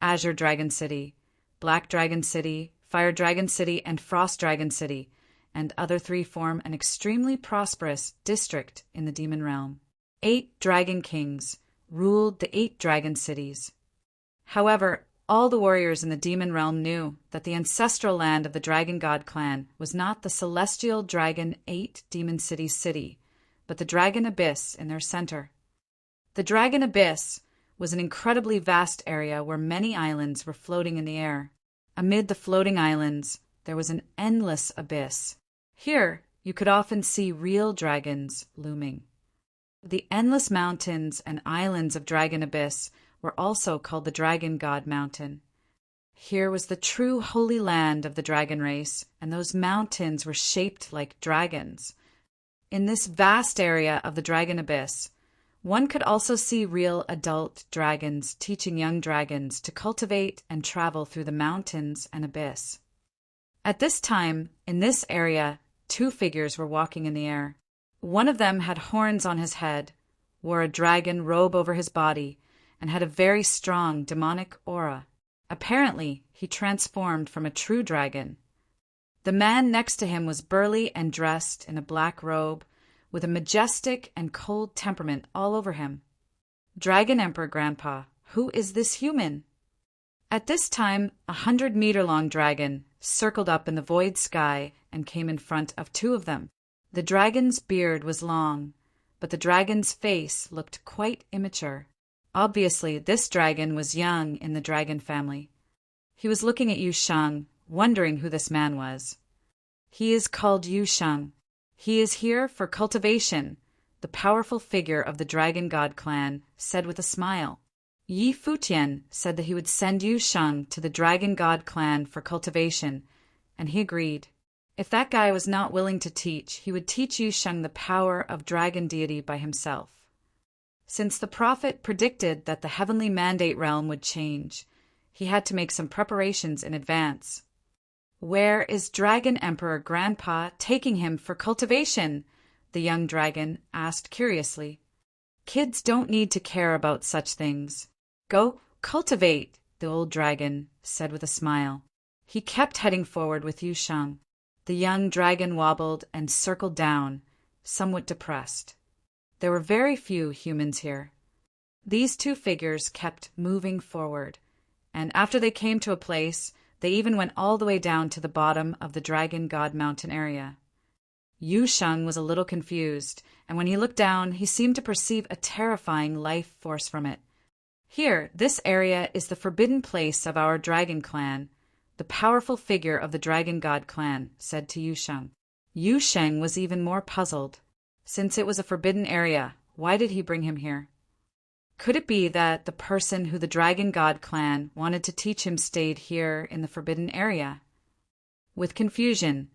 Azure Dragon City, Black Dragon City, Fire Dragon City, and Frost Dragon City, and other three form an extremely prosperous district in the demon realm. 8 dragon kings ruled the 8 dragon cities. However, all the warriors in the demon realm knew that the ancestral land of the Dragon God clan was not the Celestial Dragon 8 Demon City, but the Dragon Abyss in their center. The Dragon Abyss was an incredibly vast area where many islands were floating in the air. Amid the floating islands, there was an endless abyss. Here, you could often see real dragons looming. The endless mountains and islands of Dragon Abyss were also called the Dragon God Mountain. Here was the true holy land of the dragon race, and those mountains were shaped like dragons. In this vast area of the Dragon Abyss, one could also see real adult dragons teaching young dragons to cultivate and travel through the mountains and abyss. At this time, in this area, 2 figures were walking in the air. One of them had horns on his head, wore a dragon robe over his body, and had a very strong demonic aura. Apparently, he transformed from a true dragon. The man next to him was burly and dressed in a black robe, with a majestic and cold temperament all over him. "Dragon Emperor, Grandpa, who is this human?" At this time, a 100-meter-long dragon circled up in the void sky and came in front of 2 of them. The dragon's beard was long, but the dragon's face looked quite immature. Obviously, this dragon was young in the dragon family. He was looking at Yu Sheng, wondering who this man was. "He is called Yu Sheng. He is here for cultivation," the powerful figure of the Dragon God clan said with a smile. Yi Futian said that he would send Yu Sheng to the Dragon God clan for cultivation, and he agreed. If that guy was not willing to teach, he would teach Yu Sheng the power of dragon deity by himself. Since the prophet predicted that the heavenly mandate realm would change, he had to make some preparations in advance. "Where is Dragon Emperor Grandpa taking him for cultivation?" the young dragon asked curiously. "Kids don't need to care about such things. Go cultivate," the old dragon said with a smile. He kept heading forward with Yu Sheng. The young dragon wobbled and circled down, somewhat depressed. There were very few humans here. These 2 figures kept moving forward, and after they came to a place, they even went all the way down to the bottom of the Dragon God Mountain area. Yu Sheng was a little confused, and when he looked down, he seemed to perceive a terrifying life force from it. "Here, this area is the forbidden place of our dragon clan," the powerful figure of the Dragon God clan said to Yu Sheng. Yu Sheng was even more puzzled. Since it was a forbidden area, why did he bring him here? Could it be that the person who the Dragon God clan wanted to teach him stayed here in the forbidden area? With confusion,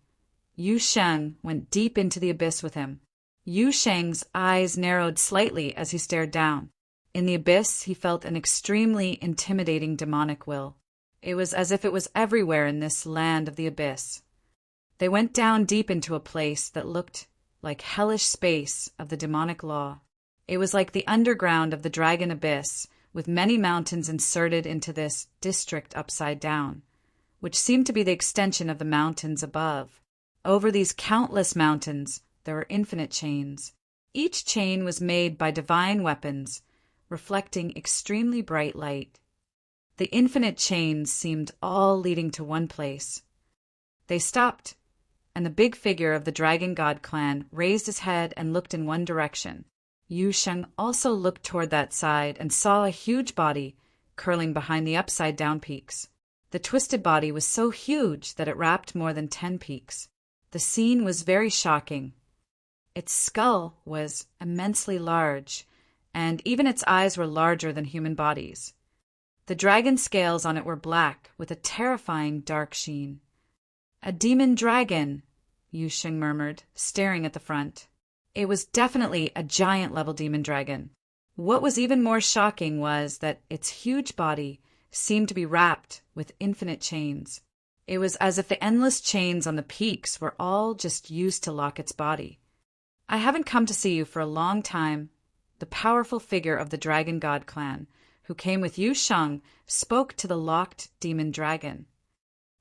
Yu Sheng went deep into the abyss with him. Yu Sheng's eyes narrowed slightly as he stared down. In the abyss, he felt an extremely intimidating demonic will. It was as if it was everywhere in this land of the abyss. They went down deep into a place that looked like hellish space of the demonic law. It was like the underground of the dragon abyss, with many mountains inserted into this district upside down, which seemed to be the extension of the mountains above. Over these countless mountains, there were infinite chains. Each chain was made by divine weapons, reflecting extremely bright light. The infinite chains seemed all leading to one place. They stopped, and the big figure of the Dragon God clan raised his head and looked in one direction. Yu Sheng also looked toward that side and saw a huge body curling behind the upside-down peaks. The twisted body was so huge that it wrapped more than 10 peaks. The scene was very shocking. Its skull was immensely large, and even its eyes were larger than human bodies. The dragon scales on it were black, with a terrifying dark sheen. "A demon dragon," Yu Sheng murmured, staring at the front. It was definitely a giant-level demon dragon. What was even more shocking was that its huge body seemed to be wrapped with infinite chains. It was as if the endless chains on the peaks were all just used to lock its body. "I haven't come to see you for a long time." The powerful figure of the Dragon God clan, who came with Yu Sheng, spoke to the locked demon dragon.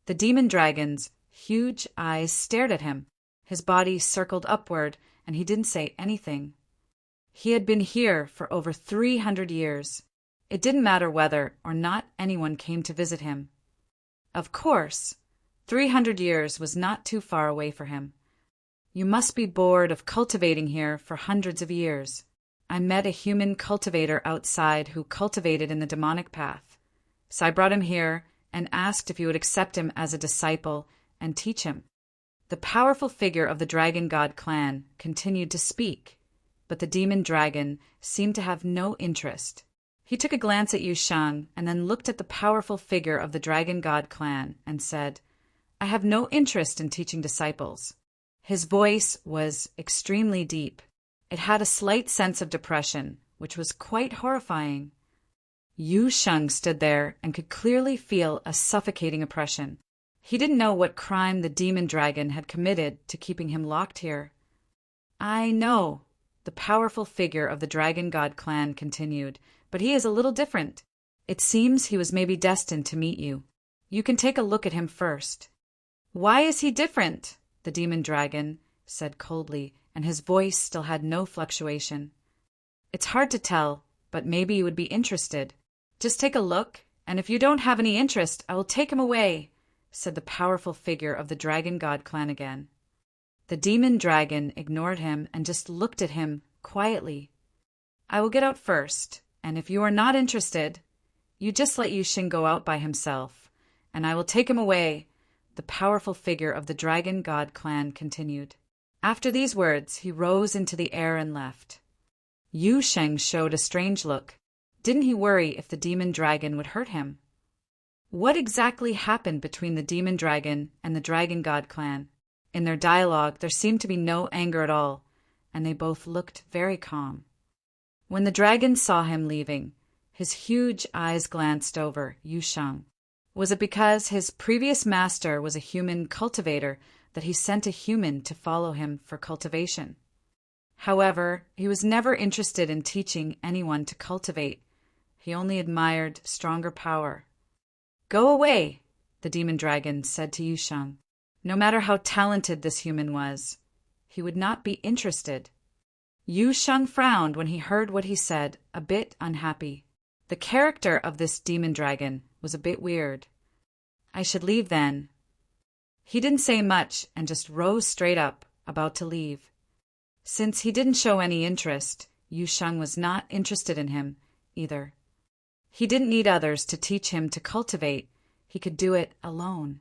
The demon dragon's huge eyes stared at him. His body circled upward, and he didn't say anything. He had been here for over 300 years. It didn't matter whether or not anyone came to visit him. Of course, 300 years was not too far away for him. "You must be bored of cultivating here for hundreds of years. I met a human cultivator outside who cultivated in the demonic path. So I brought him here and asked if you would accept him as a disciple and teach him." The powerful figure of the Dragon God clan continued to speak, but the demon dragon seemed to have no interest. He took a glance at Yu Sheng and then looked at the powerful figure of the Dragon God clan and said, "I have no interest in teaching disciples." His voice was extremely deep. It had a slight sense of depression, which was quite horrifying. Yu Sheng stood there and could clearly feel a suffocating oppression. He didn't know what crime the demon dragon had committed to keeping him locked here. "I know," the powerful figure of the Dragon God clan continued, "but he is a little different. It seems he was maybe destined to meet you. You can take a look at him first." "Why is he different?" the demon dragon said coldly, and his voice still had no fluctuation. "It's hard to tell, but maybe you would be interested. Just take a look, and if you don't have any interest, I will take him away," said the powerful figure of the Dragon God clan again. The demon dragon ignored him and just looked at him quietly. "I will get out first, and if you are not interested, you just let Yu Sheng go out by himself, and I will take him away," the powerful figure of the Dragon God clan continued. After these words, he rose into the air and left. Yu Sheng showed a strange look. Didn't he worry if the demon dragon would hurt him? What exactly happened between the demon dragon and the Dragon God clan? In their dialogue, there seemed to be no anger at all, and they both looked very calm. When the dragon saw him leaving, his huge eyes glanced over Yu Sheng. Was it because his previous master was a human cultivator that he sent a human to follow him for cultivation? However, he was never interested in teaching anyone to cultivate. He only admired stronger power. "Go away," the demon dragon said to Yu Sheng. No matter how talented this human was, he would not be interested. Yu Sheng frowned when he heard what he said, a bit unhappy. The character of this demon dragon was a bit weird. "I should leave then." He didn't say much and just rose straight up, about to leave. Since he didn't show any interest, Yu Sheng was not interested in him either. He didn't need others to teach him to cultivate. He could do it alone.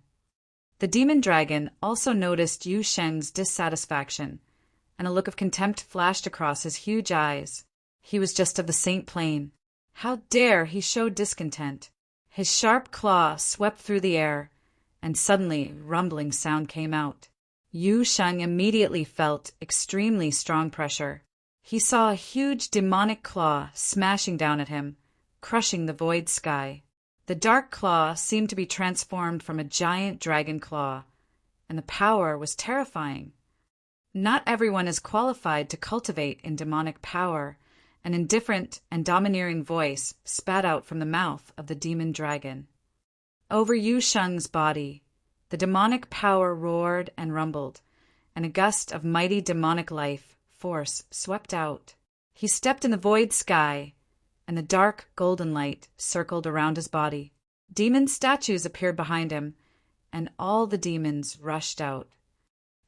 The demon dragon also noticed Yu Sheng's dissatisfaction, and a look of contempt flashed across his huge eyes. He was just of the Saint Plane. How dare he show discontent? His sharp claw swept through the air, and suddenly a rumbling sound came out. Yu Sheng immediately felt extremely strong pressure. He saw a huge demonic claw smashing down at him, crushing the void sky. The dark claw seemed to be transformed from a giant dragon claw, and the power was terrifying. Not everyone is qualified to cultivate in demonic power. An indifferent and domineering voice spat out from the mouth of the demon dragon. Over Yu Sheng's body, the demonic power roared and rumbled, and a gust of mighty demonic life force swept out. He stepped in the void sky, and the dark golden light circled around his body. Demon statues appeared behind him, and all the demons rushed out.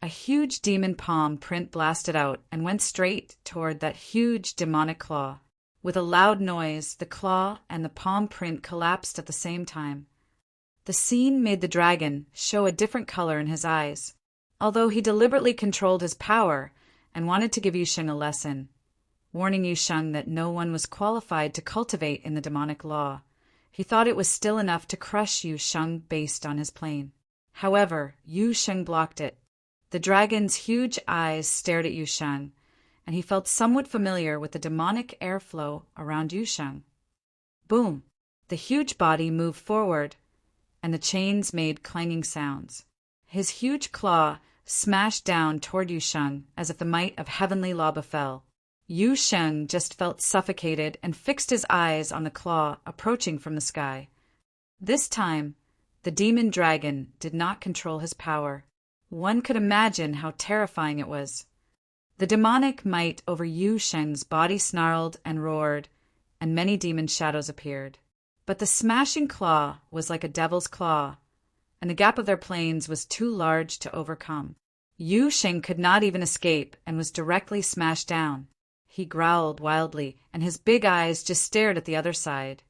A huge demon palm print blasted out and went straight toward that huge demonic claw. With a loud noise, the claw and the palm print collapsed at the same time. The scene made the dragon show a different color in his eyes. Although he deliberately controlled his power and wanted to give Yu Sheng a lesson, warning Yu Sheng that no one was qualified to cultivate in the demonic law, he thought it was still enough to crush Yu Sheng based on his plane. However, Yu Sheng blocked it. The dragon's huge eyes stared at Yu Sheng, and he felt somewhat familiar with the demonic airflow around Yu Sheng. Boom! The huge body moved forward, and the chains made clanging sounds. His huge claw smashed down toward Yu Sheng as if the might of heavenly law befell. Yu Sheng just felt suffocated and fixed his eyes on the claw approaching from the sky. This time, the demon dragon did not control his power. One could imagine how terrifying it was. The demonic might over Yu Sheng's body snarled and roared, and many demon shadows appeared. But the smashing claw was like a devil's claw, and the gap of their planes was too large to overcome. Yu Sheng could not even escape and was directly smashed down. He growled wildly, and his big eyes just stared at the other side.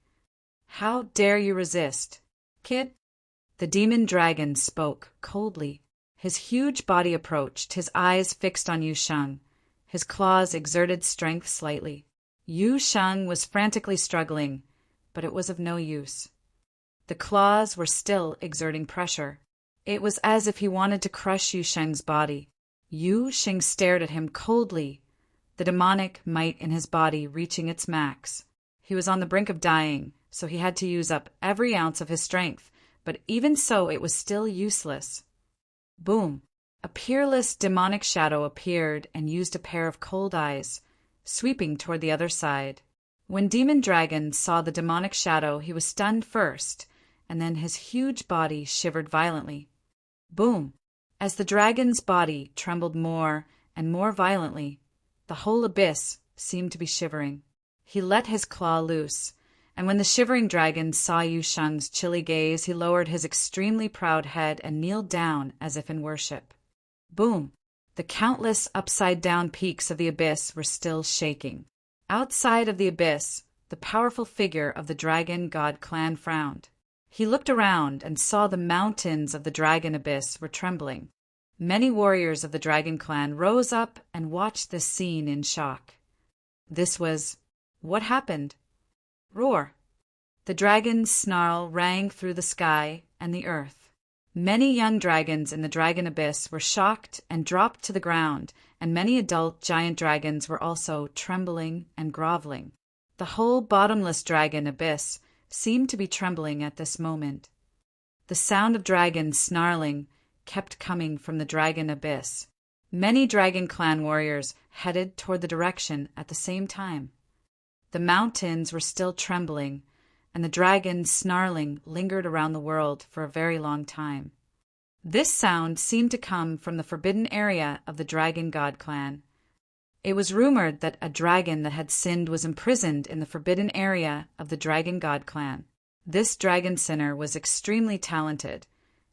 "How dare you resist, kid?" The demon dragon spoke coldly. His huge body approached, his eyes fixed on Yu Sheng. His claws exerted strength slightly. Yu Sheng was frantically struggling, but it was of no use. The claws were still exerting pressure. It was as if he wanted to crush Yu Sheng's body. Yu Sheng stared at him coldly, the demonic might in his body reaching its max. He was on the brink of dying, so he had to use up every ounce of his strength, but even so it was still useless. Boom! A peerless demonic shadow appeared and used a pair of cold eyes, sweeping toward the other side. When Demon Dragon saw the demonic shadow, he was stunned first, and then his huge body shivered violently. Boom! As the dragon's body trembled more and more violently, the whole abyss seemed to be shivering. He let his claw loose, and when the shivering dragon saw Yu Sheng's chilly gaze, he lowered his extremely proud head and kneeled down as if in worship. Boom! The countless upside-down peaks of the abyss were still shaking. Outside of the abyss, the powerful figure of the Dragon God clan frowned. He looked around and saw the mountains of the dragon abyss were trembling. Many warriors of the dragon clan rose up and watched this scene in shock. This was... what happened? Roar! The dragon's snarl rang through the sky and the earth. Many young dragons in the dragon abyss were shocked and dropped to the ground, and many adult giant dragons were also trembling and groveling. The whole bottomless dragon abyss seemed to be trembling at this moment. The sound of dragons snarling kept coming from the dragon abyss. Many dragon clan warriors headed toward the direction at the same time. The mountains were still trembling, and the dragons snarling lingered around the world for a very long time. This sound seemed to come from the forbidden area of the Dragon God clan. It was rumored that a dragon that had sinned was imprisoned in the forbidden area of the Dragon God clan. This dragon sinner was extremely talented,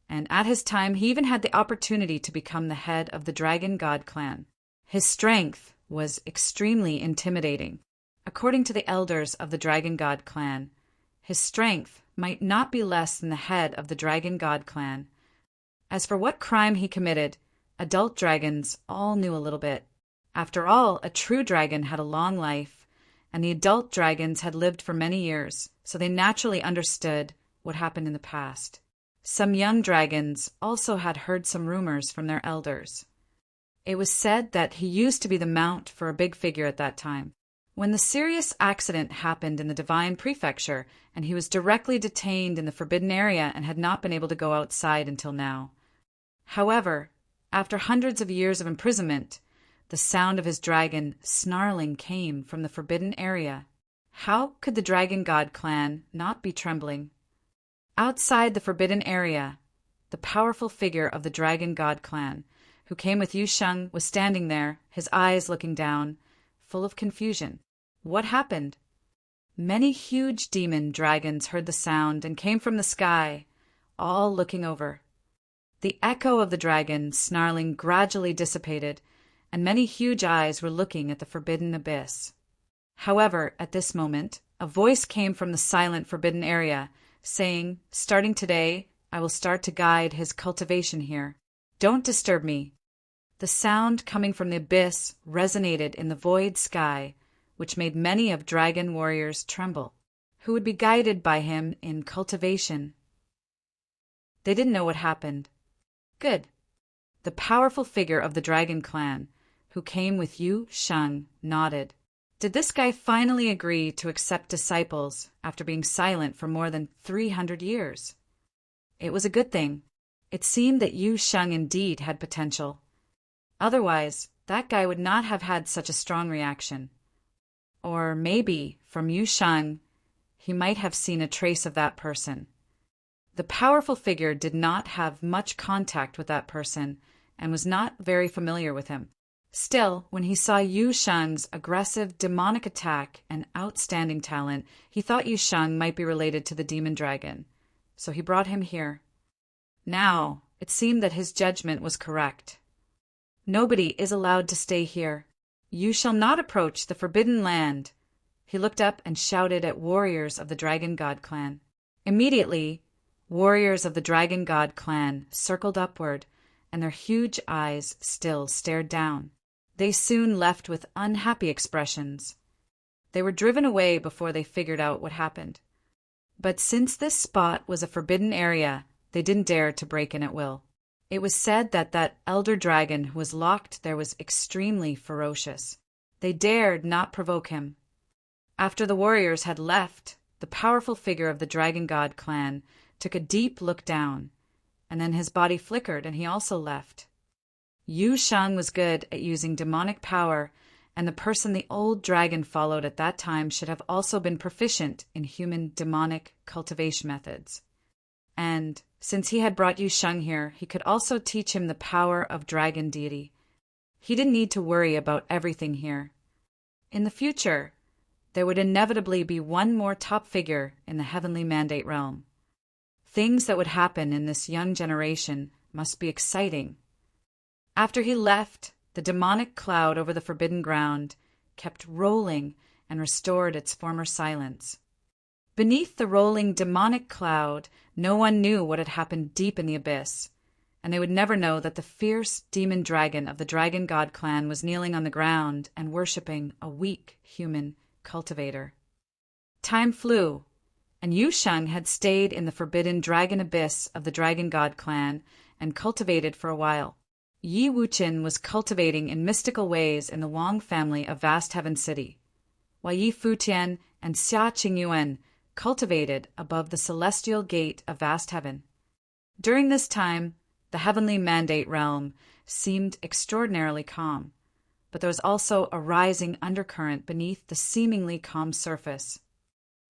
and at his time he even had the opportunity to become the head of the Dragon God clan. His strength was extremely intimidating. According to the elders of the Dragon God clan, his strength might not be less than the head of the Dragon God clan. As for what crime he committed, adult dragons all knew a little bit. After all, a true dragon had a long life, and the adult dragons had lived for many years, so they naturally understood what happened in the past. Some young dragons also had heard some rumors from their elders. It was said that he used to be the mount for a big figure at that time. When the serious accident happened in the Divine Prefecture, and he was directly detained in the forbidden area and had not been able to go outside until now. However, after hundreds of years of imprisonment, the sound of his dragon snarling came from the forbidden area. How could the Dragon God clan not be trembling? Outside the forbidden area, the powerful figure of the Dragon God clan, who came with Yu Sheng, was standing there, his eyes looking down, full of confusion. What happened? Many huge demon dragons heard the sound and came from the sky, all looking over. The echo of the dragon snarling gradually dissipated, and many huge eyes were looking at the forbidden abyss. However, at this moment, a voice came from the silent forbidden area, saying, "Starting today, I will start to guide his cultivation here. Don't disturb me." The sound coming from the abyss resonated in the void sky, which made many of dragon warriors tremble, who would be guided by him in cultivation. They didn't know what happened. Good. The powerful figure of the dragon clan, who came with Yu Sheng, nodded. Did this guy finally agree to accept disciples after being silent for more than 300 years? It was a good thing. It seemed that Yu Sheng indeed had potential. Otherwise, that guy would not have had such a strong reaction. Or maybe, from Yu Sheng, he might have seen a trace of that person. The powerful figure did not have much contact with that person and was not very familiar with him. Still, when he saw Yu Sheng's aggressive demonic attack and outstanding talent, he thought Yu Sheng might be related to the demon dragon, so he brought him here. Now, it seemed that his judgment was correct. Nobody is allowed to stay here. You shall not approach the forbidden land. He looked up and shouted at warriors of the Dragon God clan. Immediately, warriors of the Dragon God clan circled upward, and their huge eyes still stared down. They soon left with unhappy expressions. They were driven away before they figured out what happened. But since this spot was a forbidden area, they didn't dare to break in at will. It was said that that elder dragon who was locked there was extremely ferocious. They dared not provoke him. After the warriors had left, the powerful figure of the Dragon God clan took a deep look down, and then his body flickered and he also left. Yu Sheng was good at using demonic power, and the person the old dragon followed at that time should have also been proficient in human demonic cultivation methods. And, since he had brought Yu Sheng here, he could also teach him the power of dragon deity. He didn't need to worry about everything here. In the future, there would inevitably be one more top figure in the heavenly mandate realm. Things that would happen in this young generation must be exciting. After he left, the demonic cloud over the forbidden ground kept rolling and restored its former silence. Beneath the rolling demonic cloud, no one knew what had happened deep in the abyss, and they would never know that the fierce demon dragon of the Dragon God clan was kneeling on the ground and worshipping a weak human cultivator. Time flew, and Yu Sheng had stayed in the forbidden dragon abyss of the Dragon God clan and cultivated for a while. Yi Wuqian was cultivating in mystical ways in the Wang family of Vast Heaven City, while Yi Futian and Xia Qingyuan cultivated above the celestial gate of vast heaven. During this time, the heavenly mandate realm seemed extraordinarily calm, but there was also a rising undercurrent beneath the seemingly calm surface.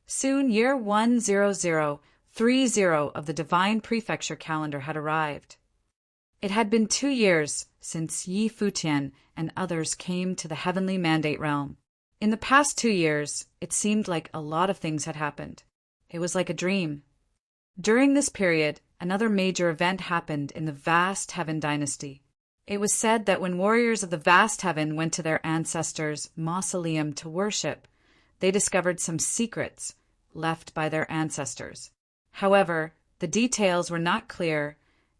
Soon year 10030 of the Divine Prefecture calendar had arrived. It had been 2 years since Yi Futian and others came to the heavenly mandate realm. In the past 2 years, it seemed like a lot of things had happened. It was like a dream. During this period, another major event happened in the Vast Heaven dynasty. It was said that when warriors of the Vast Heaven went to their ancestors' mausoleum to worship, they discovered some secrets left by their ancestors. However, the details were not clear,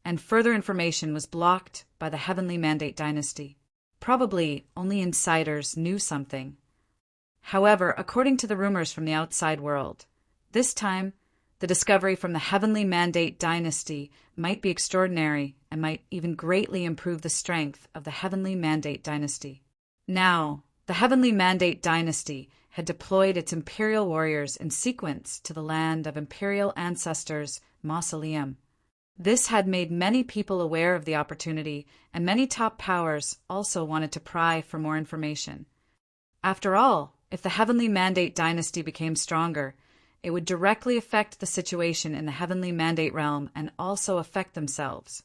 and further information was blocked by the Heavenly Mandate dynasty. Probably only insiders knew something. However, according to the rumors from the outside world, this time, the The discovery from the Heavenly Mandate dynasty might be extraordinary and might even greatly improve the strength of the Heavenly Mandate dynasty. Now, the Heavenly Mandate dynasty had deployed its imperial warriors in sequence to the land of imperial ancestors' mausoleum. This had made many people aware of the opportunity, and many top powers also wanted to pry for more information. After all, if the Heavenly Mandate dynasty became stronger, it would directly affect the situation in the Heavenly Mandate realm and also affect themselves.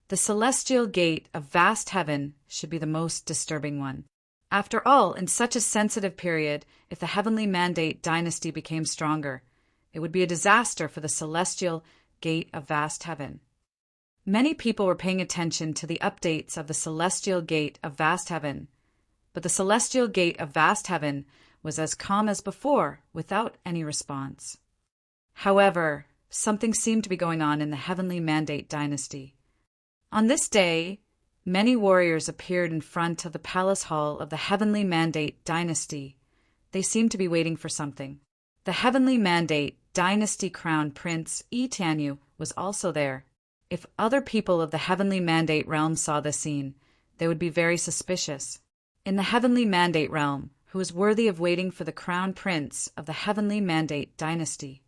The celestial gate of vast heaven should be the most disturbing one. After all, in such a sensitive period, if the Heavenly Mandate dynasty became stronger, it would be a disaster for the celestial gate of vast heaven. Many people were paying attention to the updates of the celestial gate of vast heaven, but the celestial gate of vast heaven was as calm as before, without any response. However, something seemed to be going on in the Heavenly Mandate dynasty. On this day, many warriors appeared in front of the palace hall of the Heavenly Mandate dynasty. They seemed to be waiting for something. The Heavenly Mandate dynasty crown prince Etanyu was also there. If other people of the Heavenly Mandate realm saw this scene, they would be very suspicious. In the Heavenly Mandate realm, who is worthy of waiting for the crown prince of the Heavenly Mandate dynasty?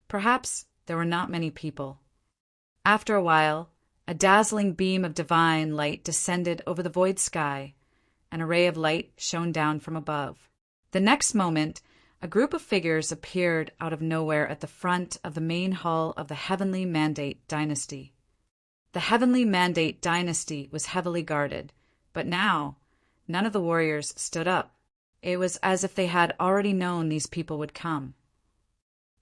Perhaps there were not many people. After a while, a dazzling beam of divine light descended over the void sky. An array of light shone down from above. The next moment, a group of figures appeared out of nowhere at the front of the main hall of the Heavenly Mandate dynasty. The Heavenly Mandate dynasty was heavily guarded, but now none of the warriors stood up. It was as if they had already known these people would come.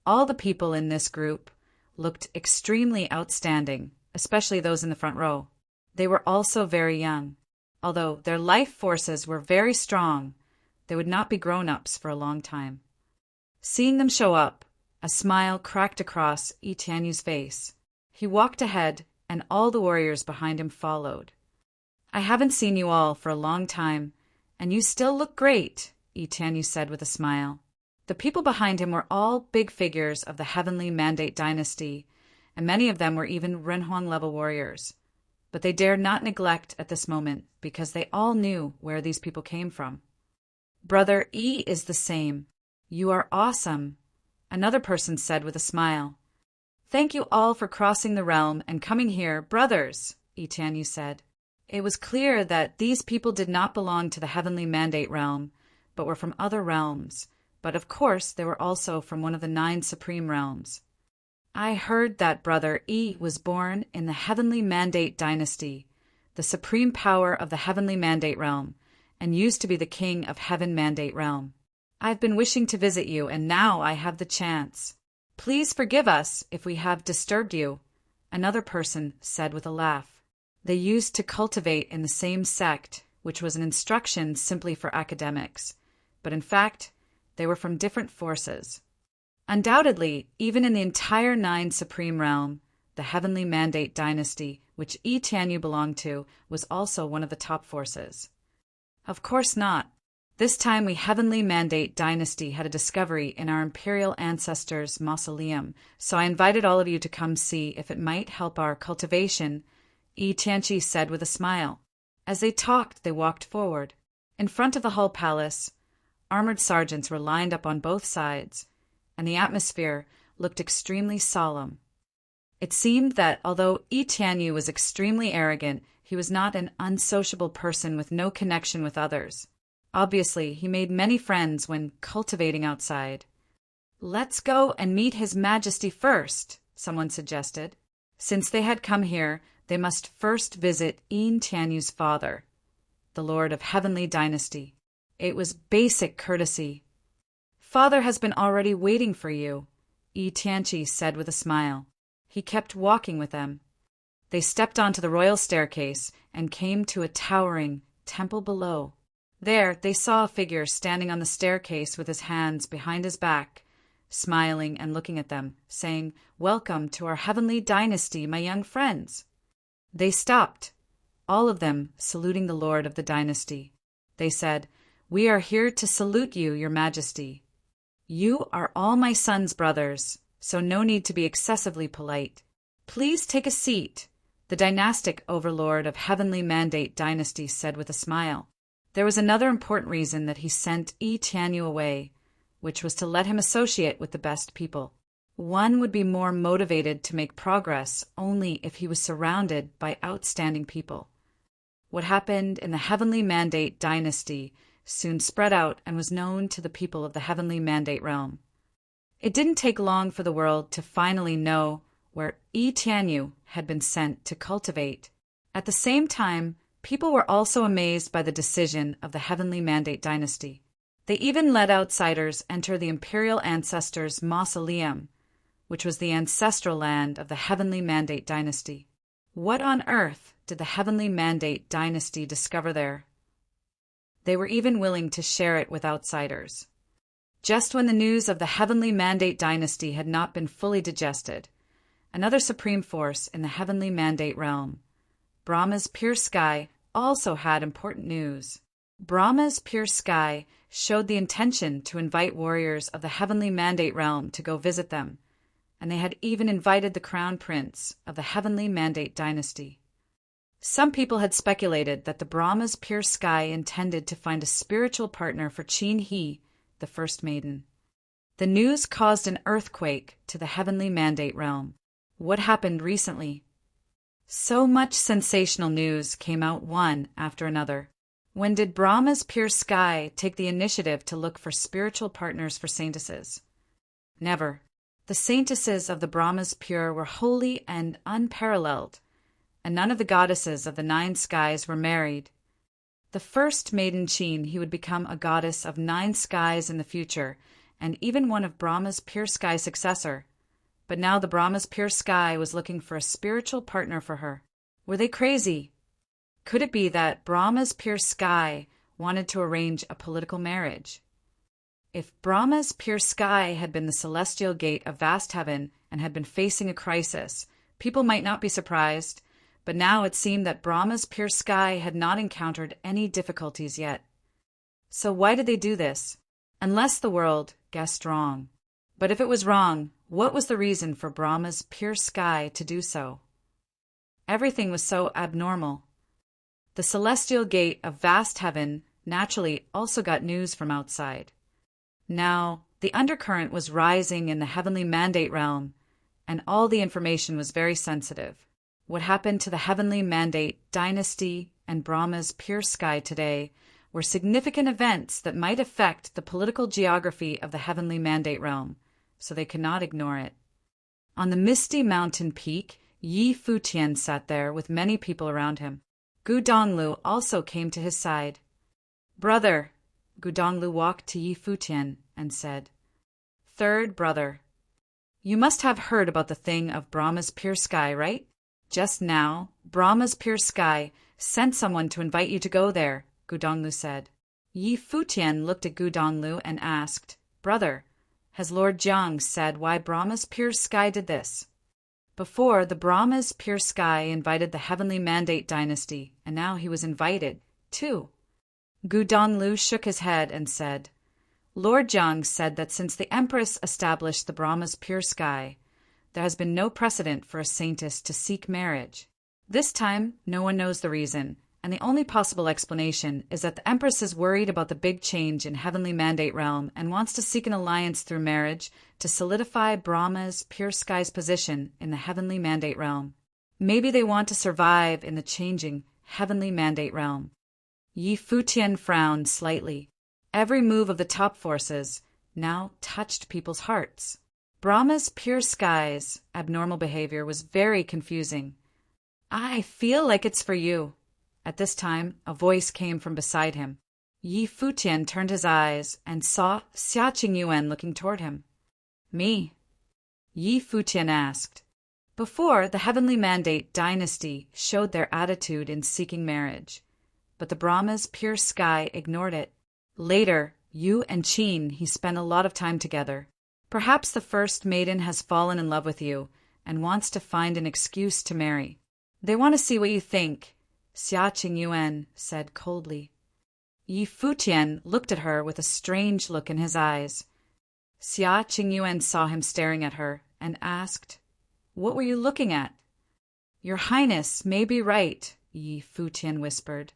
All the people in this group looked extremely outstanding, especially those in the front row. They were also very young. Although their life forces were very strong, they would not be grown-ups for a long time. Seeing them show up, a smile cracked across Etanyu's face. He walked ahead, and all the warriors behind him followed. "I haven't seen you all for a long time, and you still look great," Etanyu said with a smile. The people behind him were all big figures of the Heavenly Mandate dynasty, and many of them were even Renhuang-level warriors. But they dared not neglect at this moment, because they all knew where these people came from. "Brother E is the same. You are awesome," another person said with a smile. "Thank you all for crossing the realm and coming here, brothers," Etanyu said. It was clear that these people did not belong to the Heavenly Mandate realm, but were from other realms. But of course they were also from one of the 9 supreme realms. "I heard that Brother E was born in the Heavenly Mandate dynasty, the supreme power of the Heavenly Mandate realm, and used to be the king of Heaven Mandate realm. I've been wishing to visit you, and now I have the chance. Please forgive us if we have disturbed you," another person said with a laugh. They used to cultivate in the same sect, which was an instruction simply for academics, but in fact, they were from different forces. Undoubtedly, even in the entire 9 supreme realm, the Heavenly Mandate dynasty, which Etanyu belonged to, was also one of the top forces. Of course not. This time we Heavenly Mandate dynasty had a discovery in our imperial ancestors' mausoleum, so I invited all of you to come see if it might help our cultivation, Tianchi said with a smile. As they talked, they walked forward. In front of the Hull Palace, armored sergeants were lined up on both sides, and the atmosphere looked extremely solemn. It seemed that although Tianyu was extremely arrogant, he was not an unsociable person with no connection with others. Obviously, he made many friends when cultivating outside. "Let's go and meet His Majesty first," someone suggested. Since they had come here, they must first visit Tanyu's father, the Lord of Heavenly Dynasty. It was basic courtesy. "Father has been already waiting for you," Tianchi said with a smile. He kept walking with them. They stepped onto the royal staircase and came to a towering temple below. There they saw a figure standing on the staircase with his hands behind his back, smiling and looking at them, saying, "Welcome to our Heavenly Dynasty, my young friends." They stopped, all of them saluting the Lord of the Dynasty. They said, "We are here to salute you, your Majesty. You are all my sons' brothers, so no need to be excessively polite. Please take a seat, the dynastic overlord of Heavenly Mandate Dynasty said with a smile. There was another important reason that he sent Yi Tianyu away, which was to let him associate with the best people. One would be more motivated to make progress only if he was surrounded by outstanding people. What happened in the Heavenly Mandate Dynasty soon spread out and was known to the people of the Heavenly Mandate realm. It didn't take long for the world to finally know where Yi Tianyu had been sent to cultivate. At the same time, people were also amazed by the decision of the Heavenly Mandate Dynasty. They even let outsiders enter the imperial ancestors' mausoleum, which was the ancestral land of the Heavenly Mandate Dynasty. What on earth did the Heavenly Mandate Dynasty discover there? They were even willing to share it with outsiders. Just when the news of the Heavenly Mandate Dynasty had not been fully digested, another supreme force in the Heavenly Mandate realm, Brahma's pure sky, also had important news. Brahma's pure sky showed the intention to invite warriors of the Heavenly Mandate realm to go visit them, and they had even invited the crown prince of the Heavenly Mandate Dynasty. Some people had speculated that the Brahma's pure sky intended to find a spiritual partner for Qin He, the first maiden. The news caused an earthquake to the Heavenly Mandate realm. What happened recently? So much sensational news came out one after another. When did Brahma's pure sky take the initiative to look for spiritual partners for saintesses? Never. The saintesses of the Brahma's pure were holy and unparalleled, and none of the goddesses of the 9 skies were married. The first maiden Qin, he would become a goddess of 9 skies in the future, and even one of Brahma's pure sky successor. But now the Brahma's pure sky was looking for a spiritual partner for her. Were they crazy? Could it be that Brahma's pure sky wanted to arrange a political marriage? If Brahma's pure sky had been the celestial gate of vast heaven and had been facing a crisis, people might not be surprised, but now it seemed that Brahma's pure sky had not encountered any difficulties yet. So why did they do this? Unless the world guessed wrong. But if it was wrong, what was the reason for Brahma's pure sky to do so? Everything was so abnormal. The celestial gate of vast heaven naturally also got news from outside. Now, the undercurrent was rising in the Heavenly Mandate realm, and all the information was very sensitive. What happened to the Heavenly Mandate Dynasty and Brahma's pure sky today were significant events that might affect the political geography of the Heavenly Mandate realm, so they could not ignore it. On the misty mountain peak, Yi Futian sat there with many people around him. Gu Donglu also came to his side. "Brother," Gu Donglu walked to Yi Futian and said, "Third brother, you must have heard about the thing of Brahma's pure sky, right? Just now, Brahma's pure sky sent someone to invite you to go there," Gu Donglu said. Yi Futian looked at Gu Donglu and asked, "Brother, has Lord Jiang said why Brahma's pure sky did this?" Before, the Brahma's pure sky invited the Heavenly Mandate Dynasty, and now he was invited, too. Gu Donglu shook his head and said, "Lord Jiang said that since the Empress established the Brahma's pure sky, there has been no precedent for a saintess to seek marriage. This time, no one knows the reason, and the only possible explanation is that the Empress is worried about the big change in Heavenly Mandate realm and wants to seek an alliance through marriage to solidify Brahma's pure sky's position in the Heavenly Mandate realm. Maybe they want to survive in the changing Heavenly Mandate realm." Yi Futian frowned slightly. Every move of the top forces now touched people's hearts. Brahma's pure sky's abnormal behavior was very confusing. "I feel like it's for you." At this time, a voice came from beside him. Yi Futian turned his eyes and saw Xia Qingyuan looking toward him. "Me?" Yi Futian asked. Before, the Heavenly Mandate Dynasty showed their attitude in seeking marriage, but the Brahma's pure sky ignored it. Later, you and Qin he spent a lot of time together. Perhaps the first maiden has fallen in love with you and wants to find an excuse to marry. They want to see what you think," Xia Qingyuan said coldly. Yi Futian looked at her with a strange look in his eyes. Xia Qingyuan saw him staring at her and asked, "What were you looking at?" "Your Highness may be right," Yi Futian whispered.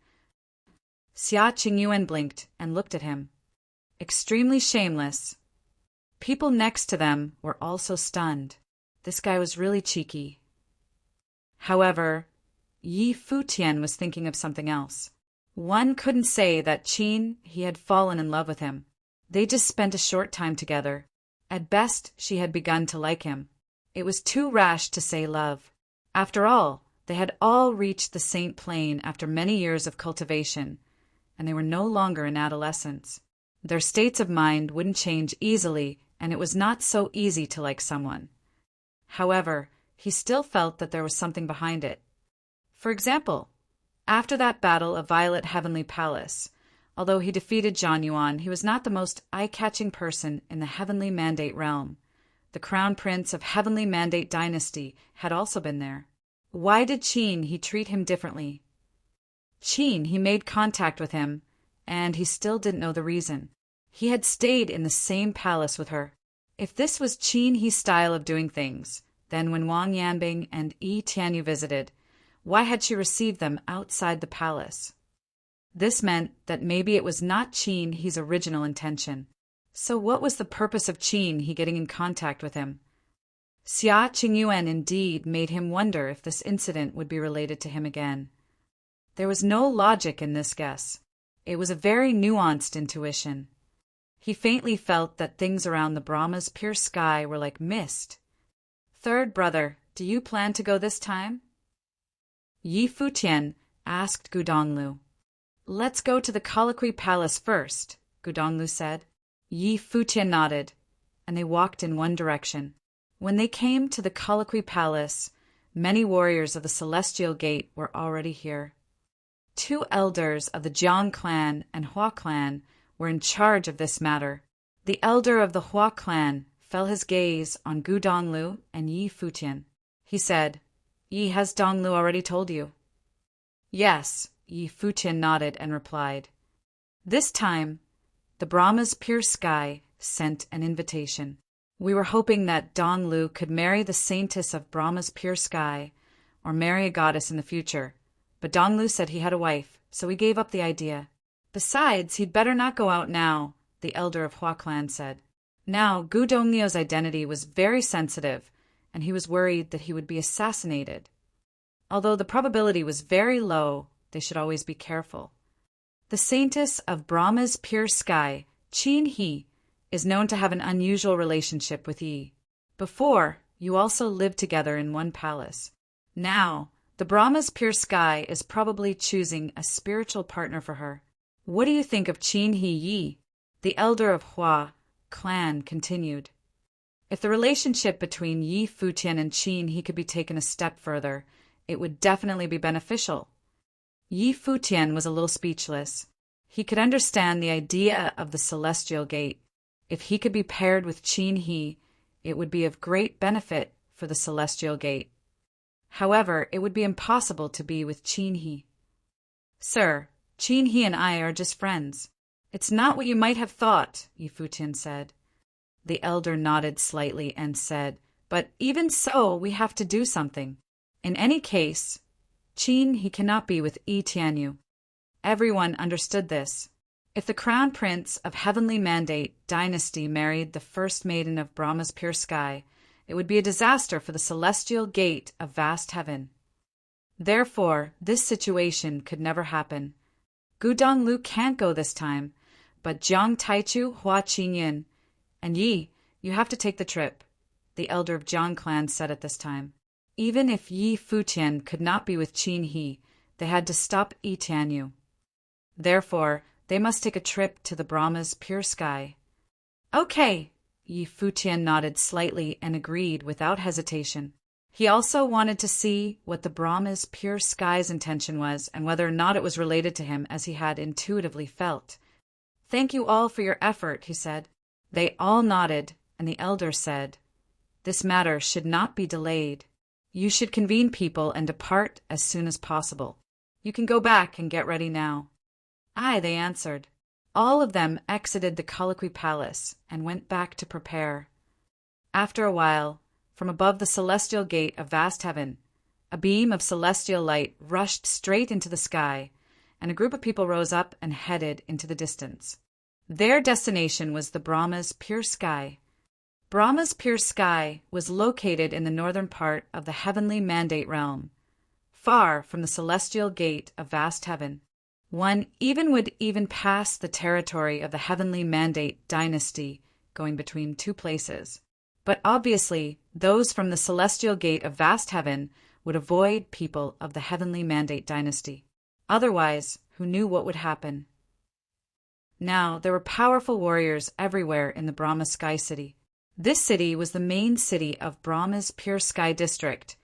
Xia Qingyuan blinked and looked at him. Extremely shameless. People next to them were also stunned. This guy was really cheeky. However, Yi Futian was thinking of something else. One couldn't say that Qin he had fallen in love with him. They just spent a short time together. At best, she had begun to like him. It was too rash to say love. After all, they had all reached the saint plane after many years of cultivation, and they were no longer in adolescence. Their states of mind wouldn't change easily, and it was not so easy to like someone. However, he still felt that there was something behind it. For example, after that battle of Violet Heavenly Palace, although he defeated Zhang Yuan, he was not the most eye-catching person in the Heavenly Mandate realm. The Crown Prince of Heavenly Mandate Dynasty had also been there. Why did Qin he treat him differently? Qin he made contact with him, and he still didn't know the reason. He had stayed in the same palace with her. If this was Qin He's style of doing things, then when Wang Yanbing and Yi Tianyu visited, why had she received them outside the palace? This meant that maybe it was not Qin He's original intention. So what was the purpose of Qin he getting in contact with him? Xia Qingyuan indeed made him wonder if this incident would be related to him again. There was no logic in this guess. It was a very nuanced intuition. He faintly felt that things around the Brahma's pure sky were like mist. "Third brother, do you plan to go this time?" Yi Futian asked Gudonglu. "Let's go to the Colloquy Palace first," Gudonglu said. Yi Futian nodded, and they walked in one direction. When they came to the Colloquy Palace, many warriors of the Celestial Gate were already here. 2 elders of the Jiang clan and Hua clan were in charge of this matter. The elder of the Hua clan fell his gaze on Gu Donglu and Yi Futian. He said, "Yi, has Donglu already told you?" "Yes," Yi Futian nodded and replied. This time, the Brahma's pure sky sent an invitation. "We were hoping that Donglu could marry the saintess of Brahma's pure sky, or marry a goddess in the future. But Donglu said he had a wife, so we gave up the idea. Besides, he'd better not go out now," the elder of Hua clan said. Now, Gu Donglio's identity was very sensitive, and he was worried that he would be assassinated. Although the probability was very low, they should always be careful. The saintess of Brahma's pure sky, Qin He, is known to have an unusual relationship with Yi. Before, you also lived together in one palace. Now, the Brahma's pure sky is probably choosing a spiritual partner for her. What do you think of Qin He Yi? The elder of Hua clan continued. If the relationship between Yi Futian and Qin He could be taken a step further, it would definitely be beneficial. Yi Futian was a little speechless. He could understand the idea of the Celestial Gate. If he could be paired with Qin He, it would be of great benefit for the Celestial Gate. However, it would be impossible to be with Qin He. "Sir, Qin He and I are just friends. It's not what you might have thought," Yi Futian said. The elder nodded slightly and said, "But even so, we have to do something. In any case, Qin he cannot be with Yi Tianyu." Everyone understood this. If the Crown Prince of Heavenly Mandate Dynasty married the first maiden of Brahma's pure sky, it would be a disaster for the Celestial Gate of vast heaven. Therefore, this situation could never happen. Gu Donglu can't go this time, but Jiang Taichu, Hua Qinyin, and Yi, you have to take the trip, the elder of Jiang clan said at this time. Even if Yi Futian could not be with Qin He, they had to stop Yi Tianyu. Therefore, they must take a trip to the Brahma's pure sky. "Okay," Yi Futian nodded slightly and agreed without hesitation. He also wanted to see what the Brahma's pure sky's intention was and whether or not it was related to him, as he had intuitively felt. "Thank you all for your effort," he said. They all nodded, and the elder said, "This matter should not be delayed. You should convene people and depart as soon as possible. You can go back and get ready now." "Aye," they answered. All of them exited the Colloquy Palace and went back to prepare. After a while, from above the celestial gate of vast heaven, a beam of celestial light rushed straight into the sky, and a group of people rose up and headed into the distance. Their destination was the Brahma's pure sky. Brahma's pure sky was located in the northern part of the heavenly mandate realm, far from the celestial gate of vast heaven. One would even pass the territory of the heavenly mandate dynasty, going between two places. But obviously, those from the celestial gate of vast heaven would avoid people of the heavenly mandate dynasty. Otherwise, who knew what would happen? Now, there were powerful warriors everywhere in the Brahma Sky City. This city was the main city of Brahma's Pure Sky District,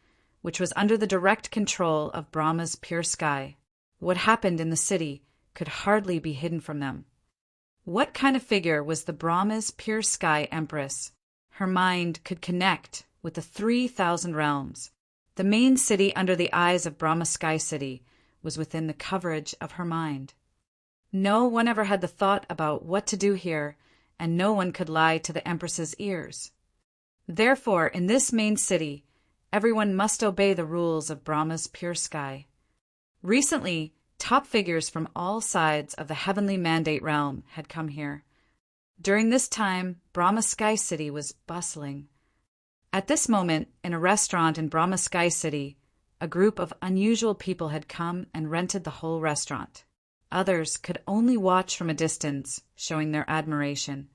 which was under the direct control of Brahma's Pure Sky. What happened in the city could hardly be hidden from them. What kind of figure was the Brahma's Pure Sky Empress? Her mind could connect with the 3,000 realms. The main city under the eyes of Brahma Sky City was within the coverage of her mind. No one ever had the thought about what to do here, and no one could lie to the Empress's ears. Therefore, in this main city, everyone must obey the rules of Brahma's Pure Sky. Recently, top figures from all sides of the heavenly mandate realm had come here. During this time, Brahma Sky City was bustling. At this moment, in a restaurant in Brahma Sky City, a group of unusual people had come and rented the whole restaurant. Others could only watch from a distance, showing their admiration.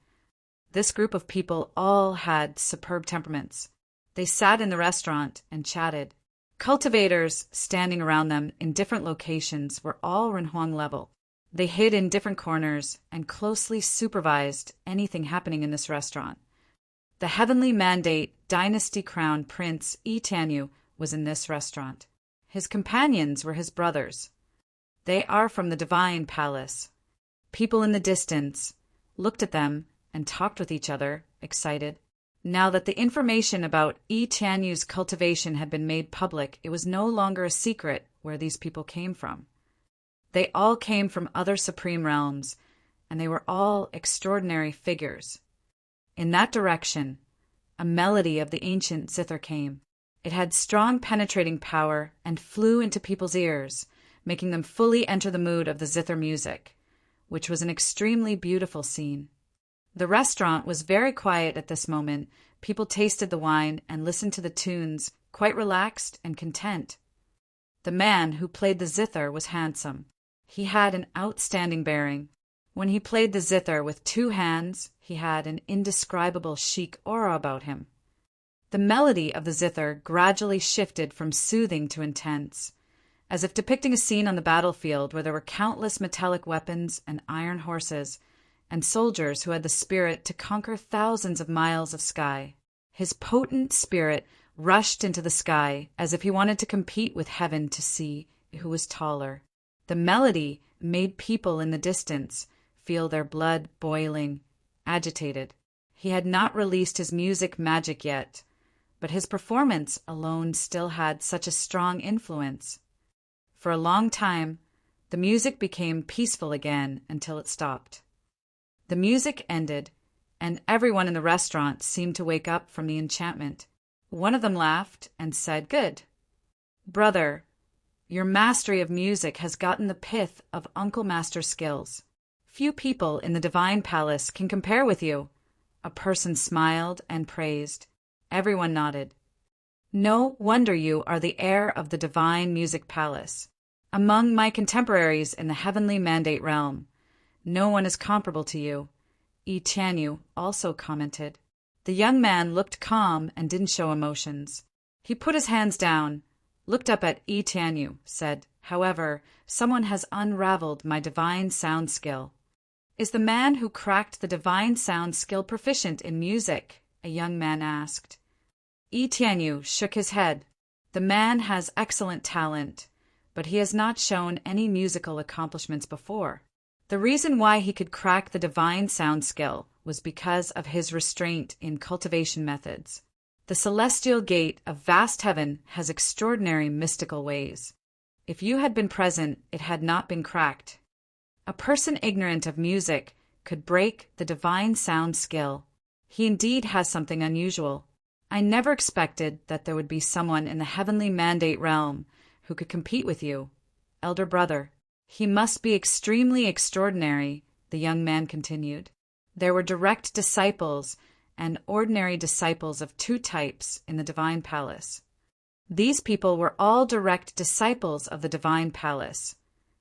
This group of people all had superb temperaments. They sat in the restaurant and chatted. Cultivators standing around them in different locations were all Renhuang level. They hid in different corners and closely supervised anything happening in this restaurant. The heavenly mandate dynasty crown prince Yi Tianyu was in this restaurant. His companions were his brothers. They are from the divine palace. People in the distance looked at them and talked with each other, excited. Now that the information about Yi Tianyu's cultivation had been made public, it was no longer a secret where these people came from. They all came from other supreme realms, and they were all extraordinary figures. In that direction, a melody of the ancient zither came. It had strong penetrating power and flew into people's ears, making them fully enter the mood of the zither music, which was an extremely beautiful scene. The restaurant was very quiet at this moment. People tasted the wine and listened to the tunes, quite relaxed and content. The man who played the zither was handsome. He had an outstanding bearing. When he played the zither with two hands, he had an indescribable chic aura about him. The melody of the zither gradually shifted from soothing to intense, as if depicting a scene on the battlefield where there were countless metallic weapons and iron horses, and soldiers who had the spirit to conquer thousands of miles of sky. His potent spirit rushed into the sky as if he wanted to compete with heaven to see who was taller. The melody made people in the distance feel their blood boiling, agitated. He had not released his music magic yet, but his performance alone still had such a strong influence. For a long time, the music became peaceful again until it stopped. The music ended, and everyone in the restaurant seemed to wake up from the enchantment. One of them laughed and said, "Good. Brother, your mastery of music has gotten the pith of Uncle Master's skills. Few people in the divine palace can compare with you." A person smiled and praised. Everyone nodded. "No wonder you are the heir of the divine music palace. Among my contemporaries in the heavenly mandate realm, no one is comparable to you," Yi Tianyu also commented. The young man looked calm and didn't show emotions. He put his hands down, looked up at Yi Tianyu, said, "However, someone has unraveled my divine sound skill." "Is the man who cracked the divine sound skill proficient in music?" a young man asked. Yi Tianyu shook his head. "The man has excellent talent, but he has not shown any musical accomplishments before. The reason why he could crack the divine sound skill was because of his restraint in cultivation methods. The celestial gate of vast heaven has extraordinary mystical ways. If you had been present, it had not been cracked. A person ignorant of music could break the divine sound skill. He indeed has something unusual. I never expected that there would be someone in the heavenly mandate realm who could compete with you, elder brother. He must be extremely extraordinary, the young man continued. There were direct disciples and ordinary disciples of two types in the divine palace. These people were all direct disciples of the divine palace,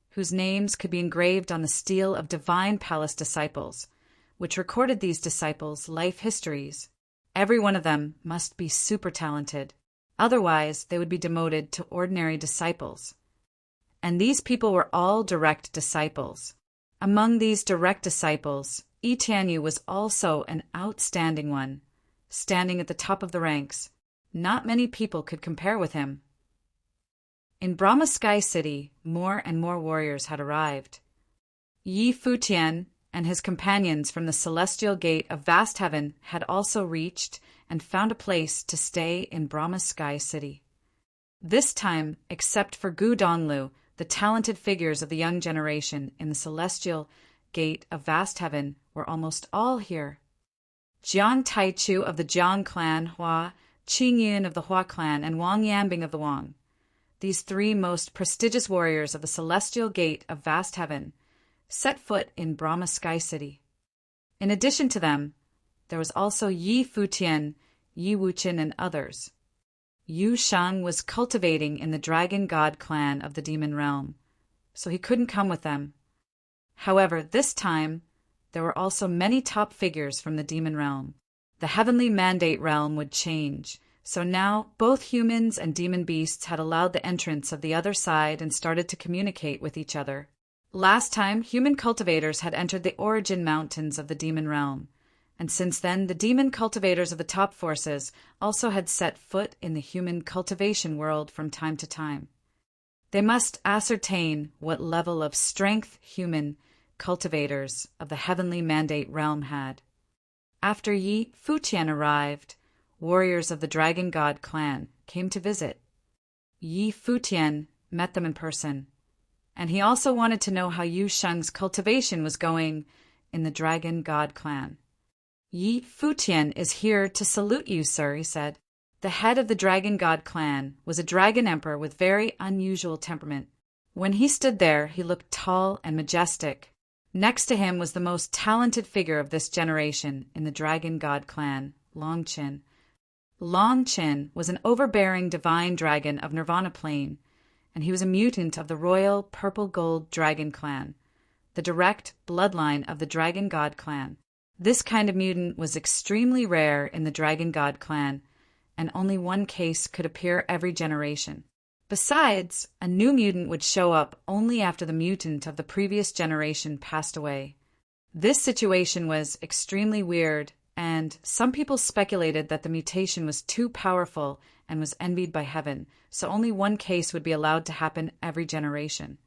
whose names could be engraved on the steel of divine palace disciples, which recorded these disciples' life histories. Every one of them must be super talented. Otherwise, they would be demoted to ordinary disciples. And these people were all direct disciples. Among these direct disciples, Itianyu was also an outstanding one, standing at the top of the ranks. Not many people could compare with him. In Brahma Sky City, more and more warriors had arrived. Yi Futian and his companions from the celestial gate of vast heaven had also reached and found a place to stay in Brahma Sky City. This time, except for Gu Donglu, the talented figures of the young generation in the celestial gate of vast heaven were almost all here. Jiang Taichu of the Jiang clan, Hua, Qing Yin of the Hua clan, and Wang Yambing of the Wang, these three most prestigious warriors of the celestial gate of vast heaven, set foot in Brahma Sky City. In addition to them, there was also Yi Futian, Yi Wuchen, and others. Yu Shang was cultivating in the Dragon God clan of the demon realm, so he couldn't come with them. However, this time, there were also many top figures from the demon realm. The heavenly mandate realm would change, so now both humans and demon beasts had allowed the entrance of the other side and started to communicate with each other. Last time, human cultivators had entered the origin mountains of the demon realm, and since then the demon cultivators of the top forces also had set foot in the human cultivation world from time to time. They must ascertain what level of strength human cultivators of the heavenly mandate realm had. After Yi Futian arrived, warriors of the Dragon God clan came to visit. Yi Futian met them in person, and he also wanted to know how Yu Sheng's cultivation was going in the Dragon God clan. Yi Futian is here to salute you, sir, he said. The head of the Dragon God clan was a dragon emperor with very unusual temperament. When he stood there, he looked tall and majestic. Next to him was the most talented figure of this generation in the Dragon God clan, Long Qin. Long Qin was an overbearing divine dragon of Nirvana Plane, and he was a mutant of the royal purple gold dragon clan, the direct bloodline of the Dragon God clan. This kind of mutant was extremely rare in the Dragon God clan, and only one case could appear every generation. Besides, a new mutant would show up only after the mutant of the previous generation passed away. This situation was extremely weird, and some people speculated that the mutation was too powerful and was envied by heaven, so only one case would be allowed to happen every generation.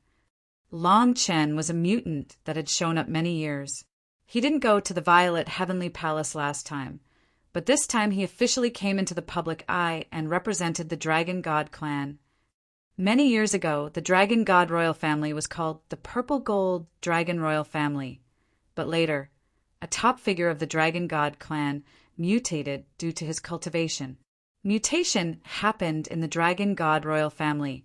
Long Chen was a mutant that had shown up many years. He didn't go to the Violet Heavenly Palace last time, but this time he officially came into the public eye and represented the Dragon God clan. Many years ago, the Dragon God royal family was called the Purple Gold Dragon Royal Family, but later, a top figure of the Dragon God clan mutated due to his cultivation. Mutation happened in the Dragon God royal family,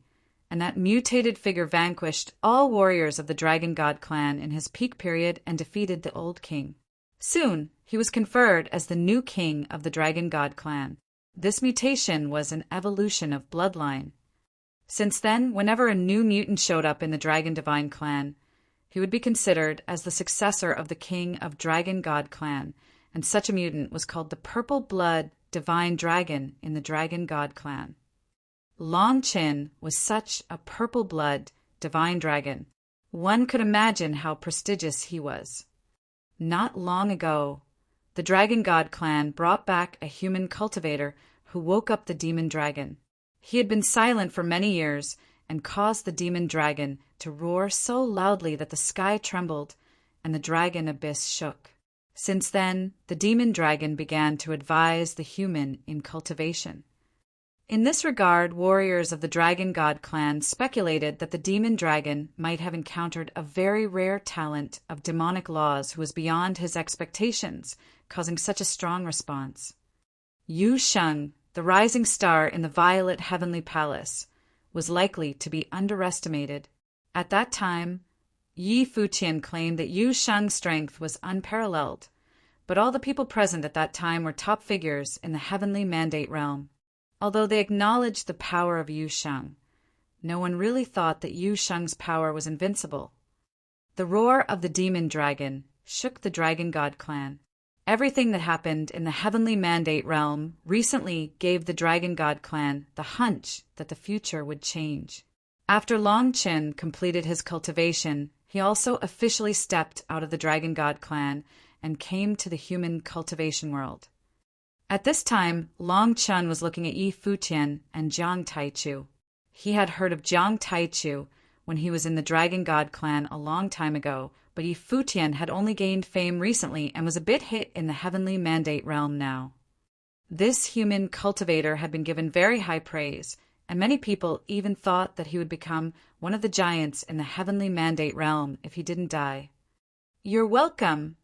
and that mutated figure vanquished all warriors of the Dragon God clan in his peak period and defeated the old king. Soon, he was conferred as the new king of the Dragon God clan. This mutation was an evolution of bloodline. Since then, whenever a new mutant showed up in the Dragon Divine clan, he would be considered as the successor of the king of Dragon God clan, and such a mutant was called the Purple Blood Divine Dragon in the Dragon God clan. Long Qin was such a purple blood divine dragon. One could imagine how prestigious he was. Not long ago, the Dragon God clan brought back a human cultivator who woke up the demon dragon. He had been silent for many years and caused the demon dragon to roar so loudly that the sky trembled and the dragon abyss shook. Since then, the demon dragon began to advise the human in cultivation. In this regard, warriors of the Dragon God clan speculated that the demon dragon might have encountered a very rare talent of demonic laws who was beyond his expectations, causing such a strong response. Yu Sheng, the rising star in the violet heavenly palace, was likely to be underestimated. At that time, Yi Futian claimed that Yu Sheng's strength was unparalleled, but all the people present at that time were top figures in the heavenly mandate realm. Although they acknowledged the power of Yu Sheng, no one really thought that Yu Sheng's power was invincible. The roar of the demon dragon shook the Dragon God clan. Everything that happened in the heavenly mandate realm recently gave the Dragon God clan the hunch that the future would change. After Long Chen completed his cultivation, he also officially stepped out of the Dragon God clan and came to the human cultivation world. At this time, Long Chen was looking at Yi Futian and Jiang Taichu. He had heard of Jiang Taichu when he was in the Dragon God clan a long time ago, but Yi Futian had only gained fame recently and was a bit hit in the heavenly mandate realm now. This human cultivator had been given very high praise, and many people even thought that he would become one of the giants in the heavenly mandate realm if he didn't die. "You're welcome."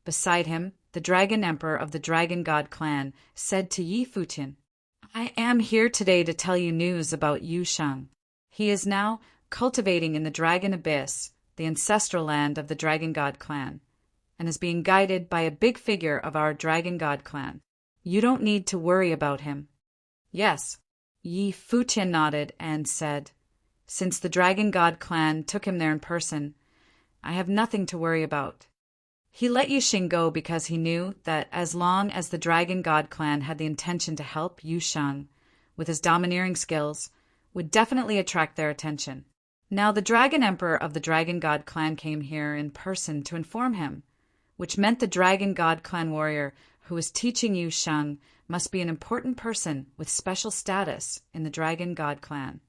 Beside him, the Dragon Emperor of the Dragon God clan said to Yi Futian, "I am here today to tell you news about Yu Sheng. He is now cultivating in the Dragon Abyss, the ancestral land of the Dragon God clan, and is being guided by a big figure of our Dragon God clan. You don't need to worry about him." "Yes." Yi Futian nodded and said, "Since the Dragon God clan took him there in person, I have nothing to worry about." He let Yu Sheng go because he knew that as long as the Dragon God clan had the intention to help Yu Sheng with his domineering skills, would definitely attract their attention. Now the Dragon Emperor of the Dragon God clan came here in person to inform him, which meant the Dragon God clan warrior who was teaching Yu Sheng must be an important person with special status in the Dragon God clan.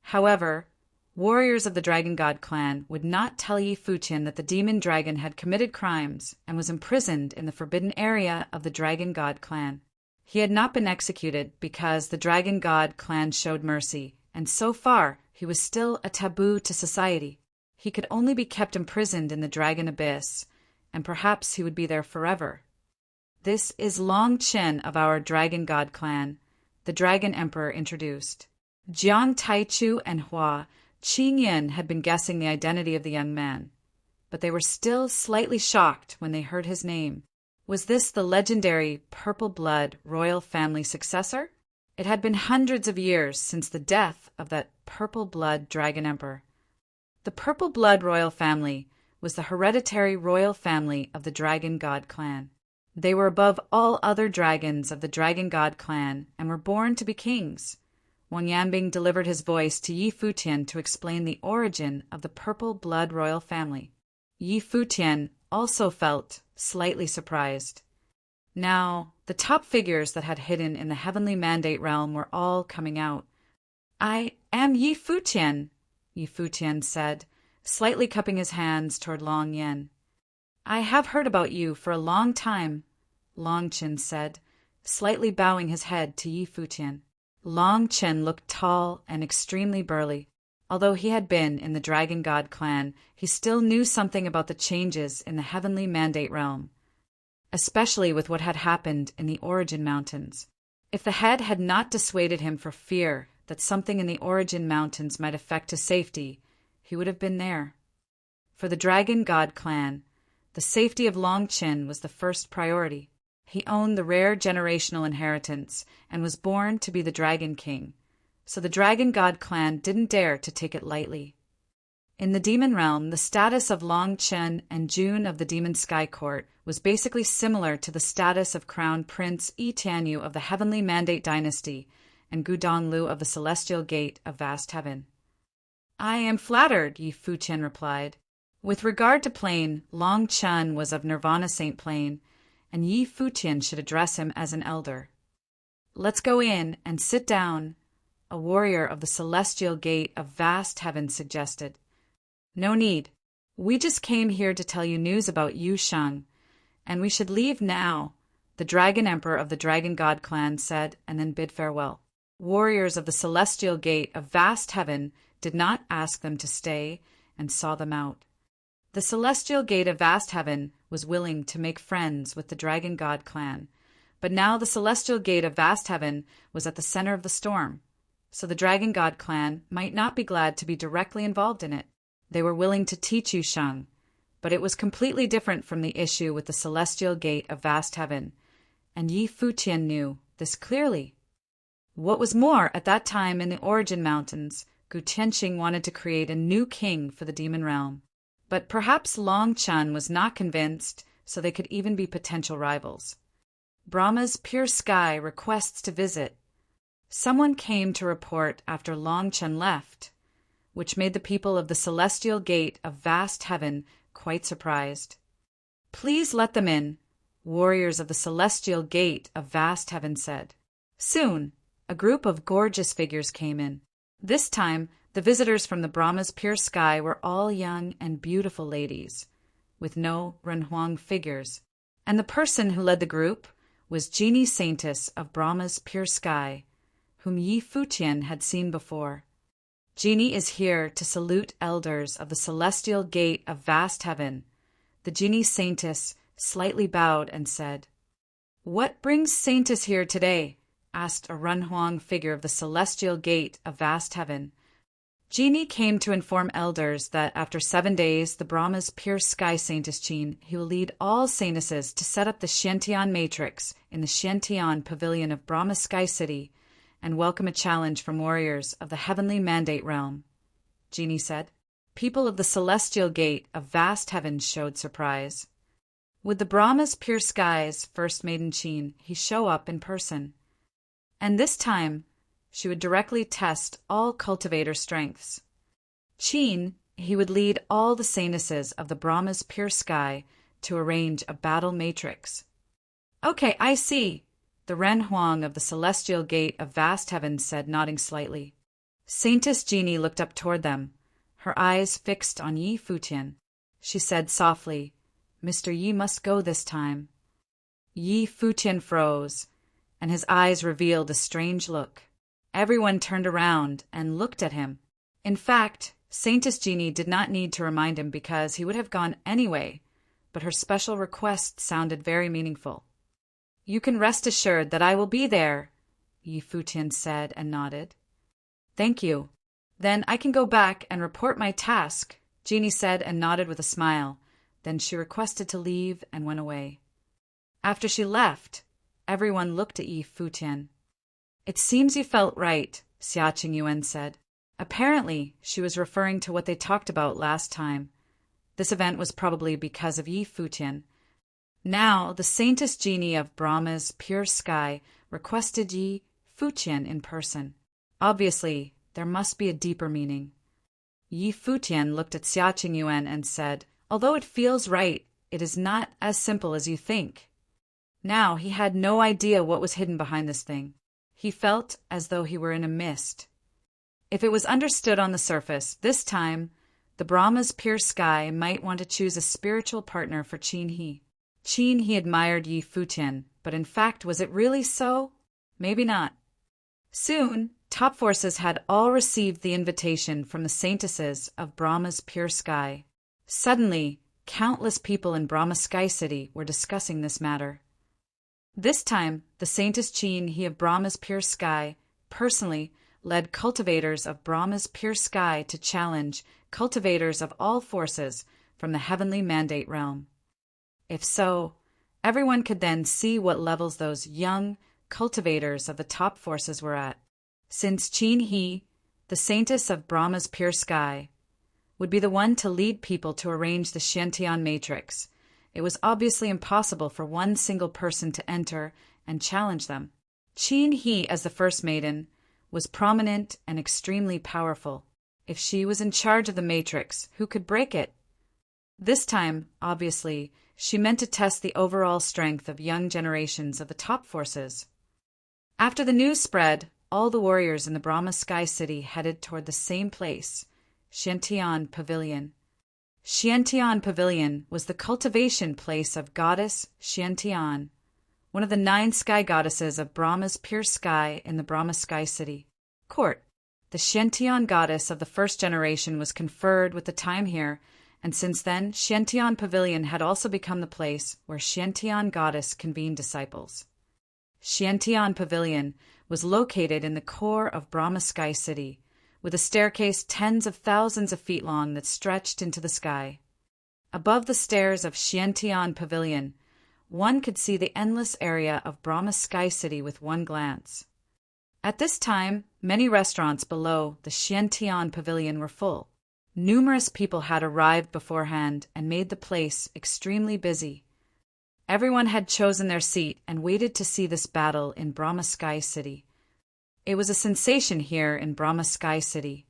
However, warriors of the Dragon God clan would not tell Yi Futian that the demon dragon had committed crimes and was imprisoned in the forbidden area of the Dragon God clan. He had not been executed because the Dragon God clan showed mercy, and so far he was still a taboo to society. He could only be kept imprisoned in the Dragon Abyss, and perhaps he would be there forever. "This is Long Chen of our Dragon God clan," the Dragon Emperor introduced. Jiang Taichu and Hua Qingyan had been guessing the identity of the young man, but they were still slightly shocked when they heard his name. Was this the legendary Purple Blood royal family successor? It had been hundreds of years since the death of that Purple Blood Dragon Emperor. The Purple Blood royal family was the hereditary royal family of the Dragon God clan. They were above all other dragons of the Dragon God clan and were born to be kings. Wang Yanbing delivered his voice to Yi Futian to explain the origin of the Purple Blood royal family. Yi Futian also felt slightly surprised. Now, the top figures that had hidden in the heavenly mandate realm were all coming out. "I am Yi Futian," Yi Futian said, slightly cupping his hands toward Long Yen. "I have heard about you for a long time," Long Chen said, slightly bowing his head to Yi Futian. Long Chen looked tall and extremely burly. Although he had been in the Dragon God clan, he still knew something about the changes in the heavenly mandate realm, especially with what had happened in the Origin Mountains. If the head had not dissuaded him for fear that something in the Origin Mountains might affect his safety, he would have been there. For the Dragon God clan, the safety of Long Chen was the first priority. He owned the rare generational inheritance and was born to be the Dragon King, so the Dragon God clan didn't dare to take it lightly. In the demon realm, the status of Long Chen and Jun of the Demon Sky Court was basically similar to the status of Crown Prince Yi Tianyu of the Heavenly Mandate Dynasty and Gu Donglu of the Celestial Gate of Vast Heaven. "I am flattered," Yi Futian replied. With regard to Plane, Long Chen was of Nirvana Saint Plane, and Yi Futian should address him as an elder. "Let's go in and sit down," a warrior of the Celestial Gate of Vast Heaven suggested. "No need. We just came here to tell you news about Yu Sheng, and we should leave now," the Dragon Emperor of the Dragon God clan said, and then bid farewell. Warriors of the Celestial Gate of Vast Heaven did not ask them to stay and saw them out. The Celestial Gate of Vast Heaven was willing to make friends with the Dragon God clan, But now the celestial gate of vast heaven was at the center of the storm, so the Dragon God clan might not be glad to be directly involved in it. They were willing to teach Yu Sheng, but it was completely different from the issue with the celestial gate of vast heaven, and Yi Futian knew this clearly. What was more, at that time in the Origin Mountains, Gu Tianxing wanted to create a new king for the demon realm. But perhaps Long Chen was not convinced, so they could even be potential rivals. Brahma's pure sky requests to visit. Someone came to report after Long Chen left, which made the people of the celestial gate of vast heaven quite surprised. "Please let them in," warriors of the celestial gate of vast heaven said. Soon, a group of gorgeous figures came in. This time, the visitors from the Brahma's pure sky were all young and beautiful ladies, with no Renhuang figures, and the person who led the group was Genie Saintess of Brahma's pure sky, whom Yi Futian had seen before. Genie is here to salute elders of the celestial gate of vast heaven. The Genie Saintess slightly bowed and said, "What brings Saintess here today?" asked a Renhuang figure of the celestial gate of vast heaven. Genie came to inform elders that after 7 days, the Brahma's pure sky Saintess Qin, he will lead all Saintesses to set up the Xiantian matrix in the Xiantian pavilion of Brahma's sky city and welcome a challenge from warriors of the heavenly mandate realm. Genie said. People of the celestial gate of vast heaven showed surprise. Would the Brahma's pure sky's first maiden Qin he show up in person? And this time, she would directly test all cultivator strengths. Qin, he would lead all the saintesses of the Brahma's pure sky to arrange a battle matrix. "Okay, I see," the Renhuang of the celestial gate of vast heaven said, nodding slightly. Saintess Genie looked up toward them, her eyes fixed on Yi Futian. She said softly, "Mr. Yi must go this time." Yi Futian froze, and his eyes revealed a strange look. Everyone turned around and looked at him. In fact, Saintess Genie did not need to remind him because he would have gone anyway, but her special request sounded very meaningful. "You can rest assured that I will be there," Yi Futian said and nodded. "Thank you. Then I can go back and report my task," Genie said and nodded with a smile. Then she requested to leave and went away. After she left, everyone looked at Yi Futian. "It seems you felt right," Xia Qingyuan said. Apparently, she was referring to what they talked about last time. This event was probably because of Yi Futian. Now, the Saintess Genie of Brahma's pure sky requested Yi Futian in person. Obviously, there must be a deeper meaning. Yi Futian looked at Xia Qingyuan and said, "Although it feels right, it is not as simple as you think." Now he had no idea what was hidden behind this thing. He felt as though he were in a mist. If it was understood on the surface, this time, the Brahma's pure sky might want to choose a spiritual partner for Qin He. Qin He admired Yi Futian, but in fact, was it really so? Maybe not. Soon, top forces had all received the invitation from the saintesses of Brahma's pure sky. Suddenly, countless people in Brahma Sky City were discussing this matter. This time, the Saintess Qin He of Brahma's pure sky personally led cultivators of Brahma's pure sky to challenge cultivators of all forces from the heavenly mandate realm. If so, everyone could then see what levels those young cultivators of the top forces were at. Since Qin He, the Saintess of Brahma's pure sky, would be the one to lead people to arrange the Xiantian matrix, it was obviously impossible for one single person to enter and challenge them. Qin He, as the first maiden, was prominent and extremely powerful. If she was in charge of the matrix, who could break it? This time, obviously, she meant to test the overall strength of young generations of the top forces. After the news spread, all the warriors in the Brahma Sky City headed toward the same place, Xiantian Pavilion. Xiantian Pavilion was the cultivation place of goddess Xiantian, one of the 9 sky goddesses of Brahma's pure sky in the Brahma Sky City. Court. The Xiantian goddess of the first generation was conferred with the time here, and since then, Xiantian Pavilion had also become the place where Xiantian goddess convened disciples. Xiantian Pavilion was located in the core of Brahma Sky City, with a staircase tens of thousands of feet long that stretched into the sky. Above the stairs of Xiantian Pavilion, one could see the endless area of Brahma Sky City with one glance. At this time, many restaurants below the Xiantian Pavilion were full. Numerous people had arrived beforehand and made the place extremely busy. Everyone had chosen their seat and waited to see this battle in Brahma Sky City. It was a sensation here in Brahma Sky City.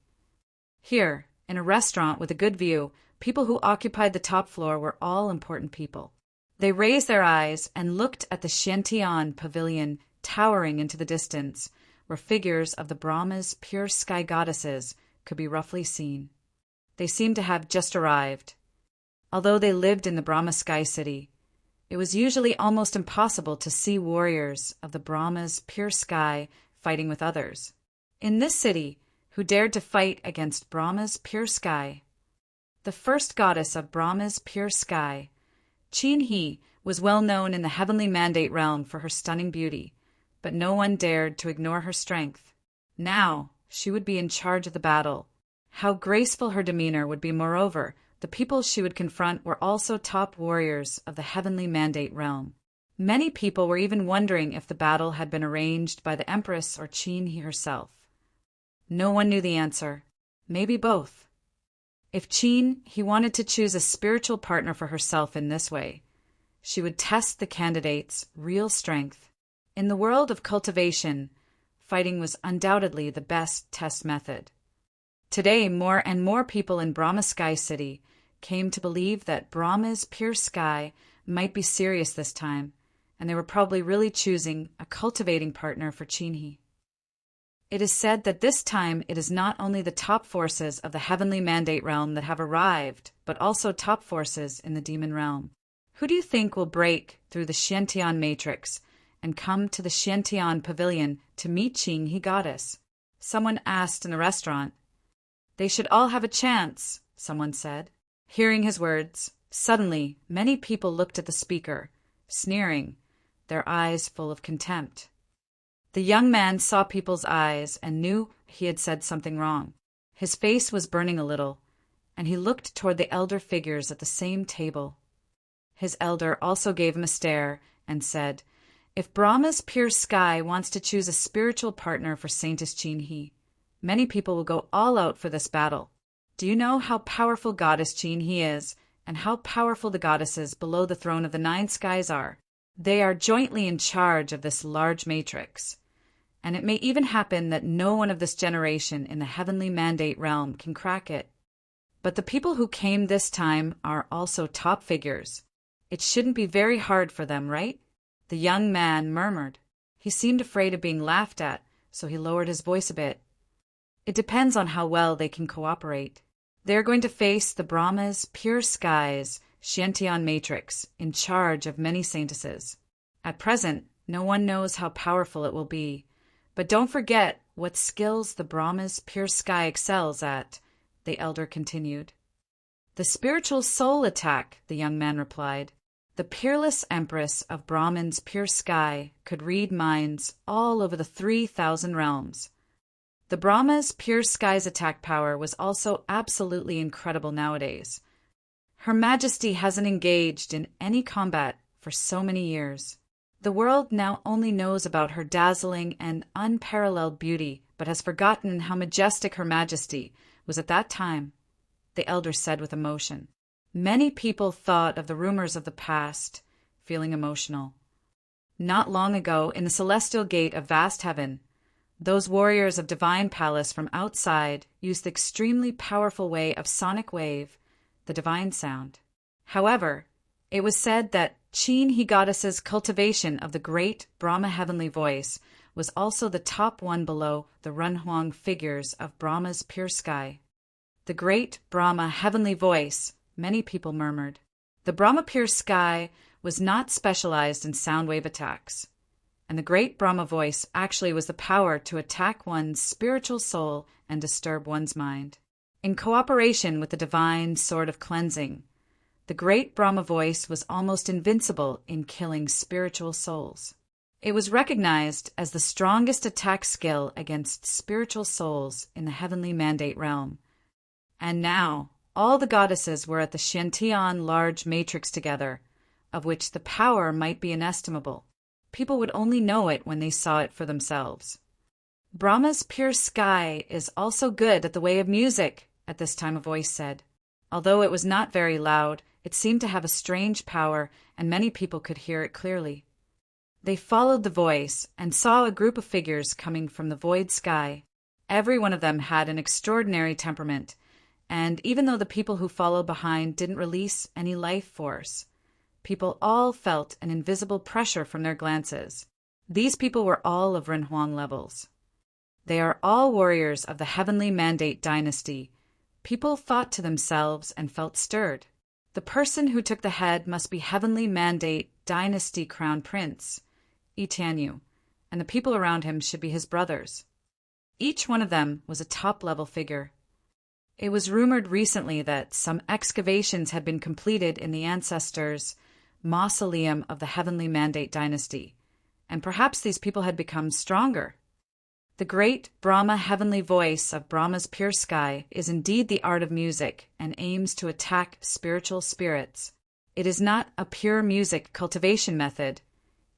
Here, in a restaurant with a good view, people who occupied the top floor were all important people. They raised their eyes and looked at the Xiantian Pavilion towering into the distance, where figures of the Brahma's pure sky goddesses could be roughly seen. They seemed to have just arrived. Although they lived in the Brahma Sky City, it was usually almost impossible to see warriors of the Brahma's pure sky fighting with others. In this city, who dared to fight against Brahma's pure sky? The first goddess of Brahma's pure sky, Chin-He, was well known in the heavenly mandate realm for her stunning beauty, but no one dared to ignore her strength. Now, she would be in charge of the battle. How graceful her demeanor would be. Moreover, the people she would confront were also top warriors of the heavenly mandate realm. Many people were even wondering if the battle had been arranged by the Empress or Chin-He herself. No one knew the answer. Maybe both. If Chin-He wanted to choose a spiritual partner for herself in this way, she would test the candidate's real strength. In the world of cultivation, fighting was undoubtedly the best test method. Today, more and more people in Brahma Sky City came to believe that Brahma's pure sky might be serious this time, and they were probably really choosing a cultivating partner for Chin-He. It is said that this time it is not only the top forces of the heavenly mandate realm that have arrived, but also top forces in the demon realm. Who do you think will break through the Xiantian matrix and come to the Xiantian Pavilion to meet Chin-He goddess? Someone asked in the restaurant. They should all have a chance, someone said. Hearing his words, suddenly many people looked at the speaker, sneering, their eyes full of contempt. The young man saw people's eyes and knew he had said something wrong. His face was burning a little, and he looked toward the elder figures at the same table. His elder also gave him a stare and said, "If Brahma's pure sky wants to choose a spiritual partner for Saintess Chin-He, many people will go all out for this battle. Do you know how powerful goddess Chin-He is, and how powerful the goddesses below the throne of the nine skies are? They are jointly in charge of this large matrix, and it may even happen that no one of this generation in the heavenly mandate realm can crack it. But the people who came this time are also top figures. It shouldn't be very hard for them, right?" The young man murmured. He seemed afraid of being laughed at, so he lowered his voice a bit. "It depends on how well they can cooperate. They are going to face the Brahma's pure skies Xiantian matrix in charge of many saintesses. At present, no one knows how powerful it will be, but don't forget what skills the Brahma's pure sky excels at," the elder continued. "The spiritual soul attack," the young man replied. "The peerless empress of Brahman's pure sky could read minds all over the 3,000 realms. The Brahma's pure sky's attack power was also absolutely incredible nowadays. Her Majesty hasn't engaged in any combat for so many years. The world now only knows about her dazzling and unparalleled beauty, but has forgotten how majestic Her Majesty was at that time," the elder said with emotion. Many people thought of the rumors of the past, feeling emotional. Not long ago, in the celestial gate of vast heaven, those warriors of divine palace from outside used the extremely powerful way of sonic wave, the divine sound. However, it was said that Chin-He goddess's cultivation of the great Brahma heavenly voice was also the top one below the Runhuang figures of Brahma's pure sky. The great Brahma heavenly voice, many people murmured. The Brahma pure sky was not specialized in sound wave attacks, and the great Brahma voice actually was the power to attack one's spiritual soul and disturb one's mind. In cooperation with the divine sword of cleansing, the great Brahma voice was almost invincible in killing spiritual souls. It was recognized as the strongest attack skill against spiritual souls in the heavenly mandate realm. And now, all the goddesses were at the Shantian large matrix together, of which the power might be inestimable. People would only know it when they saw it for themselves. Brahma's pure sky is also good at the way of music, at this time a voice said. Although it was not very loud, it seemed to have a strange power, and many people could hear it clearly. They followed the voice and saw a group of figures coming from the void sky. Every one of them had an extraordinary temperament, and even though the people who followed behind didn't release any life force, people all felt an invisible pressure from their glances. These people were all of Renhuang levels. They are all warriors of the heavenly mandate dynasty. People thought to themselves and felt stirred. The person who took the head must be heavenly mandate dynasty crown prince, Tianyu, and the people around him should be his brothers. Each one of them was a top-level figure. It was rumored recently that some excavations had been completed in the ancestors' mausoleum of the heavenly mandate dynasty, and perhaps these people had become stronger. The great Brahma heavenly voice of Brahma's pure sky is indeed the art of music and aims to attack spiritual spirits. It is not a pure music cultivation method,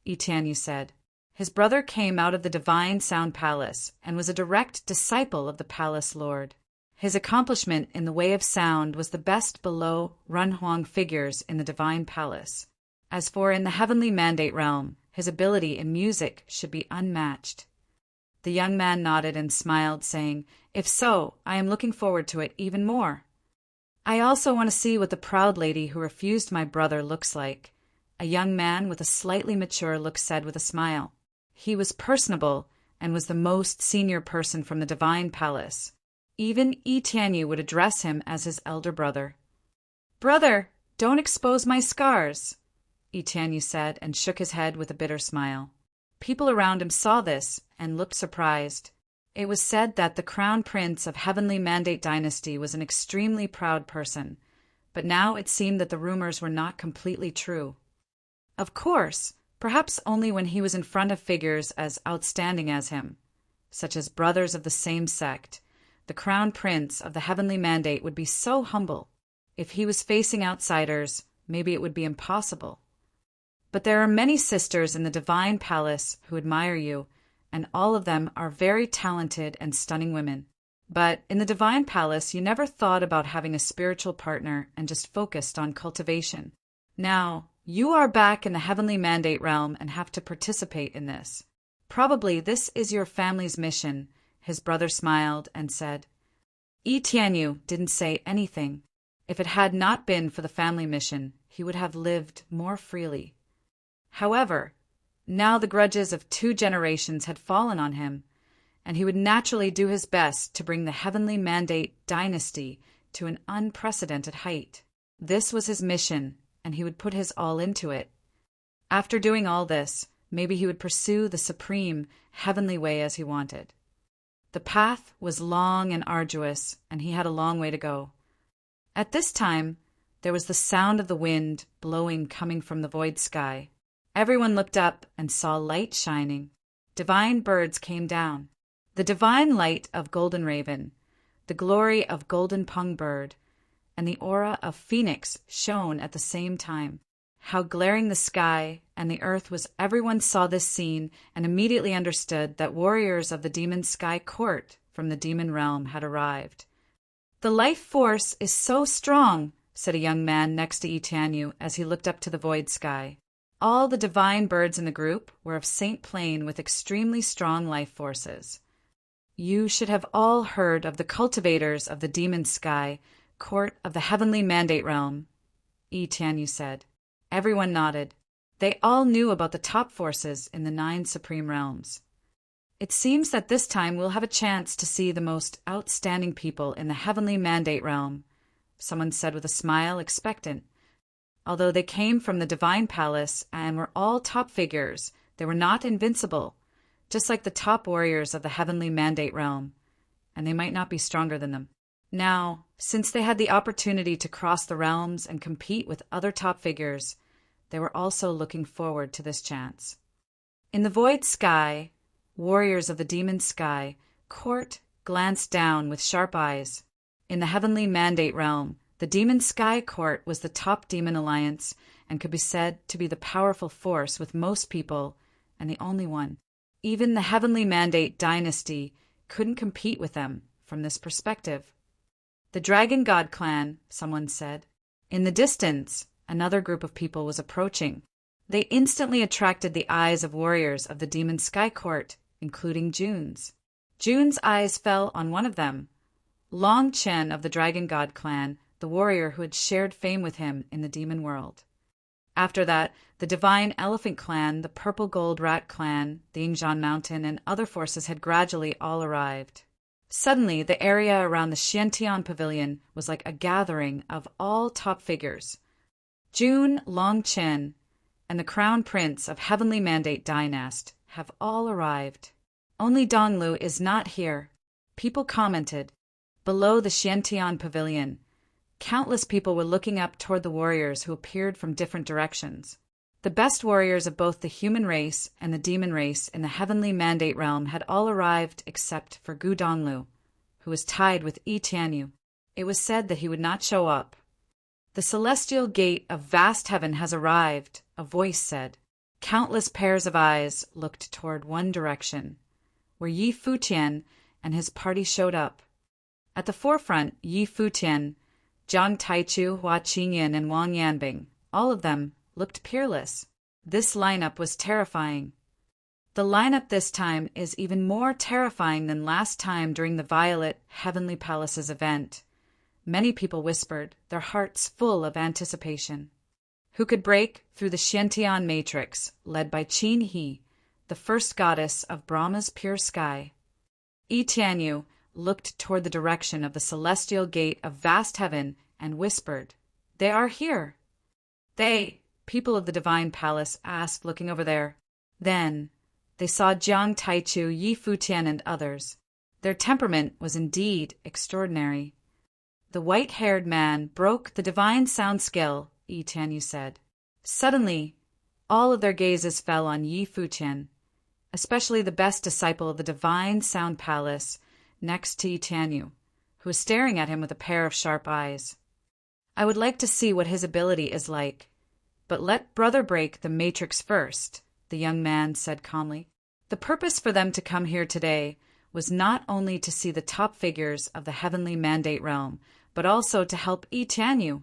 Tianyu said. His brother came out of the divine sound palace and was a direct disciple of the palace lord. His accomplishment in the way of sound was the best below Renhuang figures in the divine palace. As for in the heavenly mandate realm, his ability in music should be unmatched. The young man nodded and smiled, saying, "If so, I am looking forward to it even more. I also want to see what the proud lady who refused my brother looks like." A young man with a slightly mature look said with a smile. He was personable and was the most senior person from the divine palace. Even Tianyu would address him as his elder brother. "Brother, don't expose my scars," Tianyu said and shook his head with a bitter smile. People around him saw this and looked surprised. It was said that the crown prince of heavenly mandate dynasty was an extremely proud person, but now it seemed that the rumors were not completely true. Of course, perhaps only when he was in front of figures as outstanding as him, such as brothers of the same sect, the crown prince of the heavenly mandate would be so humble. If he was facing outsiders, maybe it would be impossible. But there are many sisters in the divine palace who admire you, and all of them are very talented and stunning women. But in the divine palace, you never thought about having a spiritual partner and just focused on cultivation. Now, you are back in the heavenly mandate realm and have to participate in this. Probably this is your family's mission, his brother smiled and said. Tianyu didn't say anything. If it had not been for the family mission, he would have lived more freely. However, now the grudges of 2 generations had fallen on him, and he would naturally do his best to bring the heavenly mandate dynasty to an unprecedented height. This was his mission, and he would put his all into it. After doing all this, maybe he would pursue the supreme heavenly way as he wanted. The path was long and arduous, and he had a long way to go. At this time, there was the sound of the wind blowing coming from the void sky. Everyone looked up and saw light shining. Divine birds came down. The divine light of golden raven, the glory of golden pung bird, and the aura of phoenix shone at the same time. How glaring the sky and the earth was! Everyone saw this scene and immediately understood that warriors of the demon sky court from the demon realm had arrived. "The life force is so strong," said a young man next to Tianyu as he looked up to the void sky. All the divine birds in the group were of Saint Plane with extremely strong life forces. "You should have all heard of the cultivators of the demon sky, court of the heavenly mandate realm," Tianyu said. Everyone nodded. They all knew about the top forces in the 9 supreme realms. "It seems that this time we'll have a chance to see the most outstanding people in the heavenly mandate realm," someone said with a smile, expectant. Although they came from the divine palace and were all top figures, they were not invincible, just like the top warriors of the heavenly mandate realm, and they might not be stronger than them. Now, since they had the opportunity to cross the realms and compete with other top figures, they were also looking forward to this chance. In the void sky, warriors of the demon sky court glanced down with sharp eyes. In the heavenly mandate realm, the demon sky court was the top demon alliance and could be said to be the powerful force with most people and the only one. Even the heavenly mandate dynasty couldn't compete with them from this perspective. The Dragon God clan, someone said. In the distance, another group of people was approaching. They instantly attracted the eyes of warriors of the demon sky court, including June's. June's eyes fell on one of them, Long Chen of the Dragon God clan, the warrior who had shared fame with him in the demon world. After that, the Divine Elephant clan, the Purple Gold Rat clan, the Yingzhan Mountain, and other forces had gradually all arrived. Suddenly, the area around the Xiantian Pavilion was like a gathering of all top figures. June, Long Chen, and the Crown Prince of Heavenly Mandate Dynast have all arrived. Only Donglu is not here. People commented. Below the Xiantian Pavilion, countless people were looking up toward the warriors who appeared from different directions. The best warriors of both the human race and the demon race in the heavenly mandate realm had all arrived except for Gu Donglu, who was tied with Yi Tianyu. It was said that he would not show up. The celestial gate of vast heaven has arrived, a voice said. Countless pairs of eyes looked toward one direction, where Yi Futian and his party showed up. At the forefront, Yi Futian, Jiang Taichu, Hua Qingyan, and Wang Yanbing, all of them, looked peerless. This lineup was terrifying. The lineup this time is even more terrifying than last time during the Violet Heavenly Palace's event. Many people whispered, their hearts full of anticipation. Who could break through the Xiantian matrix, led by Qin He, the first goddess of Brahma's pure sky? Yi Tianyu looked toward the direction of the celestial gate of vast heaven and whispered, "They are here." "They," people of the divine palace asked, looking over there. Then they saw Jiang Taichu, Yi Futian, and others. Their temperament was indeed extraordinary. The white-haired man broke the divine sound scale, Yi Tianyu said. Suddenly, all of their gazes fell on Yi Futian, especially the best disciple of the divine sound palace, next to Yi Tianyu, who was staring at him with a pair of sharp eyes. "I would like to see what his ability is like, but let brother break the matrix first," the young man said calmly. The purpose for them to come here today was not only to see the top figures of the heavenly mandate realm, but also to help Yi Tianyu.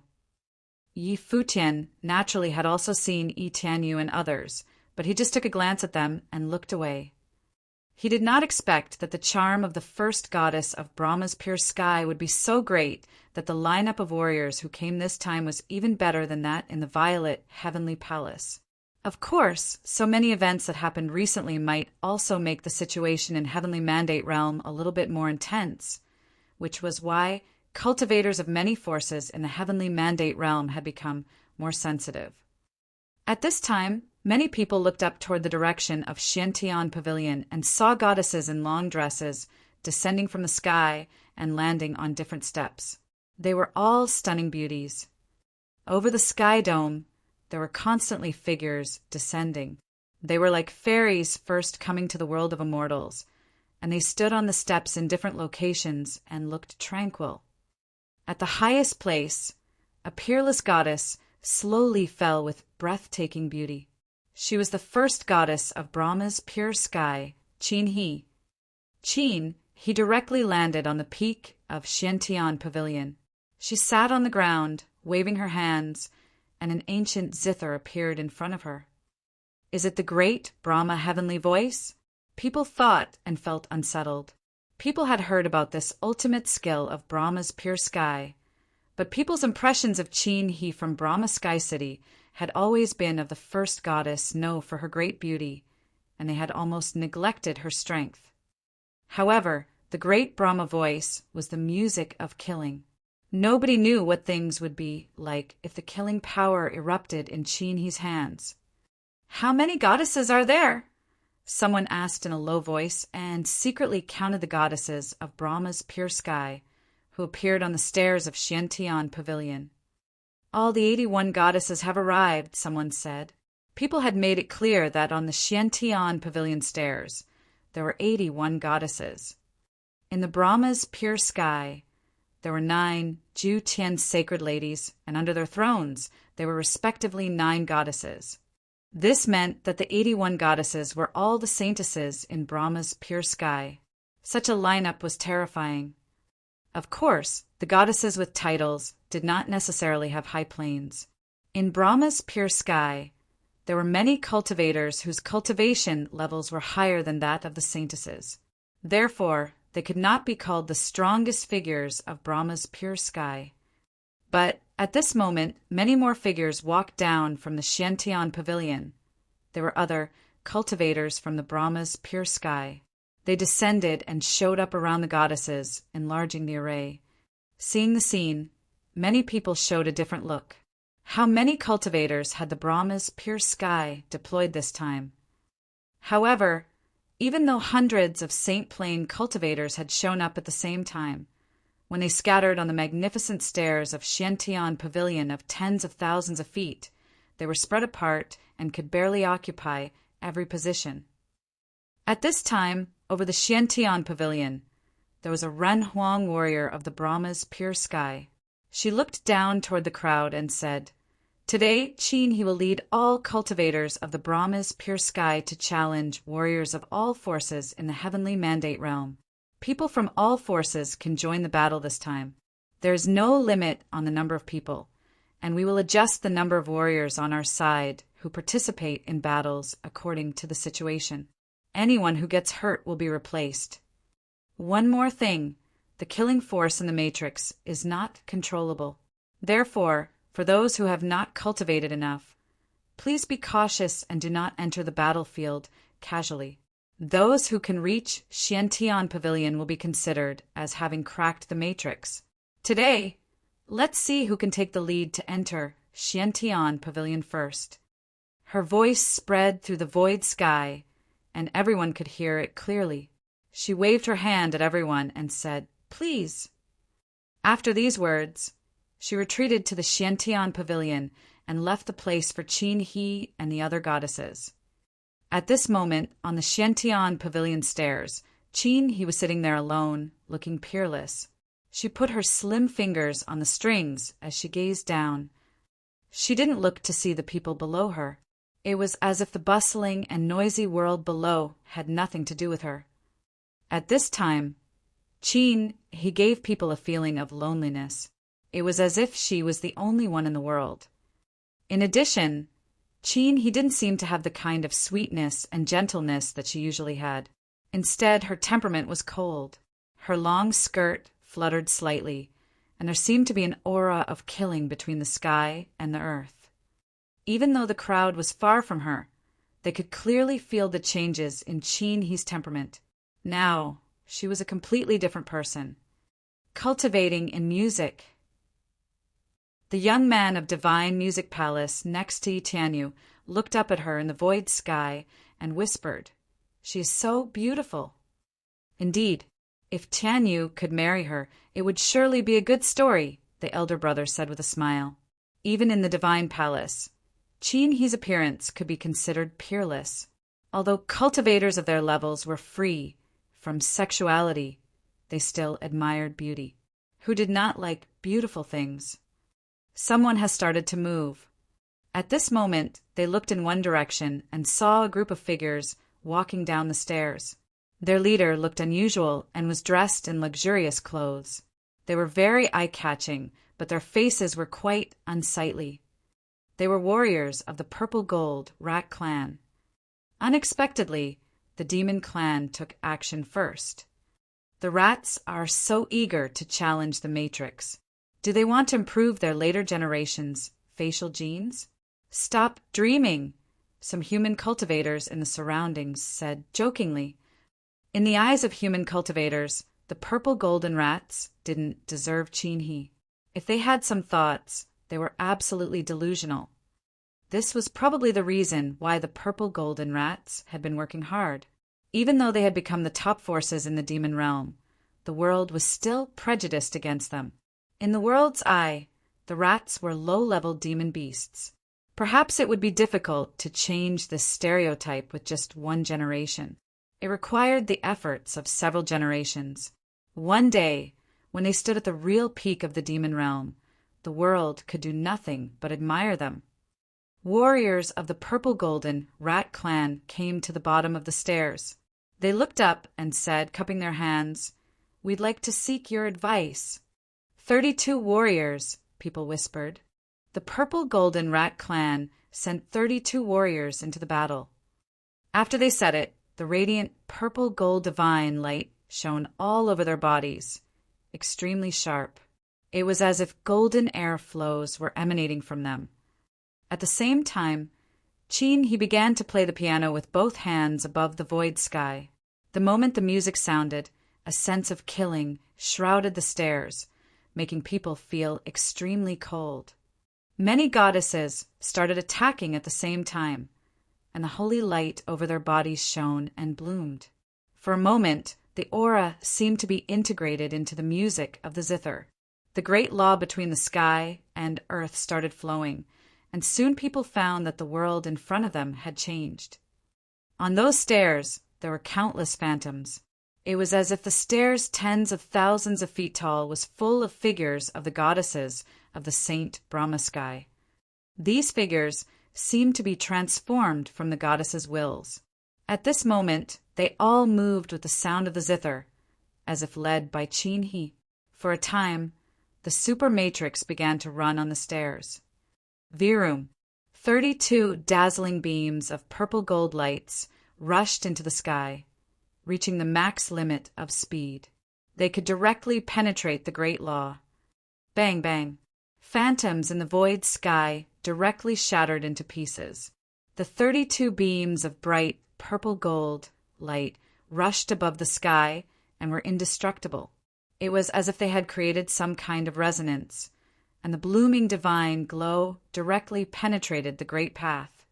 Yi Futian naturally had also seen Yi Tianyu and others, but he just took a glance at them and looked away. He did not expect that the charm of the first goddess of Brahma's pure sky would be so great that the lineup of warriors who came this time was even better than that in the Violet Heavenly Palace. Of course, so many events that happened recently might also make the situation in Heavenly Mandate Realm a little bit more intense, which was why cultivators of many forces in the Heavenly Mandate Realm had become more sensitive. At this time, many people looked up toward the direction of Xiantian Pavilion and saw goddesses in long dresses descending from the sky and landing on different steps. They were all stunning beauties. Over the sky dome, there were constantly figures descending. They were like fairies first coming to the world of immortals, and they stood on the steps in different locations and looked tranquil. At the highest place, a peerless goddess slowly fell with breathtaking beauty. She was the first goddess of Brahma's pure sky, Qin He. Qin He directly landed on the peak of Xiantian Pavilion. She sat on the ground, waving her hands, and an ancient zither appeared in front of her. Is it the great Brahma heavenly voice? People thought and felt unsettled. People had heard about this ultimate skill of Brahma's pure sky, but people's impressions of Qin He from Brahma Sky City had always been of the first goddess known for her great beauty, and they had almost neglected her strength. However, the great Brahma voice was the music of killing. Nobody knew what things would be like if the killing power erupted in Qin He's hands. "How many goddesses are there?" someone asked in a low voice, and secretly counted the goddesses of Brahma's pure sky, who appeared on the stairs of Xiantian Pavilion. "All the 81 goddesses have arrived," someone said. People had made it clear that on the Xiantian pavilion stairs, there were 81 goddesses. In the Brahma's pure sky, there were 9 Ju Tian sacred ladies, and under their thrones, there were respectively 9 goddesses. This meant that the 81 goddesses were all the saintesses in Brahma's pure sky. Such a lineup was terrifying. Of course, the goddesses with titles did not necessarily have high planes. In Brahma's pure sky, there were many cultivators whose cultivation levels were higher than that of the saintesses. Therefore, they could not be called the strongest figures of Brahma's pure sky. But at this moment, many more figures walked down from the Xiantian pavilion. There were other cultivators from the Brahma's pure sky. They descended and showed up around the goddesses, enlarging the array. Seeing the scene, many people showed a different look. How many cultivators had the Brahma's pure sky deployed this time? However, even though hundreds of Saint Plain cultivators had shown up at the same time, when they scattered on the magnificent stairs of Xiantian pavilion of tens of thousands of feet, they were spread apart and could barely occupy every position. At this time, over the Xiantian pavilion, there was a Ren Huang warrior of the Brahma's pure sky. She looked down toward the crowd and said, "Today, Qin he will lead all cultivators of the Brahma's pure sky to challenge warriors of all forces in the heavenly mandate realm. People from all forces can join the battle this time. There is no limit on the number of people, and we will adjust the number of warriors on our side who participate in battles according to the situation. Anyone who gets hurt will be replaced. One more thing, the killing force in the Matrix is not controllable. Therefore, for those who have not cultivated enough, please be cautious and do not enter the battlefield casually. Those who can reach Xiantian Pavilion will be considered as having cracked the Matrix. Today, let's see who can take the lead to enter Xiantian Pavilion first." Her voice spread through the void sky, and everyone could hear it clearly. She waved her hand at everyone and said, "Please." After these words, she retreated to the Xiantian Pavilion and left the place for Qin He and the other goddesses. At this moment, on the Xiantian Pavilion stairs, Qin He was sitting there alone, looking peerless. She put her slim fingers on the strings as she gazed down. She didn't look to see the people below her. It was as if the bustling and noisy world below had nothing to do with her. At this time, Qin He gave people a feeling of loneliness. It was as if she was the only one in the world. In addition, Qin He didn't seem to have the kind of sweetness and gentleness that she usually had. Instead, her temperament was cold. Her long skirt fluttered slightly, and there seemed to be an aura of killing between the sky and the earth. Even though the crowd was far from her, they could clearly feel the changes in Qin He's temperament. Now, she was a completely different person, cultivating in music. The young man of Divine Music Palace next to Tianyu looked up at her in the void sky and whispered, "She is so beautiful." Indeed, if Tianyu could marry her, it would surely be a good story, the elder brother said with a smile. Even in the Divine Palace, Qin He's appearance could be considered peerless. Although cultivators of their levels were free from sexuality, they still admired beauty. Who did not like beautiful things? Someone has started to move. At this moment, they looked in one direction and saw a group of figures walking down the stairs. Their leader looked unusual and was dressed in luxurious clothes. They were very eye-catching, but their faces were quite unsightly. They were warriors of the Purple Gold Rat clan. Unexpectedly, the demon clan took action first. The rats are so eager to challenge the Matrix. Do they want to improve their later generations' facial genes? "Stop dreaming," some human cultivators in the surroundings said jokingly. In the eyes of human cultivators, the purple golden rats didn't deserve Qin He. If they had some thoughts, they were absolutely delusional. This was probably the reason why the purple golden rats had been working hard. Even though they had become the top forces in the demon realm, the world was still prejudiced against them. In the world's eye, the rats were low-level demon beasts. Perhaps it would be difficult to change this stereotype with just one generation. It required the efforts of several generations. One day, when they stood at the real peak of the demon realm, the world could do nothing but admire them. Warriors of the purple-golden rat clan came to the bottom of the stairs. They looked up and said, cupping their hands, "We'd like to seek your advice." 32 warriors, people whispered. The purple-golden rat clan sent 32 warriors into the battle. After they said it, the radiant purple-gold divine light shone all over their bodies, extremely sharp. It was as if golden air flows were emanating from them. At the same time, he began to play the piano with both hands above the void sky. The moment the music sounded, a sense of killing shrouded the stairs, making people feel extremely cold. Many goddesses started attacking at the same time, and the holy light over their bodies shone and bloomed. For a moment, the aura seemed to be integrated into the music of the zither. The great law between the sky and earth started flowing, and soon people found that the world in front of them had changed. On those stairs, there were countless phantoms. It was as if the stairs, tens of thousands of feet tall, was full of figures of the goddesses of the Saint Brahma sky. These figures seemed to be transformed from the goddesses' wills. At this moment, they all moved with the sound of the zither, as if led by Chin-He. For a time, the super matrix began to run on the stairs. Virum, 32 dazzling beams of purple gold lights rushed into the sky, reaching the max limit of speed. They could directly penetrate the Great Law. Bang, bang. Phantoms in the void sky directly shattered into pieces. The 32 beams of bright purple gold light rushed above the sky and were indestructible. It was as if they had created some kind of resonance, and the blooming divine glow directly penetrated the great path.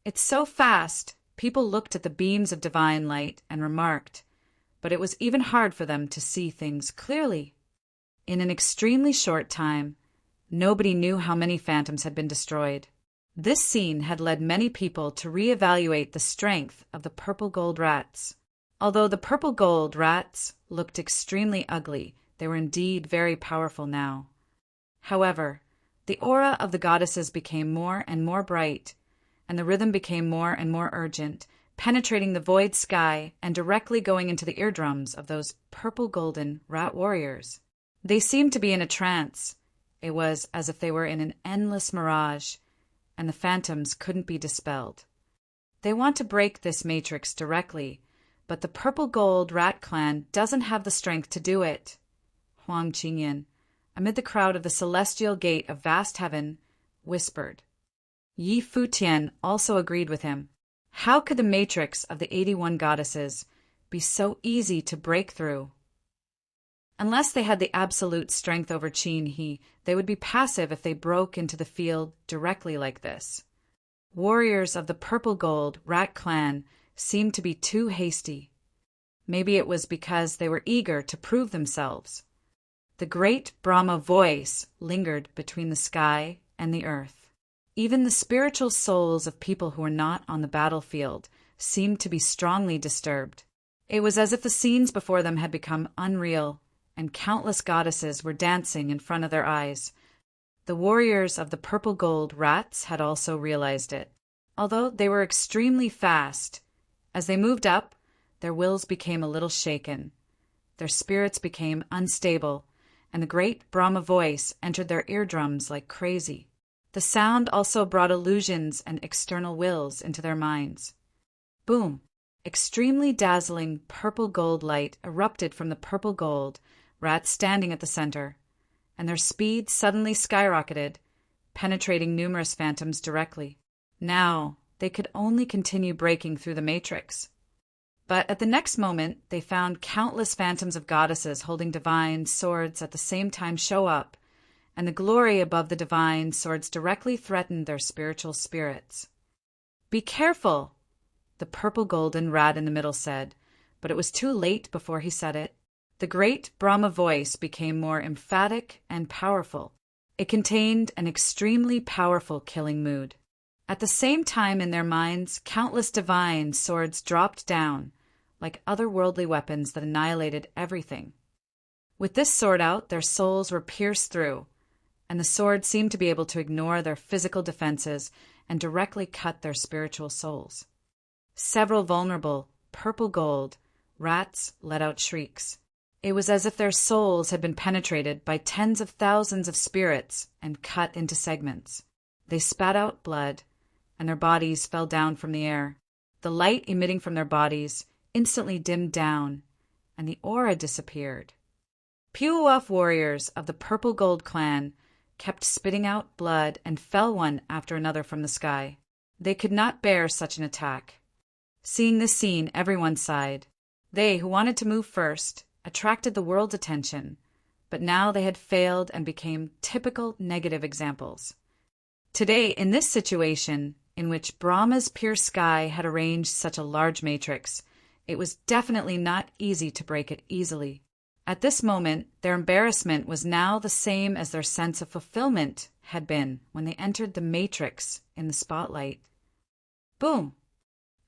"It's so fast," people looked at the beams of divine light and remarked, but it was even hard for them to see things clearly. In an extremely short time, nobody knew how many phantoms had been destroyed. This scene had led many people to reevaluate the strength of the purple gold rats. Although the purple gold rats looked extremely ugly, they were indeed very powerful now. However, the aura of the goddesses became more and more bright, and the rhythm became more and more urgent, penetrating the void sky and directly going into the eardrums of those purple-golden rat warriors. They seemed to be in a trance. It was as if they were in an endless mirage, and the phantoms couldn't be dispelled. They want to break this matrix directly, but the purple-gold rat clan doesn't have the strength to do it. Huang Qingyan, amid the crowd of the celestial gate of vast heaven, whispered. Yi Futian also agreed with him. How could the matrix of the 81 goddesses be so easy to break through? Unless they had the absolute strength over Chin-He, they would be passive if they broke into the field directly like this. Warriors of the purple-gold rat clan seemed to be too hasty. Maybe it was because they were eager to prove themselves. The great Brahma voice lingered between the sky and the earth. Even the spiritual souls of people who were not on the battlefield seemed to be strongly disturbed. It was as if the scenes before them had become unreal, and countless goddesses were dancing in front of their eyes. The warriors of the purple-gold rats had also realized it. Although they were extremely fast, as they moved up, their wills became a little shaken. Their spirits became unstable, and the great Brahma voice entered their eardrums like crazy. The sound also brought illusions and external wills into their minds. Boom! Extremely dazzling purple gold light erupted from the purple gold, rats standing at the center, and their speed suddenly skyrocketed, penetrating numerous phantoms directly. Now, they could only continue breaking through the matrix. But at the next moment, they found countless phantoms of goddesses holding divine swords at the same time show up, and the glory above the divine swords directly threatened their spiritual spirits. "Be careful," the purple-golden rat in the middle said, but it was too late before he said it. The great Brahma voice became more emphatic and powerful. It contained an extremely powerful killing mood. At the same time, in their minds, countless divine swords dropped down, like otherworldly weapons that annihilated everything. With this sword out, their souls were pierced through, and the sword seemed to be able to ignore their physical defenses and directly cut their spiritual souls. Several vulnerable, purple gold, rats let out shrieks. It was as if their souls had been penetrated by tens of thousands of spirits and cut into segments. They spat out blood, and their bodies fell down from the air. The light emitting from their bodies instantly dimmed down, and the aura disappeared. Puuaf warriors of the Purple Gold clan kept spitting out blood and fell one after another from the sky. They could not bear such an attack. Seeing this scene, everyone sighed. They, who wanted to move first, attracted the world's attention, but now they had failed and became typical negative examples. Today, in this situation, in which Brahma's pure sky had arranged such a large matrix, it was definitely not easy to break it easily. At this moment, their embarrassment was now the same as their sense of fulfillment had been when they entered the matrix in the spotlight. Boom!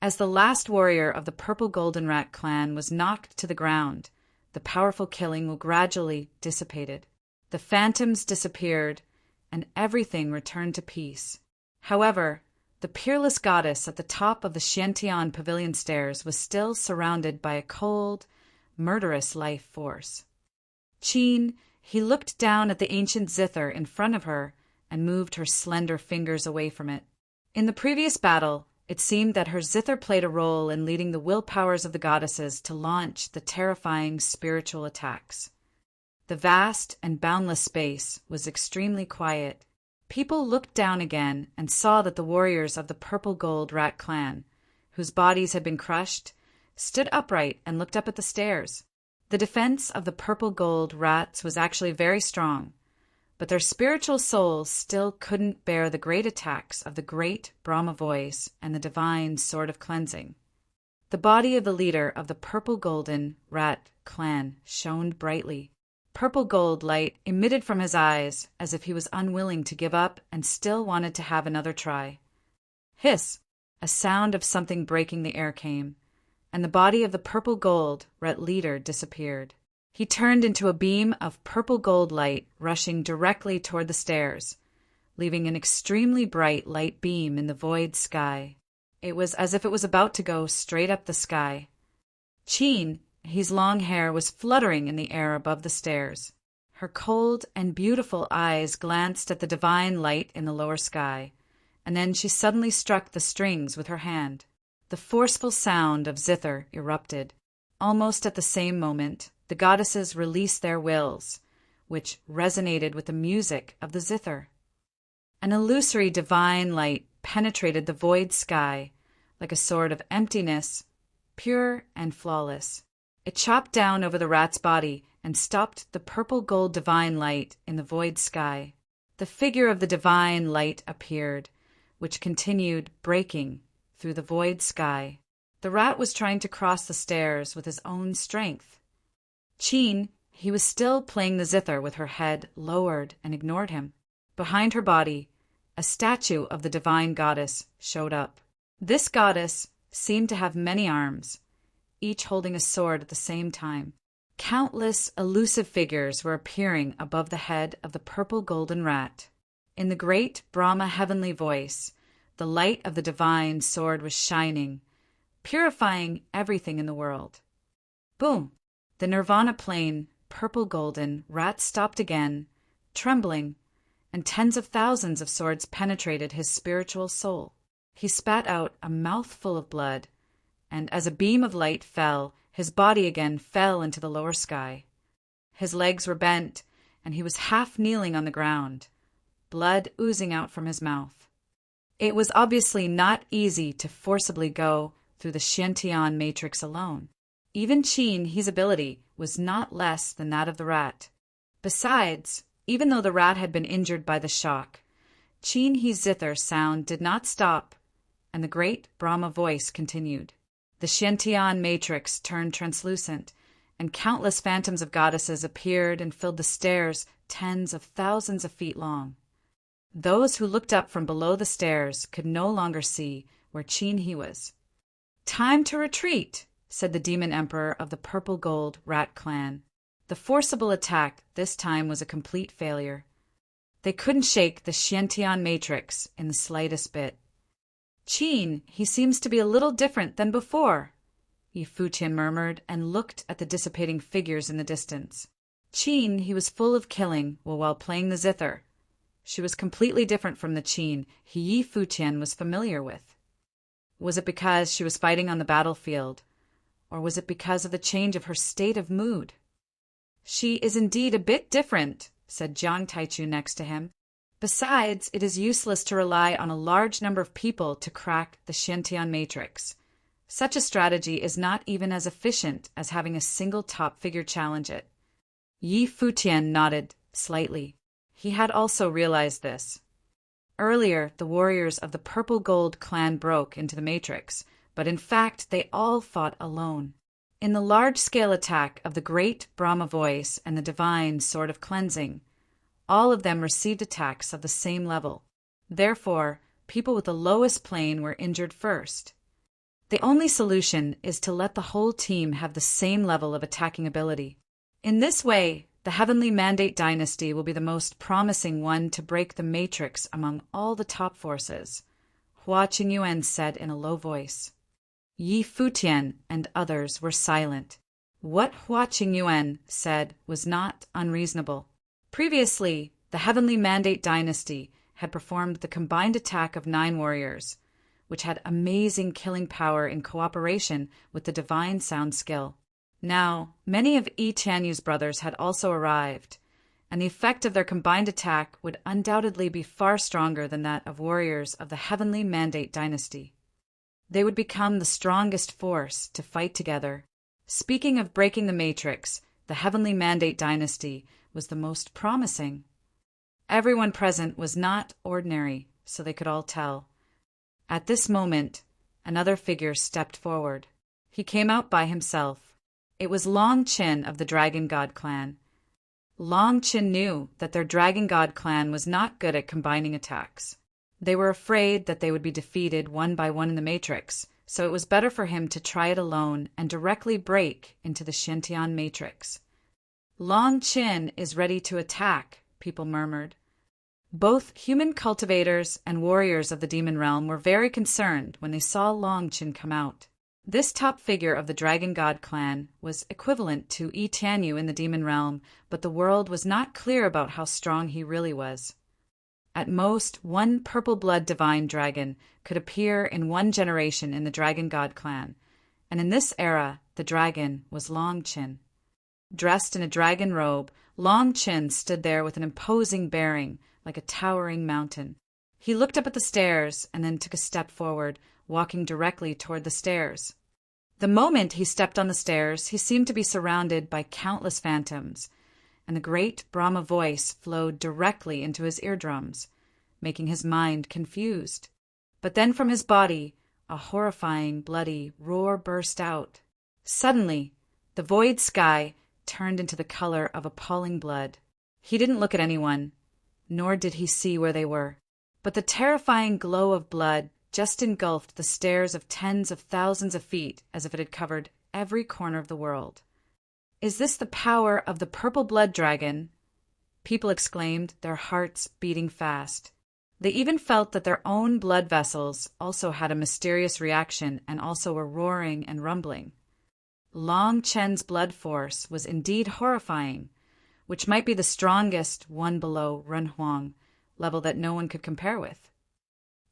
As the last warrior of the Purple Golden Rat clan was knocked to the ground, the powerful killing gradually dissipated. The phantoms disappeared, and everything returned to peace. However, the peerless goddess at the top of the Xiantian pavilion stairs was still surrounded by a cold, murderous life force. Qin, he looked down at the ancient zither in front of her and moved her slender fingers away from it. In the previous battle, it seemed that her zither played a role in leading the will powers of the goddesses to launch the terrifying spiritual attacks. The vast and boundless space was extremely quiet. People looked down again and saw that the warriors of the Purple Gold Rat clan, whose bodies had been crushed, stood upright and looked up at the stairs. The defense of the Purple Gold Rats was actually very strong, but their spiritual souls still couldn't bear the great attacks of the great Brahma voice and the divine sword of cleansing. The body of the leader of the Purple Golden Rat clan shone brightly. Purple gold light emitted from his eyes as if he was unwilling to give up and still wanted to have another try. Hiss! A sound of something breaking the air came, and the body of the Purple Gold Rat leader disappeared. He turned into a beam of purple gold light rushing directly toward the stairs, leaving an extremely bright light beam in the void sky. It was as if it was about to go straight up the sky. Qin, his long hair was fluttering in the air above the stairs. Her cold and beautiful eyes glanced at the divine light in the lower sky, and then she suddenly struck the strings with her hand. The forceful sound of zither erupted. Almost at the same moment, the goddesses released their wills, which resonated with the music of the zither. An illusory divine light penetrated the void sky like a sword of emptiness, pure and flawless. It chopped down over the rat's body and stopped the purple gold divine light in the void sky. The figure of the divine light appeared, which continued breaking through the void sky. The rat was trying to cross the stairs with his own strength. Qin, he was still playing the zither with her head lowered and ignored him. Behind her body, a statue of the divine goddess showed up. This goddess seemed to have many arms, each holding a sword at the same time. Countless elusive figures were appearing above the head of the Purple Golden Rat. In the great Brahma heavenly voice, the light of the divine sword was shining, purifying everything in the world. Boom! The Nirvana plane, Purple Golden Rat stopped again, trembling, and tens of thousands of swords penetrated his spiritual soul. He spat out a mouthful of blood, and as a beam of light fell, his body again fell into the lower sky. His legs were bent, and he was half kneeling on the ground, blood oozing out from his mouth. It was obviously not easy to forcibly go through the Xiantian matrix alone. Even Qin, his ability, was not less than that of the rat. Besides, even though the rat had been injured by the shock, Qin his zither sound did not stop, and the great Brahma voice continued. The Xiantian matrix turned translucent, and countless phantoms of goddesses appeared and filled the stairs tens of thousands of feet long. Those who looked up from below the stairs could no longer see where Qin he was. "Time to retreat," said the demon emperor of the purple gold rat clan. The forcible attack this time was a complete failure. They couldn't shake the Xiantian matrix in the slightest bit. "Qin, he seems to be a little different than before," Futian murmured and looked at the dissipating figures in the distance. Qin, he was full of killing while playing the zither. She was completely different from the Qin Futian was familiar with. Was it because she was fighting on the battlefield, or was it because of the change of her state of mood? "She is indeed a bit different," said Jiang Taichu next to him. "Besides, it is useless to rely on a large number of people to crack the Xiantian matrix. Such a strategy is not even as efficient as having a single top figure challenge it." Futian nodded slightly. He had also realized this. Earlier, the warriors of the Purple Gold clan broke into the matrix, but in fact they all fought alone. In the large-scale attack of the Great Brahma Voice and the Divine Sword of Cleansing, all of them received attacks of the same level. Therefore, people with the lowest plane were injured first. The only solution is to let the whole team have the same level of attacking ability. In this way, the Heavenly Mandate Dynasty will be the most promising one to break the matrix among all the top forces, Hua Qingyuan said in a low voice. Futian and others were silent. What Hua Qingyuan said was not unreasonable. Previously, the Heavenly Mandate Dynasty had performed the combined attack of 9 warriors, which had amazing killing power in cooperation with the divine sound skill. Now, many of Tianyu's brothers had also arrived, and the effect of their combined attack would undoubtedly be far stronger than that of warriors of the Heavenly Mandate Dynasty. They would become the strongest force to fight together. Speaking of breaking the matrix, the Heavenly Mandate Dynasty was the most promising. Everyone present was not ordinary, so they could all tell. At this moment, another figure stepped forward. He came out by himself. It was Long Qin of the Dragon God clan. Long Qin knew that their Dragon God clan was not good at combining attacks. They were afraid that they would be defeated one by one in the matrix, so it was better for him to try it alone and directly break into the Xiantian matrix. "Long Qin is ready to attack," people murmured. Both human cultivators and warriors of the demon realm were very concerned when they saw Long Qin come out. This top figure of the Dragon God clan was equivalent to Tianyu in the demon realm, but the world was not clear about how strong he really was. At most, one purple blood divine dragon could appear in one generation in the Dragon God clan, and in this era, the dragon was Long Qin. Dressed in a dragon robe, Long Qin stood there with an imposing bearing, like a towering mountain. He looked up at the stairs and then took a step forward, walking directly toward the stairs. The moment he stepped on the stairs, he seemed to be surrounded by countless phantoms, and the great Brahma voice flowed directly into his eardrums, making his mind confused. But then from his body, a horrifying, bloody roar burst out. Suddenly, the void sky turned into the color of appalling blood. He didn't look at anyone, nor did he see where they were. But the terrifying glow of blood just engulfed the stairs of tens of thousands of feet as if it had covered every corner of the world. "Is this the power of the purple blood dragon?" People exclaimed, their hearts beating fast. They even felt that their own blood vessels also had a mysterious reaction and also were roaring and rumbling. Long Chen's blood force was indeed horrifying, which might be the strongest one below Renhuang, level that no one could compare with.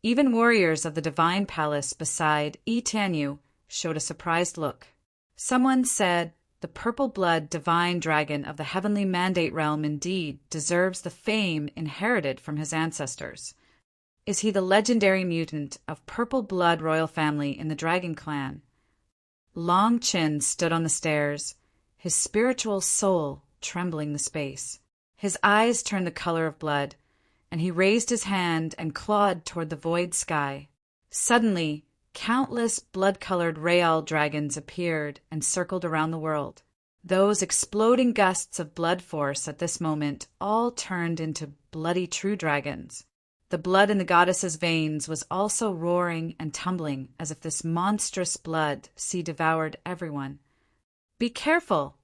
Even warriors of the divine palace beside Tianyu showed a surprised look. Someone said, "The purple blood divine dragon of the Heavenly Mandate realm indeed deserves the fame inherited from his ancestors. Is he the legendary mutant of purple blood royal family in the Dragon clan?" Long Qin stood on the stairs, his spiritual soul trembling the space. His eyes turned the color of blood, and he raised his hand and clawed toward the void sky. Suddenly, countless blood-colored Real dragons appeared and circled around the world. Those exploding gusts of blood force at this moment all turned into bloody true dragons. The blood in the goddess's veins was also roaring and tumbling as if this monstrous blood sea devoured everyone. "Be careful!"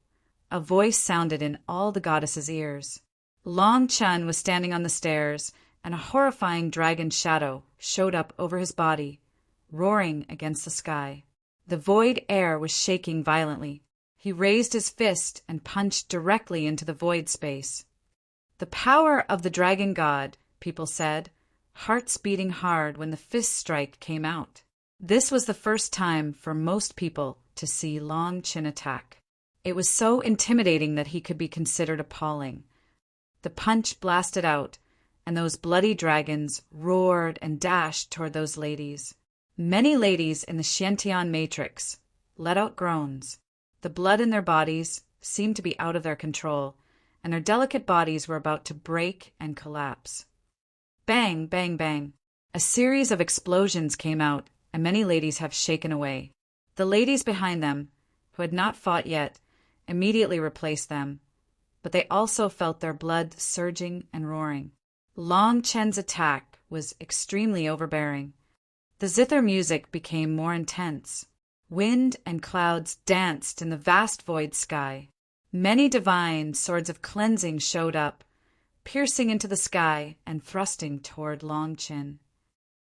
A voice sounded in all the goddess's ears. Long Chen was standing on the stairs, and a horrifying dragon shadow showed up over his body, roaring against the sky. The void air was shaking violently. He raised his fist and punched directly into the void space. The power of the dragon god, people said, hearts beating hard when the fist strike came out. This was the first time for most people to see Long Chen attack. It was so intimidating that he could be considered appalling. The punch blasted out, and those bloody dragons roared and dashed toward those ladies. Many ladies in the Xiantian matrix let out groans. The blood in their bodies seemed to be out of their control, and their delicate bodies were about to break and collapse. Bang, bang, bang. A series of explosions came out, and many ladies have shaken away. The ladies behind them, who had not fought yet, immediately replaced them, but they also felt their blood surging and roaring. Long Chen's attack was extremely overbearing. The zither music became more intense. Wind and clouds danced in the vast void sky. Many divine swords of cleansing showed up, piercing into the sky and thrusting toward Long Chen.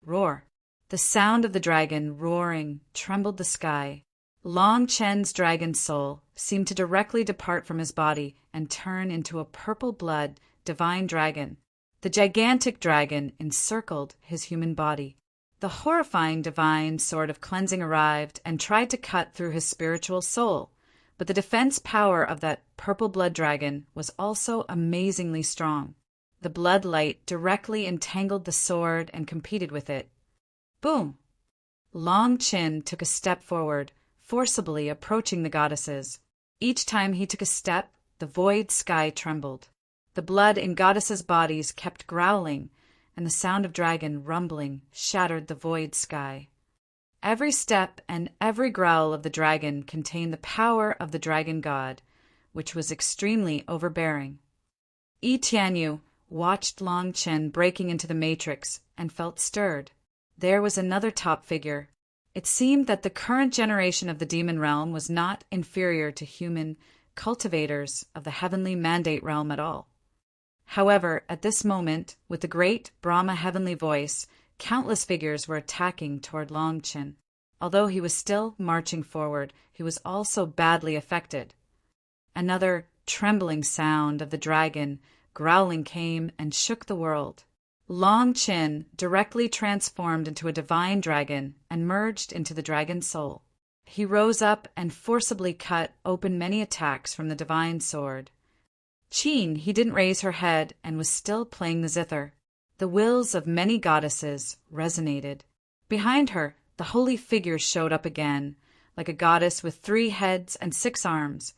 Roar! The sound of the dragon roaring trembled the sky. Long Chen's dragon soul seemed to directly depart from his body and turn into a purple-blood divine dragon. The gigantic dragon encircled his human body. The horrifying divine sword of cleansing arrived and tried to cut through his spiritual soul, but the defense power of that purple-blood dragon was also amazingly strong. The blood light directly entangled the sword and competed with it. Boom! Long Chen took a step forward, forcibly approaching the goddesses. Each time he took a step, the void sky trembled. The blood in goddesses' bodies kept growling, and the sound of dragon rumbling shattered the void sky. Every step and every growl of the dragon contained the power of the dragon god, which was extremely overbearing. Yi Tianyu watched Long Chen breaking into the matrix and felt stirred. There was another top figure. It seemed that the current generation of the demon realm was not inferior to human cultivators of the heavenly mandate realm at all. However, at this moment, with the great Brahma heavenly voice, countless figures were attacking toward Long Chen. Although he was still marching forward, he was also badly affected. Another trembling sound of the dragon growling came and shook the world. Long Chen directly transformed into a divine dragon and merged into the dragon's soul. He rose up and forcibly cut open many attacks from the divine sword. Qin, he didn't raise her head and was still playing the zither. The wills of many goddesses resonated. Behind her, the holy figure showed up again, like a goddess with 3 heads and 6 arms,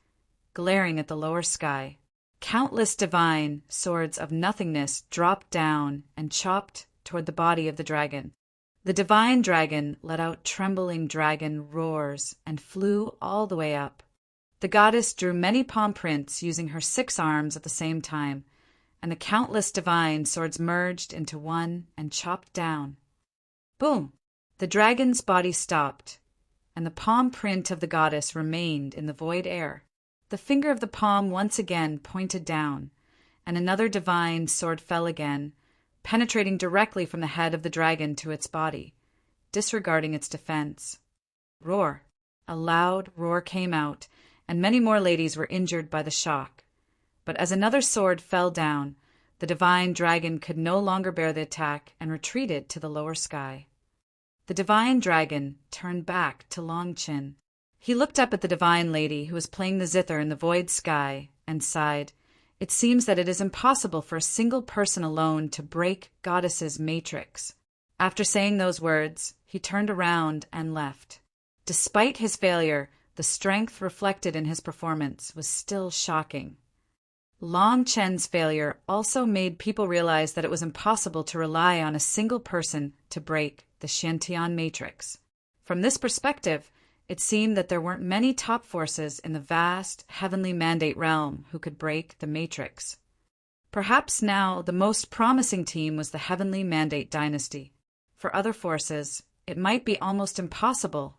glaring at the lower sky. Countless divine swords of nothingness dropped down and chopped toward the body of the dragon. The divine dragon let out trembling dragon roars and flew all the way up. The goddess drew many palm prints using her 6 arms at the same time, and the countless divine swords merged into one and chopped down. Boom! The dragon's body stopped, and the palm print of the goddess remained in the void air. The finger of the palm once again pointed down, and another divine sword fell again, penetrating directly from the head of the dragon to its body, disregarding its defense. Roar! A loud roar came out, and many more ladies were injured by the shock. But as another sword fell down, the divine dragon could no longer bear the attack and retreated to the lower sky. The divine dragon turned back to Long Chen. He looked up at the divine lady who was playing the zither in the void sky and sighed. It seems that it is impossible for a single person alone to break goddess's matrix. After saying those words, he turned around and left. Despite his failure, the strength reflected in his performance was still shocking. Long Chen's failure also made people realize that it was impossible to rely on a single person to break the Xiantian matrix. From this perspective, it seemed that there weren't many top forces in the vast heavenly mandate realm who could break the matrix. Perhaps now the most promising team was the Heavenly Mandate dynasty. For other forces, it might be almost impossible